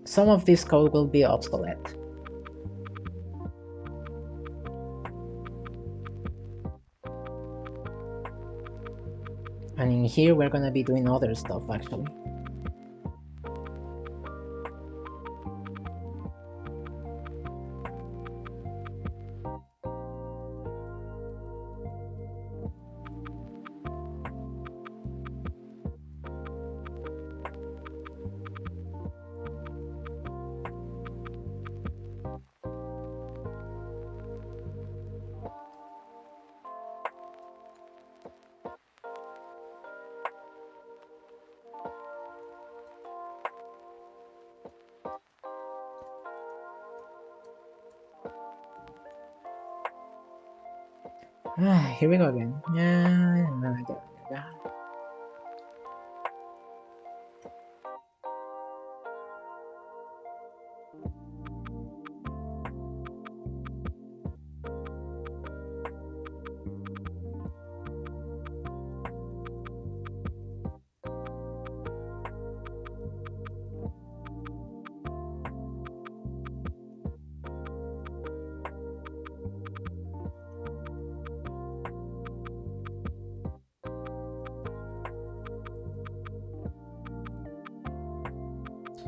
Some of this code will be obsolete. And in here we're gonna be doing other stuff actually. Here we go again.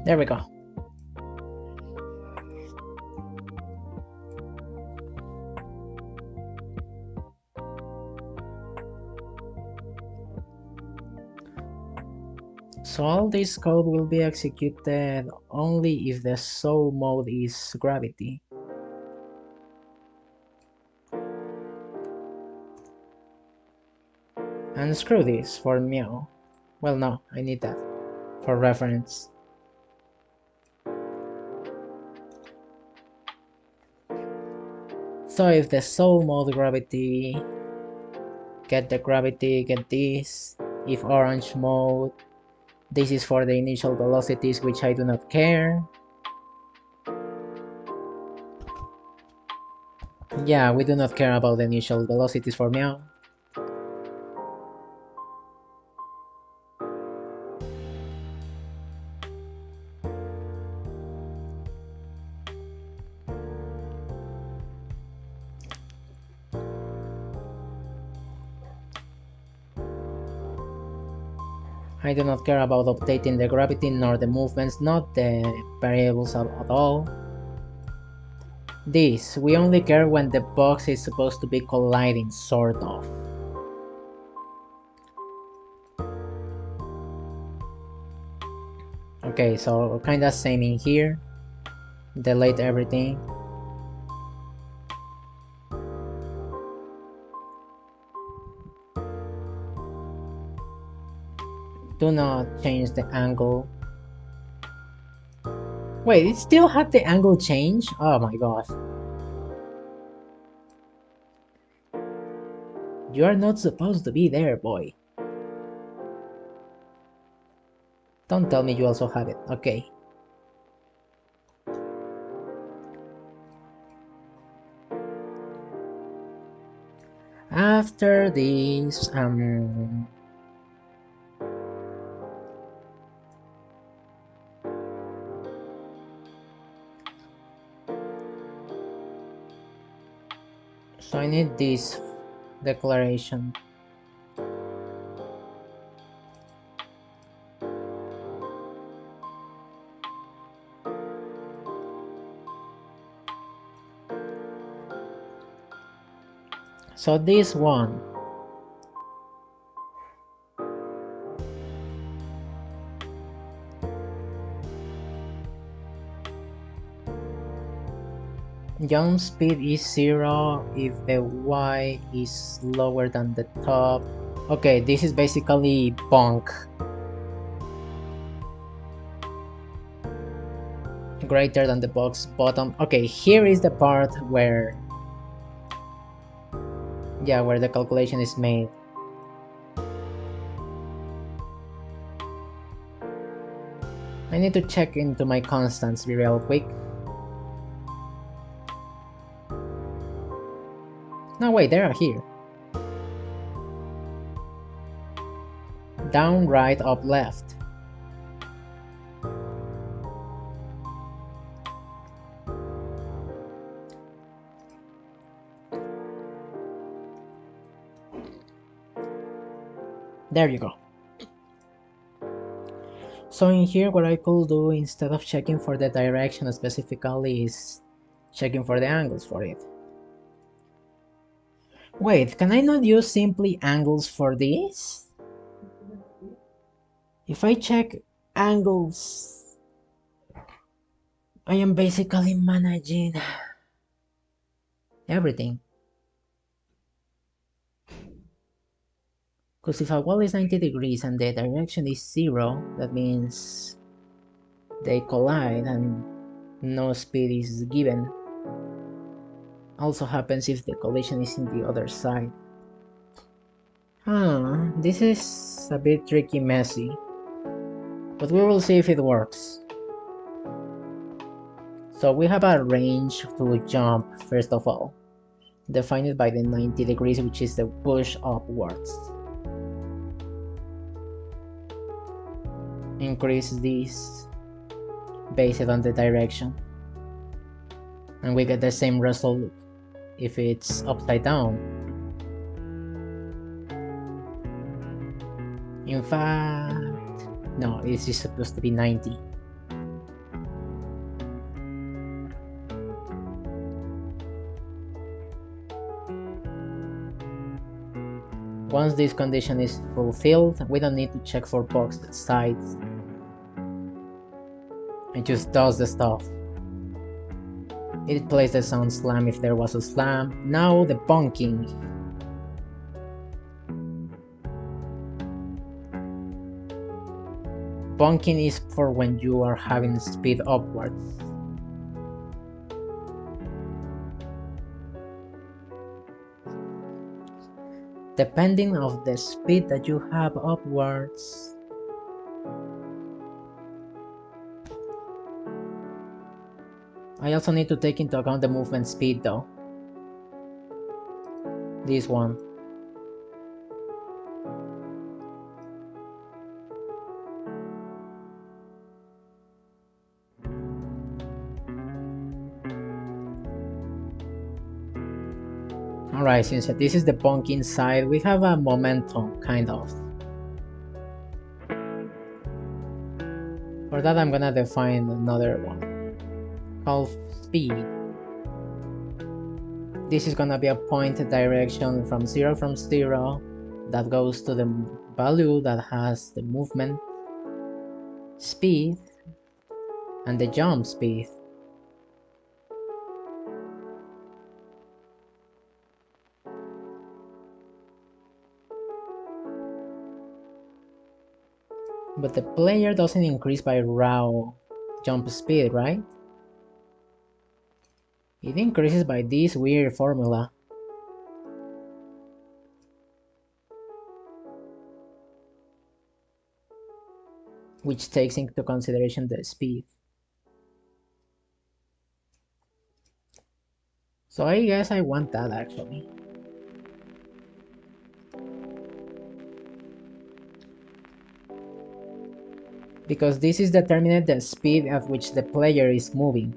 There we go. So all this code will be executed only if the soul mode is gravity. And screw this for meow. Well, no, I need that for reference. So if the soul mode gravity, get the gravity, get this. If orange mode, this is for the initial velocities, which I do not care. Yeah, we do not care about the initial velocities for meow. I do not care about updating the gravity nor the movements, not the variables at all. This, we only care when the box is supposed to be colliding, sort of. Okay, so kinda same in here. Delete everything. Do not change the angle. Wait, it still had the angle change? Oh my god. You are not supposed to be there, boy. Don't tell me you also have it. Okay. After this, so I need this declaration. So this one. Jump speed is 0 if the Y is lower than the top. Okay, this is basically bonk. Greater than the box bottom. Okay, here is the part where, yeah, where the calculation is made. I need to check into my constants real quick. No, wait, they are here. Down, right, up, left. There you go. So in here, what I could do instead of checking for the direction specifically is checking for the angles for it. Wait, can I not use simply angles for this? If I check angles, I am basically managing everything. Because if a wall is 90 degrees and the direction is 0, that means they collide and no speed is given. Also happens if the collision is in the other side. This is a bit tricky, messy. But we will see if it works. So we have a range to jump, first of all. Defined by the 90 degrees, which is the push upwards. Increase this based on the direction. And we get the same result if it's upside down. In fact, no, it's just supposed to be 90. Once this condition is fulfilled, we don't need to check for boxed sides. It just does the stuff. It plays the sound slam if there was a slam. Now the bonking. Bonking is for when you are having speed upwards. Depending of the speed that you have upwards. I also need to take into account the movement speed though. This one. Alright, since this is the bonking side, we have a momentum, kind of. For that I'm gonna define another one, called speed. This is gonna be a point direction from 0 that goes to the value that has the movement speed and the jump speed. But the player doesn't increase by raw jump speed, right? It increases by this weird formula. Which takes into consideration the speed. So I guess I want that actually. Because this is determined the speed at which the player is moving.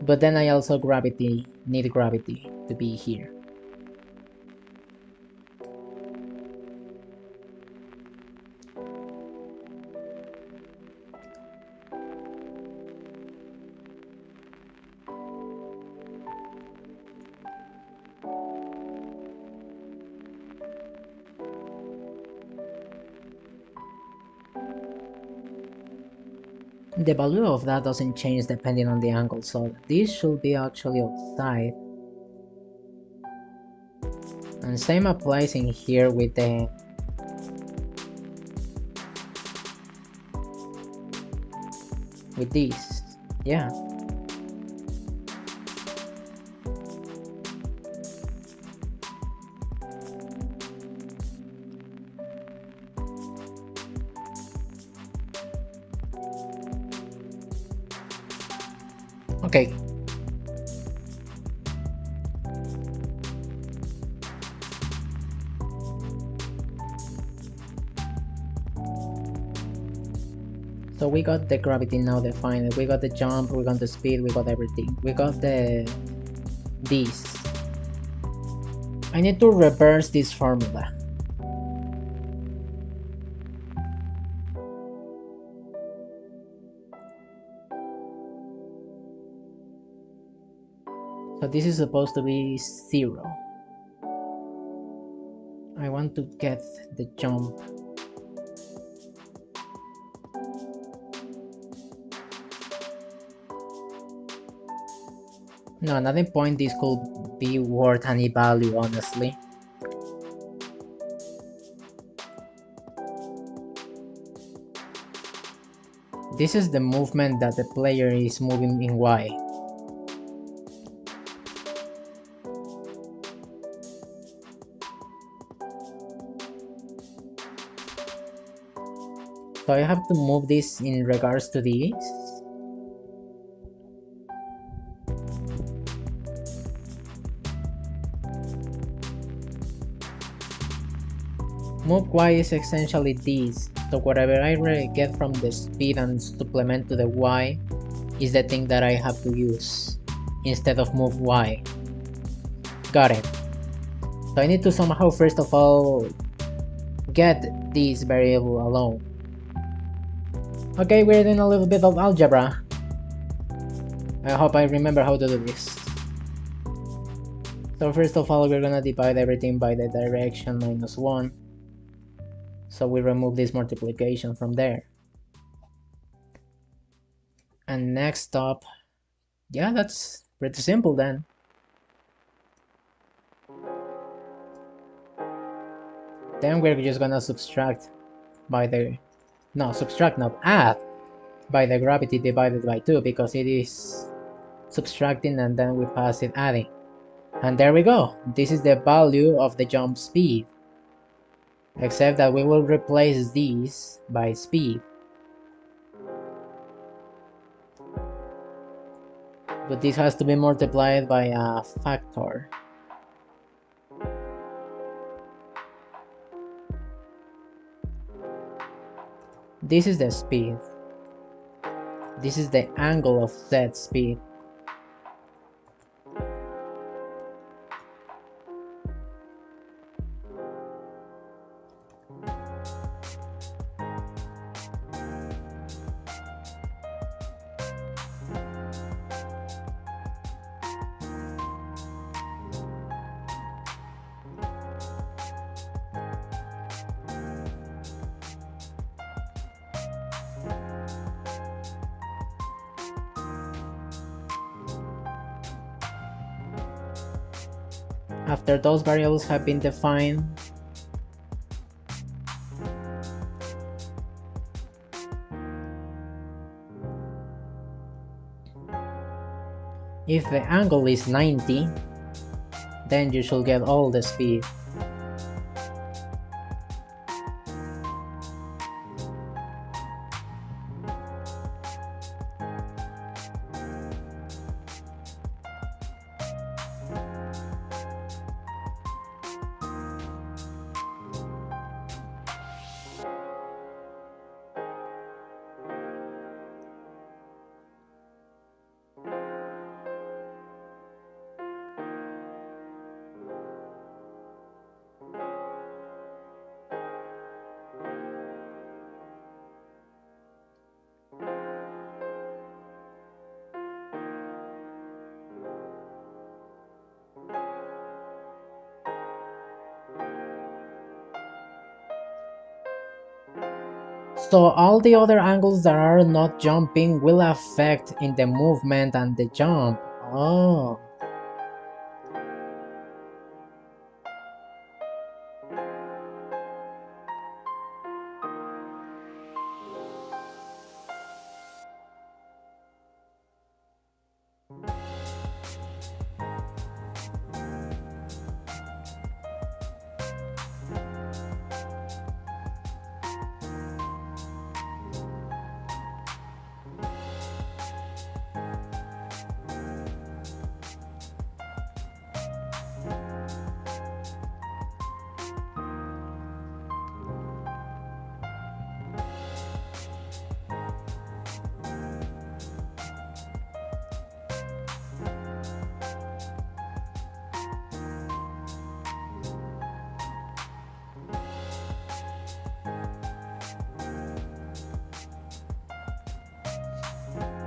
But then I also need gravity to be here. The value of that doesn't change depending on the angle, so this should be actually outside. And same applies in here with the this, yeah. Okay. So we got the gravity now defined, we got the jump, we got the speed, we got everything. We got this. I need to reverse this formula. So this is supposed to be 0. I want to get the jump. No, at any point this could be worth any value, honestly. This is the movement that the player is moving in Y. So I have to move this in regards to this. Move Y is essentially this, so whatever I get from the speed and supplement to the Y is the thing that I have to use instead of move Y. Got it. So I need to somehow first of all get this variable alone. Okay, we're doing a little bit of algebra. I hope I remember how to do this. So first of all, we're gonna divide everything by the direction -1. So we remove this multiplication from there. And next up, yeah, that's pretty simple then. Then we're just gonna subtract by the, no, subtract, not add, by the gravity divided by 2, because it is subtracting and then we pass it adding. And there we go. This is the value of the jump speed. Except that we will replace these by speed. But this has to be multiplied by a factor. This is the speed. This is the angle of set speed. After those variables have been defined, if the angle is 90, then you should get all the speed. So all the other angles that are not jumping will affect in the movement and the jump. Oh.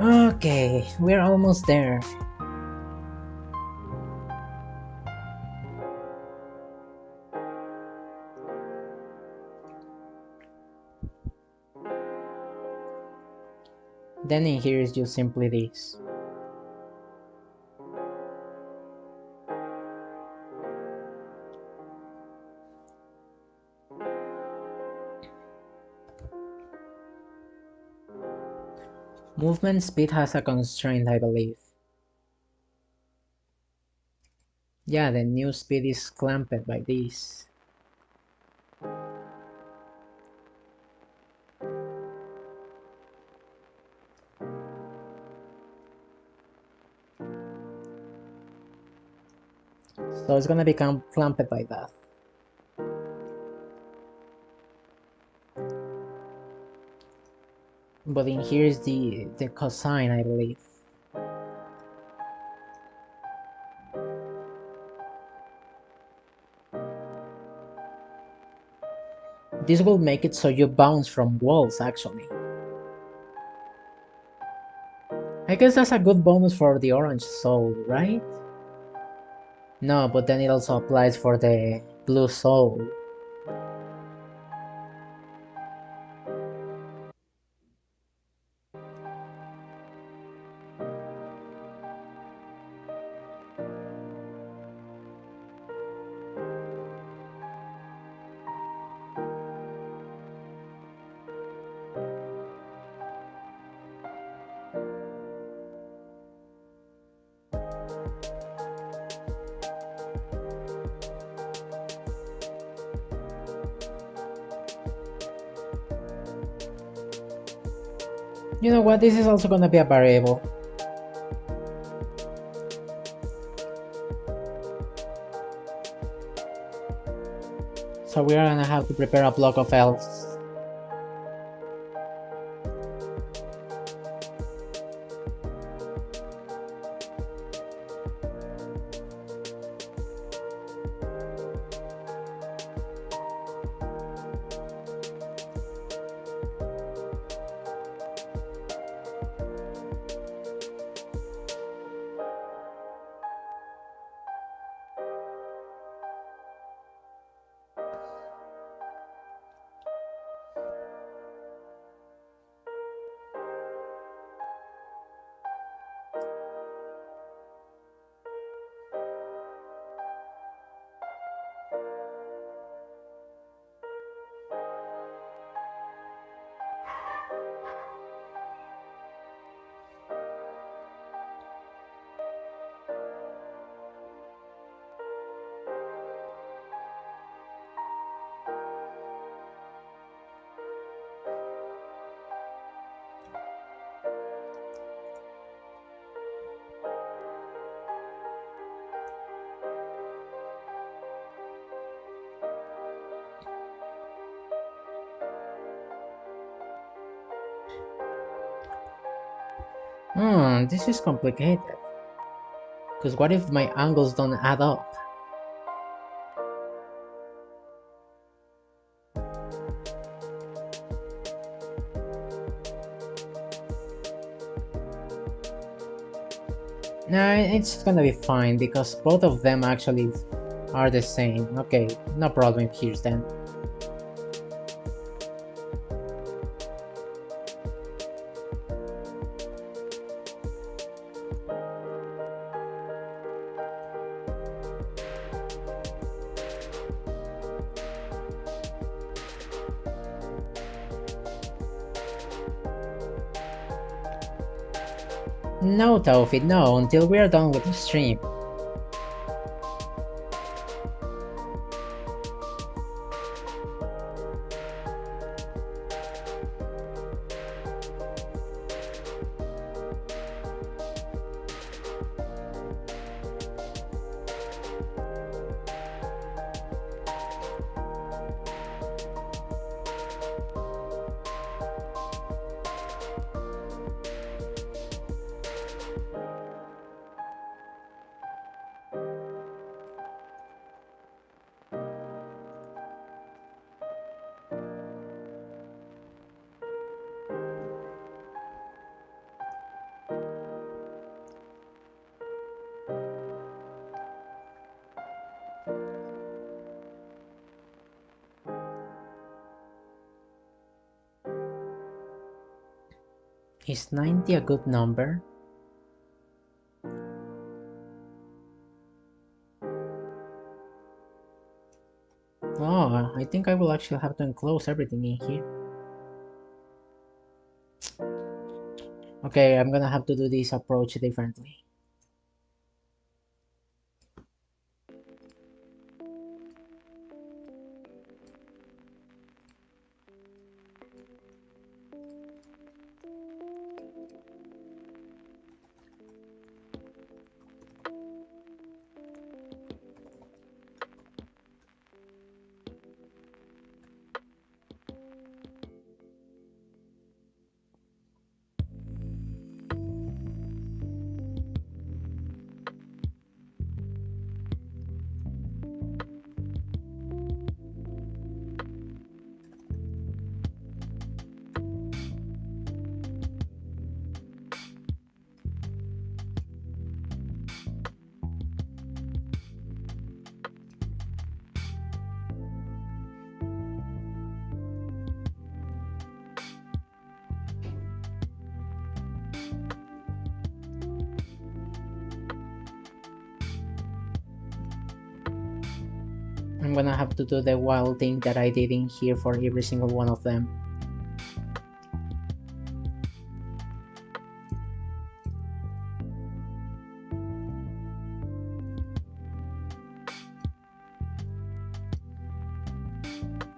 Okay, we're almost there. Then in here is just simply this. Movement speed has a constraint, I believe. Yeah, the new speed is clamped by this. So it's gonna become clamped by that. But in here is the cosine, I believe. This will make it so you bounce from walls, actually. I guess that's a good bonus for the orange soul, right? No, but then it also applies for the blue soul. You know what? This is also gonna be a variable. So we are gonna have to prepare a block of else. This is complicated. Because what if my angles don't add up? Nah, it's gonna be fine because both of them actually are the same. Okay, no problem here then. No, Taufik, no, until we are done with the stream. Is 90 a good number? Oh, I think I will actually have to enclose everything in here. Okay, I'm gonna have to do this approach differently. I'm gonna have to do the wild thing that I did in here for every single one of them.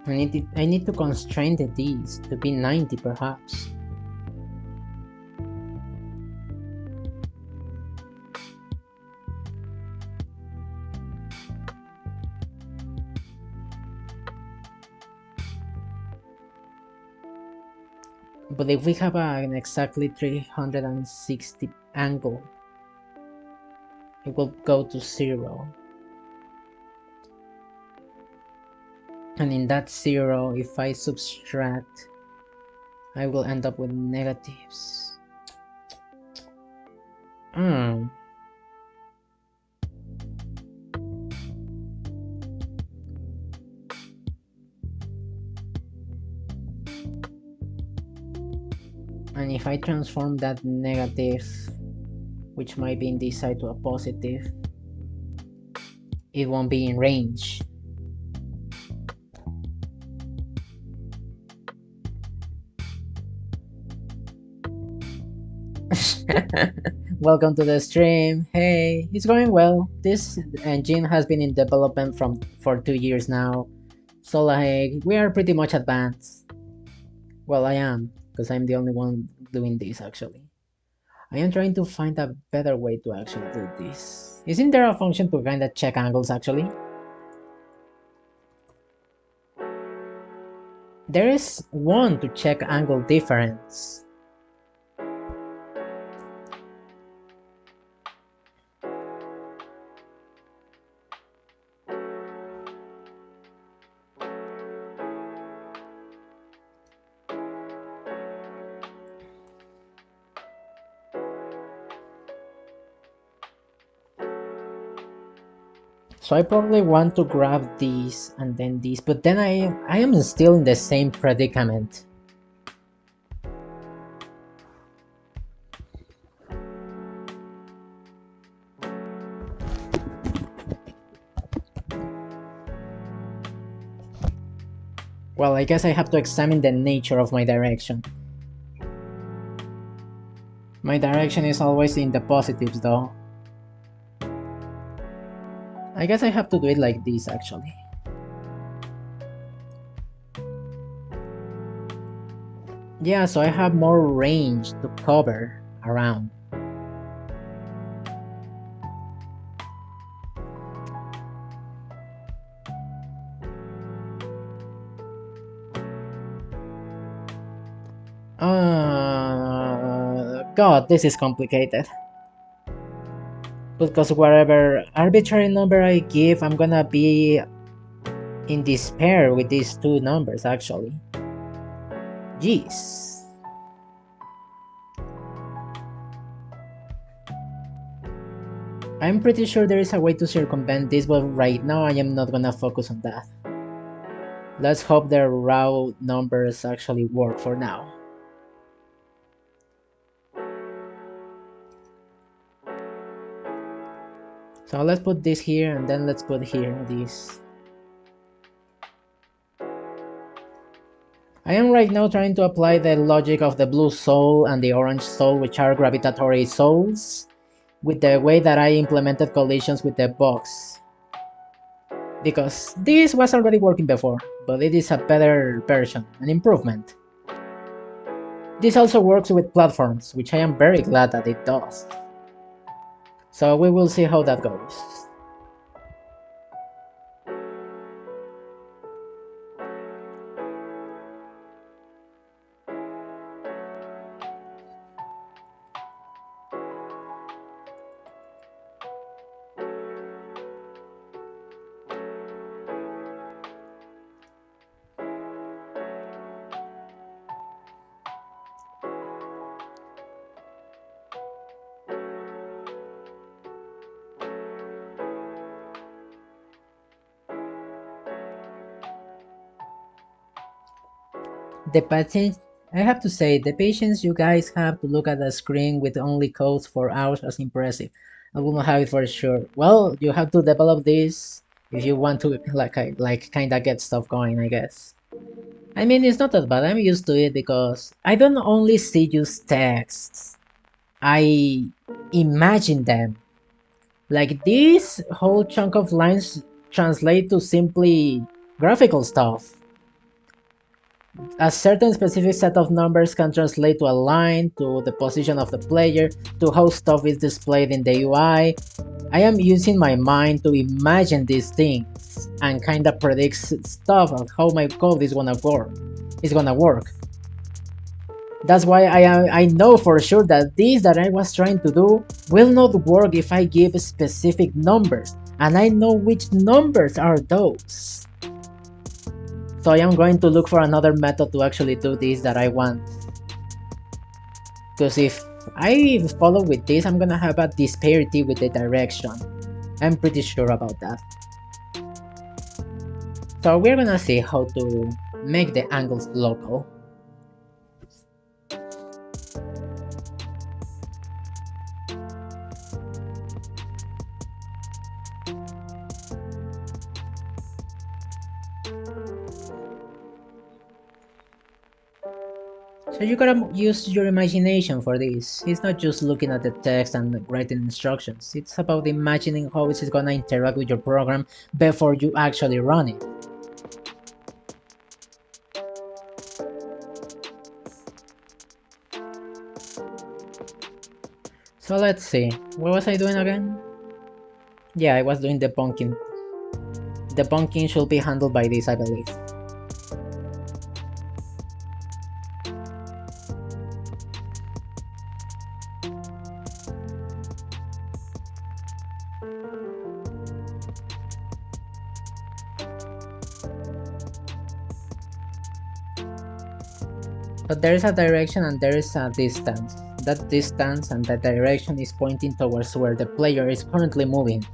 I need to constrain the D's to be 90 perhaps. But if we have an exactly 360 angle, it will go to 0. And in that 0, if I subtract, I will end up with negatives. And if I transform that negative, which might be in this side, to a positive, it won't be in range. Welcome to the stream. Hey, it's going well. This engine has been in development for 2 years now, so like we are pretty much advanced. Well, I am, because I'm the only one doing this actually. I am trying to find a better way to actually do this. Isn't there a function to kind of check angles actually? There is one to check angle difference. So I probably want to grab these and then these, but then I am still in the same predicament. Well, I guess I have to examine the nature of my direction. My direction is always in the positives though. I guess I have to do it like this actually. Yeah, so I have more range to cover around. God, this is complicated. Because whatever arbitrary number I give, I'm gonna be in despair with these two numbers actually. Jeez. I'm pretty sure there is a way to circumvent this, but right now I am not gonna focus on that. Let's hope the raw numbers actually work for now. So let's put this here and then let's put here this. I am right now trying to apply the logic of the blue soul and the orange soul, which are gravitatory souls, with the way that I implemented collisions with the box. Because this was already working before, but it is a better version, an improvement. This also works with platforms, which I am very glad that it does. So we will see how that goes. The patience, I have to say, the patience you guys have to look at the screen with only codes for hours is impressive. I will not have it for sure. Well, you have to develop this if you want to like kind of get stuff going, I guess. I mean, it's not that bad. I'm used to it because I don't only see just texts. I imagine them. Like this whole chunk of lines translate to simply graphical stuff. A certain specific set of numbers can translate to a line, to the position of the player, to how stuff is displayed in the UI. I am using my mind to imagine these things and kind of predicts stuff of how my code is gonna work. That's why I know for sure that this that I was trying to do will not work if I give specific numbers, and I know which numbers are those. So I am going to look for another method to actually do this that I want. Because if I follow with this, I'm gonna have a disparity with the direction. I'm pretty sure about that. So we're gonna see how to make the angles local. So you gotta use your imagination for this. It's not just looking at the text and writing instructions. It's about imagining how it's gonna interact with your program before you actually run it. So let's see. What was I doing again? Yeah, I was doing the bunking. The bunking should be handled by this, I believe. So there is a direction and there is a distance. That distance and that direction is pointing towards where the player is currently moving.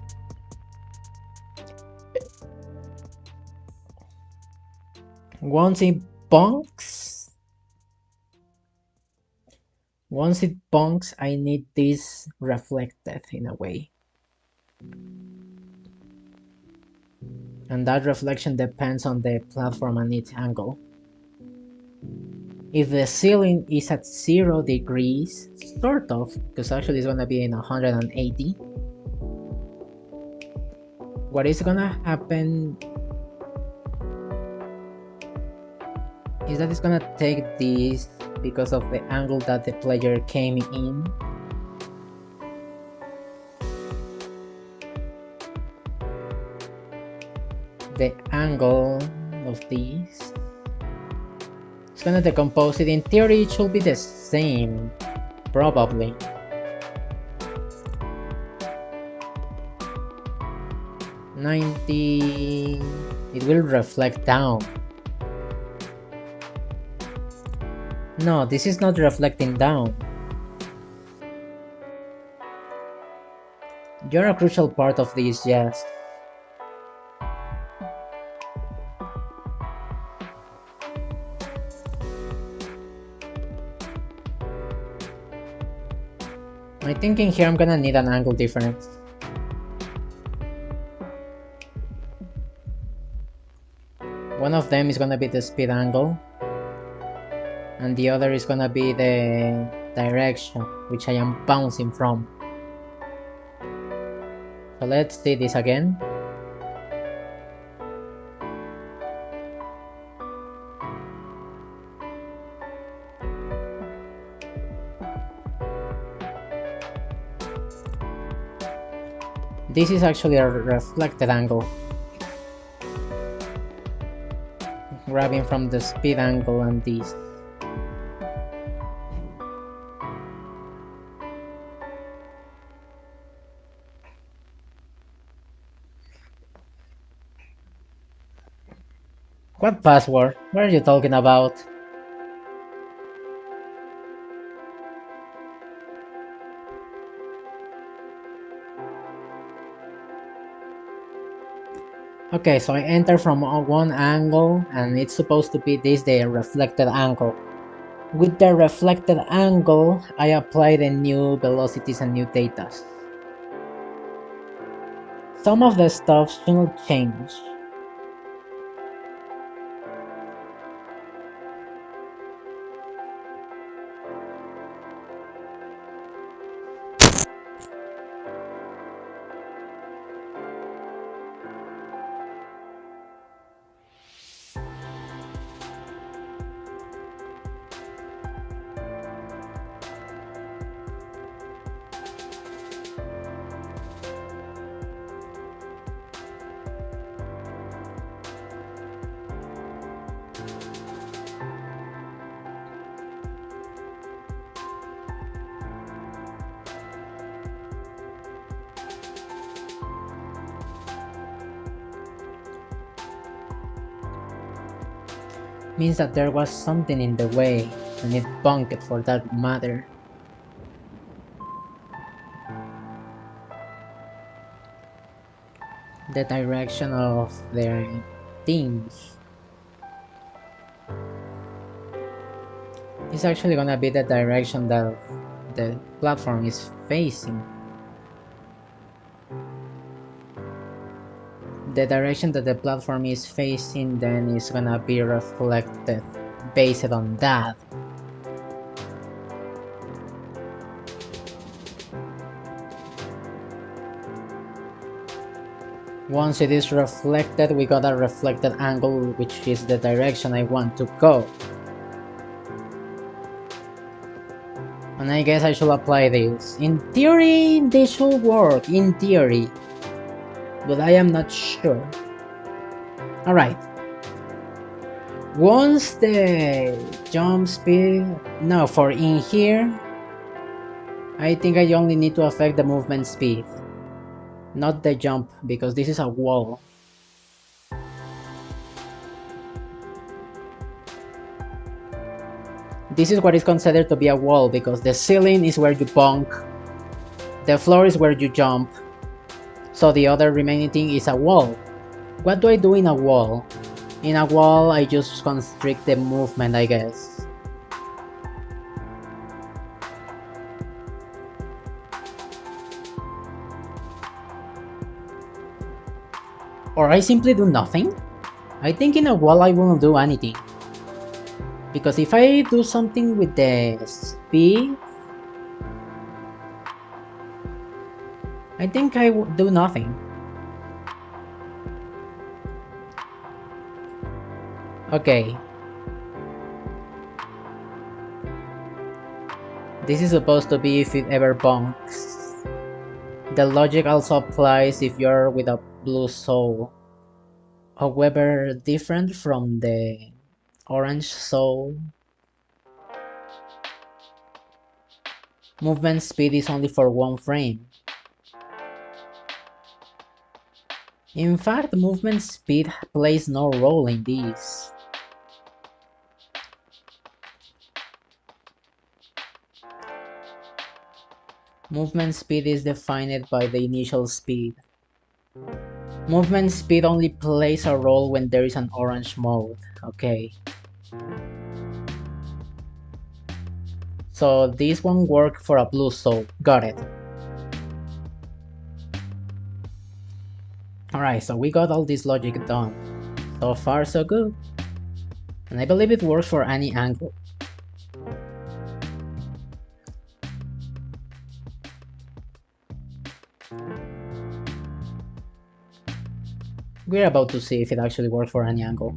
Once it bonks, I need this reflected in a way. And that reflection depends on the platform and its angle. If the ceiling is at 0 degrees, sort of, because actually it's gonna be in 180, what is gonna happen is that it's gonna take this because of the angle that the player came in. The angle of this, it's gonna decompose it. In theory it should be the same, probably. $90, it will reflect down. No, this is not reflecting down. You're a crucial part of this, yes. I think in here I'm gonna need an angle difference. One of them is gonna be the speed angle, and the other is gonna be the direction which I am bouncing from. So let's see this again. This is actually a reflected angle, grabbing from the speed angle and this. What password? What are you talking about? Okay, so I enter from one angle and it's supposed to be this, the reflected angle. With the reflected angle, I apply the new velocities and new data. Some of the stuff shouldn't change. Means that there was something in the way, and it bunked for that matter. The direction of their things is actually gonna be the direction that the platform is facing. The direction that the platform is facing then is gonna be reflected based on that. Once it is reflected, we got a reflected angle, which is the direction I want to go. And I guess I should apply this. In theory, they should work, in theory. But I am not sure. Alright. Once the jump speed... No, for in here, I think I only need to affect the movement speed. Not the jump, because this is a wall. This is what is considered to be a wall, because the ceiling is where you bonk, the floor is where you jump, so the other remaining thing is a wall. What do I do in a wall? In a wall, I just constrict the movement, I guess. Or I simply do nothing? I think in a wall I won't do anything. Because if I do something with the speed, I think I would do nothing. Okay. This is supposed to be if it ever bonks. The logic also applies if you're with a blue soul. However, different from the orange soul, movement speed is only for one frame. In fact, movement speed plays no role in this. Movement speed is defined by the initial speed. Movement speed only plays a role when there is an orange mode. Okay. So this won't work for a blue soul. Got it. Alright, so we got all this logic done. So far so good. And I believe it works for any angle. We're about to see if it actually works for any angle.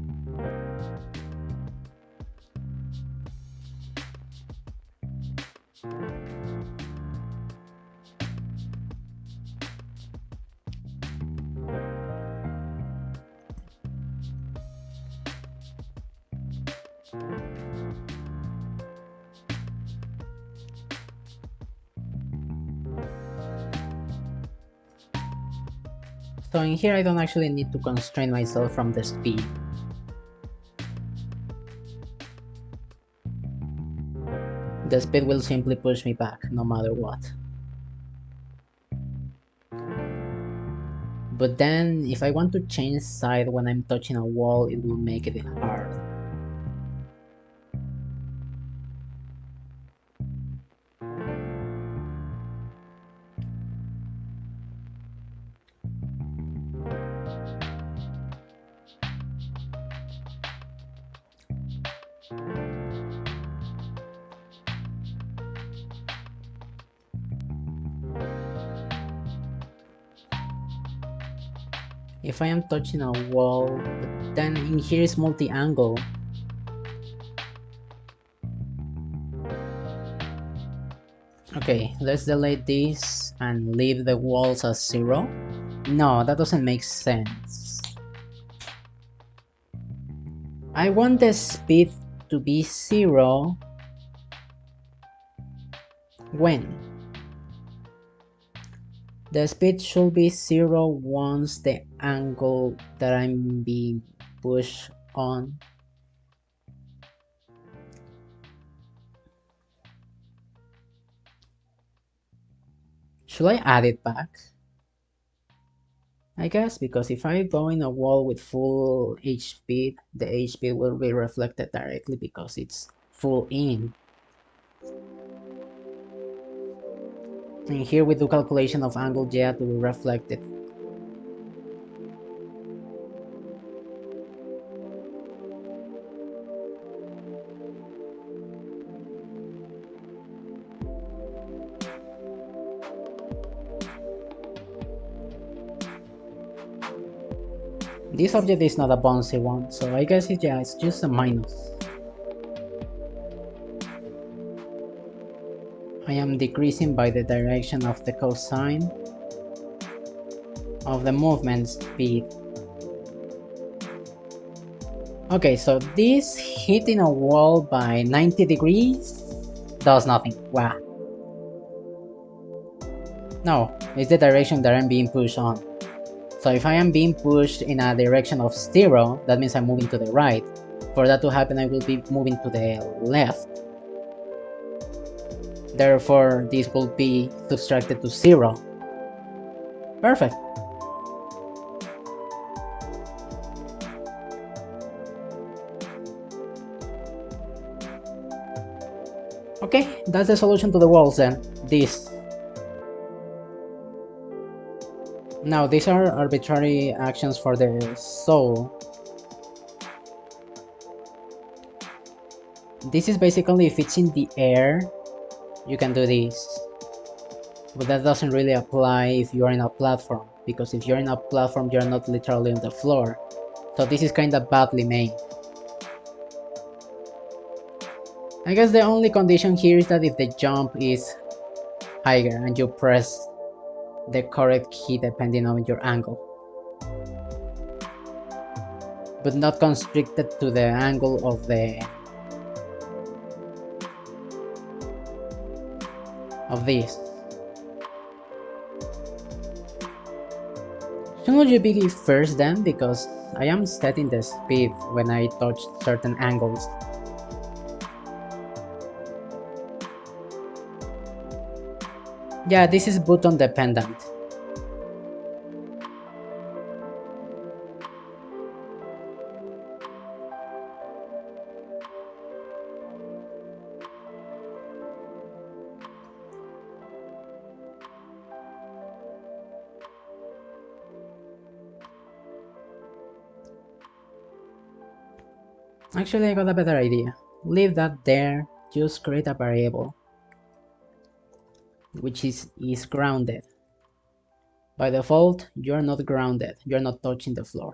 So in here I don't actually need to constrain myself from the speed. The speed will simply push me back, no matter what. But then, if I want to change side when I'm touching a wall, it will make it hard. If I am touching a wall, but then in here is multi-angle. Okay, let's delete this and leave the walls as 0. No, that doesn't make sense. I want the speed to be 0 when? The speed should be 0 once the angle that I'm being pushed on. Should I add it back? I guess, because if I go in a wall with full H speed, the H speed will be reflected directly because it's full in. And here we do calculation of angle J to be reflected. This object is not a bouncy one, so I guess it's just a minus. I am decreasing by the direction of the cosine of the movement speed. Okay, so this hitting a wall by 90 degrees does nothing. Wow. No, it's the direction that I'm being pushed on. So if I am being pushed in a direction of 0, that means I'm moving to the right. For that to happen, I will be moving to the left. Therefore, this will be subtracted to 0. Perfect. Okay, that's the solution to the walls then. This. Now, these are arbitrary actions for the soul. This is basically if it's in the air, you can do this. But that doesn't really apply if you are in a platform, because if you're in a platform, you're not literally on the floor. So this is kind of badly made. I guess the only condition here is that if the jump is higher and you press the correct key depending on your angle, but not constricted to the angle of this. Shouldn't you be first then, because I am setting the speed when I touch certain angles. Yeah, this is button dependent. Actually, I got a better idea. Leave that there, just create a variable which is grounded. By default, you're not grounded, you're not touching the floor.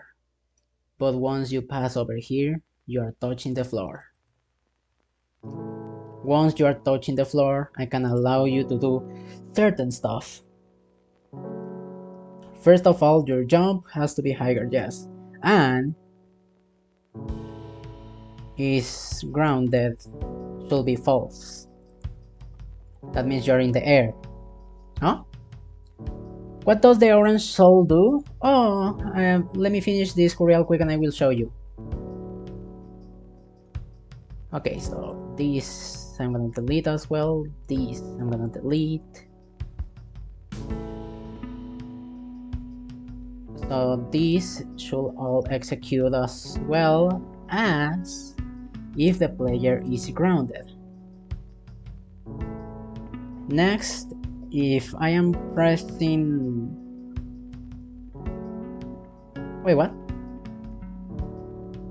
But once you pass over here, you are touching the floor. Once you are touching the floor, I can allow you to do certain stuff. First of all, your jump has to be higher, yes. And is grounded should be false. That means you're in the air. Huh? What does the orange soul do? Oh, let me finish this real quick and I will show you. Okay, so this I'm gonna delete as well. This I'm gonna delete. So this should all execute as well as if the player is grounded. Next, if I am pressing... Wait, what?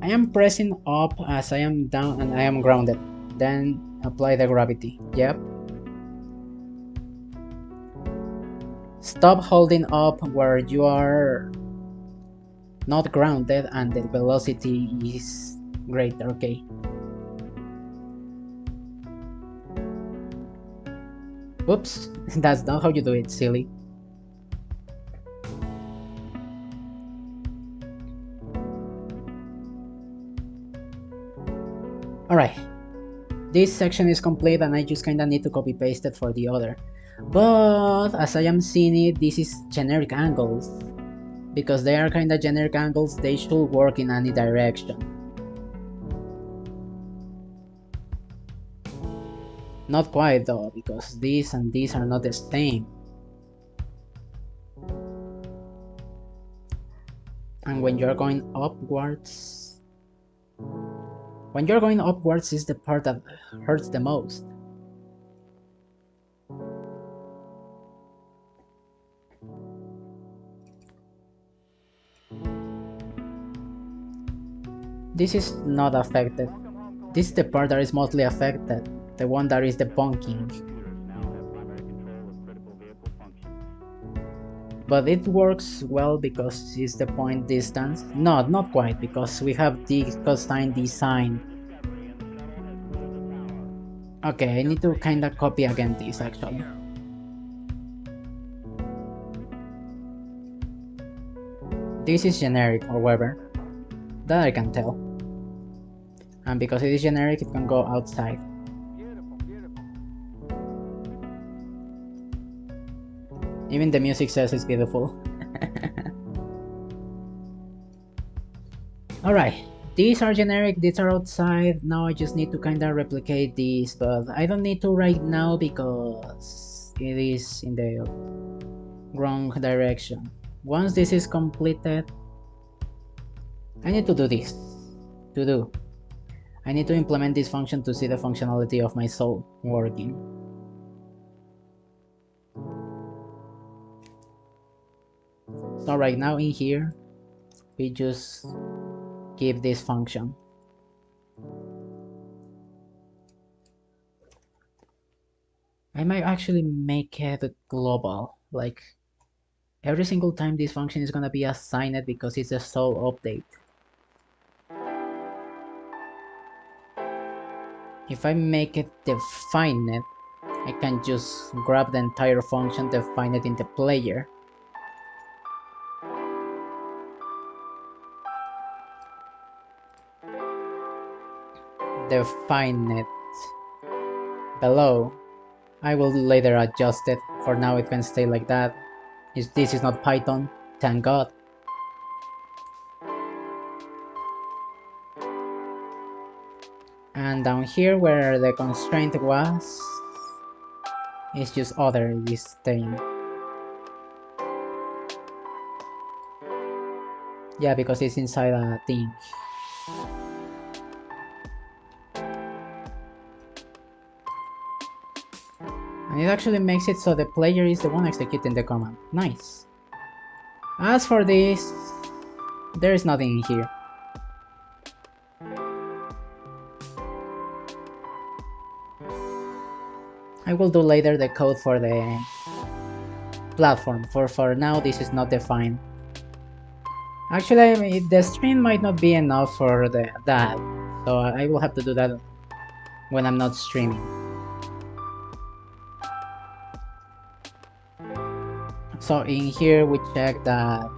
I am pressing up as I am down and I am grounded. Then apply the gravity. Yep. Stop holding up where you are not grounded, and the velocity is greater. Okay. Oops, that's not how you do it, silly. Alright, this section is complete and I just kinda need to copy paste it for the other. But as I am seeing it, this is generic angles. Because they are kinda generic angles, they should work in any direction. Not quite though, because these and these are not the same. And when you're going upwards... When you're going upwards is the part that hurts the most. This is not affected. This is the part that is mostly affected. The one that is the bonking. But it works well because it's the point distance. No, not quite, because we have the cosine design. Okay, I need to kinda copy again this actually. This is generic, however. That I can tell. And because it is generic, it can go outside. Even the music says it's beautiful. Alright, these are generic, these are outside. Now I just need to kinda replicate these, but I don't need to right now because it is in the wrong direction. Once this is completed, I need to do this. I need to implement this function to see the functionality of my soul working. So right now in here, we just give this function. I might actually make it global, like every single time this function is gonna be assigned because it's a soul update. If I make it defined, I can just grab the entire function, define it in the player. Define it below. I will later adjust it. For now it can stay like that. This is not Python, thank God. And down here where the constraint was, it's just other this thing. Yeah, because it's inside a thing. And it actually makes it so the player is the one executing the command. Nice. As for this, there is nothing in here. I will do later the code for the platform. For now, this is not defined. Actually, the stream might not be enough for that, so I will have to do that when I'm not streaming. So in here we check that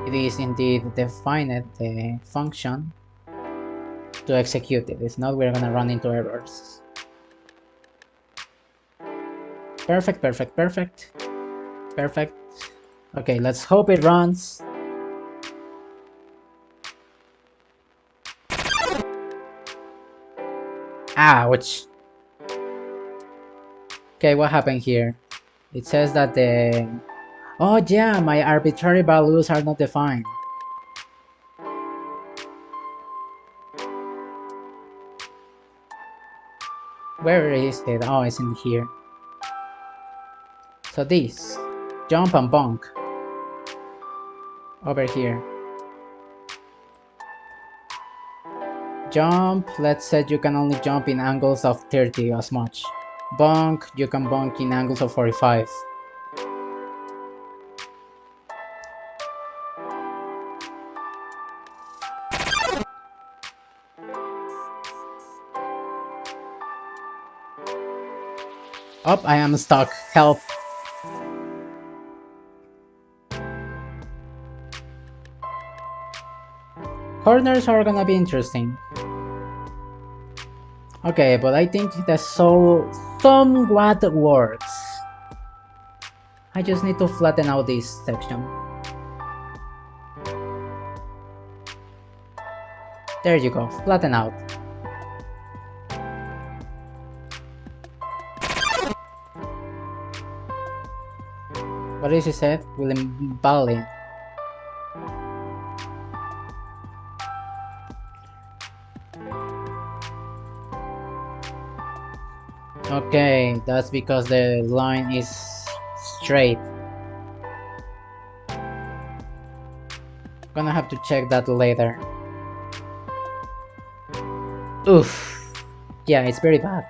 it is indeed defined the function to execute it. If not, we're gonna run into errors. Perfect, perfect, perfect. Perfect. Okay, let's hope it runs. Ouch. Okay, what happened here? It says that the... Oh yeah, my arbitrary values are not defined. Where is it? Oh, it's in here. So this, jump and bonk. Over here. Jump, let's say you can only jump in angles of 30 as much. Bonk, you can bonk in angles of 45. Oh, I am stuck. Help. Corners are gonna be interesting. Okay, but I think the soul somewhat works. I just need to flatten out this section. There you go, flatten out. What is he said? William Ballin. Okay, that's because the line is straight. Gonna have to check that later. Oof. Yeah, it's very bad.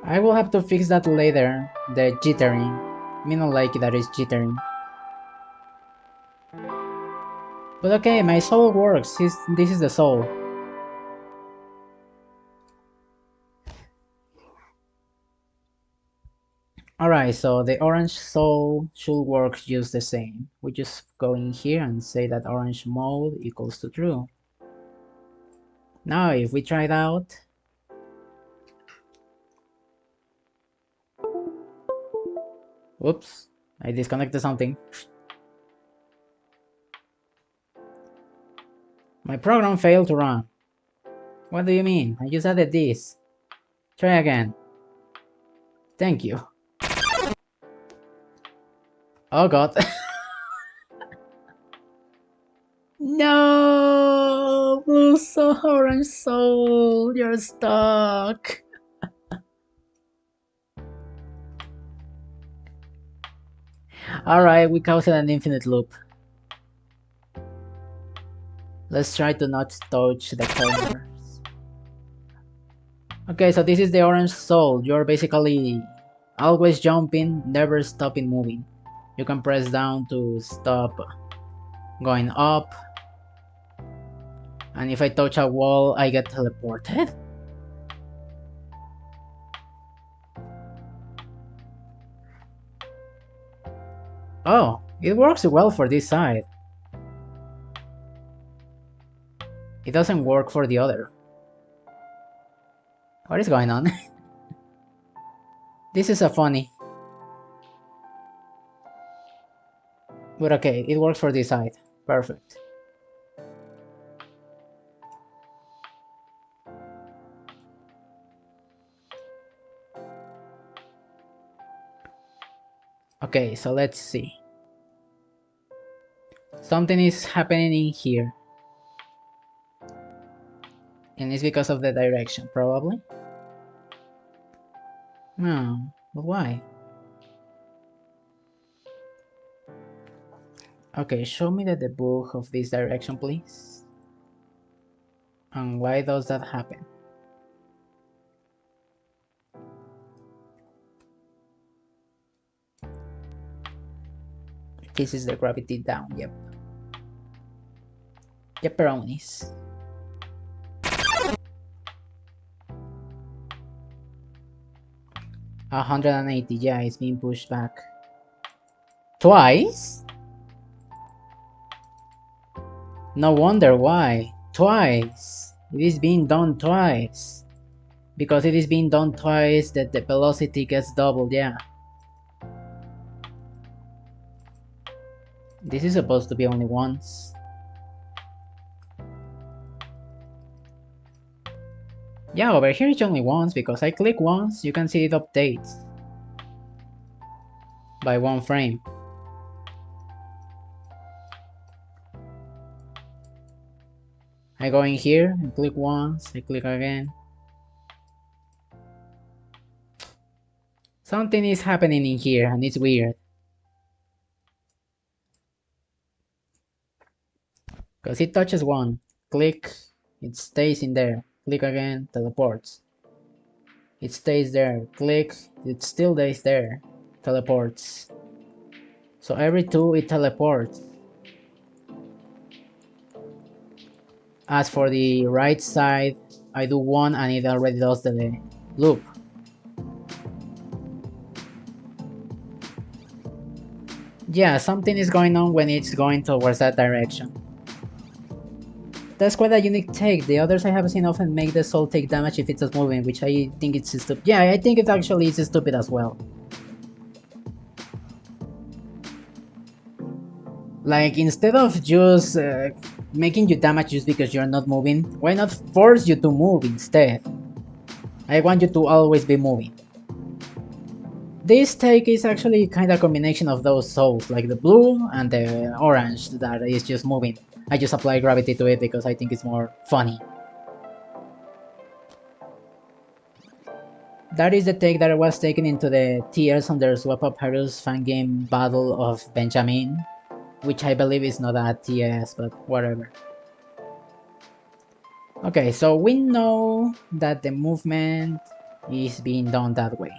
I will have to fix that later. The jittering. Me not like that is jittering. But okay, my soul works. This is the soul. Alright, so the orange soul should work just the same. We just go in here and say that orange mode equals to true. Now if we try it out, oops, I disconnected something. My program failed to run. What do you mean? I just added this. Try again. Thank you. Oh god. No! Blue soul, orange soul, you're stuck. Alright, we caused an infinite loop. Let's try to not touch the corners. Okay, so this is the orange soul. You're basically always jumping, never stopping moving. You can press down to stop going up. And if I touch a wall, I get teleported. Oh, it works well for this side. It doesn't work for the other. What is going on? This is a funny. But okay, it works for this side. Perfect. Okay, so let's see. Something is happening in here. And it's because of the direction, probably. No, but why? Okay, show me the debug of this direction, please. And why does that happen? This is the gravity down, yep. Pepperonis. 180, yeah, it's being pushed back. Twice? No wonder why. Twice. It is being done twice. Because it is being done twice that the velocity gets doubled, yeah. This is supposed to be only once. Yeah, over here it's only once because I click once, you can see it updates by 1 frame. I go in here and click once, I click again. Something is happening in here and it's weird. Because it touches one, click, It stays in there. Click again, teleports. It stays there. Click, it still stays there. Teleports. So every 2 it teleports. As for the right side, I do 1 and it already does the loop. Yeah, something is going on when it's going towards that direction. That's quite a unique take. The others I have seen often make the soul take damage if it's not moving, which I think it's stupid. Yeah, I think it actually is stupid as well. Like, instead of just making you damage just because you're not moving, why not force you to move instead? I want you to always be moving. This take is actually kind of a combination of those souls, like the blue and the orange that is just moving. I just apply gravity to it because I think it's more funny. That is the take that was taken into the Tears Under Swap Papyrus fangame Battle of Benjamin, which I believe is not a TS, but whatever. Okay, so we know that the movement is being done that way.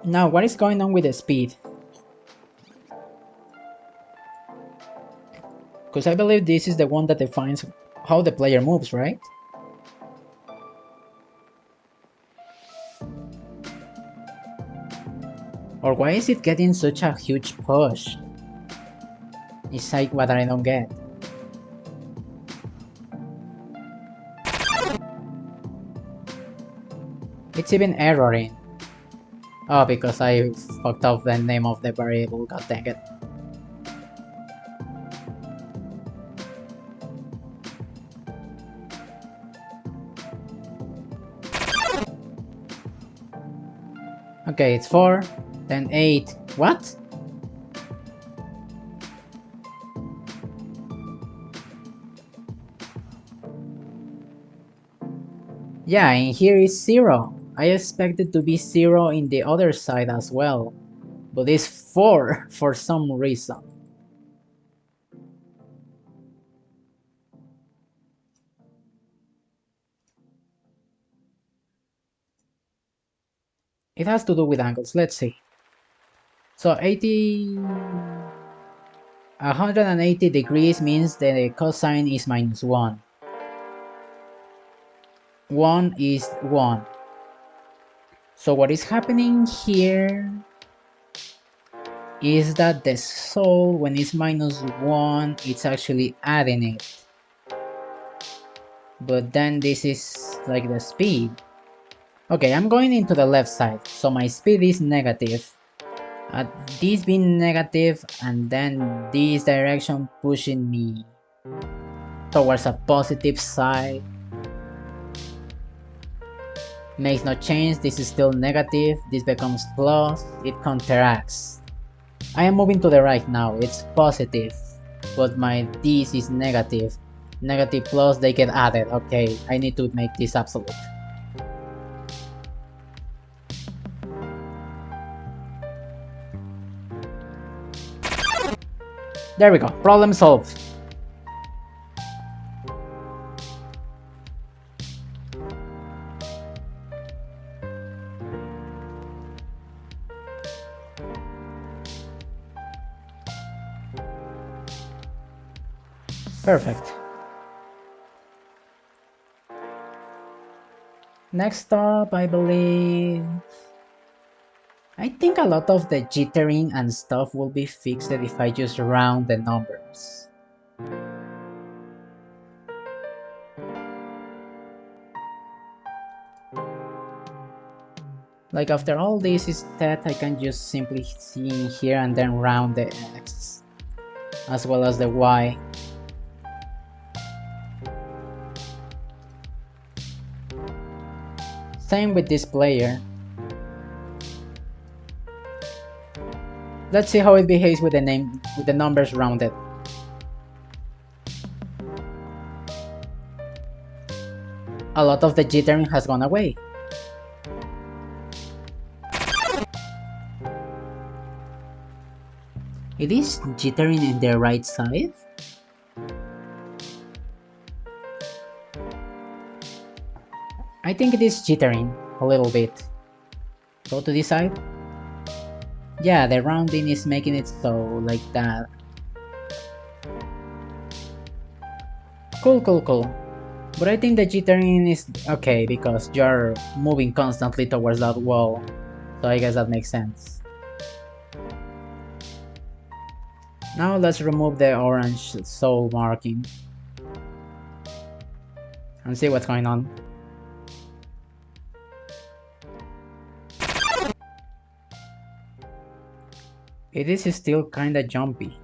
Now, what is going on with the speed? Because I believe this is the one that defines how the player moves, right? Or why is it getting such a huge push? It's like what I don't get. It's even erroring. Oh, because I fucked up the name of the variable, god dang it. Okay, it's 4, then 8. What? Yeah, and here is 0. I expected to be 0 in the other side as well, but it's 4 for some reason. It has to do with angles, let's see. So 180 degrees means the cosine is -1. 1 is 1. So what is happening here is that the soul, when it's -1, it's actually adding it. But then this is like the speed. Okay, I'm going into the left side, so my speed is negative. This being negative, and then this direction pushing me towards a positive side. Makes no change, this is still negative, this becomes plus, it counteracts. I am moving to the right now, it's positive, but my this is negative. Negative plus, they get added. Okay, I need to make this absolute. There we go, problem solved. Perfect. Next up, I believe... I think a lot of the jittering and stuff will be fixed if I just round the numbers. Like after all this is set, I can just simply see in here and then round the X, as well as the Y. Same with this player. Let's see how it behaves with the numbers rounded. A lot of the jittering has gone away. It is jittering in the right side? I think it is jittering a little bit. Go to this side. Yeah, the rounding is making it so like that. Cool. But I think the jittering is okay because you're moving constantly towards that wall. So I guess that makes sense. Now let's remove the orange soul marking and see what's going on. It is still kinda jumpy.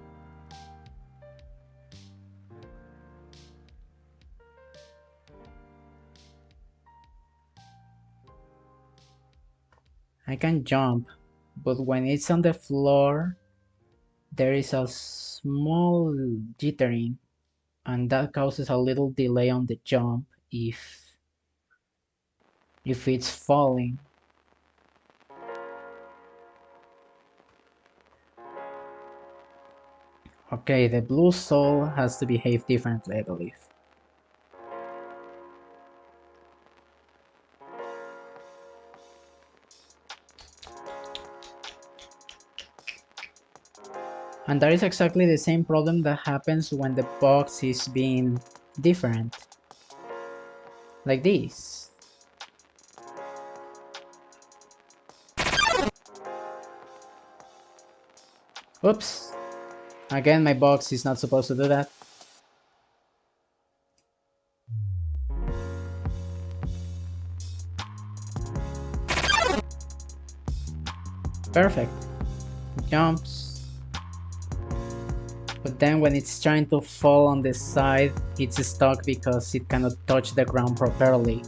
I can jump, but when it's on the floor, there is a small jittering, and that causes a little delay on the jump if it's falling. Okay, the blue soul has to behave differently, I believe. And that is exactly the same problem that happens when the box is being different. Like this. Oops. Again, my box is not supposed to do that. Perfect. Jumps. But then when it's trying to fall on the side, it's stuck because it cannot touch the ground properly.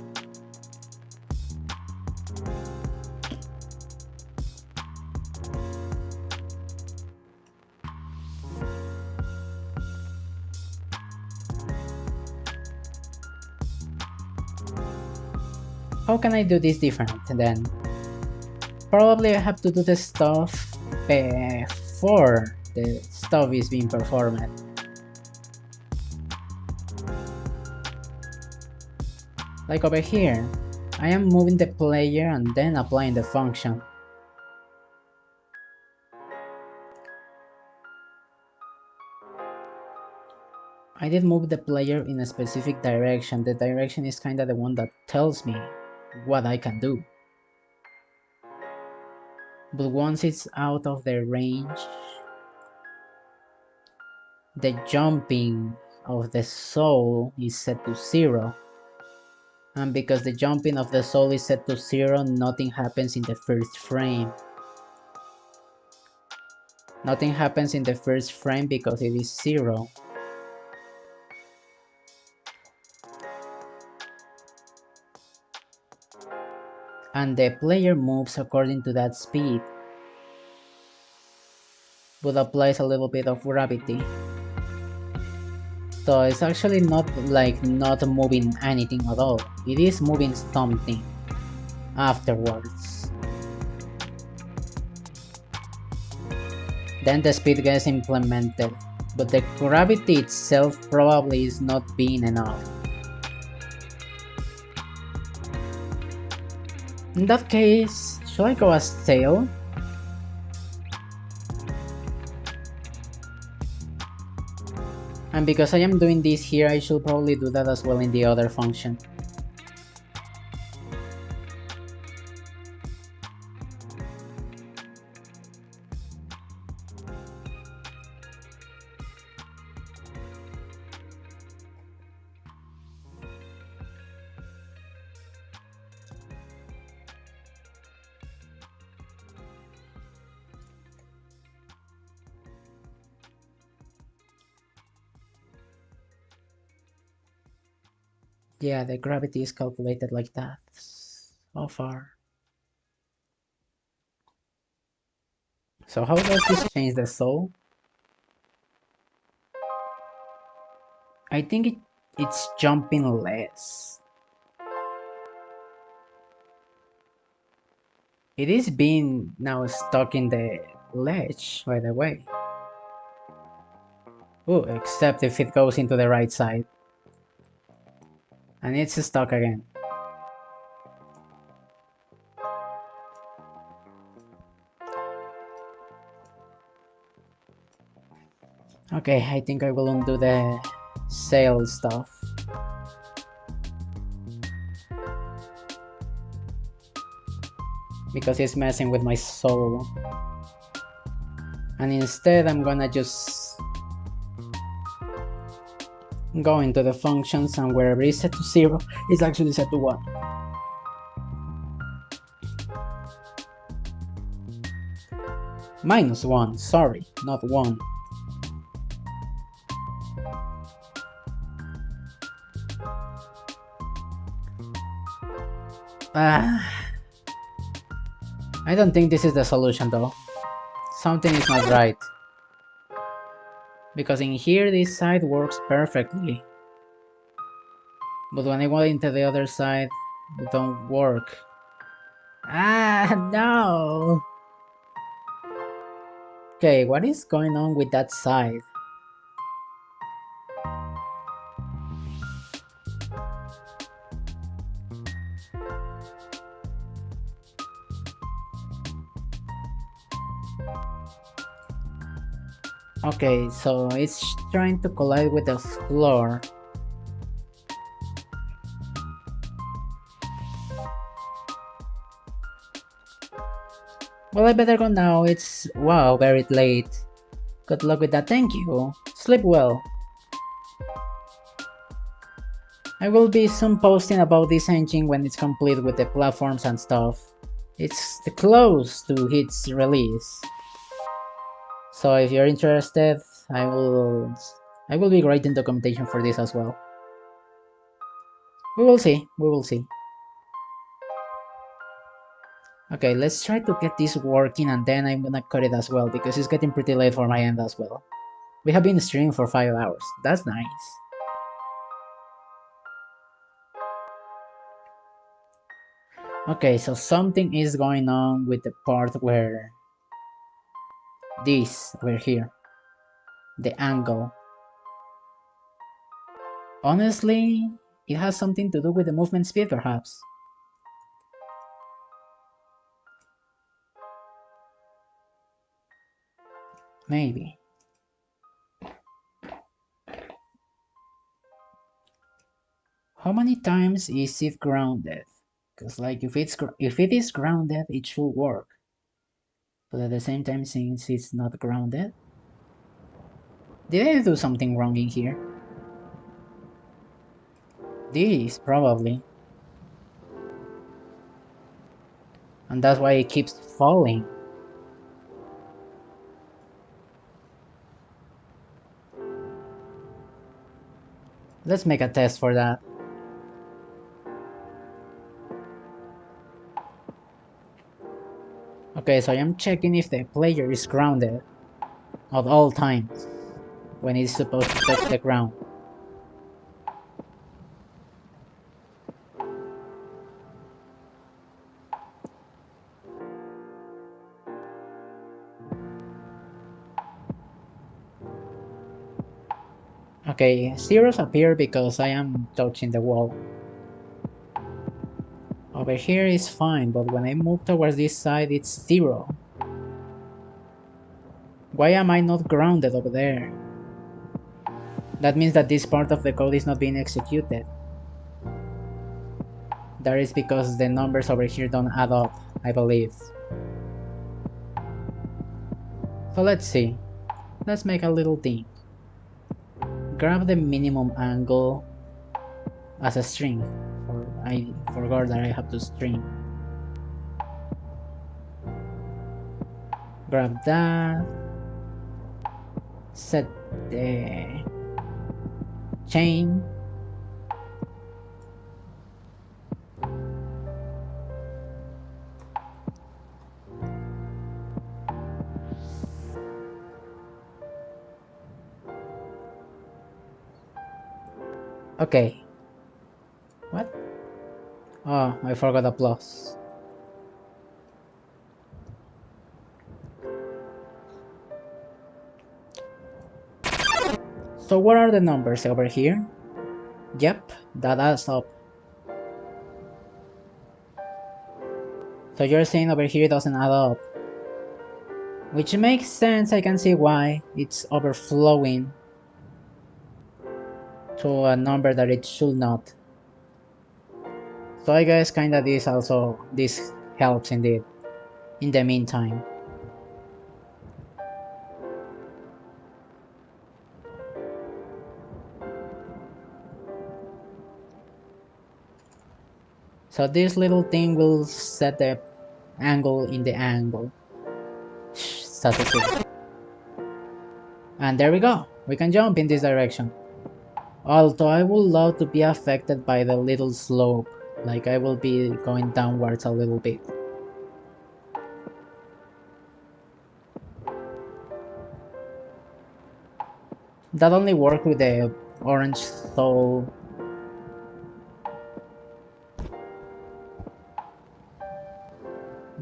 How can I do this different then? Probably I have to do the stuff before the stuff is being performed. Like over here, I am moving the player and then applying the function. I did move the player in a specific direction. The direction is kinda the one that tells me what I can do. But once it's out of the range, the jumping of the soul is set to 0. And because the jumping of the soul is set to 0, nothing happens in the first frame. Nothing happens in the first frame because it is 0. And the player moves according to that speed, but applies a little bit of gravity. So it's actually not like not moving anything at all. It is moving something afterwards. Then the speed gets implemented, but the gravity itself probably is not being enough. In that case, should I go as tail? And because I am doing this here, I should probably do that as well in the other function. Yeah, the gravity is calculated like that. So far. So how does this change the soul? I think it's jumping less. It is being now stuck in the ledge, by the way. Ooh, except if it goes into the right side. And it's stuck again. Okay, I think I will undo the sail stuff. Because it's messing with my soul. And instead I'm gonna just go into the functions, and wherever it's set to 0, it's actually set to 1. -1, sorry, not 1. I don't think this is the solution though. Something is not right. Because in here this side works perfectly. But when I go into the other side, it don't work. No! Okay, what is going on with that side? Okay, so it's trying to collide with the floor. Well, I better go now. It's, wow, very late. Good luck with that, thank you. Sleep well. I will be soon posting about this engine when it's complete with the platforms and stuff. It's close to its release. So if you're interested, I will be writing documentation for this as well. We will see. Okay, let's try to get this working, and then I'm gonna cut it as well, because it's getting pretty late for my end as well. We have been streaming for 5 hours. That's nice. Okay, so something is going on with the part where this over here, the angle. Honestly, it has something to do with the movement speed, perhaps. Maybe. How many times is it grounded? Because like if it is grounded, it should work. But at the same time, since it's not grounded, did I do something wrong in here? This, probably. And that's why it keeps falling. Let's make a test for that. Okay, so I am checking if the player is grounded at all times when it's supposed to touch the ground. Okay, zeros appear because I am touching the wall. Over here is fine, but when I move towards this side, it's 0. Why am I not grounded over there? That means that this part of the code is not being executed. That is because the numbers over here don't add up, I believe. So let's see. Let's make a little thing. Grab the minimum angle as a string. I forgot that I have to string. Grab that. Set the chain. Okay. What? Oh, I forgot a plus. So what are the numbers over here? Yep, that adds up. So you're saying over here doesn't add up. Which makes sense, I can see why. It's overflowing to a number that it should not. So I guess kinda this helps indeed, in the meantime. So this little thing will set the angle in the angle. Such a silly. And there we go. We can jump in this direction. Although I would love to be affected by the little slope. Like I will be going downwards a little bit. That only worked with the orange soul.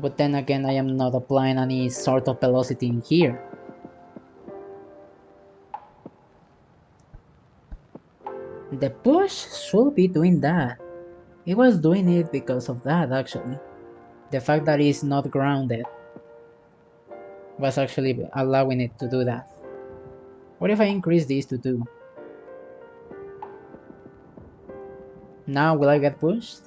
But then again, I am not applying any sort of velocity in here. The push should be doing that. It was doing it because of that, actually. The fact that it's not grounded was actually allowing it to do that. What if I increase this to 2? Now will I get pushed?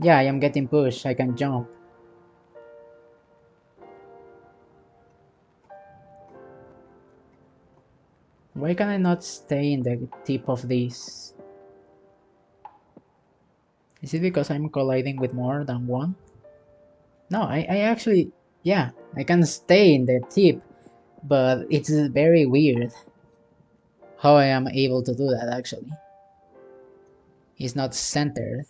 Yeah, I am getting pushed. I can jump. Why can I not stay in the tip of this? Is it because I'm colliding with more than one? No, I actually... Yeah, I can stay in the tip, but it's very weird how I am able to do that, actually. It's not centered.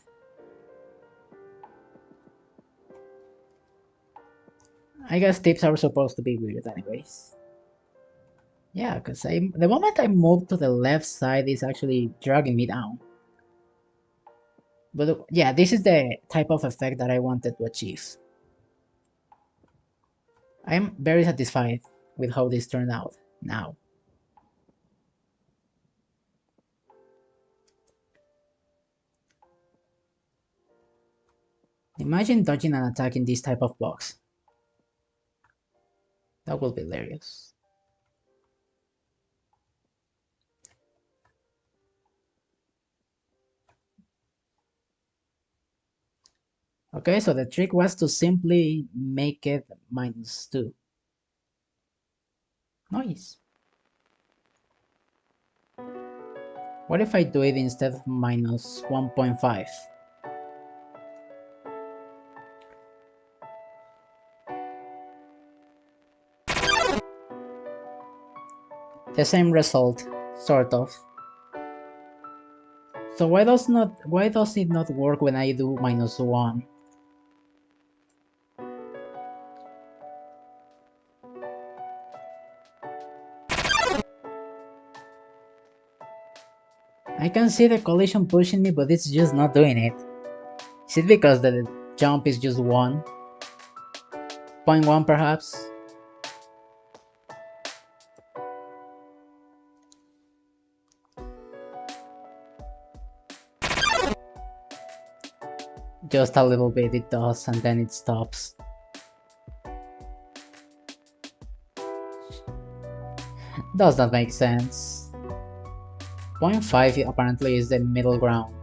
I guess tips are supposed to be weird anyways. Yeah, because the moment I move to the left side is actually dragging me down. But yeah, this is the type of effect that I wanted to achieve. I'm very satisfied with how this turned out now. Imagine dodging an attack in this type of box. That will be hilarious. Okay, so the trick was to simply make it -2. Nice. What if I do it instead of -1.5? The same result, sort of. So why does it not work when I do -1? I can see the collision pushing me, but it's just not doing it. Is it because the jump is just 1? 0.1 perhaps? Just a little bit it does, and then it stops. Does that make sense? 0.5 apparently is the middle ground.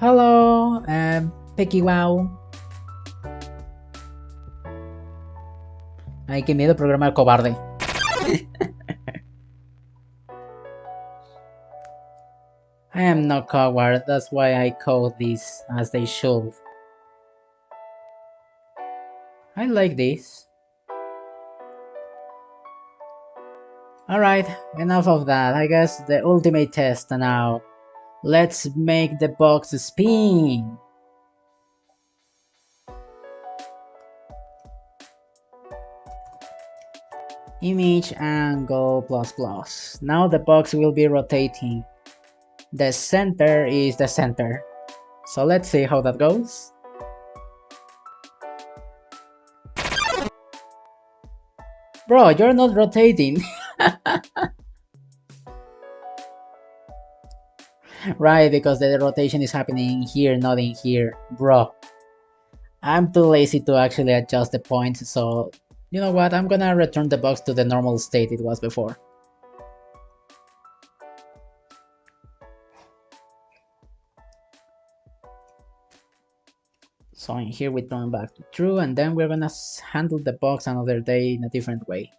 Hello, Picky Wow. Ay, qué miedo programar cobarde. I am not coward, that's why I code these as they should. I like this. Alright, enough of that. I guess the ultimate test now. Let's make the box spin. Image angle plus plus. Now the box will be rotating. The center is the center. So let's see how that goes. Bro, you're not rotating. Right, because the rotation is happening here, not in here. Bro, I'm too lazy to actually adjust the points, so you know what? I'm gonna return the box to the normal state it was before. So in here we turn back to true, and then we're gonna handle the box another day in a different way.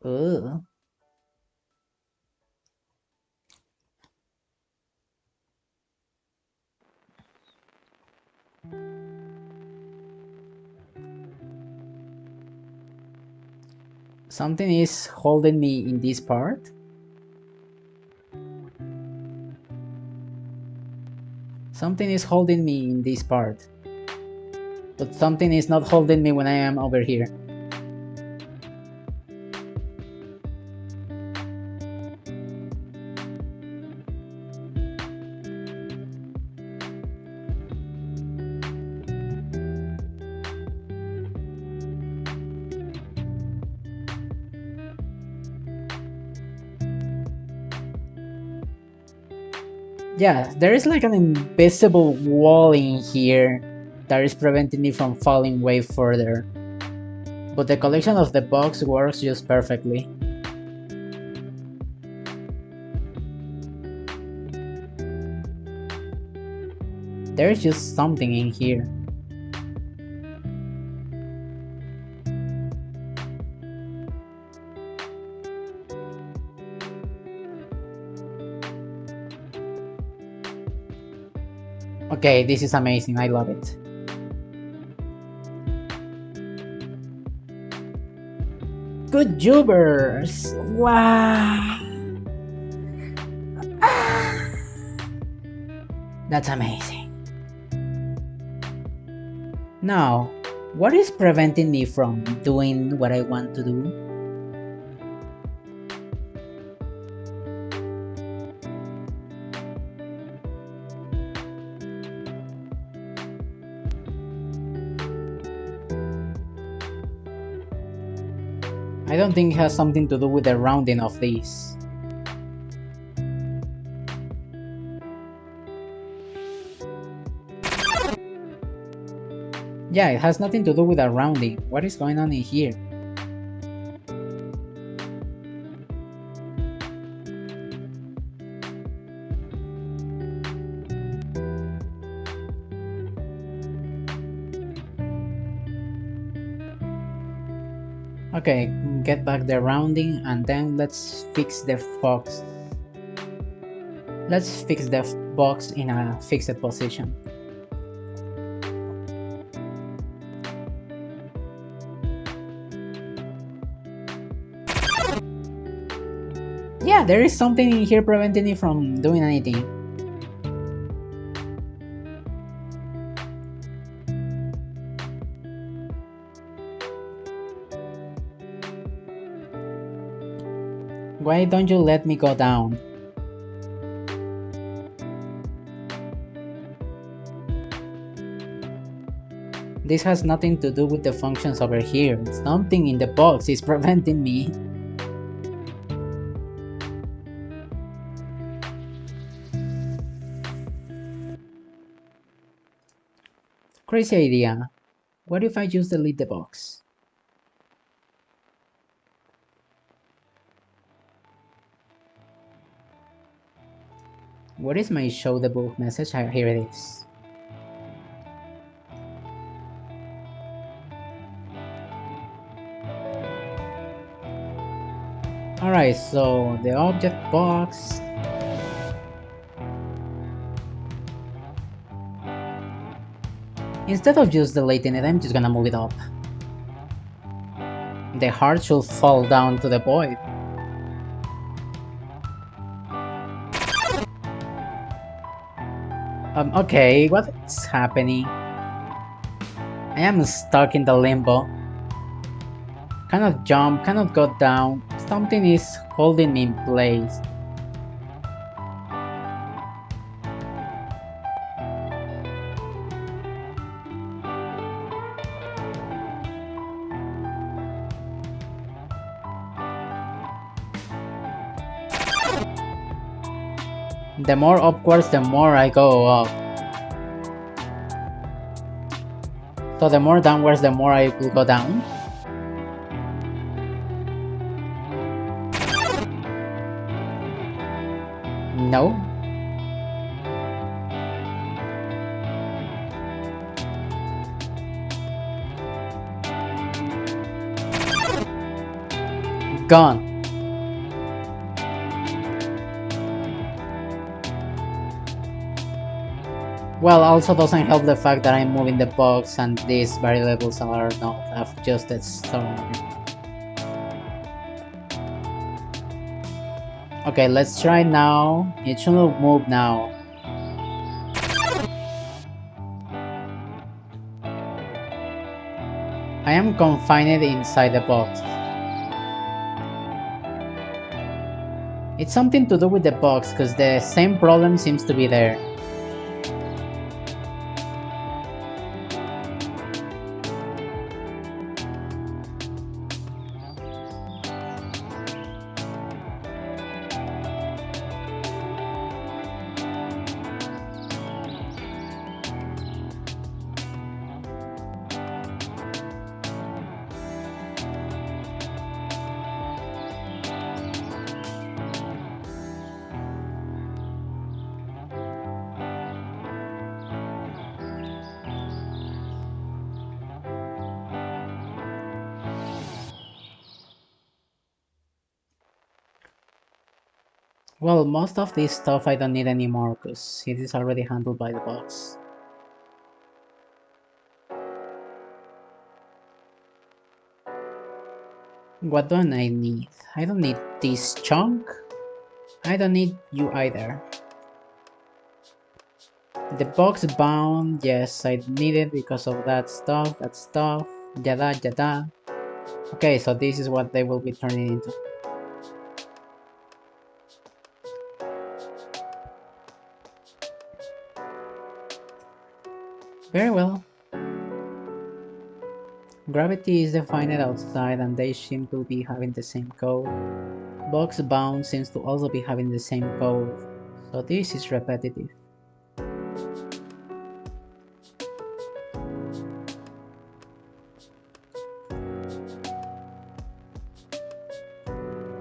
Ugh. Something is holding me in this part. Something is holding me in this part. But something is not holding me when I am over here. Yeah, there is like an invisible wall in here that is preventing me from falling way further. But the collection of the box works just perfectly. There's just something in here. Okay, this is amazing, I love it. Good jobbers! Wow! That's amazing. Now, what is preventing me from doing what I want to do? I don't think it has something to do with the rounding of these. Yeah, it has nothing to do with the rounding. What is going on in here? Okay, get back the rounding and then let's fix the box. Let's fix the box in a fixed position. Yeah, there is something in here preventing me from doing anything. Why don't you let me go down? This has nothing to do with the functions over here. Something in the box is preventing me. Crazy idea. What if I just delete the box? What is my show the book message? Here it is. Alright, so the object box. Instead of just deleting it, I'm just gonna move it up. The heart should fall down to the void. Okay, what's happening? I am stuck in the limbo. Cannot jump, cannot go down. Something is holding me in place. The more upwards, the more I go up. So the more downwards, the more I will go down. No. Gone. Well, also doesn't help the fact that I'm moving the box and these variables are not adjusted, so... Okay, let's try now. It should move now. I am confined inside the box. It's something to do with the box, because the same problem seems to be there. Well, most of this stuff I don't need anymore, because it is already handled by the box. What do I need? I don't need this chunk. I don't need you either. The box bound, yes, I need it because of that stuff, yada yada. Okay, so this is what they will be turning into. Very well. Gravity is defined outside and they seem to be having the same code. Box bound seems to also be having the same code. So this is repetitive.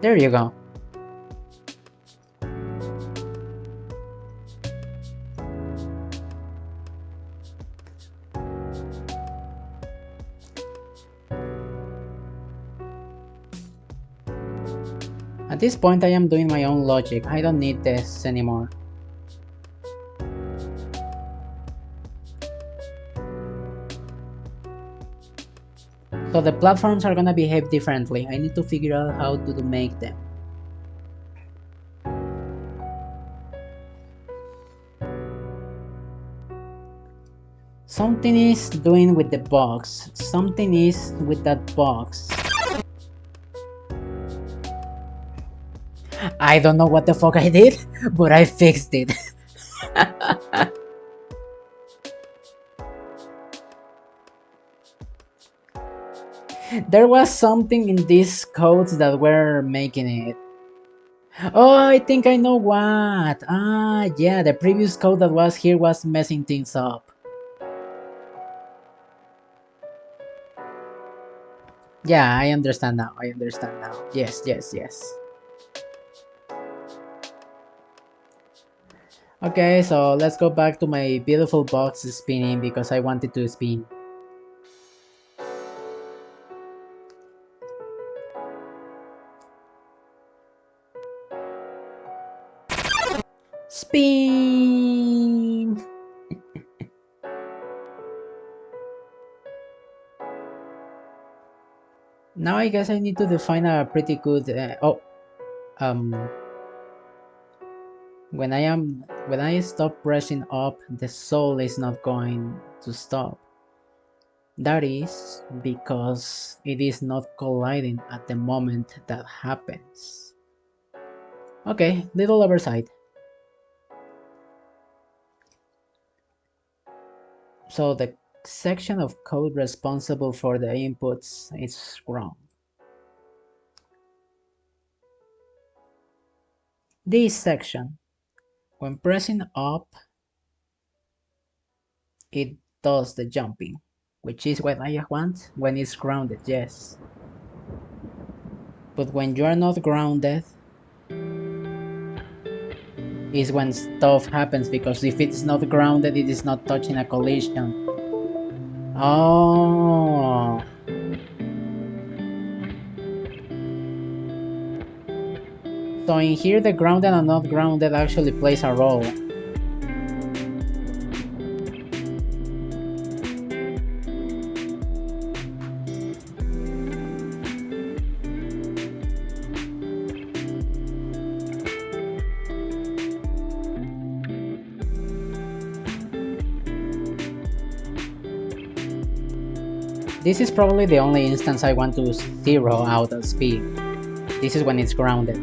There you go. At this point I am doing my own logic. I don't need this anymore. So the platforms are gonna behave differently. I need to figure out how to make them. Something is doing with the box. Something is with that box. I don't know what the fuck I did, but I fixed it. There was something in these codes that were making it. Oh, I think I know what. Ah, yeah, the previous code that was here was messing things up. Yeah, I understand now. I understand now. Yes, yes, yes. Okay, so let's go back to my beautiful box spinning because I wanted to spin. Spin! Now I guess I need to define a pretty good... when I am When I stop pressing up, the soul is not going to stop. That is because it is not colliding at the moment that happens. Okay, little oversight. So the section of code responsible for the inputs is wrong. This section, when pressing up, it does the jumping, which is what I want when it's grounded, yes. But when you are not grounded, is when stuff happens, because if it's not grounded, it is not touching a collision. Oh. So in here, the grounded and not grounded actually plays a role. This is probably the only instance I want to zero out of speed. This is when it's grounded.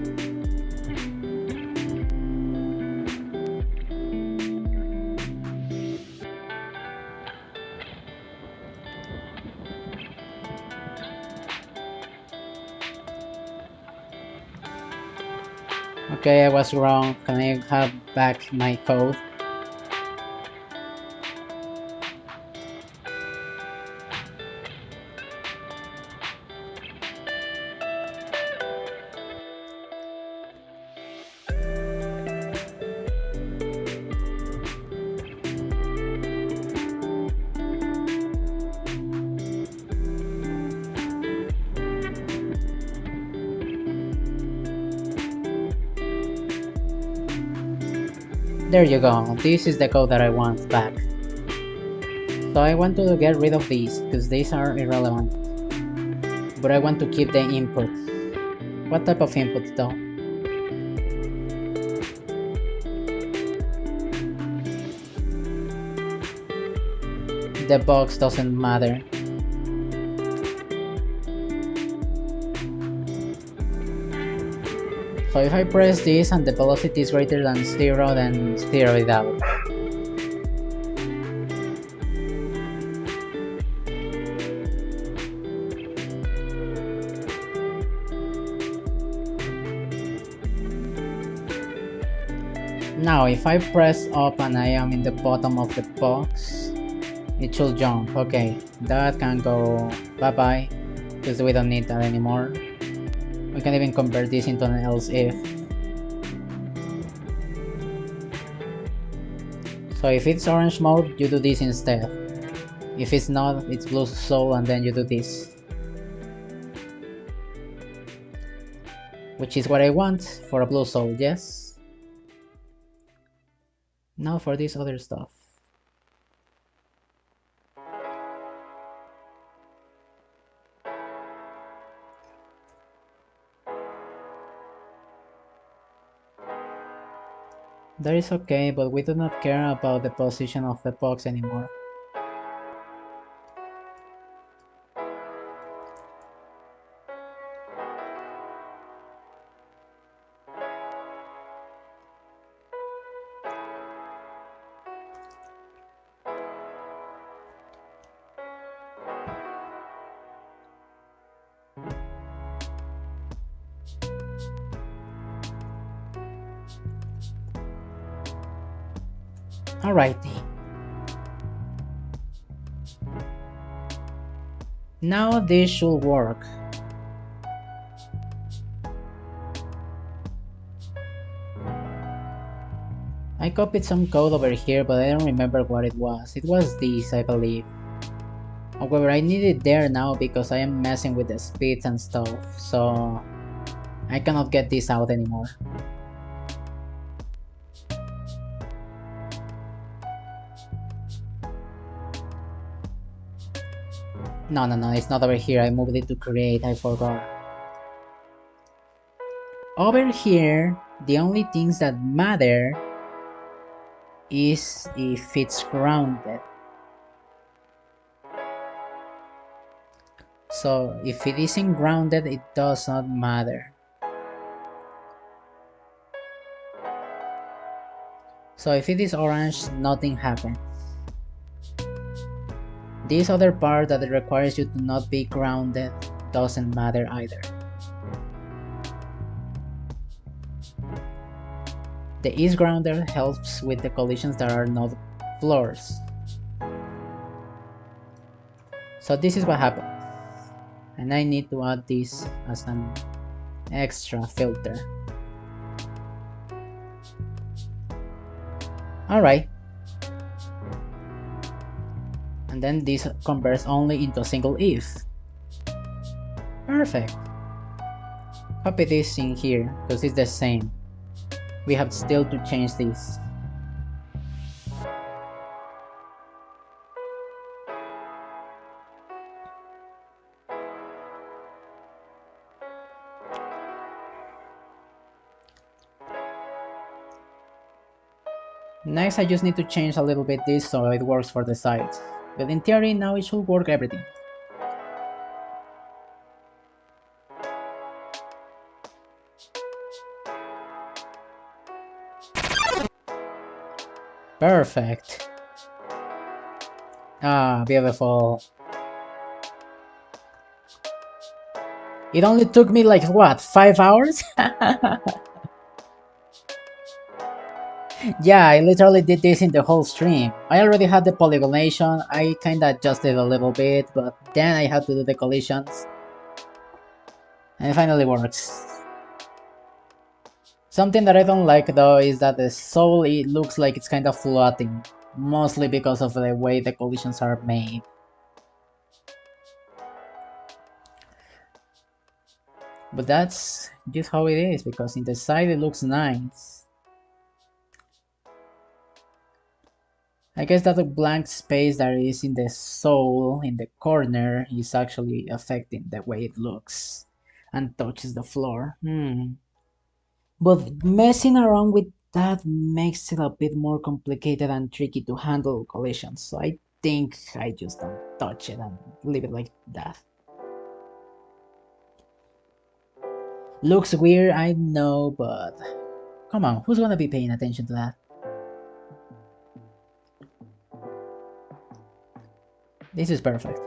Okay, I was wrong. Can I have back my code? There you go, this is the code that I want back. So I want to get rid of these, because these are irrelevant. But I want to keep the input. What type of input though? The box doesn't matter. So if I press this and the velocity is greater than 0, then zero it out. Now if I press up and I am in the bottom of the box, it should jump. Okay, that can go bye bye, because we don't need that anymore. We can even convert this into an else if. So if it's orange mode, you do this instead. If it's not, it's blue soul and then you do this. Which is what I want for a blue soul, yes? Now for this other stuff. That is okay, but we do not care about the position of the box anymore. Alrighty. Now this should work. I copied some code over here, but I don't remember what it was. It was this, I believe. However, I need it there now because I am messing with the speeds and stuff, so I cannot get this out anymore. No, it's not over here. I moved it to create, I forgot. Over here, the only things that matter is if it's grounded. So if it isn't grounded, it does not matter. So if it is orange, nothing happens. This other part that requires you to not be grounded doesn't matter either. The is grounded helps with the collisions that are not floors. So this is what happens. And I need to add this as an extra filter. Alright. And then this converts only into a single if. Perfect. Copy this in here because it's the same. We have still to change this. Next, I just need to change a little bit this so it works for the sides. But in theory, now it should work everything. Perfect. Ah, beautiful. It only took me like, what, 5 hours? Yeah, I literally did this in the whole stream. I already had the polygonation, I kinda adjusted a little bit, but then I had to do the collisions. And it finally works. Something that I don't like though is that the soul, it looks like it's kinda floating. Mostly because of the way the collisions are made. But that's just how it is, because in the side it looks nice. I guess that blank space that is in the soul in the corner is actually affecting the way it looks and touches the floor. But messing around with that makes it a bit more complicated and tricky to handle collisions. So I think I just don't touch it and leave it like that. Looks weird, I know, but come on, who's gonna be paying attention to that? This is perfect.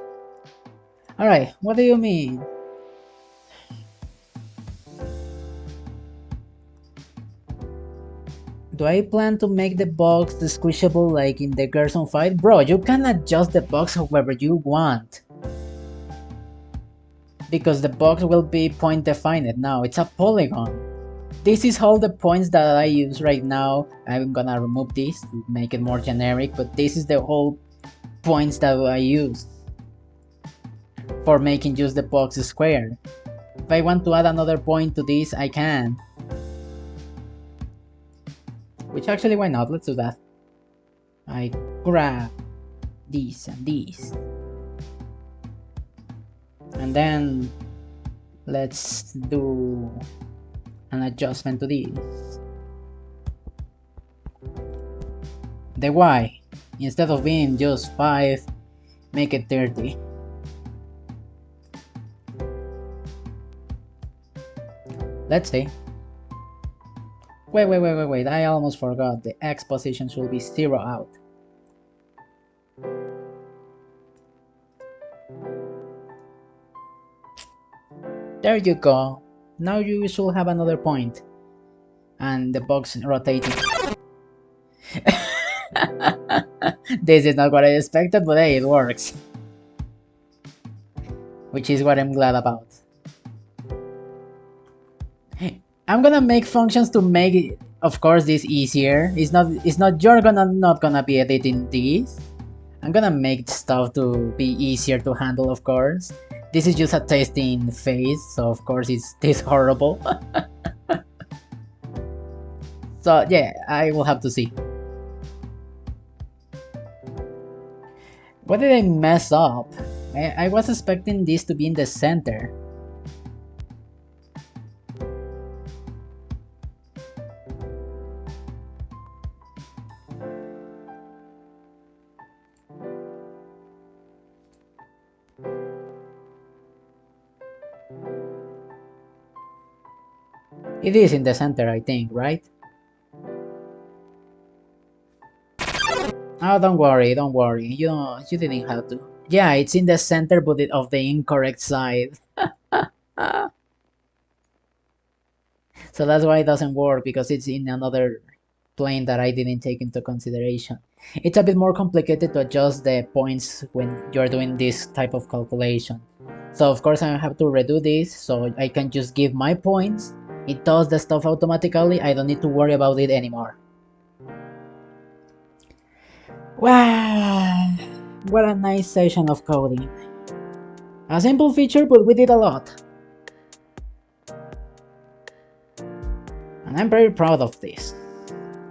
Alright, what do you mean? Do I plan to make the box squishable like in the Gerson fight? Bro, you can adjust the box however you want. Because the box will be point defined now, it's a polygon. This is all the points that I use right now. I'm gonna remove this to make it more generic, but this is the whole points that I use for making just the box square. If I want to add another point to this, I can. Which actually, why not? Let's do that. I grab these and these. And then let's do an adjustment to this. The Y, instead of being just 5, make it 30. Let's see. Wait, I almost forgot. The X position should be 0 out. There you go. Now you should have another point. And the box rotating. This is not what I expected, but hey, it works. Which is what I'm glad about. I'm gonna make functions to make it, of course, this easier. It's not you're not gonna be editing this. I'm gonna make stuff to be easier to handle, of course. This is just a testing phase, so of course it's this horrible. So yeah, I will have to see. What did I mess up? I was expecting this to be in the center. It is in the center, I think, right? Oh, don't worry, don't worry. You didn't have to. Yeah, it's in the center, but of the incorrect side. So that's why it doesn't work, because it's in another plane that I didn't take into consideration. It's a bit more complicated to adjust the points when you're doing this type of calculation. So of course I have to redo this, so I can just give my points. It does the stuff automatically. I don't need to worry about it anymore. Wow, what a nice session of coding. A simple feature, but we did a lot. And I'm very proud of this.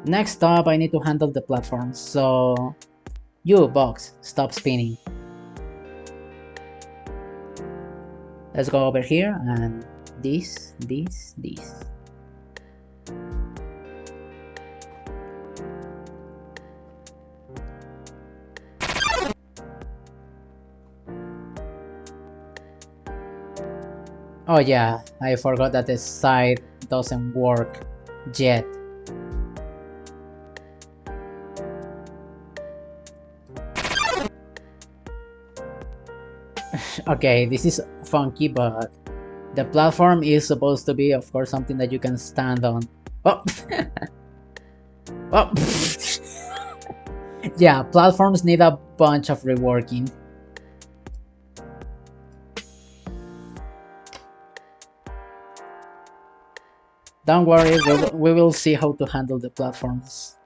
Next up, I need to handle the platforms, so you, box, stop spinning. Let's go over here and this. Oh yeah, I forgot that the side doesn't work yet. Okay, this is funky, but the platform is supposed to be, of course, something that you can stand on. Oh! Oh! Yeah, platforms need a bunch of reworking. Don't worry, we will see how to handle the platforms.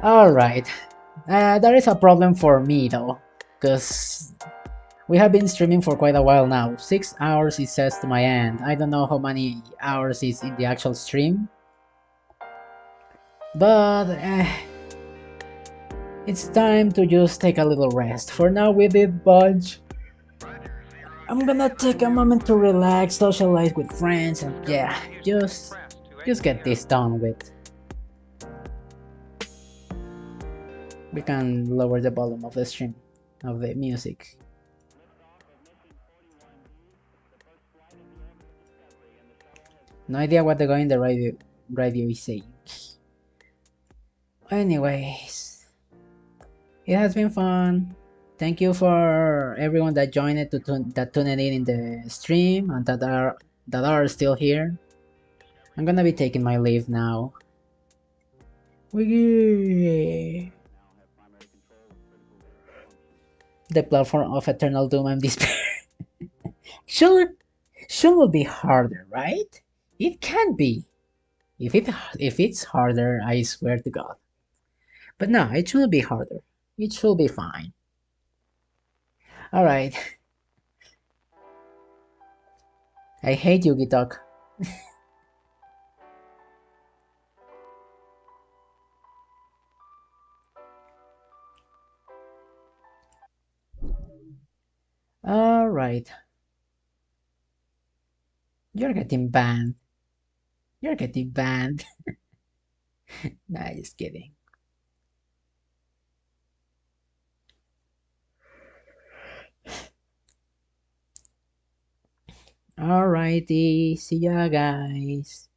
Alright, that is a problem for me though, because we have been streaming for quite a while now. 6 hours it says to my end. I don't know how many hours is in the actual stream, but it's time to just take a little rest. For now we did bunch. I'm gonna take a moment to relax, socialize with friends, and yeah, just get this done with. We can lower the volume of the stream, of the music. No idea what the guy in the radio is saying. Anyways, it has been fun. Thank you for everyone that joined it that tuned in the stream and that are still here. I'm gonna be taking my leave now. The platform of eternal doom and despair. should should be harder, right? It can be. If it's harder, I swear to God. But no, it shouldn't be harder. It should be fine. All right. I hate Yugi Talk. All right. You're getting banned. You're getting banned. Nah, just kidding. Alrighty. See ya, guys.